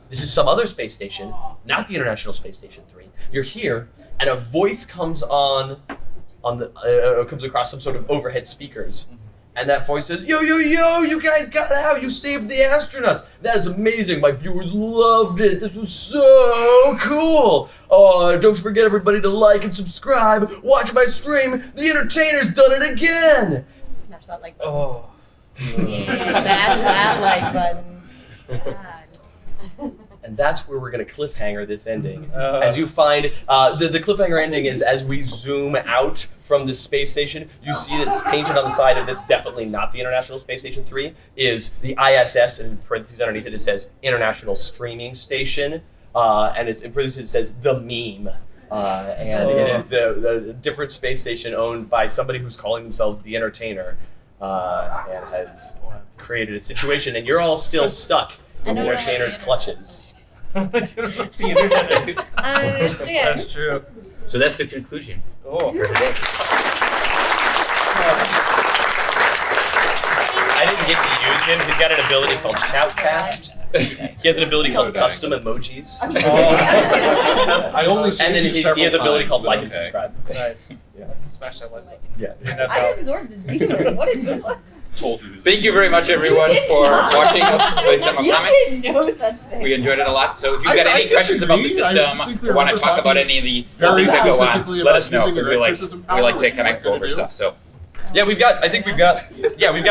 [SPEAKER 7] This is some other space station, not the International Space Station 3. You're here, and a voice comes comes across some sort of overhead speakers. And that voice says, yo, you guys got out. You saved the astronauts. That is amazing. My viewers loved it. This was so cool. Oh, don't forget everybody to like and subscribe. Watch my stream. The Entertainer's done it again.
[SPEAKER 3] Smash that like button.
[SPEAKER 2] Oh.
[SPEAKER 3] Smash that like button. God.
[SPEAKER 7] And that's where we're going to cliffhanger this ending.
[SPEAKER 2] Uh.
[SPEAKER 7] As you find, the cliffhanger ending is as we zoom out from the space station, you see that it's painted on the side of this, definitely not the International Space Station 3, is the ISS, and in parentheses underneath it says International Streaming Station, and it's in parentheses it says the meme. And it is the different space station owned by somebody who's calling themselves the Entertainer, and has created a situation, and you're all still stuck in the Entertainer's clutches.
[SPEAKER 3] I don't understand.
[SPEAKER 2] That's true.
[SPEAKER 6] So that's the conclusion
[SPEAKER 2] Oh.
[SPEAKER 6] for today.
[SPEAKER 1] I didn't get to use him. He's got an ability called Shoutcast. He has an ability called custom emojis.
[SPEAKER 4] I only see
[SPEAKER 1] And then
[SPEAKER 4] you
[SPEAKER 1] he
[SPEAKER 4] several
[SPEAKER 1] has an ability
[SPEAKER 4] times,
[SPEAKER 1] called
[SPEAKER 4] but
[SPEAKER 1] like and
[SPEAKER 4] okay.
[SPEAKER 1] subscribe.
[SPEAKER 2] Nice.
[SPEAKER 7] Yeah.
[SPEAKER 2] Smash that like button.
[SPEAKER 7] Yes.
[SPEAKER 2] Ring that
[SPEAKER 3] I
[SPEAKER 2] bell.
[SPEAKER 3] absorbed the demon. What did you want?
[SPEAKER 4] Told you.
[SPEAKER 6] Thank you very much, everyone,
[SPEAKER 3] You did
[SPEAKER 6] for
[SPEAKER 3] not.
[SPEAKER 6] watching Play Some
[SPEAKER 3] You
[SPEAKER 6] Comics.
[SPEAKER 3] didn't know such thing.
[SPEAKER 6] We enjoyed it a lot. So if you've got
[SPEAKER 4] I
[SPEAKER 6] any questions about the
[SPEAKER 4] disagree. I
[SPEAKER 6] system,
[SPEAKER 4] distinctly
[SPEAKER 6] or want to
[SPEAKER 4] remember
[SPEAKER 6] talk about
[SPEAKER 4] talking
[SPEAKER 6] any of the
[SPEAKER 4] very
[SPEAKER 6] things that go on,
[SPEAKER 4] specifically
[SPEAKER 6] let
[SPEAKER 4] about
[SPEAKER 6] us know
[SPEAKER 4] using
[SPEAKER 6] because
[SPEAKER 4] your
[SPEAKER 6] we like
[SPEAKER 4] exorcism
[SPEAKER 6] to
[SPEAKER 4] power,
[SPEAKER 6] kind
[SPEAKER 4] which
[SPEAKER 6] of
[SPEAKER 4] you might
[SPEAKER 6] go over
[SPEAKER 4] do.
[SPEAKER 6] stuff. So
[SPEAKER 1] Yeah, we've got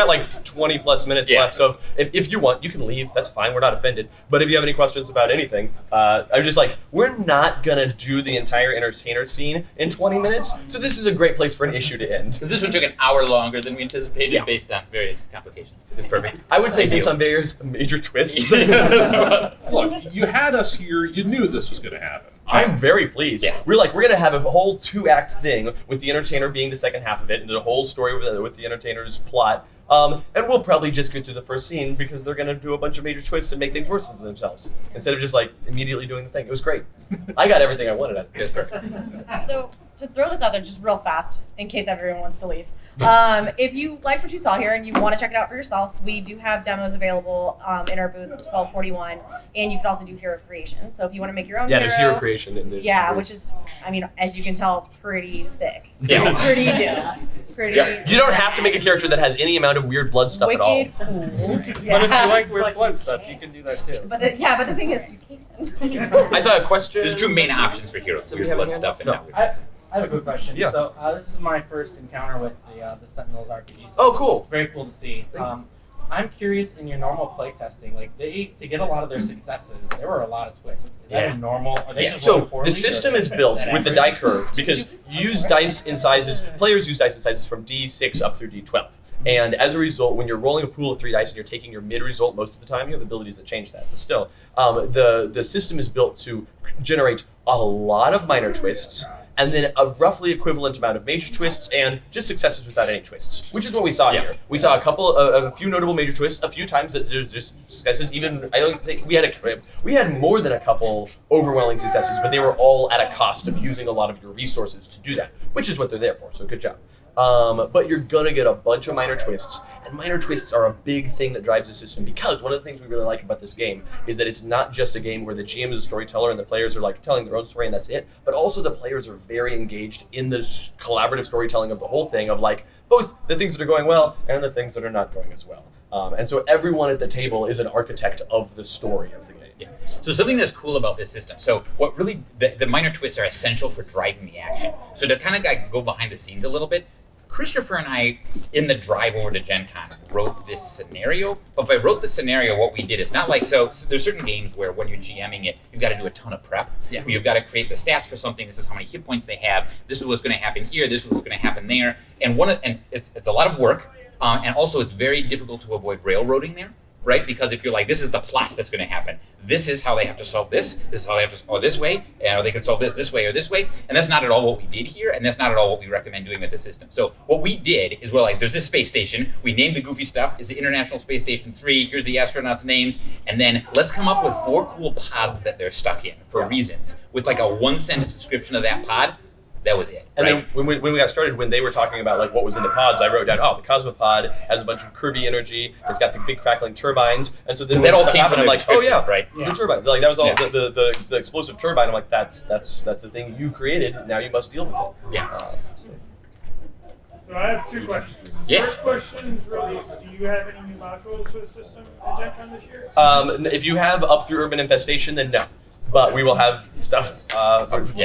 [SPEAKER 1] like 20 plus minutes
[SPEAKER 6] Yeah.
[SPEAKER 1] left. So if you want, you can leave. That's fine. We're not offended. But if you have any questions about anything, I'm just like, we're not gonna do the entire Entertainer scene in 20 minutes. So this is a great place for an issue to end.
[SPEAKER 6] because this one took an hour longer than we anticipated
[SPEAKER 1] Yeah.
[SPEAKER 6] based on various complications. It's perfect.
[SPEAKER 1] I would say based on various major twists.
[SPEAKER 4] Look, you had us here. You knew this was going to happen.
[SPEAKER 1] I'm very pleased.
[SPEAKER 6] Yeah.
[SPEAKER 1] We're gonna have a whole 2-act thing with the Entertainer being the second half of it, and the whole story with the Entertainer's plot. And we'll probably just get through the first scene because they're gonna do a bunch of major twists and make things worse than themselves instead of just like immediately doing the thing. It was great. I got everything I wanted out of it.
[SPEAKER 6] Yes, sir.
[SPEAKER 3] So to throw this out there just real fast, in case everyone wants to leave. If you like what you saw here and you want to check it out for yourself, we do have demos available in our booth 1241, and you can also do hero creation. So if you want to make your own
[SPEAKER 1] Yeah, there's hero creation in the
[SPEAKER 3] Yeah, which is, I mean, as you can tell, pretty sick.
[SPEAKER 1] Yeah.
[SPEAKER 3] Pretty dope. Pretty.
[SPEAKER 1] Yeah. You don't have to make a character that has any amount of weird blood stuff at all.
[SPEAKER 3] Wicked cool.
[SPEAKER 2] But if you like weird blood stuff, you can do that too.
[SPEAKER 3] But the thing is, you can't.
[SPEAKER 1] I saw a question.
[SPEAKER 6] There's 2 main options for heroes:
[SPEAKER 1] Somebody
[SPEAKER 6] weird
[SPEAKER 1] have a
[SPEAKER 6] blood
[SPEAKER 1] hand
[SPEAKER 6] stuff
[SPEAKER 1] up?
[SPEAKER 6] and
[SPEAKER 1] No.
[SPEAKER 6] not weird.
[SPEAKER 8] I have a quick question.
[SPEAKER 1] Yeah.
[SPEAKER 8] So this is my first encounter with the Sentinels RPG system.
[SPEAKER 1] Oh, cool.
[SPEAKER 8] Very cool to see. I'm curious in your normal playtesting, like to get a lot of their successes, there were a lot of twists. Is that
[SPEAKER 1] Yeah.
[SPEAKER 8] a normal? Are they
[SPEAKER 1] Yeah,
[SPEAKER 8] just
[SPEAKER 1] so
[SPEAKER 8] rolling poorly,
[SPEAKER 1] the system
[SPEAKER 8] or
[SPEAKER 1] is built
[SPEAKER 8] that
[SPEAKER 1] with the die
[SPEAKER 8] average?
[SPEAKER 1] curve because you use dice in sizes, players use dice in sizes from D6 up through D12. And as a result, when you're rolling a pool of 3 dice and you're taking your mid result most of the time, you have abilities that change that. But still, the system is built to generate a lot of minor twists and then a roughly equivalent amount of major twists and just successes without any twists, which is what we saw here. We saw a few notable major twists, a few times that there's just successes. Even I don't think we had more than a couple overwhelming successes, but they were all at a cost of using a lot of your resources to do that, which is what they're there for. So good job. But you're gonna get a bunch of minor twists, and minor twists are a big thing that drives the system because one of the things we really like about this game is that it's not just a game where the GM is a storyteller and the players are like telling their own story and that's it, but also the players are very engaged in the collaborative storytelling of the whole thing of like both the things that are going well and the things that are not going as well. And so everyone at the table is an architect of the story of the game.
[SPEAKER 6] Yeah. So something that's cool about this system. So what really the minor twists are essential for driving the action. So to kind of go behind the scenes a little bit. Christopher and I, in the drive over to Gen Con, wrote this scenario. But by wrote the scenario, what we did is not like, so there's certain games where when you're GMing it, you've got to do a ton of prep.
[SPEAKER 7] Yeah.
[SPEAKER 6] You've got to create the stats for something. This is how many hit points they have. This is what's going to happen here. This is what's going to happen there. And it's a lot of work. And also, it's very difficult to avoid railroading there. Right? Because if you're like, this is the plot that's going to happen. This is how they have to solve this. This is how they have to solve this way. And they can solve this way or this way. And that's not at all what we did here. And that's not at all what we recommend doing with the system. So what we did is we're like, there's this space station. We named the goofy stuff. It's the International Space Station 3. Here's the astronauts' names. And then let's come up with 4 cool pods that they're stuck in for reasons. With like a 1-sentence description of that pod. That was it.
[SPEAKER 1] And
[SPEAKER 6] right?
[SPEAKER 1] then when we got started, when they were talking about like what was in the pods, I wrote down, the Cosmopod has a bunch of Kirby energy. It's got the big crackling turbines, and so then
[SPEAKER 6] that
[SPEAKER 1] when
[SPEAKER 6] all
[SPEAKER 1] stuff
[SPEAKER 6] came
[SPEAKER 1] happened,
[SPEAKER 6] from
[SPEAKER 1] I'm
[SPEAKER 6] the
[SPEAKER 1] like,
[SPEAKER 6] description, right?
[SPEAKER 1] the turbine. Like that was all
[SPEAKER 6] Yeah.
[SPEAKER 1] the explosive turbine. I'm like, that's the thing you created. Now you must deal with it.
[SPEAKER 6] Yeah.
[SPEAKER 11] So I have 2 questions.
[SPEAKER 6] Yeah.
[SPEAKER 11] First question is really, do you have any new modules for the system at Gen Con this year?
[SPEAKER 1] If you have up through Urban Infestation, then no. But we will have stuff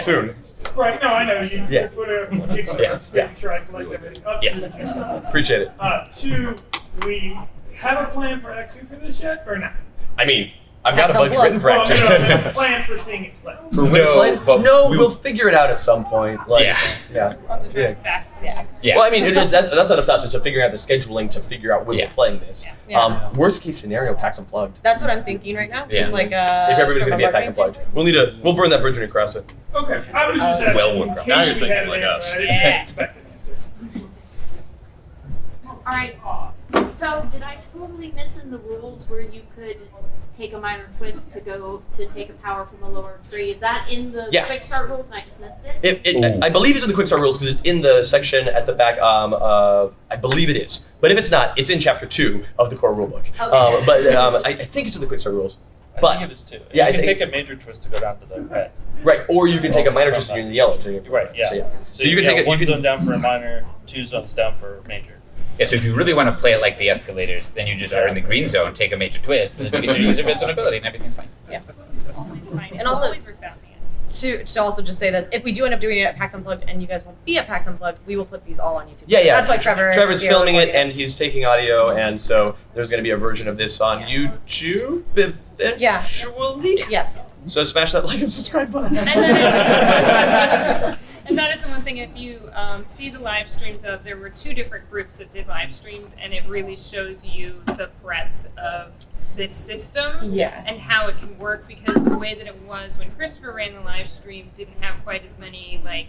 [SPEAKER 1] soon.
[SPEAKER 11] Right, no, I know. You
[SPEAKER 1] Yeah.
[SPEAKER 11] put a Kickstarter,
[SPEAKER 1] Yeah.
[SPEAKER 11] just making sure I collect everything up
[SPEAKER 6] Yes.
[SPEAKER 11] to the Kickstarter.
[SPEAKER 1] Appreciate it.
[SPEAKER 11] 2, we have a plan for Act 2 for this yet, or not?
[SPEAKER 1] I mean, I've got a bunch
[SPEAKER 3] Unplugged.
[SPEAKER 1] written for Act
[SPEAKER 11] no,
[SPEAKER 1] Two.
[SPEAKER 11] a plan for seeing it play.
[SPEAKER 1] For when
[SPEAKER 6] No,
[SPEAKER 1] played?
[SPEAKER 6] but
[SPEAKER 1] No,
[SPEAKER 6] we-
[SPEAKER 1] we'll figure it out at some point. Like,
[SPEAKER 6] Yeah.
[SPEAKER 1] Yeah.
[SPEAKER 5] On the
[SPEAKER 1] Yeah.
[SPEAKER 5] drive back.
[SPEAKER 3] Yeah.
[SPEAKER 6] Yeah.
[SPEAKER 1] Well, I mean, that's not up to us. It's to figuring out the scheduling to figure out when
[SPEAKER 6] Yeah.
[SPEAKER 1] we're playing this.
[SPEAKER 3] Yeah.
[SPEAKER 1] Worst case scenario, PAX Unplugged.
[SPEAKER 3] That's what I'm thinking right now.
[SPEAKER 6] Yeah.
[SPEAKER 3] Just like
[SPEAKER 1] If everybody's
[SPEAKER 3] from
[SPEAKER 1] going to be
[SPEAKER 3] a
[SPEAKER 1] at PAX
[SPEAKER 3] marketing
[SPEAKER 1] Unplugged, we'll burn that bridge when we cross it.
[SPEAKER 11] Okay, I was just asking
[SPEAKER 4] Well,
[SPEAKER 11] in
[SPEAKER 4] now
[SPEAKER 11] case
[SPEAKER 4] you're
[SPEAKER 11] we
[SPEAKER 4] thinking
[SPEAKER 11] had an
[SPEAKER 4] like
[SPEAKER 11] answer.
[SPEAKER 4] us.
[SPEAKER 11] I
[SPEAKER 5] Yeah.
[SPEAKER 11] didn't expect an answer.
[SPEAKER 10] All right. So did I totally miss in the rules where you could take a minor twist to go to take a power from a lower tree? Is that in the
[SPEAKER 1] Yeah.
[SPEAKER 10] quick start rules and I just missed it?
[SPEAKER 6] Ooh.
[SPEAKER 1] I believe it's in the quick start rules because it's in the section at the back. I believe it is, but if it's not, it's in chapter 2 of the core rulebook.
[SPEAKER 10] Okay.
[SPEAKER 1] But I think it's in the quick start rules.
[SPEAKER 2] I
[SPEAKER 1] But
[SPEAKER 2] think it is too.
[SPEAKER 1] yeah, I
[SPEAKER 2] you can
[SPEAKER 1] think-
[SPEAKER 2] take a major twist to go down to the red.
[SPEAKER 1] right, or you can take a
[SPEAKER 2] Also
[SPEAKER 1] minor
[SPEAKER 2] from
[SPEAKER 1] twist
[SPEAKER 2] that.
[SPEAKER 1] and you're in the yellow.
[SPEAKER 2] Right, yeah.
[SPEAKER 1] So you can take it.
[SPEAKER 2] one
[SPEAKER 1] You
[SPEAKER 2] zone
[SPEAKER 1] can,
[SPEAKER 2] down for a minor, 2 zones down for major.
[SPEAKER 6] Yeah, so if you really want to play it like the escalators, then you just are in the green zone, take a major twist, and then you can use your bits on ability, and everything's fine.
[SPEAKER 5] It's always fine.
[SPEAKER 3] And
[SPEAKER 5] It
[SPEAKER 3] also-
[SPEAKER 5] always works out in the end.
[SPEAKER 3] to also just say this, if we do end up doing it at PAX Unplugged and you guys won't be at PAX Unplugged, we will put these all on YouTube.
[SPEAKER 1] yeah.
[SPEAKER 3] That's why
[SPEAKER 1] Trevor's
[SPEAKER 3] is
[SPEAKER 1] filming it
[SPEAKER 3] recording
[SPEAKER 1] and he's taking audio, and so there's going to be a version of this on YouTube eventually.
[SPEAKER 3] Yes.
[SPEAKER 1] So smash that like and subscribe button.
[SPEAKER 5] And that is the one thing, if you see the live streams of, there were 2 different groups that did live streams, and it really shows you the breadth of this system
[SPEAKER 3] Yeah.
[SPEAKER 5] and how it can work, because the way that it was when Christopher ran the live stream didn't have quite as many, like,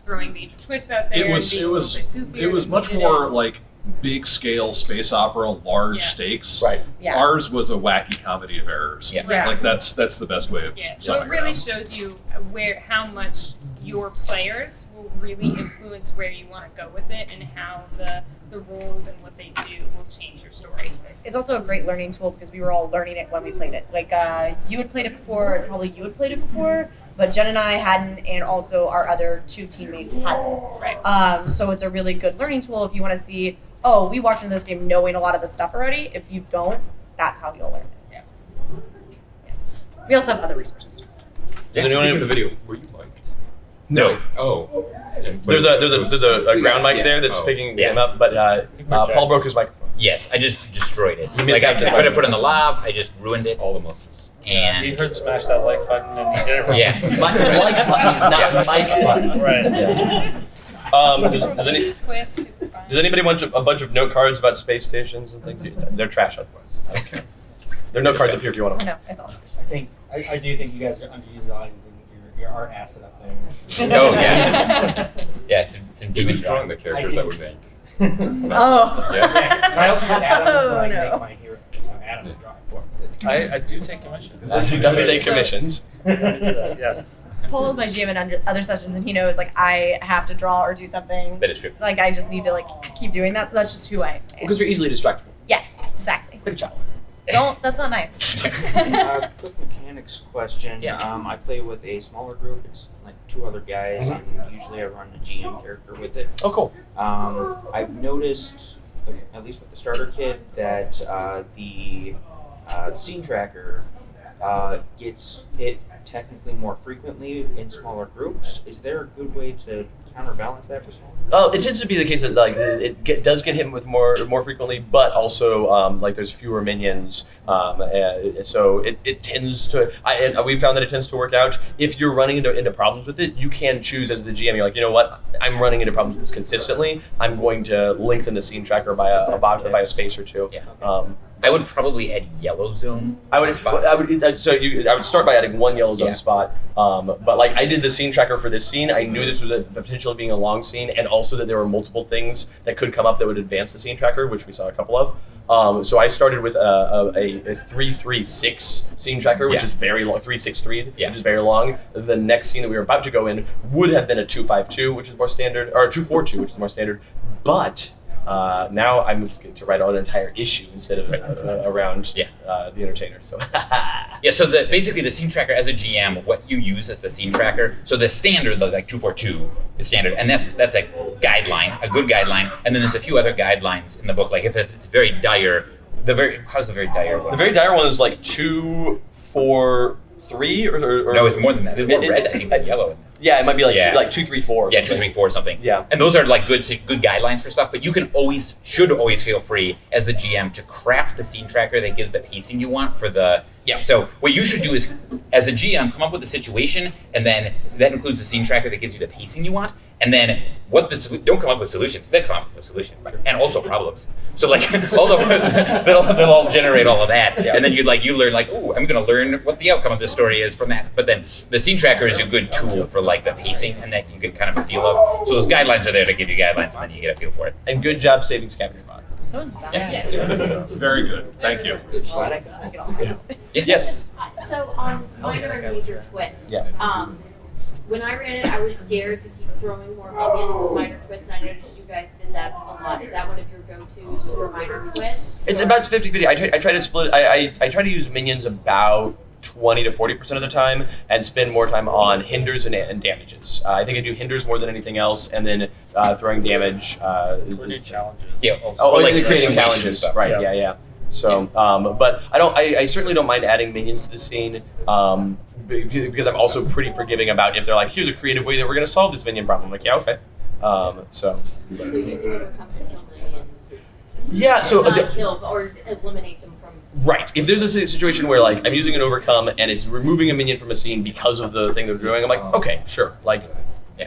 [SPEAKER 5] throwing major twists out there.
[SPEAKER 4] It was
[SPEAKER 5] and being
[SPEAKER 4] it
[SPEAKER 5] a
[SPEAKER 4] was
[SPEAKER 5] little bit goofier
[SPEAKER 4] it was
[SPEAKER 5] than
[SPEAKER 4] much
[SPEAKER 5] we did
[SPEAKER 4] more
[SPEAKER 5] it.
[SPEAKER 4] like big scale space opera, large
[SPEAKER 5] Yeah.
[SPEAKER 4] stakes.
[SPEAKER 1] Right.
[SPEAKER 3] Yeah.
[SPEAKER 4] Ours was a wacky comedy of errors.
[SPEAKER 6] Yeah.
[SPEAKER 3] Yeah.
[SPEAKER 4] Like that's the best way of
[SPEAKER 5] Yeah, so it
[SPEAKER 4] summing
[SPEAKER 5] really
[SPEAKER 4] up.
[SPEAKER 5] shows you how much your players will really influence where you want to go with it, and how the rules and what they do will change your story.
[SPEAKER 3] It's also a great learning tool because we were all learning it when we played it. Like you had played it before, and probably you had played it before, but Jen and I hadn't, and also our other 2 teammates hadn't.
[SPEAKER 5] Right.
[SPEAKER 3] So it's a really good learning tool if you want to see, oh, we walked into this game knowing a lot of the stuff already. If you don't, that's how you'll learn it.
[SPEAKER 5] Yeah.
[SPEAKER 3] We also have other resources too.
[SPEAKER 1] Does anyone
[SPEAKER 9] Speaking
[SPEAKER 1] have
[SPEAKER 9] of the video? Were you mic'd?
[SPEAKER 1] No.
[SPEAKER 9] Oh.
[SPEAKER 1] There's a ground mic there that's
[SPEAKER 9] Oh.
[SPEAKER 1] picking
[SPEAKER 6] Yeah.
[SPEAKER 1] him up, but Paul broke his microphone.
[SPEAKER 6] Yes, I just destroyed it.
[SPEAKER 1] You missed
[SPEAKER 6] Like I
[SPEAKER 1] out
[SPEAKER 6] tried
[SPEAKER 1] the
[SPEAKER 6] to put it in the lav, I just ruined it,
[SPEAKER 9] All the muscles.
[SPEAKER 6] and
[SPEAKER 2] He heard smash that like button and he did it wrong.
[SPEAKER 6] yeah.
[SPEAKER 1] Like button, not mic button.
[SPEAKER 2] Right.
[SPEAKER 1] Yeah.
[SPEAKER 5] Twist, it was fine.
[SPEAKER 1] Does anybody want a bunch of note cards about space stations and things? They're trash otherwise. I don't care. There are note cards up here if you want
[SPEAKER 3] I
[SPEAKER 1] them.
[SPEAKER 3] know, it's all.
[SPEAKER 8] I do think you guys are underutilizing your art asset up there.
[SPEAKER 6] Oh yeah. Yeah, some
[SPEAKER 9] He
[SPEAKER 6] demon
[SPEAKER 9] was drawing
[SPEAKER 6] drawing.
[SPEAKER 9] the characters that would make.
[SPEAKER 3] Oh.
[SPEAKER 9] Yeah.
[SPEAKER 8] And I also got Adam
[SPEAKER 3] Oh,
[SPEAKER 8] when I
[SPEAKER 3] no.
[SPEAKER 8] make my hero. Adam to draw it for me.
[SPEAKER 2] I do take commissions.
[SPEAKER 1] He does take commissions.
[SPEAKER 2] Yeah.
[SPEAKER 3] Paul is my GM in other sessions, and he knows like I have to draw or do something.
[SPEAKER 6] That is true.
[SPEAKER 3] Like I just need to like keep doing that. So that's just who I am.
[SPEAKER 1] Because you're easily distractible.
[SPEAKER 3] Yeah, exactly.
[SPEAKER 1] Like a child.
[SPEAKER 3] Don't. That's not nice.
[SPEAKER 12] Quick mechanics question.
[SPEAKER 1] Yeah.
[SPEAKER 12] I play with a smaller group. It's like 2 other guys, and usually I run a GM character with it.
[SPEAKER 1] Oh, cool.
[SPEAKER 12] I've noticed, at least with the starter kit, that the scene tracker gets hit technically more frequently in smaller groups. Is there a good way to counterbalance that for small?
[SPEAKER 7] It tends to be the case that like does get hit with more frequently, but also like there's fewer minions, so it tends to. And we found that it tends to work out. If you're running into problems with it, you can choose as the GM. You're like, you know what, I'm running into problems with this consistently. I'm going to lengthen the scene tracker by a space or two.
[SPEAKER 6] Yeah. I would probably add yellow zone.
[SPEAKER 7] I would start by adding one yellow zone spot. But like I did the scene tracker for this scene. I knew this was a potential of being a long scene, and also that there were multiple things that could come up that would advance the scene tracker, which we saw a couple of. So I started with a 336 scene tracker, which is very long, 363, which is very long. The next scene that we were about to go in would have been a 252, which is more standard, or a 242, which is more standard. But now I'm to write an entire issue instead of around the entertainer. So
[SPEAKER 6] so basically the scene tracker as a GM, what you use as the scene tracker. So the standard, like 242 is standard, and that's a guideline, a good guideline. And then there's a few other guidelines in the book. Like if it's very dire, how's the very dire one?
[SPEAKER 7] The very dire one is like 243 or
[SPEAKER 6] no, it's more than that. There's more red, I think, than yellow in there.
[SPEAKER 7] Yeah, it might be like 234 or something.
[SPEAKER 6] 234 or something.
[SPEAKER 7] Yeah.
[SPEAKER 6] And those are like good guidelines for stuff, but you should always feel free as the GM to craft the scene tracker that gives the pacing you want for the... Yeah. So what you should do is, as a GM, come up with a situation, and then that includes the scene tracker that gives you the pacing you want, and then don't come up with solutions, then come up with a solution, and also problems. So like, they'll all generate all of that, and then you learn like, ooh, I'm going to learn what the outcome of this story is from that. But then the scene tracker is a good tool for like the pacing, and that you get kind of a feel of. So those guidelines are there to give you guidelines, and then you get a feel for it.
[SPEAKER 7] And good job saving Scavenger Bot.
[SPEAKER 3] Someone's dying.
[SPEAKER 4] It's very good. Thank you.
[SPEAKER 7] Yes.
[SPEAKER 10] So on minor and major twists, when I ran it, I was scared to keep throwing more minions as minor twists. I noticed you guys did that a lot. Is that one of your go-tos for minor twists?
[SPEAKER 7] It's about 50-50. I try to split. I try to use minions about 20 to 40% of the time, and spend more time on hinders and damages. I think I do hinders more than anything else, and then throwing damage.
[SPEAKER 2] Or new challenges.
[SPEAKER 6] Yeah.
[SPEAKER 7] Like creating challenges. Stuff. Right. Yeah. So, but I certainly don't mind adding minions to the scene. Because I'm also pretty forgiving about if they're like, here's a creative way that we're going to solve this minion problem. I'm like, yeah, okay.
[SPEAKER 10] So using overcomes to kill minions is
[SPEAKER 7] not
[SPEAKER 10] kill or eliminate them from.
[SPEAKER 7] Right. If there's a situation where like I'm using an overcome and it's removing a minion from a scene because of the thing they're doing, I'm like, okay, sure. Like,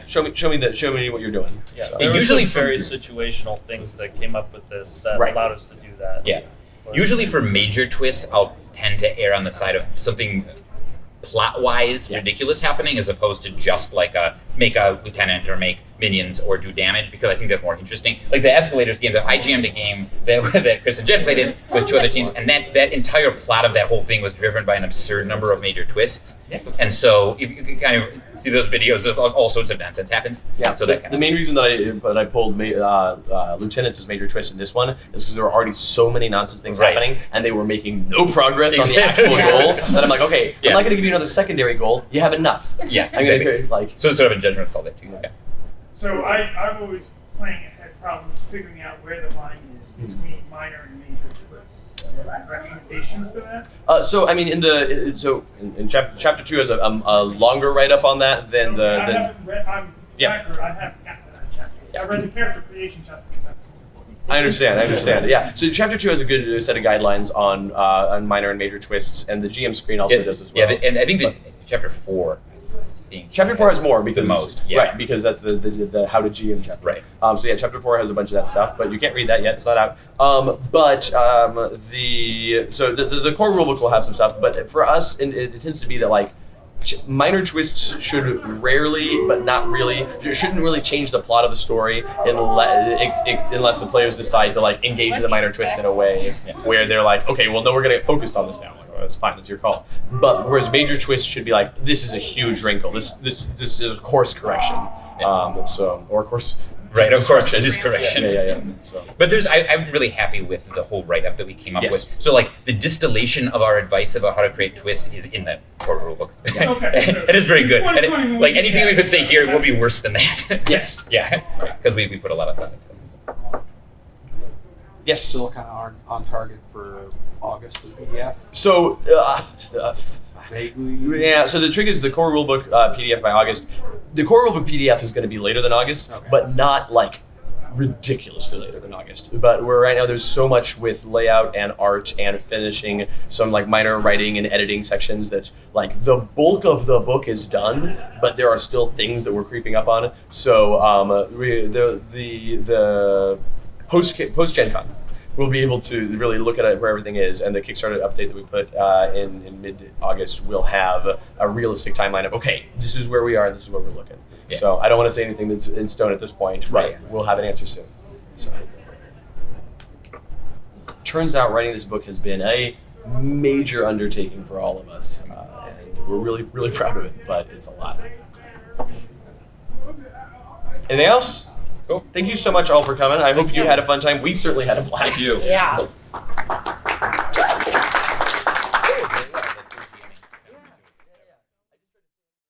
[SPEAKER 7] show me what you're doing.
[SPEAKER 2] Yeah.
[SPEAKER 7] So.
[SPEAKER 2] There were usually very situational things that came up with this that allowed us to do that.
[SPEAKER 6] Yeah. Usually for major twists, I'll tend to err on the side of something plot-wise ridiculous happening, as opposed to just like make a lieutenant or make minions or do damage, because I think that's more interesting. Like the Escalators game, I GM'd a game that Chris and Jen played in with two other teams, and that entire plot of that whole thing was driven by an absurd number of major twists. Yeah. And so if you can kind of see those videos of all sorts of nonsense happens. Yeah. So the
[SPEAKER 7] main reason that I pulled lieutenants as major twists in this one is because there were already so many nonsense things happening, and they were making no progress on the actual goal. That I'm like, okay, I'm not going to give you another secondary goal. You have enough.
[SPEAKER 6] Yeah.
[SPEAKER 7] I'm going to
[SPEAKER 6] so it's sort of a judgment call there too. Okay.
[SPEAKER 11] So I'm always playing it, had problems figuring out where the line is between minor and major twists. Recommendations for that?
[SPEAKER 7] So I mean, in chapter 2 has a longer write up on that than the.
[SPEAKER 11] I haven't read. I have gotten to that chapter. I read the character creation chapter because that's important.
[SPEAKER 7] I understand. Yeah. So chapter 2 has a good set of guidelines on minor and major twists, and the GM screen also does as well.
[SPEAKER 6] Yeah, and I think chapter 4.
[SPEAKER 7] Chapter 4 has more because
[SPEAKER 6] most,
[SPEAKER 7] because that's the how to GM chapter.
[SPEAKER 6] Right.
[SPEAKER 7] So chapter 4 has a bunch of that stuff, but you can't read that yet; it's not out. The core rulebook will have some stuff, but for us, it tends to be that like minor twists should rarely, but not really, shouldn't really change the plot of the story unless the players decide to like engage the minor twist in a way where they're like, okay, well, no, we're going to get focused on this now. It's fine, that's your call. But whereas major twists should be like, this is a huge wrinkle. This is a course correction. Or course.
[SPEAKER 6] Right, of course, discorrection.
[SPEAKER 7] Yeah. So.
[SPEAKER 6] But I'm really happy with the whole write-up that we came up with. So, like, the distillation of our advice about how to create twists is in the core rulebook.
[SPEAKER 11] Yeah. Okay.
[SPEAKER 6] It is very good. And like, anything we could say here will be worse than that.
[SPEAKER 7] Yes.
[SPEAKER 6] Yeah, because we put a lot of thought into it.
[SPEAKER 1] Yes.
[SPEAKER 13] Still kind of on target for August with PDF.
[SPEAKER 1] So,
[SPEAKER 13] Vaguely.
[SPEAKER 1] yeah. So the trick is the core rulebook PDF by August. The core rulebook PDF is going to be later than August,
[SPEAKER 13] Okay.
[SPEAKER 1] but not like ridiculously later than August. But we're right now there's so much with layout and art and finishing some like minor writing and editing sections that like the bulk of the book is done, but there are still things that we're creeping up on. So the post Gen Con, we'll be able to really look at it where everything is, and the Kickstarter update that we put in mid-August will have a realistic timeline of, okay, this is where we are, and this is where we're looking.
[SPEAKER 6] Yeah.
[SPEAKER 1] So I don't want to say anything that's in stone at this point, but
[SPEAKER 6] Right.
[SPEAKER 1] we'll have an answer soon. So. Turns out writing this book has been a major undertaking for all of us, and we're really, really proud of it, but it's a lot. Anything else?
[SPEAKER 6] Cool.
[SPEAKER 1] Thank you so much all for coming. I hope you had a fun time. We certainly had a blast.
[SPEAKER 6] Thank you.
[SPEAKER 3] Yeah.